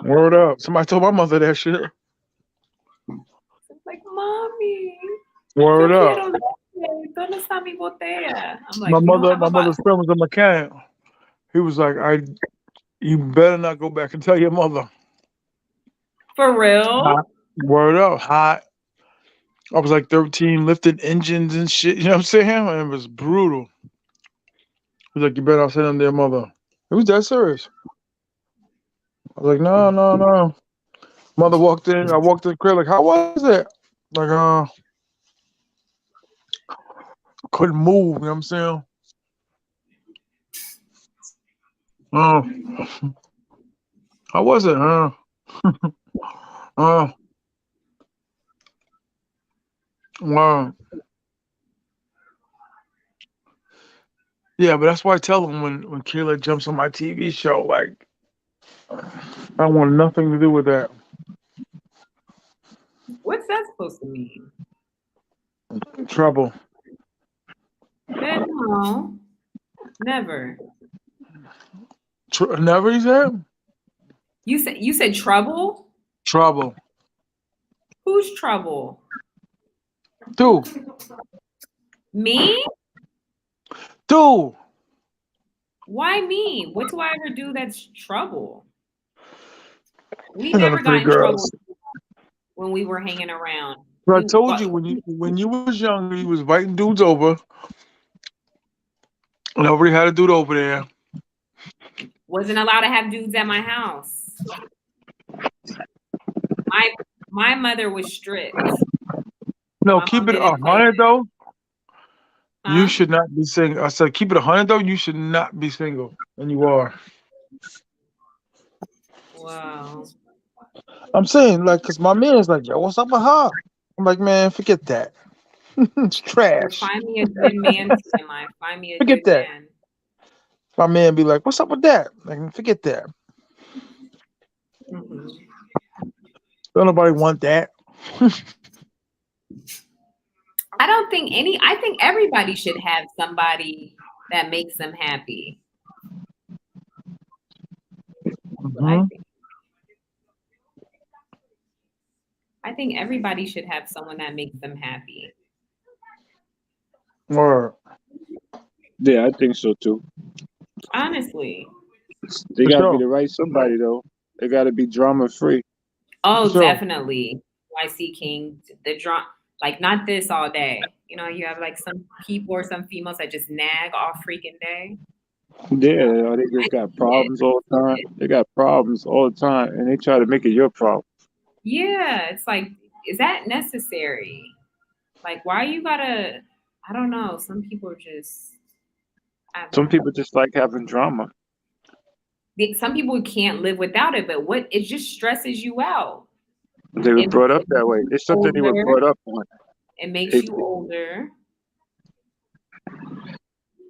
[SPEAKER 1] Word up. Somebody told my mother that shit.
[SPEAKER 2] It's like, mommy.
[SPEAKER 1] Word up.
[SPEAKER 2] ¿Dónde está mi botella? I'm like,
[SPEAKER 1] My
[SPEAKER 2] we don't have a
[SPEAKER 1] mother's friend was a mechanic. He was like, you better not go back and tell your mother.
[SPEAKER 2] For real?
[SPEAKER 1] Hot. Word up, hot. I was like 13, lifting engines and shit. You know what I'm saying? And it was brutal. He was like, you better not say nothing to your mother. It was that serious. I was like, no. Mother walked in. I walked in the crib like, how was it? Like, couldn't move. You know what I'm saying? How was it? Wow. Yeah, but that's why I tell them when Kayla jumps on my TV show, like, I want nothing to do with that.
[SPEAKER 2] What's that supposed to mean?
[SPEAKER 1] Trouble.
[SPEAKER 2] No, never.
[SPEAKER 1] Never, he said?
[SPEAKER 2] You said trouble?
[SPEAKER 1] Trouble.
[SPEAKER 2] Who's trouble?
[SPEAKER 1] Dude.
[SPEAKER 2] Me?
[SPEAKER 1] Dude.
[SPEAKER 2] Why me? What do I ever do that's trouble? We
[SPEAKER 1] You know
[SPEAKER 2] never
[SPEAKER 1] the
[SPEAKER 2] got
[SPEAKER 1] pretty
[SPEAKER 2] in trouble
[SPEAKER 1] girls.
[SPEAKER 2] when we were hanging around.
[SPEAKER 1] But I told you when you was younger, you was inviting dudes over. Nobody had a dude over there.
[SPEAKER 2] Wasn't allowed to have dudes at my house. My mother was strict.
[SPEAKER 1] No,
[SPEAKER 2] My
[SPEAKER 1] keep
[SPEAKER 2] mom
[SPEAKER 1] it
[SPEAKER 2] didn't play
[SPEAKER 1] 100 though.
[SPEAKER 2] Huh?
[SPEAKER 1] You should not be single. I said, keep it 100 though. You should not be single, and you are.
[SPEAKER 2] Wow.
[SPEAKER 1] I'm saying, like, cause my man's like, yo, what's up with her? I'm like, man, forget that. It's trash.
[SPEAKER 2] Find me a good man, TMI. Find me a
[SPEAKER 1] Forget
[SPEAKER 2] good
[SPEAKER 1] that.
[SPEAKER 2] man.
[SPEAKER 1] My man be like, what's up with that? Like, forget that.
[SPEAKER 2] Mm-hmm.
[SPEAKER 1] Don't nobody want that.
[SPEAKER 2] I think everybody should have somebody that makes them happy. That's what I think. I think everybody should have someone that makes them happy.
[SPEAKER 1] Or
[SPEAKER 5] Yeah, I think so too.
[SPEAKER 2] Honestly.
[SPEAKER 5] They
[SPEAKER 1] For
[SPEAKER 5] got to be
[SPEAKER 1] sure.
[SPEAKER 5] the right somebody though. They got to be drama free.
[SPEAKER 2] Oh,
[SPEAKER 1] sure.
[SPEAKER 2] definitely. YC King, the drama, like not this all day. You know, you have like some people or some females that just nag all freaking day.
[SPEAKER 5] Yeah, they just got problems all the time. They got problems all the time, and they try to make it your problem.
[SPEAKER 2] Yeah, it's like, is that necessary? Like, why you gotta? I don't know. Some people are just. I don't
[SPEAKER 5] Some
[SPEAKER 2] know.
[SPEAKER 5] people just like having drama.
[SPEAKER 2] Some people can't live without it, but what it just stresses you out.
[SPEAKER 5] They were
[SPEAKER 2] It
[SPEAKER 5] brought up
[SPEAKER 2] makes
[SPEAKER 5] that way.
[SPEAKER 2] you
[SPEAKER 5] It's something they were
[SPEAKER 2] older.
[SPEAKER 5] brought up on.
[SPEAKER 2] It makes
[SPEAKER 5] They
[SPEAKER 2] you older.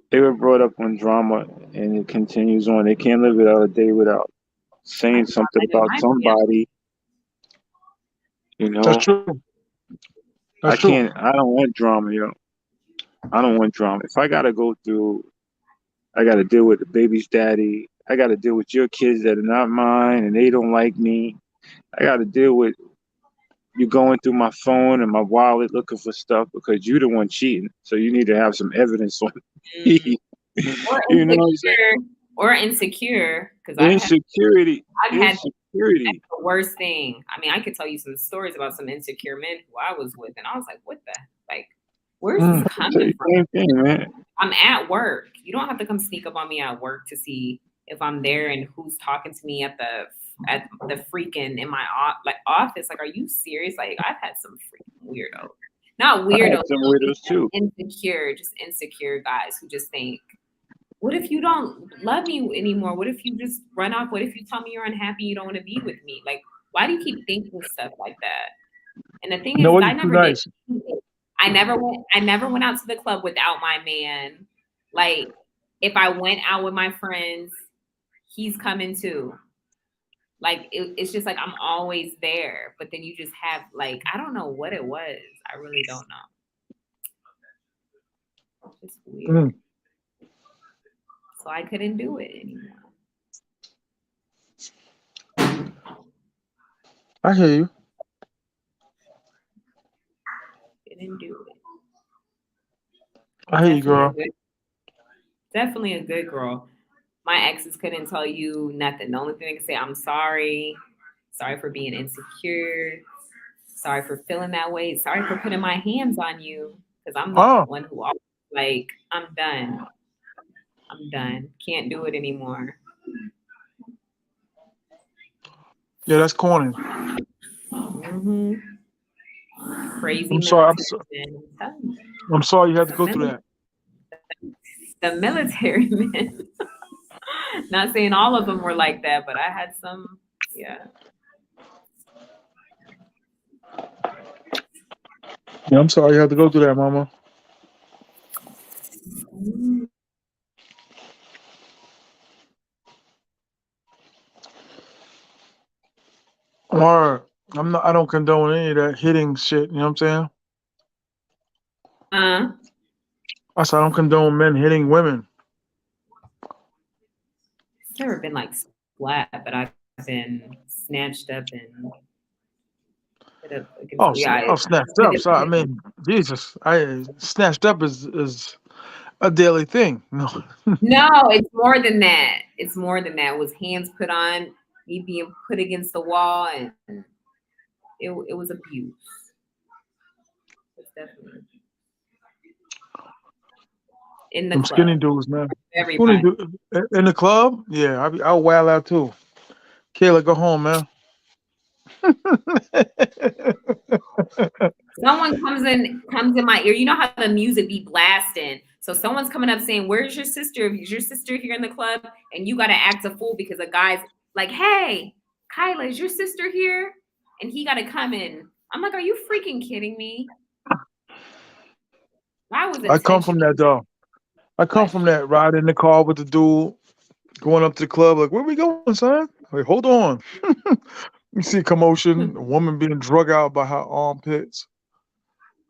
[SPEAKER 5] they were brought up on drama, and it continues on. They can't live without a day without
[SPEAKER 2] I
[SPEAKER 5] saying
[SPEAKER 2] do not
[SPEAKER 5] something
[SPEAKER 2] live in
[SPEAKER 5] about
[SPEAKER 2] my family.
[SPEAKER 5] somebody. You
[SPEAKER 1] That's
[SPEAKER 5] know,
[SPEAKER 1] true. That's true.
[SPEAKER 5] I don't want drama, yo. I don't want drama. If I gotta go through, I gotta deal with the baby's daddy. I gotta deal with your kids that are not mine, and they don't like me. I gotta deal with you going through my phone and my wallet looking for stuff because you the one cheating. So you need to have some evidence on me.
[SPEAKER 2] Mm. Or
[SPEAKER 5] You know what I'm saying?
[SPEAKER 2] insecure. Or insecure, because
[SPEAKER 5] Insecurity.
[SPEAKER 2] I've had
[SPEAKER 5] Insecurity.
[SPEAKER 2] the worst thing. I mean, I could tell you some stories about some insecure men who I was with, and I was like, what the like? Where's this
[SPEAKER 1] Mm.
[SPEAKER 5] Say
[SPEAKER 2] coming
[SPEAKER 5] the
[SPEAKER 2] from?
[SPEAKER 5] same thing, man.
[SPEAKER 2] I'm at work. You don't have to come sneak up on me at work to see if I'm there and who's talking to me at the freaking in my office. Like, are you serious? Like, I've had some freaking weirdos. Not
[SPEAKER 5] I had
[SPEAKER 2] weirdos,
[SPEAKER 5] some widows too.
[SPEAKER 2] insecure, just insecure guys who just think, what if you don't love me anymore? What if you just run off? What if you tell me you're unhappy, you don't want to be with me? Like, why do you keep thinking stuff like that? And the thing
[SPEAKER 1] You know
[SPEAKER 2] is,
[SPEAKER 1] what?
[SPEAKER 2] I
[SPEAKER 1] You're too
[SPEAKER 2] never did.
[SPEAKER 1] nice.
[SPEAKER 2] I never went out to the club without my man. Like, if I went out with my friends, he's coming too. Like, it's just like I'm always there. But then you just have, like, I don't know what it was. I really don't know. It's just weird.
[SPEAKER 1] Mm.
[SPEAKER 2] So I couldn't do it anymore.
[SPEAKER 1] I hear you.
[SPEAKER 2] Couldn't do it.
[SPEAKER 1] I hear you,
[SPEAKER 2] Definitely a
[SPEAKER 1] girl.
[SPEAKER 2] good, definitely a good girl. My exes couldn't tell you nothing. The only thing they can say, I'm sorry. Sorry for being insecure. Sorry for feeling that way. Sorry for putting my hands on you. Because I'm the
[SPEAKER 1] Oh,
[SPEAKER 2] one who always like, I'm done. I'm done. Can't do it anymore.
[SPEAKER 1] yeah, that's corny.
[SPEAKER 2] Hmm. Crazy
[SPEAKER 1] I'm sorry.
[SPEAKER 2] military men.
[SPEAKER 1] I'm sorry you had to
[SPEAKER 2] The,
[SPEAKER 1] go through that.
[SPEAKER 2] the military men. Not saying all of them were like that, but I had some. Yeah.
[SPEAKER 1] Yeah, I'm sorry you had to go through that, Mama. I'm all right. I'm not. I don't condone any of that hitting shit. You know what I'm saying?
[SPEAKER 2] Uh,
[SPEAKER 1] I said I don't condone men hitting women.
[SPEAKER 2] it's never been like splat, but I've been snatched up and put up against.
[SPEAKER 1] Oh,
[SPEAKER 2] Yeah,
[SPEAKER 1] snatched up. So I mean, Jesus, I snatched up is a daily thing. No,
[SPEAKER 2] no, it's more than that. It's more than that. It was hands put on me being put against the wall, and it was abuse. It's definitely in the
[SPEAKER 1] some skinny
[SPEAKER 2] club.
[SPEAKER 1] dudes, man. Skinny
[SPEAKER 2] Everybody.
[SPEAKER 1] dude in the club. Yeah, I'll wild out too. Kayla, go home, man.
[SPEAKER 2] Someone comes in my ear. You know how the music be blasting. So someone's coming up saying, "Where's your sister? Is your sister here in the club?" And you got to act a fool because a guy's like, "Hey, Kyla, is your sister here?" And he got to come in. I'm like, "Are you freaking kidding me?" I was
[SPEAKER 1] I come from
[SPEAKER 2] intentionally
[SPEAKER 1] that dog. I come
[SPEAKER 2] like,
[SPEAKER 1] from that ride in the car with the dude going up to the club. Like, where we going, son? Like, hold on. You see commotion. A woman being drug out by her armpits.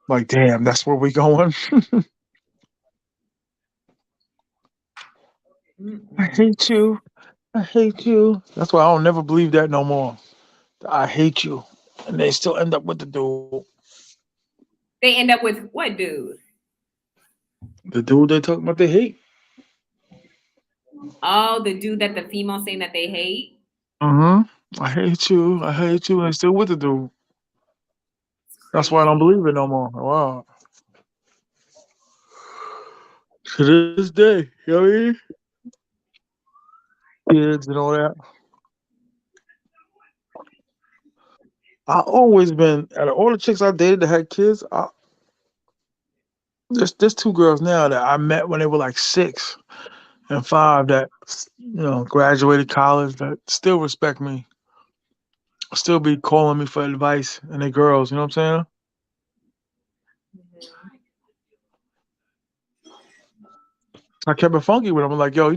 [SPEAKER 1] Like, damn, that's where we going. I hate you. I hate you. That's why I don't never believe that no more. I hate you. And they still end up with the dude.
[SPEAKER 2] they end up with what dude?
[SPEAKER 1] The dude they talking about they hate.
[SPEAKER 2] Oh, the dude that the female saying that they hate.
[SPEAKER 1] I hate you. I hate you. And still with the dude.
[SPEAKER 2] It's
[SPEAKER 1] That's why I don't
[SPEAKER 2] crazy.
[SPEAKER 1] believe it no more. Wow. To this day, you know what I mean? Kids and all that. I always been out of all the chicks I dated that had kids. There's two girls now that I met when they were like 6 and 5 that graduated college that still respect me, still be calling me for advice, and they girls. You know what I'm saying?
[SPEAKER 2] Mhm.
[SPEAKER 1] I kept it funky with them. I'm like, yo,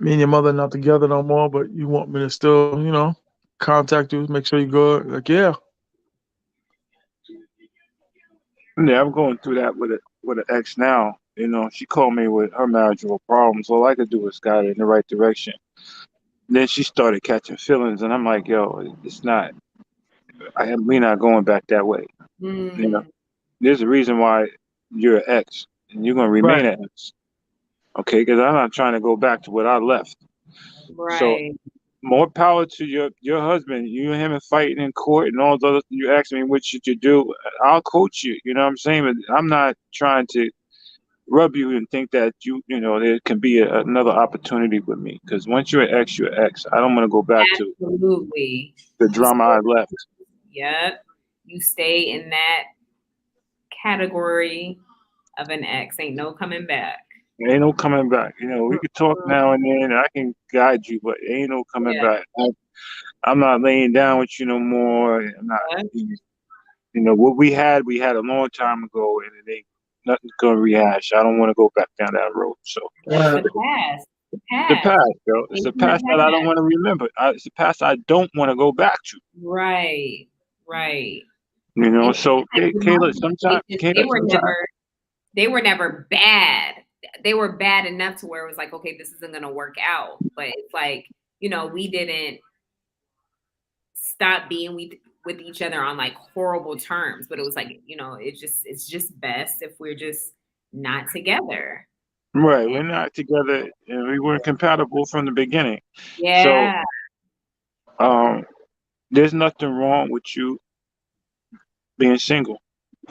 [SPEAKER 1] me and your mother not together no more, but you want me to still, contact you, make sure you're good. Like, yeah.
[SPEAKER 5] Yeah, I'm going through that with an ex now. She called me with her marital problems. All I could do was guide her in the right direction. Then she started catching feelings, and I'm like, yo, it's not. We not going back that way. You know,
[SPEAKER 2] Mm,
[SPEAKER 5] there's a reason why you're an ex, and you're gonna remain
[SPEAKER 1] Right.
[SPEAKER 5] an ex. Okay, because I'm not trying to go back to what I left. So
[SPEAKER 2] right.
[SPEAKER 5] more power to your husband. You and him are fighting in court and all those other. You ask me what should you do. I'll coach you. You know what I'm saying? But I'm not trying to rub you and think that there can be another opportunity with me. Because once you're an ex, you're an ex. I don't want to go back to
[SPEAKER 2] Absolutely.
[SPEAKER 5] the
[SPEAKER 2] You
[SPEAKER 5] drama
[SPEAKER 2] stay,
[SPEAKER 5] I left.
[SPEAKER 2] yep. You stay in that category of an ex. Ain't no coming back.
[SPEAKER 5] Ain't no coming back. We could talk
[SPEAKER 2] Mhm.
[SPEAKER 5] now and then, and I can guide you, but ain't no coming
[SPEAKER 2] Yeah.
[SPEAKER 5] back. I'm not laying down with you no more. I'm not. What we had a long time ago, and it ain't nothing's gonna rehash. I don't want to go back down that road. So
[SPEAKER 2] It's
[SPEAKER 1] Right.
[SPEAKER 2] the past. The
[SPEAKER 5] the
[SPEAKER 2] past.
[SPEAKER 5] past, yo, it's
[SPEAKER 2] It's
[SPEAKER 5] a
[SPEAKER 2] in the
[SPEAKER 5] past that I don't
[SPEAKER 2] past.
[SPEAKER 5] want to remember. It's a past I don't want to go back to.
[SPEAKER 2] Right. Right. And
[SPEAKER 5] So
[SPEAKER 2] like with
[SPEAKER 5] Kayla,
[SPEAKER 2] most
[SPEAKER 5] sometimes,
[SPEAKER 2] situations,
[SPEAKER 5] Kayla, sometimes,
[SPEAKER 2] they were never bad. They were bad enough to where it was like, okay, this isn't gonna work out. But it's like, we didn't stop being with each other on like horrible terms. But it was like, it's just best if we're just not together.
[SPEAKER 5] right?
[SPEAKER 2] And
[SPEAKER 5] We're not together, and we weren't compatible from the beginning. So,
[SPEAKER 2] yeah.
[SPEAKER 5] um, there's nothing wrong with you being single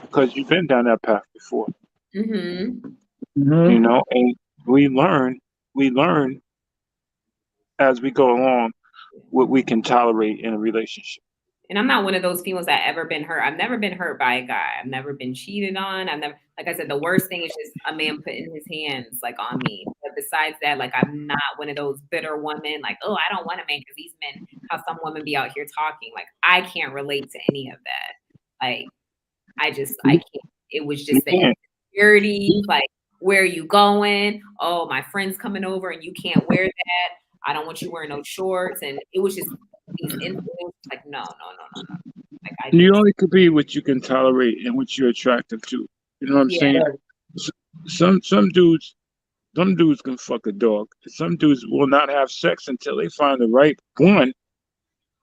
[SPEAKER 5] because you've been down that path before.
[SPEAKER 2] Hmm.
[SPEAKER 1] Hmm.
[SPEAKER 5] And we learn as we go along what we can tolerate in a relationship.
[SPEAKER 2] And I'm not one of those females that ever been hurt. I've never been hurt by a guy. I've never been cheated on. I've never, like I said, the worst thing is just a man putting his hands like on me. But besides that, like I'm not one of those bitter women. Like, oh, I don't want a man because these men, how some women be out here talking. Like I can't relate to any of that. Like I
[SPEAKER 5] You,
[SPEAKER 2] can't. It was
[SPEAKER 5] you
[SPEAKER 2] just the
[SPEAKER 5] can't.
[SPEAKER 2] insecurities. Like, where are you going? Oh, my friend's coming over and you can't wear that. I don't want you wearing no shorts. And it was just these incidents. Like, no, no, no, no, no. Like, I
[SPEAKER 5] You
[SPEAKER 2] just,
[SPEAKER 5] only could be what you can tolerate and what you're attractive to. You know what I'm
[SPEAKER 2] yeah.
[SPEAKER 5] saying?
[SPEAKER 1] Right.
[SPEAKER 5] S- some dudes can fuck a dog. Some dudes will not have sex until they find the right one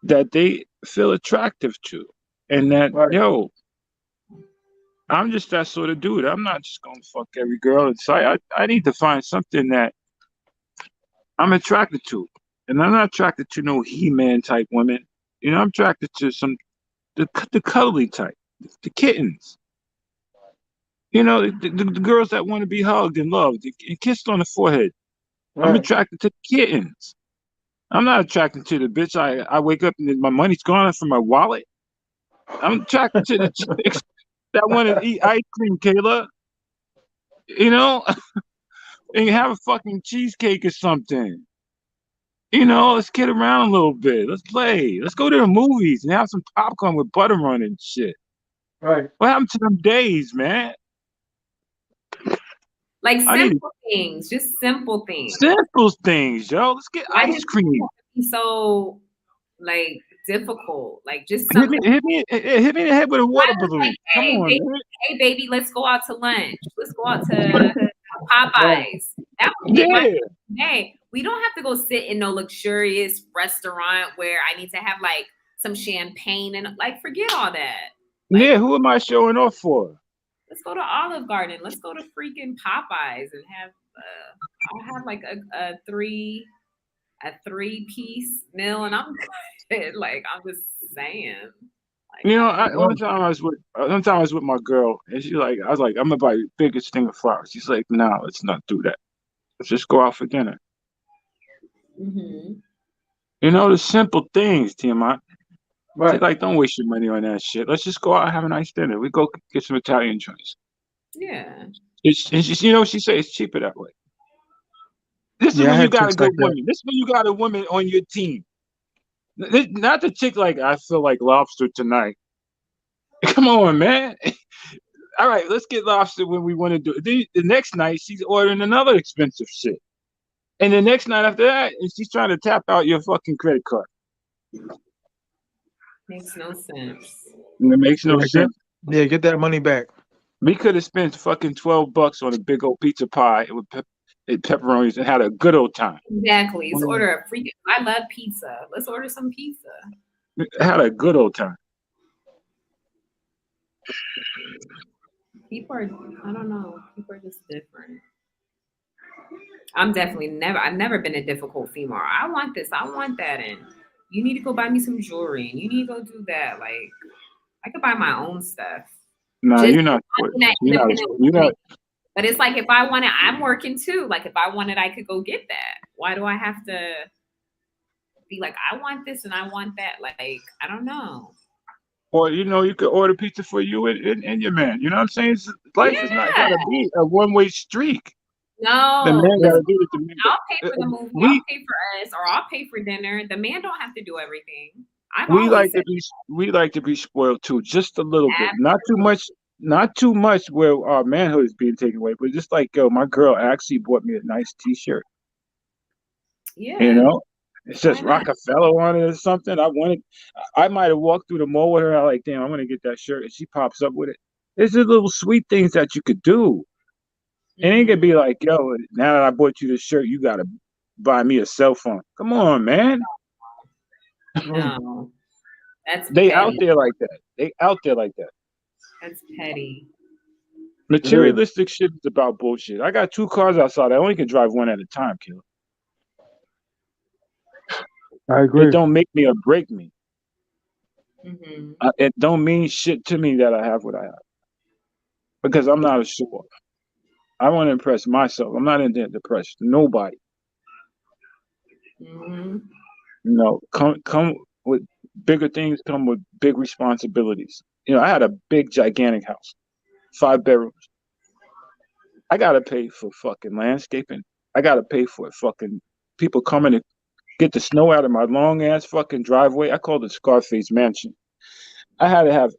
[SPEAKER 5] that they feel attractive to. And that,
[SPEAKER 1] Right.
[SPEAKER 5] yo, I'm just that sort of dude. I'm not just gonna fuck every girl in sight. I need to find something that I'm attracted to. And I'm not attracted to no He-Man type women. I'm attracted to the cuddly type, the kittens. The girls that want to be hugged and loved and kissed on the forehead. I'm
[SPEAKER 1] Right.
[SPEAKER 5] attracted to kittens. I'm not attracted to the bitch. I wake up and my money's gone from my wallet. I'm attracted to the chicks that want to eat ice cream, Kayla. You know, and have a fucking cheesecake or something. Let's kid around a little bit. Let's play. Let's go to the movies and have some popcorn with butter on it and shit.
[SPEAKER 1] Right.
[SPEAKER 5] What happened to them days, man?
[SPEAKER 2] Like
[SPEAKER 5] I need
[SPEAKER 2] simple things, just simple things.
[SPEAKER 5] simple things, yo. Let's get
[SPEAKER 2] Why
[SPEAKER 5] ice
[SPEAKER 2] does it
[SPEAKER 5] cream.
[SPEAKER 2] have to be so like difficult? Like just
[SPEAKER 5] Hit
[SPEAKER 2] something.
[SPEAKER 5] me, hit me in the head with a
[SPEAKER 2] Why
[SPEAKER 5] water
[SPEAKER 2] just like,
[SPEAKER 5] balloon. Come on, man.
[SPEAKER 2] hey baby, let's go out to lunch. Let's go out to
[SPEAKER 1] Right.
[SPEAKER 2] Popeyes. That would make my
[SPEAKER 5] Yeah,
[SPEAKER 2] day. We don't have to go sit in no luxurious restaurant where I need to have like some champagne and like forget all that. Like
[SPEAKER 5] yeah. Who am I showing off for?
[SPEAKER 2] let's go to Olive Garden. Let's go to freaking Popeyes and have I'll have like a three-piece meal and I'm good. Like I'm just saying. Like I don't
[SPEAKER 5] One time I was with my girl, and I was like, I'm gonna buy you the biggest thing of flowers. She's like, no, let's not do that. Let's just go out for dinner.
[SPEAKER 2] hmm
[SPEAKER 5] The simple things, T.M.I. She's
[SPEAKER 1] Right.
[SPEAKER 5] like, don't waste your money on that shit. Let's just go out and have a nice dinner. We go get some Italian joints.
[SPEAKER 2] Yeah.
[SPEAKER 5] You know, she said it's cheaper that way. This is
[SPEAKER 1] Yeah, I
[SPEAKER 5] when you
[SPEAKER 1] had
[SPEAKER 5] got a
[SPEAKER 1] chicks like
[SPEAKER 5] good
[SPEAKER 1] that.
[SPEAKER 5] woman. This is when you got a woman on your team. Not the chick like, I feel like lobster tonight. Come on, man. All right, let's get lobster when we want to do it. The next night, she's ordering another expensive shit. And the next night after that, and she's trying to tap out your fucking credit card.
[SPEAKER 2] Makes no sense.
[SPEAKER 5] And it makes no
[SPEAKER 1] Yeah,
[SPEAKER 5] sense.
[SPEAKER 1] get that money back.
[SPEAKER 5] We could have spent fucking $12 on a big old pizza pie with pepperonis and had a good old time.
[SPEAKER 2] Exactly. Let's order a freaking. I love pizza. Let's order some pizza.
[SPEAKER 5] Had a good old time.
[SPEAKER 2] People are. I don't know. People are just different. I'm definitely never. I've never been a difficult female. I want this. I want that, and you need to go buy me some jewelry, and you need to go do that. Like I could buy my own stuff.
[SPEAKER 5] Nah,
[SPEAKER 2] Just
[SPEAKER 5] you're not.
[SPEAKER 2] wanting that
[SPEAKER 5] You're not.
[SPEAKER 2] independent
[SPEAKER 5] You're
[SPEAKER 2] living.
[SPEAKER 5] not.
[SPEAKER 2] But it's like if I wanted, I'm working too. Like if I wanted, I could go get that. Why do I have to be like, I want this and I want that? Like I don't know.
[SPEAKER 5] Or you know, you could order pizza for you and your man. You know what I'm saying? Life is not
[SPEAKER 2] Yeah.
[SPEAKER 5] gotta be a one-way streak. The
[SPEAKER 2] No.
[SPEAKER 5] man
[SPEAKER 2] Listen,
[SPEAKER 5] gotta do it. The man,
[SPEAKER 2] I'll pay for the movie. I'll pay for us, or I'll pay for dinner. The man don't have to do everything. I've
[SPEAKER 5] we
[SPEAKER 2] always
[SPEAKER 5] like
[SPEAKER 2] said
[SPEAKER 5] to be we like to be spoiled too, just a little bit. Not too
[SPEAKER 2] absolutely.
[SPEAKER 5] much. Not too much where our manhood is being taken away, but just like, yo, my girl actually bought me a nice T-shirt. You
[SPEAKER 2] Yeah.
[SPEAKER 5] know, it
[SPEAKER 2] Why
[SPEAKER 5] says
[SPEAKER 2] not?
[SPEAKER 5] Rockefeller on it or something. I might have walked through the mall with her. I like, damn, I'm gonna get that shirt, and she pops up with it. It's the little sweet things that you could do. It ain't gonna
[SPEAKER 2] Mm-hmm.
[SPEAKER 5] be like, yo, now that I bought you this shirt, you gotta buy me a cell phone. Come on, man.
[SPEAKER 2] No. That's
[SPEAKER 5] They out
[SPEAKER 2] petty.
[SPEAKER 5] there like that. They out there like that.
[SPEAKER 2] That's petty.
[SPEAKER 1] It is.
[SPEAKER 5] Materialistic shit is about bullshit. I got 2 cars outside. I only can drive one at a time, killer.
[SPEAKER 1] I
[SPEAKER 5] It
[SPEAKER 1] agree.
[SPEAKER 5] don't make me or break me.
[SPEAKER 2] Mm-hmm.
[SPEAKER 5] It don't mean shit to me that I have what I have because I'm not a show off. I want to impress myself. I'm not in there to impress nobody.
[SPEAKER 2] Mm-hmm.
[SPEAKER 5] You know, come with bigger things. Come with big responsibilities. You know, I had a big, gigantic house, 5 bedrooms. I gotta pay for fucking landscaping. I gotta pay for fucking people coming to get the snow out of my long ass fucking driveway. I called it Scarface Mansion. I had to have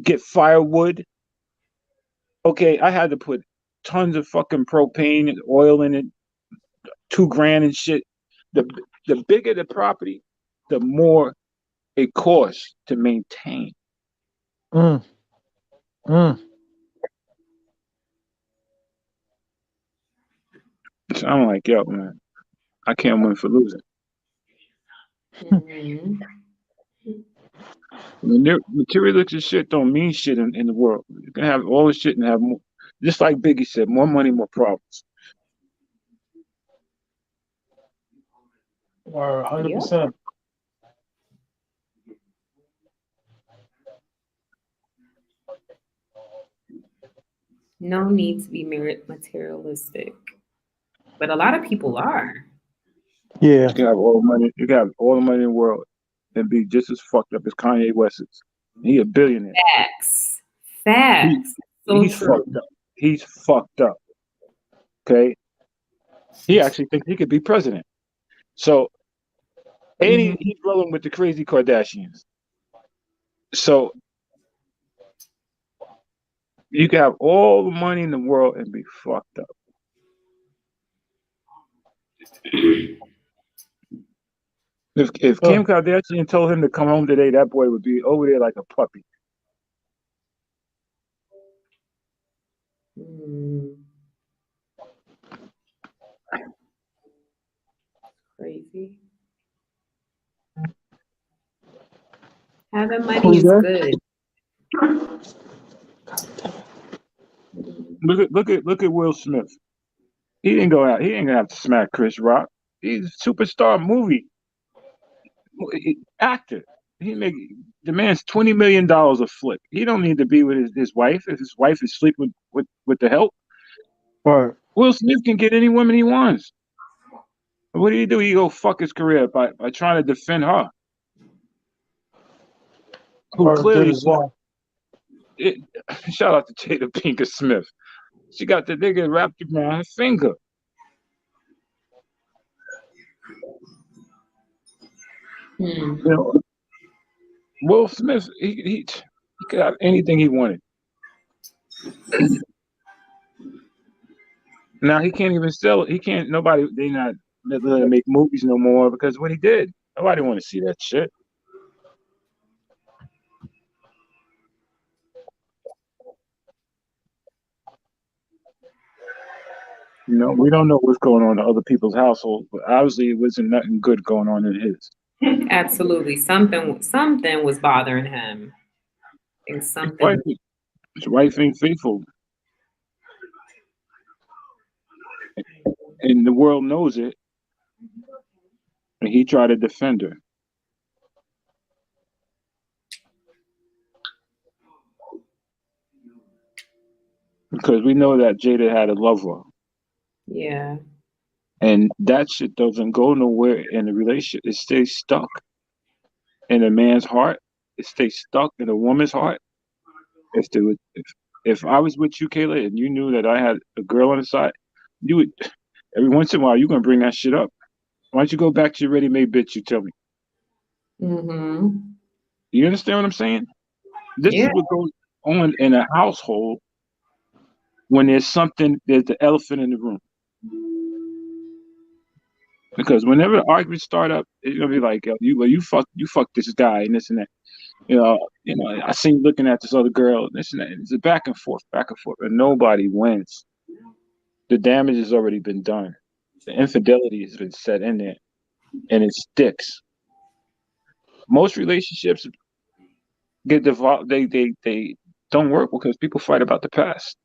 [SPEAKER 5] get firewood. Okay, I had to put tons of fucking propane and oil in it, 2 grand and shit. The the bigger the property, the more it costs to maintain.
[SPEAKER 1] Mm, mm.
[SPEAKER 5] So I'm like, yo, man, I can't win for losing.
[SPEAKER 2] Mm-hmm.
[SPEAKER 5] Materialistic shit don't mean shit in the world. You can have all the shit and have more. Just like Biggie said, more money, more problems.
[SPEAKER 1] Or
[SPEAKER 2] Yep.
[SPEAKER 1] 100%.
[SPEAKER 2] No need to be materialistic. But a lot of people are.
[SPEAKER 1] Yeah.
[SPEAKER 5] You can have all the money. You can have all the money in the world and be just as fucked up as Kanye West is. He a billionaire.
[SPEAKER 2] Facts.
[SPEAKER 5] He
[SPEAKER 2] Facts. So
[SPEAKER 5] he's
[SPEAKER 2] true.
[SPEAKER 5] fucked up. He's fucked up. Okay. He actually thinks he could be president. So and
[SPEAKER 2] Mm-hmm.
[SPEAKER 5] he's rolling with the crazy Kardashians. So you can have all the money in the world and be fucked up. If
[SPEAKER 1] Oh,
[SPEAKER 5] Kim Kardashian told him to come home today, that boy would be over there like a puppy.
[SPEAKER 2] Mm, crazy. Having money
[SPEAKER 1] who's
[SPEAKER 2] is
[SPEAKER 1] that?
[SPEAKER 2] good. Mm,
[SPEAKER 5] Look at Will Smith. He ain't go out. He ain't gonna have to smack Chris Rock. He's a superstar movie actor. He make the man's $20 million a flip. He don't need to be with his wife if his wife is sleeping with the help.
[SPEAKER 1] Right.
[SPEAKER 5] Will Smith can get any woman he wants. What do? He go fuck his career by trying to defend her. who
[SPEAKER 1] Or did
[SPEAKER 5] clearly
[SPEAKER 1] his wife.
[SPEAKER 5] it, shout out to Jada Pinkett Smith. She got the nigga wrapped around her finger.
[SPEAKER 2] Hmm.
[SPEAKER 5] You know, Will Smith, he could have anything he wanted. Now he can't even sell it. He can't. Nobody. They not letting him make movies no more because what he did. Nobody want to see that shit. You know, we don't know what's going on in other people's households, but obviously it wasn't nothing good going on in his.
[SPEAKER 2] Absolutely. Something was bothering him. And
[SPEAKER 5] His wife,
[SPEAKER 2] something.
[SPEAKER 5] his wife ain't faithful, and the world knows it. And he tried to defend her because we know that Jada had a lover,
[SPEAKER 2] Yeah.
[SPEAKER 5] and that shit doesn't go nowhere in the relationship. It stays stuck in a man's heart. It stays stuck in a woman's heart. If I was with you, Kayla, and you knew that I had a girl on the side, you would every once in a while you're gonna bring that shit up. Why don't you go back to your ready-made bitch? You tell me.
[SPEAKER 2] Mm-hmm.
[SPEAKER 5] You understand what I'm saying? This
[SPEAKER 2] Yeah.
[SPEAKER 5] is what goes on in a household when there's the elephant in the room. Because whenever the arguments start up, it's gonna be like, yo, you fuck this guy and this and that. I seen you looking at this other girl, and this and that. It's a back and forth, and nobody wins. The damage has already been done. The infidelity has been set in there, and it sticks. Most relationships get devolved. They don't work because people fight about the past.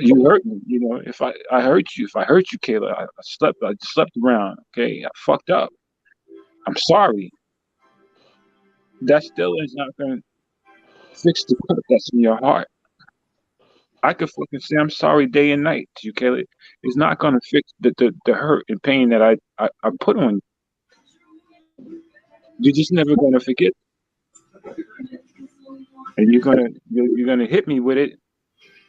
[SPEAKER 5] You hurt me, if I hurt you, Kayla, I slept around. Okay, I fucked up. I'm sorry. That still is not gonna fix the cut that's in your heart. I could fucking say I'm sorry day and night to you, Kayla. It's not gonna fix the hurt and pain that I put on you. You're just never gonna forget, and you're gonna hit me with it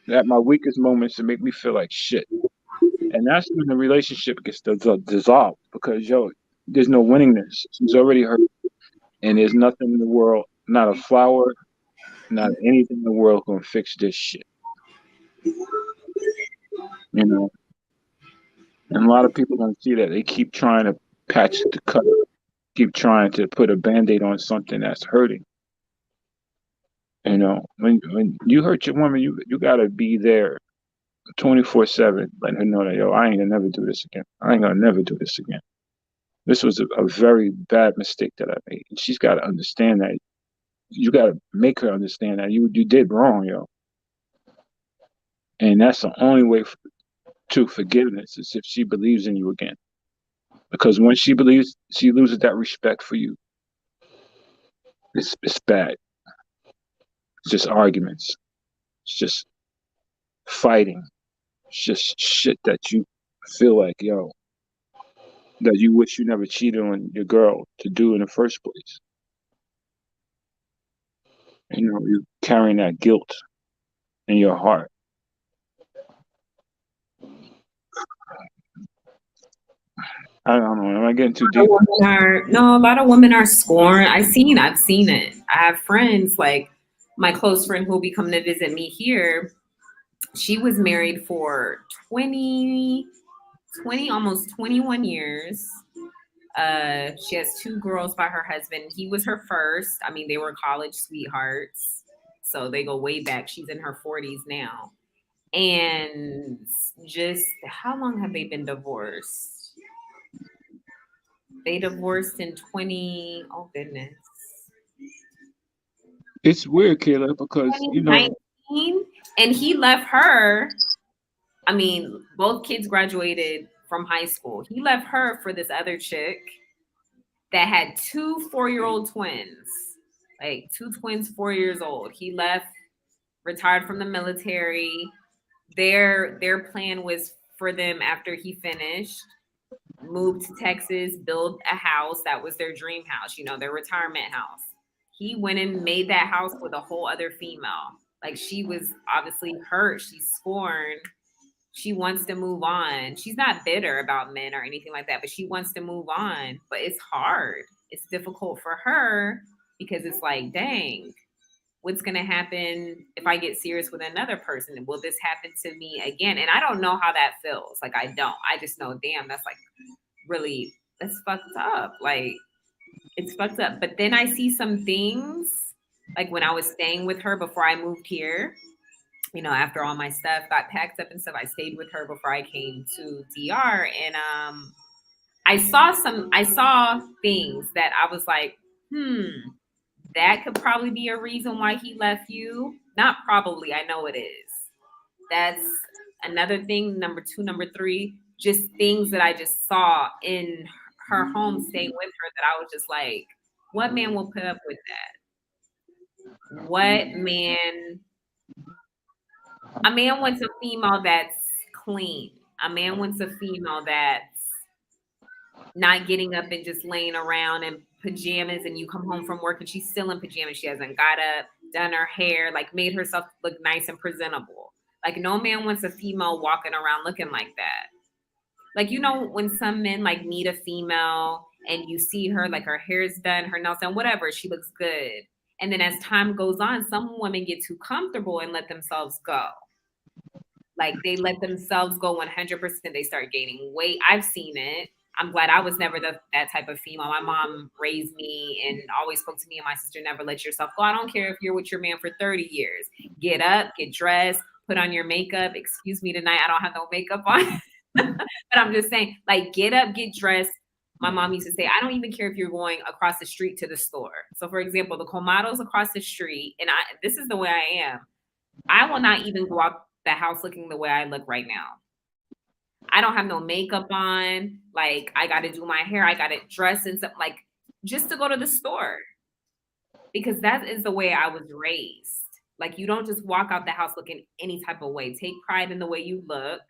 [SPEAKER 5] at my weakest moments to make me feel like shit. And that's when the relationship gets dissolved because there's no winning this. She's already hurt, and there's nothing in the world, not a flower, not anything in the world, gonna fix this shit. You know, and a lot of people don't see that. They keep trying to patch the cut, keep trying to put a band-aid on something that's hurting. When you hurt your woman, you gotta be there 24/7, letting her know that I ain't gonna never do this again. I ain't gonna never do this again. This was a very bad mistake that I made. And she's got to understand that. You got to make her understand that you did wrong, And that's the only way to forgiveness is if she believes in you again. Because when she believes, she loses that respect for you. It's bad. It's just arguments. It's just fighting. It's just shit that you feel like, that you wish you never cheated on your girl to do in the first place. You're carrying that guilt in your heart. I don't know. Am I getting too deep?
[SPEAKER 2] No, a lot of women are scorned. I've seen it. I have friends, like my close friend who will be coming to visit me here. She was married for 20, almost 21 years. She has two girls by her husband. He was her first. I mean, they were college sweethearts. So they go way back. She's in her 40s now. And just how long have they been divorced? They divorced in 20. Oh, goodness.
[SPEAKER 5] It's weird, Kayla, because
[SPEAKER 2] 2019. And he left her. I mean, both kids graduated from high school. He left her for this other chick that had two 4-year-old twins, like two twins, 4 years old. He left, retired from the military. Their plan was for them after he finished, move to Texas, build a house. That was their dream house, their retirement house. He went and made that house with a whole other female. Like she was obviously hurt. She's scorned. She wants to move on. She's not bitter about men or anything like that, but she wants to move on. But it's hard. It's difficult for her because it's like, dang, what's going to happen if I get serious with another person? Will this happen to me again? And I don't know how that feels. Like, I don't. I just know, damn, that's like really, that's fucked up. Like, it's fucked up. But then I see some things, like when I was staying with her before I moved here, you know, after all my stuff got packed up and stuff, I stayed with her before I came to DR. And I saw things that I was like, that could probably be a reason why he left you. Not probably, I know it is. That's another thing. Number two, number three, just things that I just saw in her home staying with her that I was just like, what man will put up with that? What man? A man wants a female that's clean. A man wants a female that's not getting up and just laying around in pajamas and you come home from work and she's still in pajamas. She hasn't got up, done her hair, like made herself look nice and presentable. Like no man wants a female walking around looking like that. Like, you know, when some men like meet a female and you see her, like her hair's done, her nails done, whatever, she looks good. And then as time goes on, some women get too comfortable and let themselves go. Like they let themselves go 100%. They start gaining weight. I've seen it. I'm glad I was never that type of female. My mom raised me and always spoke to me and my sister, never let yourself go. I don't care if you're with your man for 30 years. Get up, get dressed, put on your makeup. Excuse me tonight, I don't have no makeup on. But I'm just saying, like, get up, get dressed. My mom used to say, I don't even care if you're going across the street to the store. So for example, the Comados across the street, and this is the way I am. I will not even go out the house looking the way I look right now. I don't have no makeup on. Like, I got to do my hair. I got to dress and stuff, like, just to go to the store. Because that is the way I was raised. Like, you don't just walk out the house looking any type of way. Take pride in the way you look.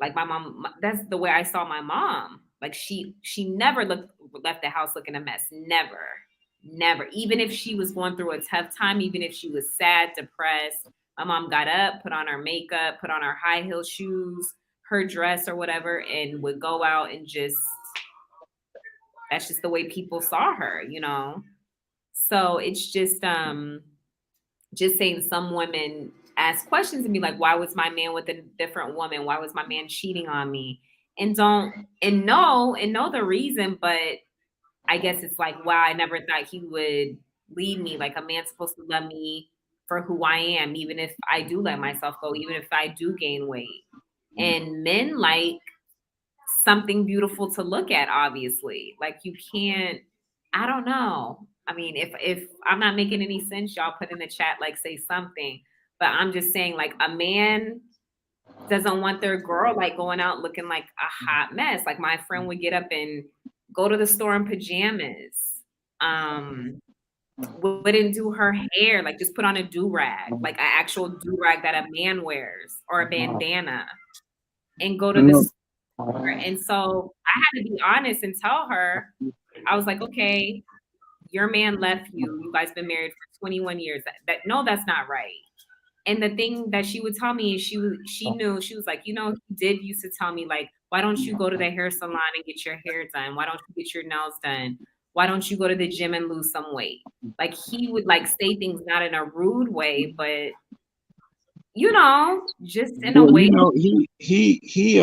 [SPEAKER 2] Like, my mom, that's the way I saw my mom. Like, she never left the house looking a mess. Never. Even if she was going through a tough time, even if she was sad, depressed, my mom got up, put on her makeup, put on her high heel shoes, her dress or whatever, and would go out and that's just the way people saw her, you know? So it's just saying some women ask questions and be like, why was my man with a different woman? Why was my man cheating on me? And know the reason, but I guess it's like, wow, I never thought he would leave me. Like a man's supposed to love me for who I am, even if I do let myself go, even if I do gain weight. And men like something beautiful to look at, obviously. Like you can't, I don't know. I mean, if I'm not making any sense, y'all put in the chat, like say something. But I'm just saying, like a man doesn't want their girl like going out looking like a hot mess. Like my friend would get up and go to the store in pajamas. Wouldn't do her hair, like just put on a do-rag, like an actual do-rag that a man wears or a bandana and go to the store. And so I had to be honest and tell her, I was like, okay, your man left you. You guys been married for 21 years. No, that's not right. And the thing that she would tell me is she knew, she was like, you know, he did used to tell me like, why don't you go to the hair salon and get your hair done? Why don't you get your nails done? Why don't you go to the gym and lose some weight? Like he would like say things not in a rude way, but you know, just in a way.
[SPEAKER 5] You know, he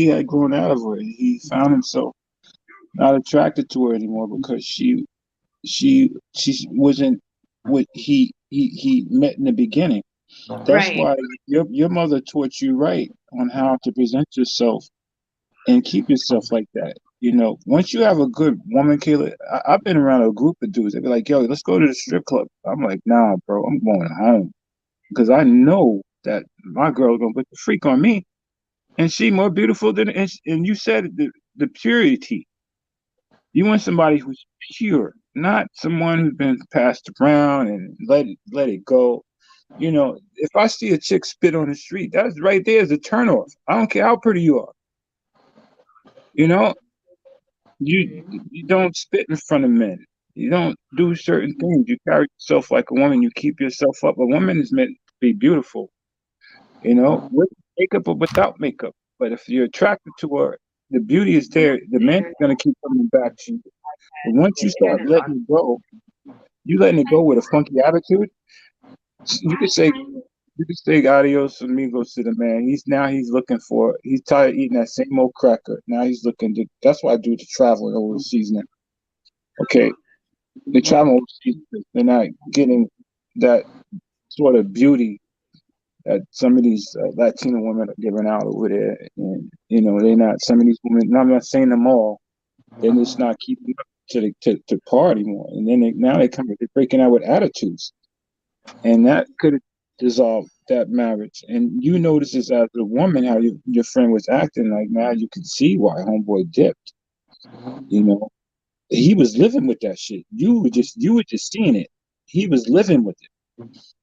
[SPEAKER 5] had grown out of her. He found himself not attracted to her anymore because she wasn't what he met in the beginning. That's
[SPEAKER 2] Right.
[SPEAKER 5] why your mother taught you right on how to present yourself and keep yourself like that. You know, once you have a good woman, Kayla, I've been around a group of dudes. They'd be like, yo, let's go to the strip club. I'm like, nah, bro, I'm going home. Because I know that my girl's going to put the freak on me. And she more beautiful than, and you said the purity. You want somebody who's pure, not someone who's been passed around and let it go. You know, if I see a chick spit on the street, that's right there is a turnoff. I don't care how pretty you are. You know, You don't spit in front of men. You don't do certain things. You carry yourself like a woman. You keep yourself up. A woman is meant to be beautiful, with makeup or without makeup. But if you're attracted to her, the beauty is there. The man's gonna keep coming back to you. But once you start letting it go, you letting it go with a funky attitude. You could say adios amigos to the man. He's looking for. He's tired of eating that same old cracker. Now he's looking to. That's why dudes are traveling overseas now. Okay, they travel overseas. They're not getting that sort of beauty that some of these Latino women are giving out over there, and they're not. Some of these women. I'm not saying them all. They're just not keeping up to par anymore. And then they're breaking out with attitudes, and that could have dissolved that marriage. And you notice this as a woman how your friend was acting. Like now you can see why homeboy dipped. He was living with that shit. You were just seeing it. He was living with it.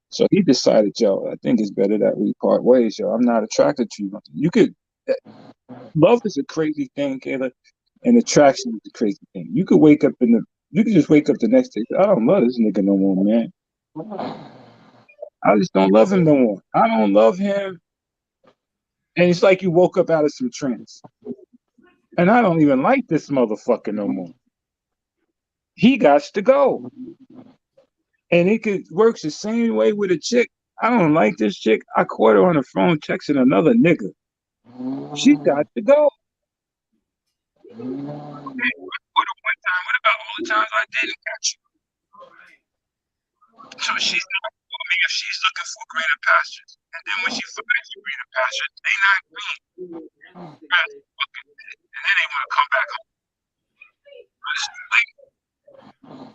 [SPEAKER 5] So he decided, yo, I think it's better that we part ways, yo. I'm not attracted to you. Love is a crazy thing, Kayla, and attraction is a crazy thing. You could just wake up the next day. I don't love this nigga no more, man. I just don't love him no more. I don't love him. And it's like you woke up out of some trance. And I don't even like this motherfucker no more. He got to go. And it works the same way with a chick. I don't like this chick. I caught her on the phone texting another nigga. She got to go. What about all the times I didn't catch you? So she's not for me if she's looking for greener pastures. And then when she finds you greener pastures, they not green. And then they want to come back home. But it's too late.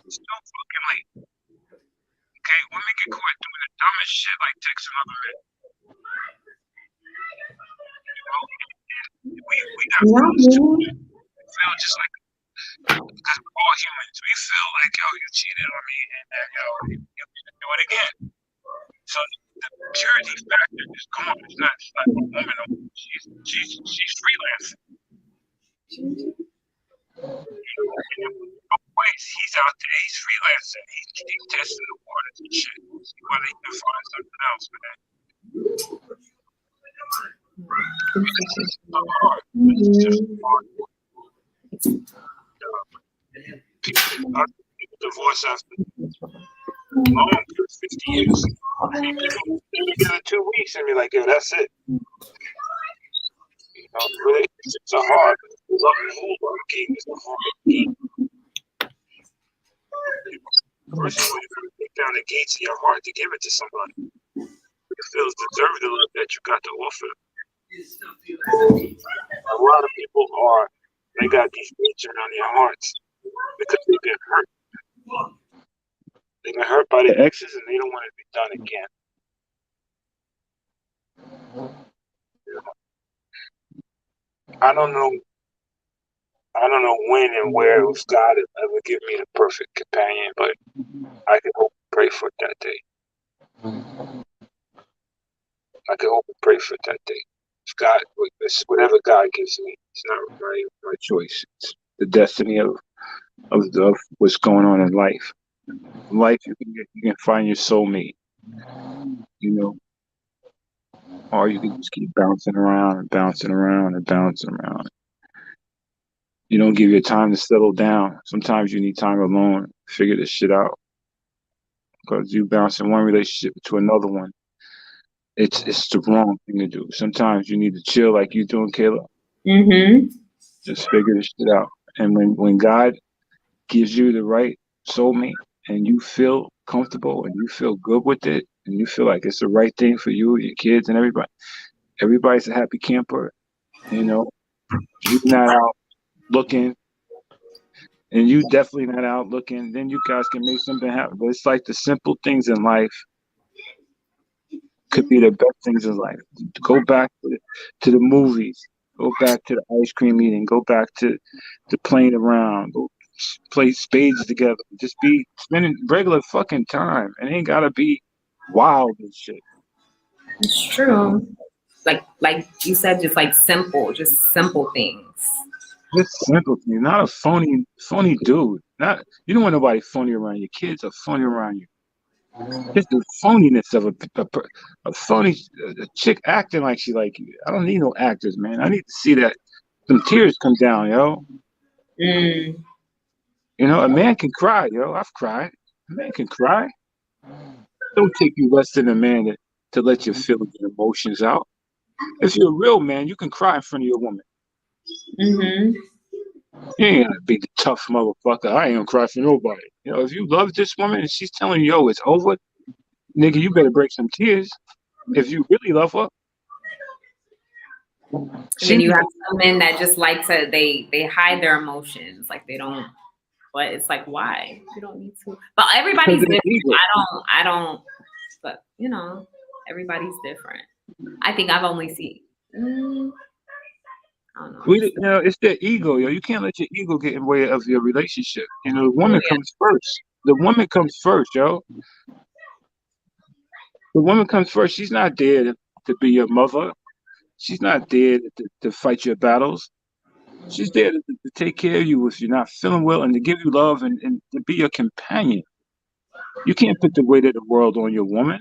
[SPEAKER 5] It's too fucking late. Okay, women get caught doing the dumbest shit like texting other men. We got feelings too. We feel just like, because we're all humans. We feel like, yo, you cheated on me, and then, yo, you can do it again. So the purity factor is gone. It's not a woman. She's freelancing. He's out there. He's freelancing. He's testing the waters and shit. See whether he can find something else, man. It's so hard. People divorce after 50 years. People 2 weeks and be like, yo, that's it. Relationships are hard. Love and whole game is a hard game. First of all, you gotta take down the gates of your heart to give it to somebody who feels deserve the love that you got to offer. A lot of people they got these gates around their hearts because they've been hurt. They've been hurt by the exes and they don't want it to be done again. I don't know when and where if God will ever give me the perfect companion, but I can hope and pray for that day. I can hope and pray for that day. If God, whatever God gives me, it's not my choice. It's the destiny of what's going on in life. In life, you can find your soulmate, or you can just keep bouncing around and bouncing around and bouncing around. You don't give your time to settle down. Sometimes you need time alone to figure this shit out. Because you bounce in one relationship to another one. It's the wrong thing to do. Sometimes you need to chill like you doing, Kayla.
[SPEAKER 2] Mm-hmm.
[SPEAKER 5] Just figure this shit out. And when God gives you the right soulmate and you feel comfortable and you feel good with it and you feel like it's the right thing for you, your kids, and everybody's a happy camper. You're not out looking, and you definitely not out looking, then you guys can make something happen. But it's like the simple things in life could be the best things in life. Go back to the movies. Go back to the ice cream eating. Go back to playing around. Go play spades together. Just be spending regular fucking time. It ain't gotta be wild and shit.
[SPEAKER 2] It's true. Like you said, just simple things.
[SPEAKER 5] Just simple thing, not a phony dude. Not you don't want nobody phony around your kids or phony around you. Just the phoniness of a phony a chick acting like she like you. I don't need no actors, man. I need to see that some tears come down, yo.
[SPEAKER 2] Mm.
[SPEAKER 5] You know, a man can cry, yo. I've cried. A man can cry. Don't take you less than a man to let your feelings and emotions out. If you're a real man, you can cry in front of your woman.
[SPEAKER 2] Mm-hmm.
[SPEAKER 5] You ain't gotta be the tough motherfucker. I ain't gonna cry for nobody. You know, if you love this woman and she's telling you, yo, it's over, nigga, you better break some tears. If you really love her,
[SPEAKER 2] And
[SPEAKER 5] she
[SPEAKER 2] then you
[SPEAKER 5] needs
[SPEAKER 2] have some men that just like to they hide their emotions, like they don't. But it's like, why? You don't need to. But
[SPEAKER 5] because
[SPEAKER 2] everybody's
[SPEAKER 5] of the
[SPEAKER 2] different.
[SPEAKER 5] ego.
[SPEAKER 2] I don't. But you know, everybody's different. I think I've only seen. I don't know.
[SPEAKER 5] You know, it's their ego, yo. You can't let your ego get in the way of your relationship. You know, the
[SPEAKER 2] Oh
[SPEAKER 5] woman
[SPEAKER 2] yeah.
[SPEAKER 5] comes first. The woman comes first, yo. The woman comes first. She's not there to be your mother. She's not there to fight your battles. She's there to take care of you if you're not feeling well and to give you love and to be your companion. You can't put the weight of the world on your woman.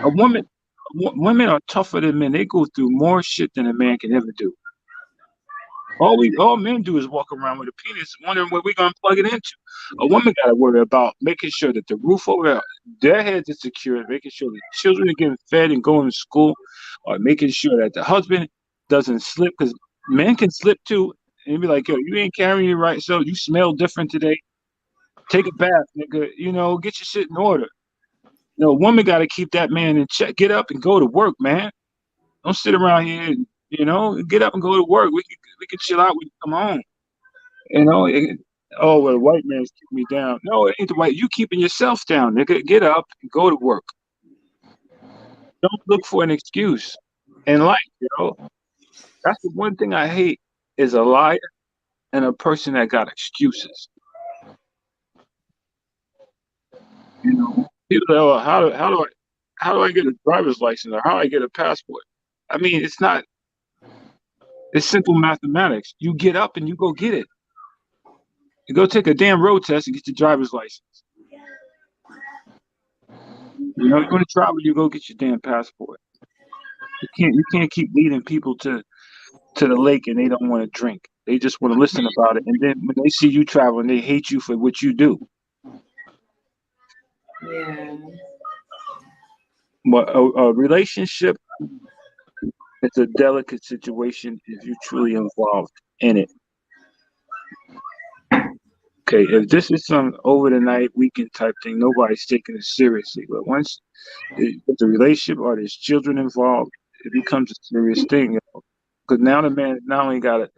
[SPEAKER 5] A woman, women are tougher than men. They go through more shit than a man can ever do. All men do is walk around with a penis, wondering where we're gonna plug it into. A woman got to worry about making sure that the roof over their heads is secure, making sure the children are getting fed and going to school, or making sure that the husband doesn't slip because men can slip too. And be like, yo, you ain't carrying it right, so you smell different today. Take a bath, nigga. You know, get your shit in order. You know, a woman got to keep that man in check. Get up and go to work, man. Don't sit around here. And, you know, get up and go to work. We can chill out when you come home. You know, oh well, the white man's keeping me down. No, it ain't the white. You keeping yourself down, nigga. Get up and go to work. Don't look for an excuse in life. You know, that's the one thing I hate is a liar and a person that got excuses. You know, people say, "Oh, how do I get a driver's license or how do I get a passport?" I mean, it's not. It's simple mathematics. You get up and you go get it. You go take a damn road test and get your driver's license. You know, you want to travel, you go get your damn passport. You can't keep leading people to the lake and they don't want to drink. They just want to listen about it. And then when they see you traveling, they hate you for what you do.
[SPEAKER 2] Yeah.
[SPEAKER 5] But a relationship is a delicate situation if you're truly involved in it. Okay, if this is some over the night weekend type thing, nobody's taking it seriously. But once the relationship or there's children involved, it becomes a serious thing. Because now the man not only got to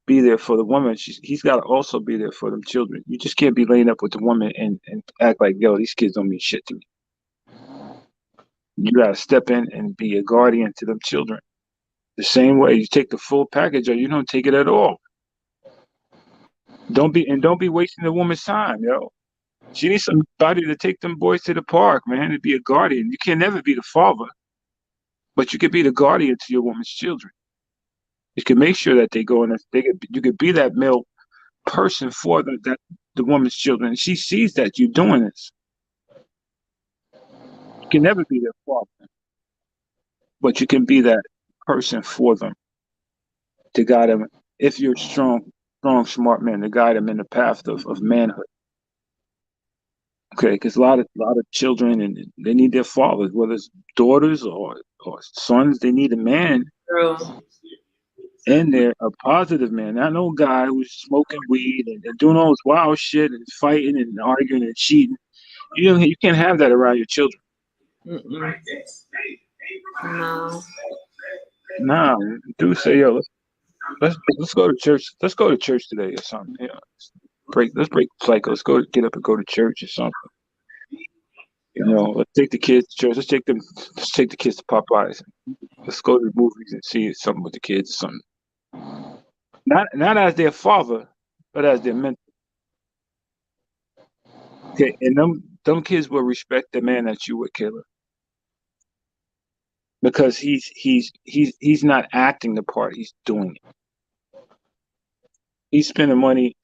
[SPEAKER 5] be there for the woman, he's got to also be there for them children. You just can't be laying up with the woman and act like, yo, these kids don't mean shit to me. You got to step in and be a guardian to them children. The same way you take the full package or you don't take it at all. Don't be wasting the woman's time, yo. She needs somebody to take them boys to the park, man, to be a guardian. You can never be the father, but you can be the guardian to your woman's children. You can make sure that they go in. You could be that male person for the woman's children. She sees that you're doing this. You can never be their father, but you can be that person for them to guide them. If you're strong, smart man, to guide them in the path of manhood. Okay, because a lot of children and they need their fathers, whether it's daughters or sons. They need a man
[SPEAKER 2] True.
[SPEAKER 5] in there, a positive man, not no guy who's smoking weed and doing all this wild shit and fighting and arguing and cheating. You can't have that around your children.
[SPEAKER 2] Mm-mm. No.
[SPEAKER 5] Nah, dude, say yo, let's go to church. Let's go to church today or something. Yeah, let's break the cycle. Let's go get up and go to church or something. You know, let's take the kids to church. Let's take the kids to Popeyes. Let's go to the movies and see something with the kids or something. Not as their father, but as their mentor. Okay, and them kids will respect the man that you with, Kayla, because he's not acting the part. He's doing it. He's spending money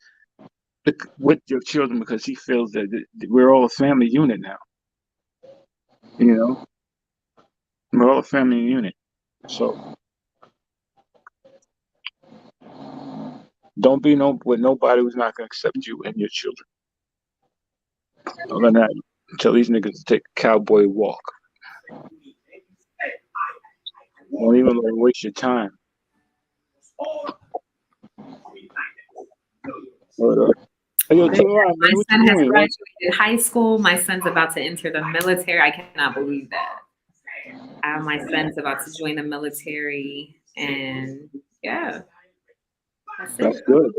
[SPEAKER 5] with your children because he feels that we're all a family unit now. You know, we're all a family unit. So don't be with nobody who's not gonna accept you and your children. Other than that, tell these niggas to take a cowboy walk. Don't even let them waste your time. But, hey, yo,
[SPEAKER 2] But yeah,
[SPEAKER 5] T.M.I, man,
[SPEAKER 2] my
[SPEAKER 5] what
[SPEAKER 2] son
[SPEAKER 5] you
[SPEAKER 2] has
[SPEAKER 5] doing, man?
[SPEAKER 2] graduated high school. My son's about to enter the military. I cannot believe that. My son's about to join the military, and yeah, that's
[SPEAKER 5] That's
[SPEAKER 2] it.
[SPEAKER 5] good.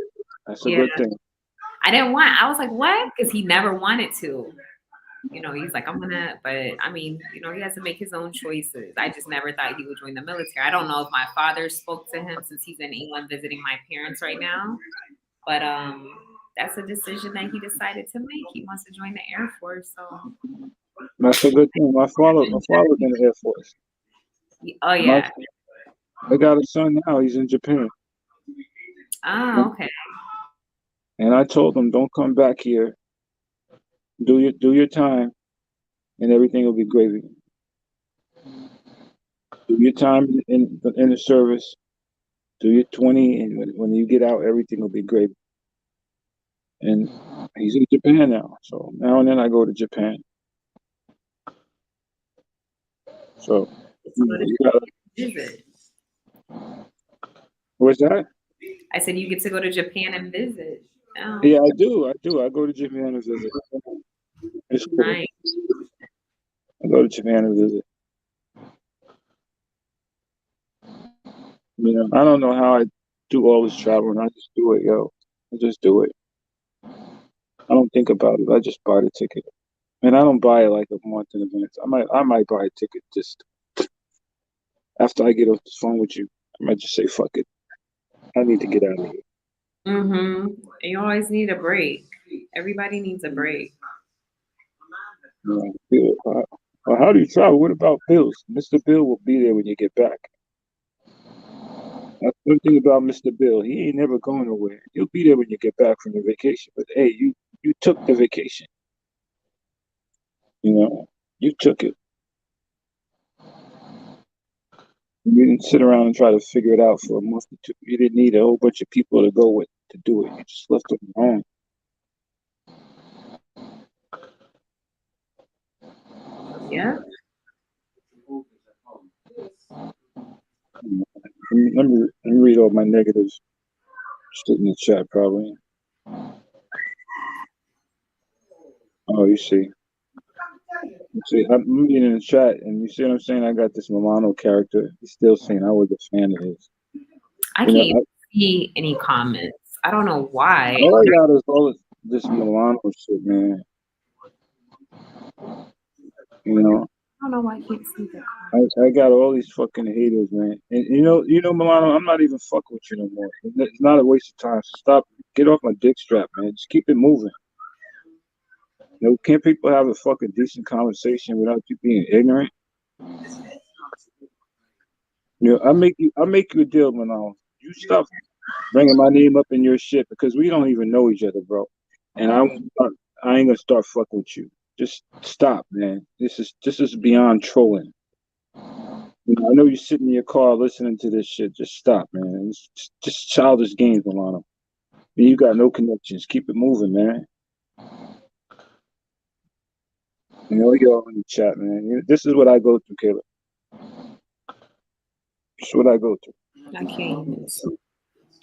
[SPEAKER 5] That's a
[SPEAKER 2] Yeah,
[SPEAKER 5] good thing.
[SPEAKER 2] I was like, what? Because he never wanted to. He's like, I'm gonna, but I mean, he has to make his own choices. I just never thought he would join the military. I don't know if my father spoke to him since he's in England visiting my parents right now, but that's a decision that he decided to make. He wants to join the Air Force, so
[SPEAKER 5] That's a good thing. My father's in the Air Force.
[SPEAKER 2] oh
[SPEAKER 5] My,
[SPEAKER 2] yeah,
[SPEAKER 5] I got a son now. He's in Japan,
[SPEAKER 2] oh okay,
[SPEAKER 5] and I told him, don't come back here. Do your time, and everything will be gravy. Do your time in the service. Do your 20, and when you get out, everything will be gravy. And he's in Japan now, so now and then I go to Japan. So
[SPEAKER 2] so go to
[SPEAKER 5] you gotta,
[SPEAKER 2] visit.
[SPEAKER 5] what's that?
[SPEAKER 2] I said you get to go to Japan and visit. Oh,
[SPEAKER 5] Yeah, I do. I go to Japan to visit. It's cool.
[SPEAKER 2] nice.
[SPEAKER 5] I go to Japan to visit. I don't know how I do all this traveling. I just do it, yo. I just do it. I don't think about it. I just buy the ticket, and I don't buy it like a month in advance. I might buy a ticket just after I get off the phone with you. I might just say, "Fuck it, I need to get out of here."
[SPEAKER 2] Mm-hmm. You always need a break. Everybody needs a break.
[SPEAKER 5] Well, how do you travel? What about Bills? Mr. Bill will be there when you get back. That's one thing about Mr. Bill. He ain't never going nowhere. He'll be there when you get back from your vacation. But hey, you took the vacation. You know, you took it. You didn't sit around and try to figure it out for a month or two. You didn't need a whole bunch of people to go with to do it. You just left it alone.
[SPEAKER 2] Yeah.
[SPEAKER 5] Let me read all my negatives. Just in the chat, probably. Oh, you see. I'm reading in the chat, and you see what I'm saying? I got this Milano character. He's still saying I was a fan of his.
[SPEAKER 2] I
[SPEAKER 5] You
[SPEAKER 2] can't
[SPEAKER 5] know,
[SPEAKER 2] even see any comments. I don't know why.
[SPEAKER 5] all I got is all this Milano shit, man. You know,
[SPEAKER 2] I don't know why I can't see the
[SPEAKER 5] I,
[SPEAKER 2] comments.
[SPEAKER 5] I got all these fucking haters, man. And Milano, I'm not even fucking with you no more. It's not a waste of time. So stop, get off my dick strap, man. Just keep it moving. Can't people have a fucking decent conversation without you being ignorant? I make you a deal, Milano. You stop bringing my name up in your shit because we don't even know each other, bro. And I ain't gonna start fucking with you. Just stop, man. This is beyond trolling. I know you're sitting in your car listening to this shit. Just stop, man. It's just childish games, Milano. You got no connections. Keep it moving, man. Y'all in the chat, man. This is what I go through, Caleb. This is what I go through.
[SPEAKER 2] I can't even see.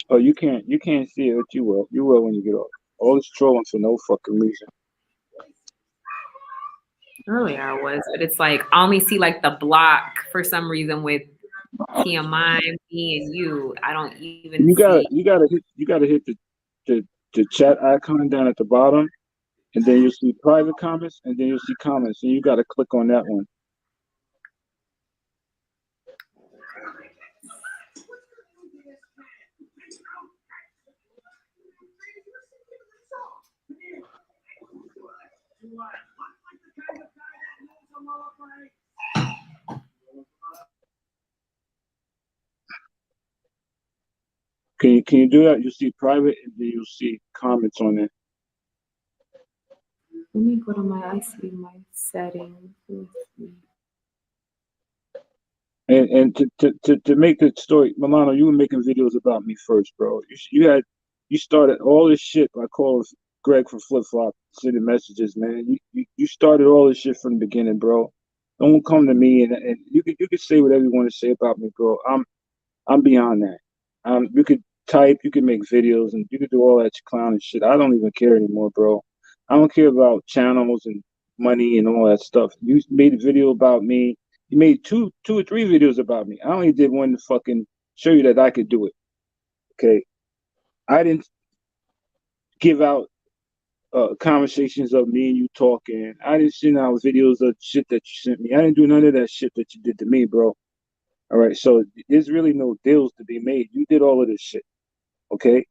[SPEAKER 5] Oh, you can't see it, but you will. You will when you get off. All this trolling for no fucking reason.
[SPEAKER 2] Earlier I was, but it's like I only see like the block for some reason with T.M.I, me and you. I don't even
[SPEAKER 5] You gotta
[SPEAKER 2] see.
[SPEAKER 5] hit the chat icon down at the bottom, and then you'll see private comments, and then you'll see comments, and you gotta click on that one. Can you do that? You'll see private, and then you'll see comments on it.
[SPEAKER 2] Let me go to I see my settings. Let me see.
[SPEAKER 5] And to make the story, Milano, you were making videos about me first, bro. You started all this shit by calling Greg from Flip Flop, sending messages, man. You started all this shit from the beginning, bro. Don't come to me and you can say whatever you want to say about me, bro. I'm beyond that. You could type, you could make videos, and you could do all that clown and shit. I don't even care anymore, bro. I don't care about channels and money and all that stuff. You made a video about me. You made two or three videos about me. I only did one to fucking show you that I could do it. Okay, I didn't give out conversations of me and you talking. I didn't send out videos of shit that you sent me. I didn't do none of that shit that you did to me, bro. All right, so there's really no deals to be made. You did all of this shit. Okay,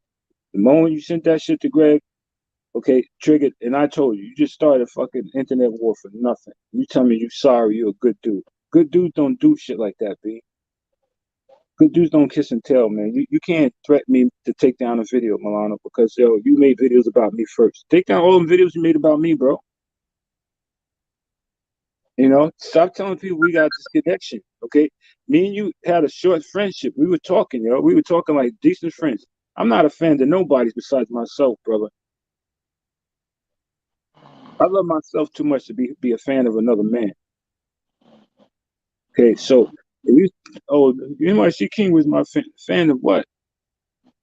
[SPEAKER 5] the moment you sent that shit to Greg, okay, triggered, and I told you, you just started a fucking internet war for nothing. You tell me you sorry, you're a good dude. Good dudes don't do shit like that, B. Good dudes don't kiss and tell, man. You can't threaten me to take down a video, Milano, because yo, you made videos about me first. Take down all the videos you made about me, bro. You know, stop telling people we got this connection, okay? Me and you had a short friendship. We were talking, yo. We were talking like decent friends. I'm not a fan of nobody besides myself, brother. I love myself too much to be a fan of another man. Okay, so if NYC King was my fan of what?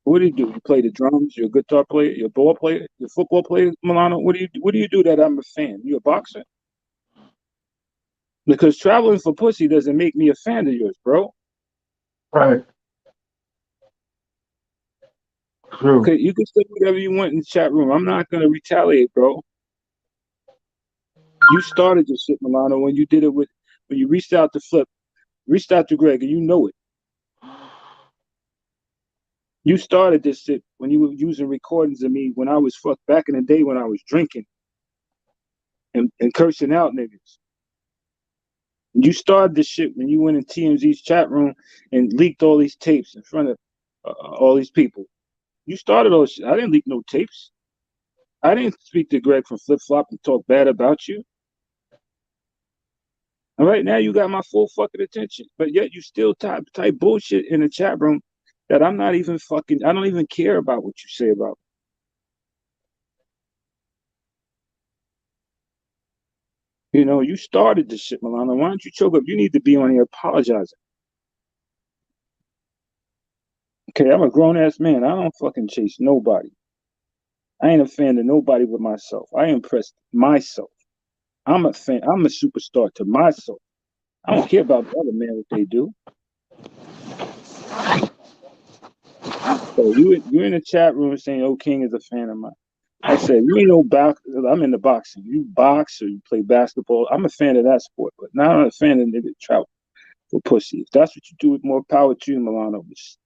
[SPEAKER 5] What do you do? You play the drums? You're a guitar player? You're a ball player? You're a football player, Milano? What do you do that I'm a fan? You a boxer? Because traveling for pussy doesn't make me a fan of yours, bro.
[SPEAKER 1] Right. True.
[SPEAKER 5] Okay, you can say whatever you want in the chat room. I'm not gonna retaliate, bro. You started your shit, Milano, when you reached out to Flip, reached out to Greg, and you know it. You started this shit when you were using recordings of me when I was fucked back in the day when I was drinking and cursing out niggas. You started this shit when you went in TMZ's chat room and leaked all these tapes in front of all these people. You started all this shit. I didn't leak no tapes. I didn't speak to Greg from Flip Flop and talk bad about you. All right, now you got my full fucking attention, but yet you still type bullshit in the chat room that I'm not even fucking. I don't even care about what you say about me. You know, you started this shit, Milano. Why don't you choke up? You need to be on here apologizing. Okay, I'm a grown ass man. I don't fucking chase nobody. I ain't a fan of nobody but myself. I impress myself. I'm a fan. I'm a superstar to myself. I don't care about the other man what they do. So you in the chat room saying, "Oh, King is a fan of mine." I said, "You ain't no box. I'm into boxing. You box or you play basketball. I'm a fan of that sport, but now I'm a fan of nigga travel for pussy. If that's what you do, with more power to you, Milano. Just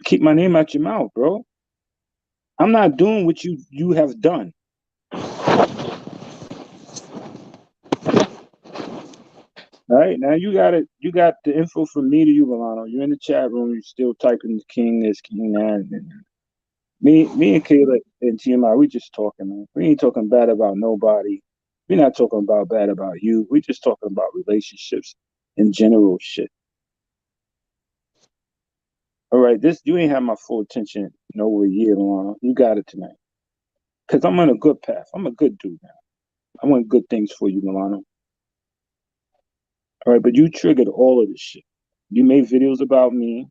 [SPEAKER 5] keep my name out your mouth, bro. I'm not doing what you have done. All right, now you got it. You got the info from me to you, Milano. You're in the chat room. You're still typing King this, King that. And me and Kayla and T.M.I, we just talking, man. We ain't talking bad about nobody. We're not talking about bad about you. We just talking about relationships and general shit. All right, you ain't have my full attention in over a year, Milano. You got it tonight. Cause I'm on a good path. I'm a good dude now. I want good things for you, Milano. All right, but you triggered all of this shit. You made videos about me.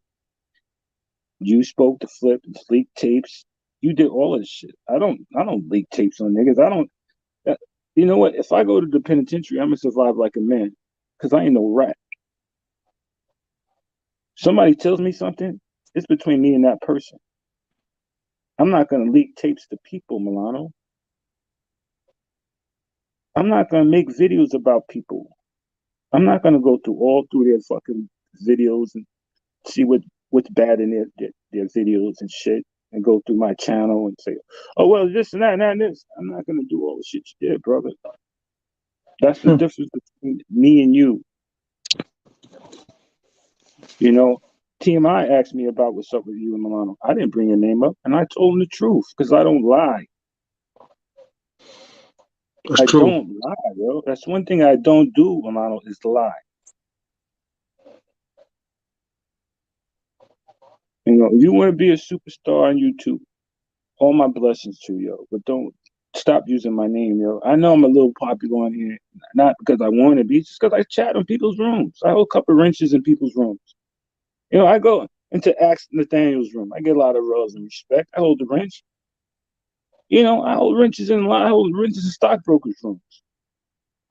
[SPEAKER 5] You spoke to Flip and leaked tapes. You did all of this shit. I don't leak tapes on niggas. I don't. You know what? If I go to the penitentiary, I'm gonna survive like a man, cause I ain't no rat. Somebody tells me something, it's between me and that person. I'm not gonna leak tapes to people, Milano. I'm not gonna make videos about people. I'm not gonna go through their fucking videos and see what's bad in their videos and shit, and go through my channel and say, oh well, this and that and that and this. I'm not gonna do all the shit you did, brother. That's the difference between me and you. You know, T.M.I asked me about what's up with you and Milano. I didn't bring your name up, and I told him the truth because I don't lie.
[SPEAKER 1] That's
[SPEAKER 5] I
[SPEAKER 1] true.
[SPEAKER 5] don't lie, yo. That's one thing I don't do, Milano, is lie. You know, if you want to be a superstar on YouTube, all my blessings to you, yo. But don't stop using my name, yo. I know I'm a little popular on here, not because I want to be, just because I chat in people's rooms. I hold a couple wrenches in people's rooms. You know, I go into Ask Nathaniel's room. I get a lot of love and respect. I hold the wrench. You know, I hold wrenches in stockbrokers' rooms.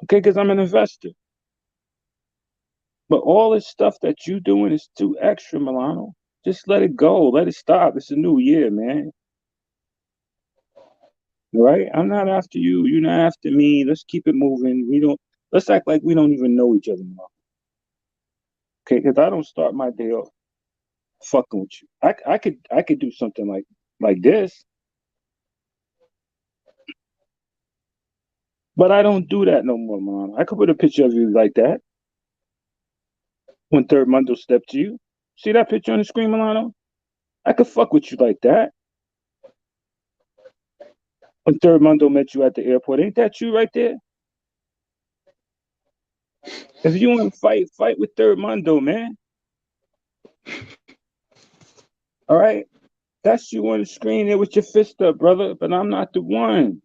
[SPEAKER 5] Okay, because I'm an investor. But all this stuff that you doing is too extra, Milano. Just let it go. Let it stop. It's a new year, man. Right? I'm not after you. You're not after me. Let's keep it moving. Let's act like we don't even know each other now. Okay, because I don't start my day off fucking with you. I could do something like this, but I don't do that no more, Milano. I could put a picture of you like that when Third Mundo stepped to you. See that picture on the screen, Milano? I could fuck with you like that. When Third Mundo met you at the airport, ain't that you right there? If you want to fight with Third Mundo, man. All right? That's you on the screen there with your fist up, brother, but I'm not the one.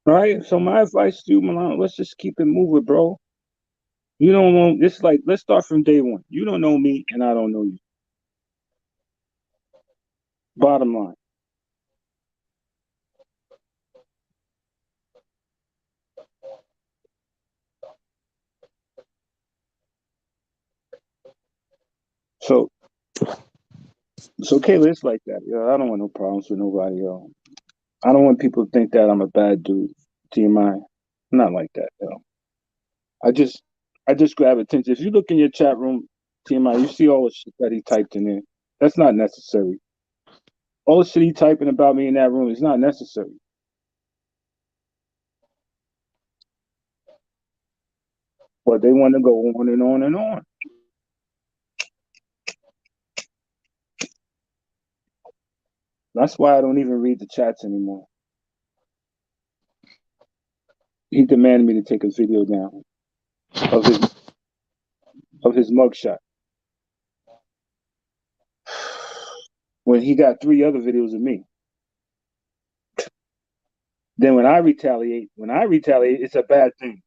[SPEAKER 5] All right? So my advice to you, Milan, let's just keep it moving, bro. You don't know, it's like, let's start from day one. You don't know me, and I don't know you. Bottom line. So Kayla, it's like that. Yo, I don't want no problems with nobody, yo. I don't want people to think that I'm a bad dude. T.M.I. I'm not like that, yo. I just grab attention. If you look in your chat room, T.M.I., you see all the shit that he typed in there. That's not necessary. All the shit he typing about me in that room is not necessary. But they want to go on and on and on. That's why I don't even read the chats anymore. He demanded me to take a video down of his mugshot. When he got 3 other videos of me. Then when I retaliate, it's a bad thing.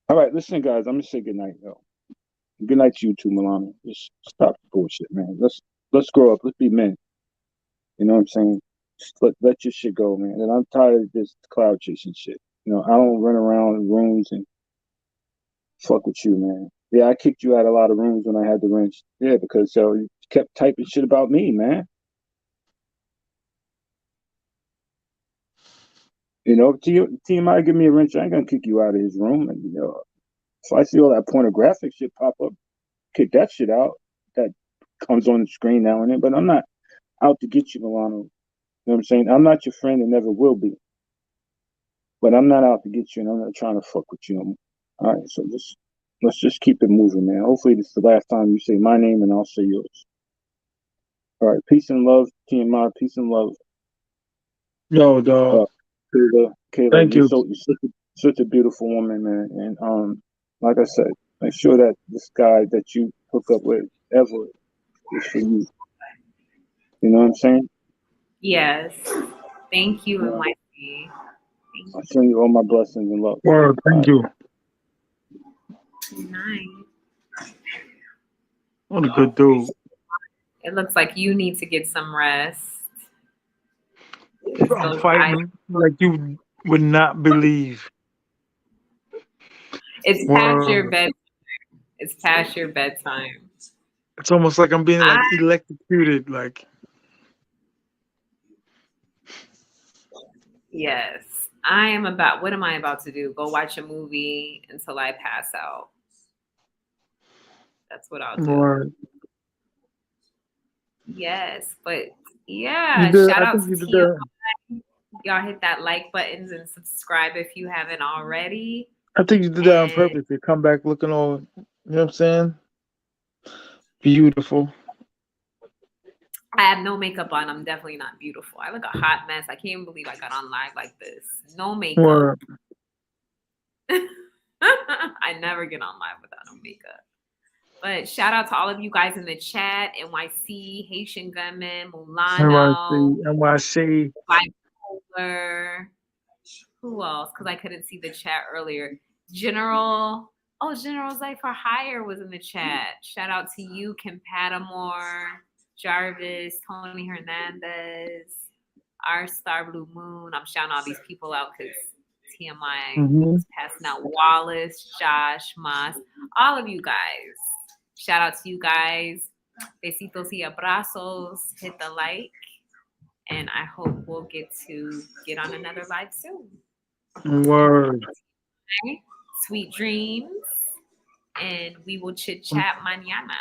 [SPEAKER 5] All right, listen, guys, I'm gonna say goodnight, though. Good night to you too, Milano. Just stop the bullshit, man. Let's grow up. Let's be men. You know what I'm saying? Just let your shit go, man. And I'm tired of this cloud chasing shit. You know, I don't run around in rooms and fuck with you, man. Yeah, I kicked you out of a lot of rooms when I had the wrench. Yeah, because you kept typing shit about me, man. You know, T.M.I. give me a wrench, I ain't gonna kick you out of his room. And you know, if I see all that pornographic shit pop up, kick that shit out. That comes on the screen now and then. But I'm not out to get you, Milano. You know what I'm saying? I'm not your friend and never will be. But I'm not out to get you, and I'm not trying to fuck with you no more. All right, so let's just keep it moving, man. Hopefully this is the last time you say my name and I'll say yours. All right, peace and love, T.M.I. Peace and love.
[SPEAKER 1] Yo, dog.
[SPEAKER 5] Kayla,
[SPEAKER 1] Thank you.
[SPEAKER 5] you're such a beautiful woman, man. And like I said, make sure that this guy that you hook up with ever is for you. You know what I'm saying?
[SPEAKER 2] Yes. Thank you, and wifey.
[SPEAKER 5] I send you all my blessings and love.
[SPEAKER 1] Word, thank you.
[SPEAKER 2] Good night.
[SPEAKER 1] What a good dude.
[SPEAKER 2] It looks like you need to get some rest.
[SPEAKER 1] I'm fighting like you would not believe.
[SPEAKER 2] It's past your bedtime. It's past your bedtime.
[SPEAKER 1] It's almost like I'm being like electrocuted. Like,
[SPEAKER 2] Yes. What am I about to do? Go watch a movie until I pass out. That's what I'll do.
[SPEAKER 1] word.
[SPEAKER 2] Yes, but
[SPEAKER 1] You
[SPEAKER 2] yeah,
[SPEAKER 1] did.
[SPEAKER 2] shout
[SPEAKER 1] I
[SPEAKER 2] out
[SPEAKER 1] think
[SPEAKER 2] to
[SPEAKER 1] you did
[SPEAKER 2] TM.
[SPEAKER 1] that.
[SPEAKER 2] Y'all hit that like buttons and subscribe if you haven't already.
[SPEAKER 1] I think you did that on
[SPEAKER 2] And
[SPEAKER 1] purpose. You come back looking all, you know what I'm saying? Beautiful.
[SPEAKER 2] I have no makeup on. I'm definitely not beautiful. I look a hot mess. I can't even believe I got on live like this. No makeup.
[SPEAKER 1] Or
[SPEAKER 2] I never get on live without no makeup. But shout out to all of you guys in the chat. NYC, Haitian Gunman, Mulano,
[SPEAKER 1] NYC.
[SPEAKER 2] Bipolar. Who else? Because I couldn't see the chat earlier. General. Oh, General Life for Hire was in the chat. Shout out to you, Kim Pattamore, Jarvis, Tony Hernandez, Our Star Blue Moon. I'm shouting all these people out because T.M.I
[SPEAKER 1] Mm-hmm.
[SPEAKER 2] was passing out. Wallace, Josh, Mas, all of you guys. Shout out to you guys. Besitos y abrazos. Hit the like. And I hope we'll get on another live soon.
[SPEAKER 1] Word.
[SPEAKER 2] Okay? Sweet dreams. And we will chit chat mañana.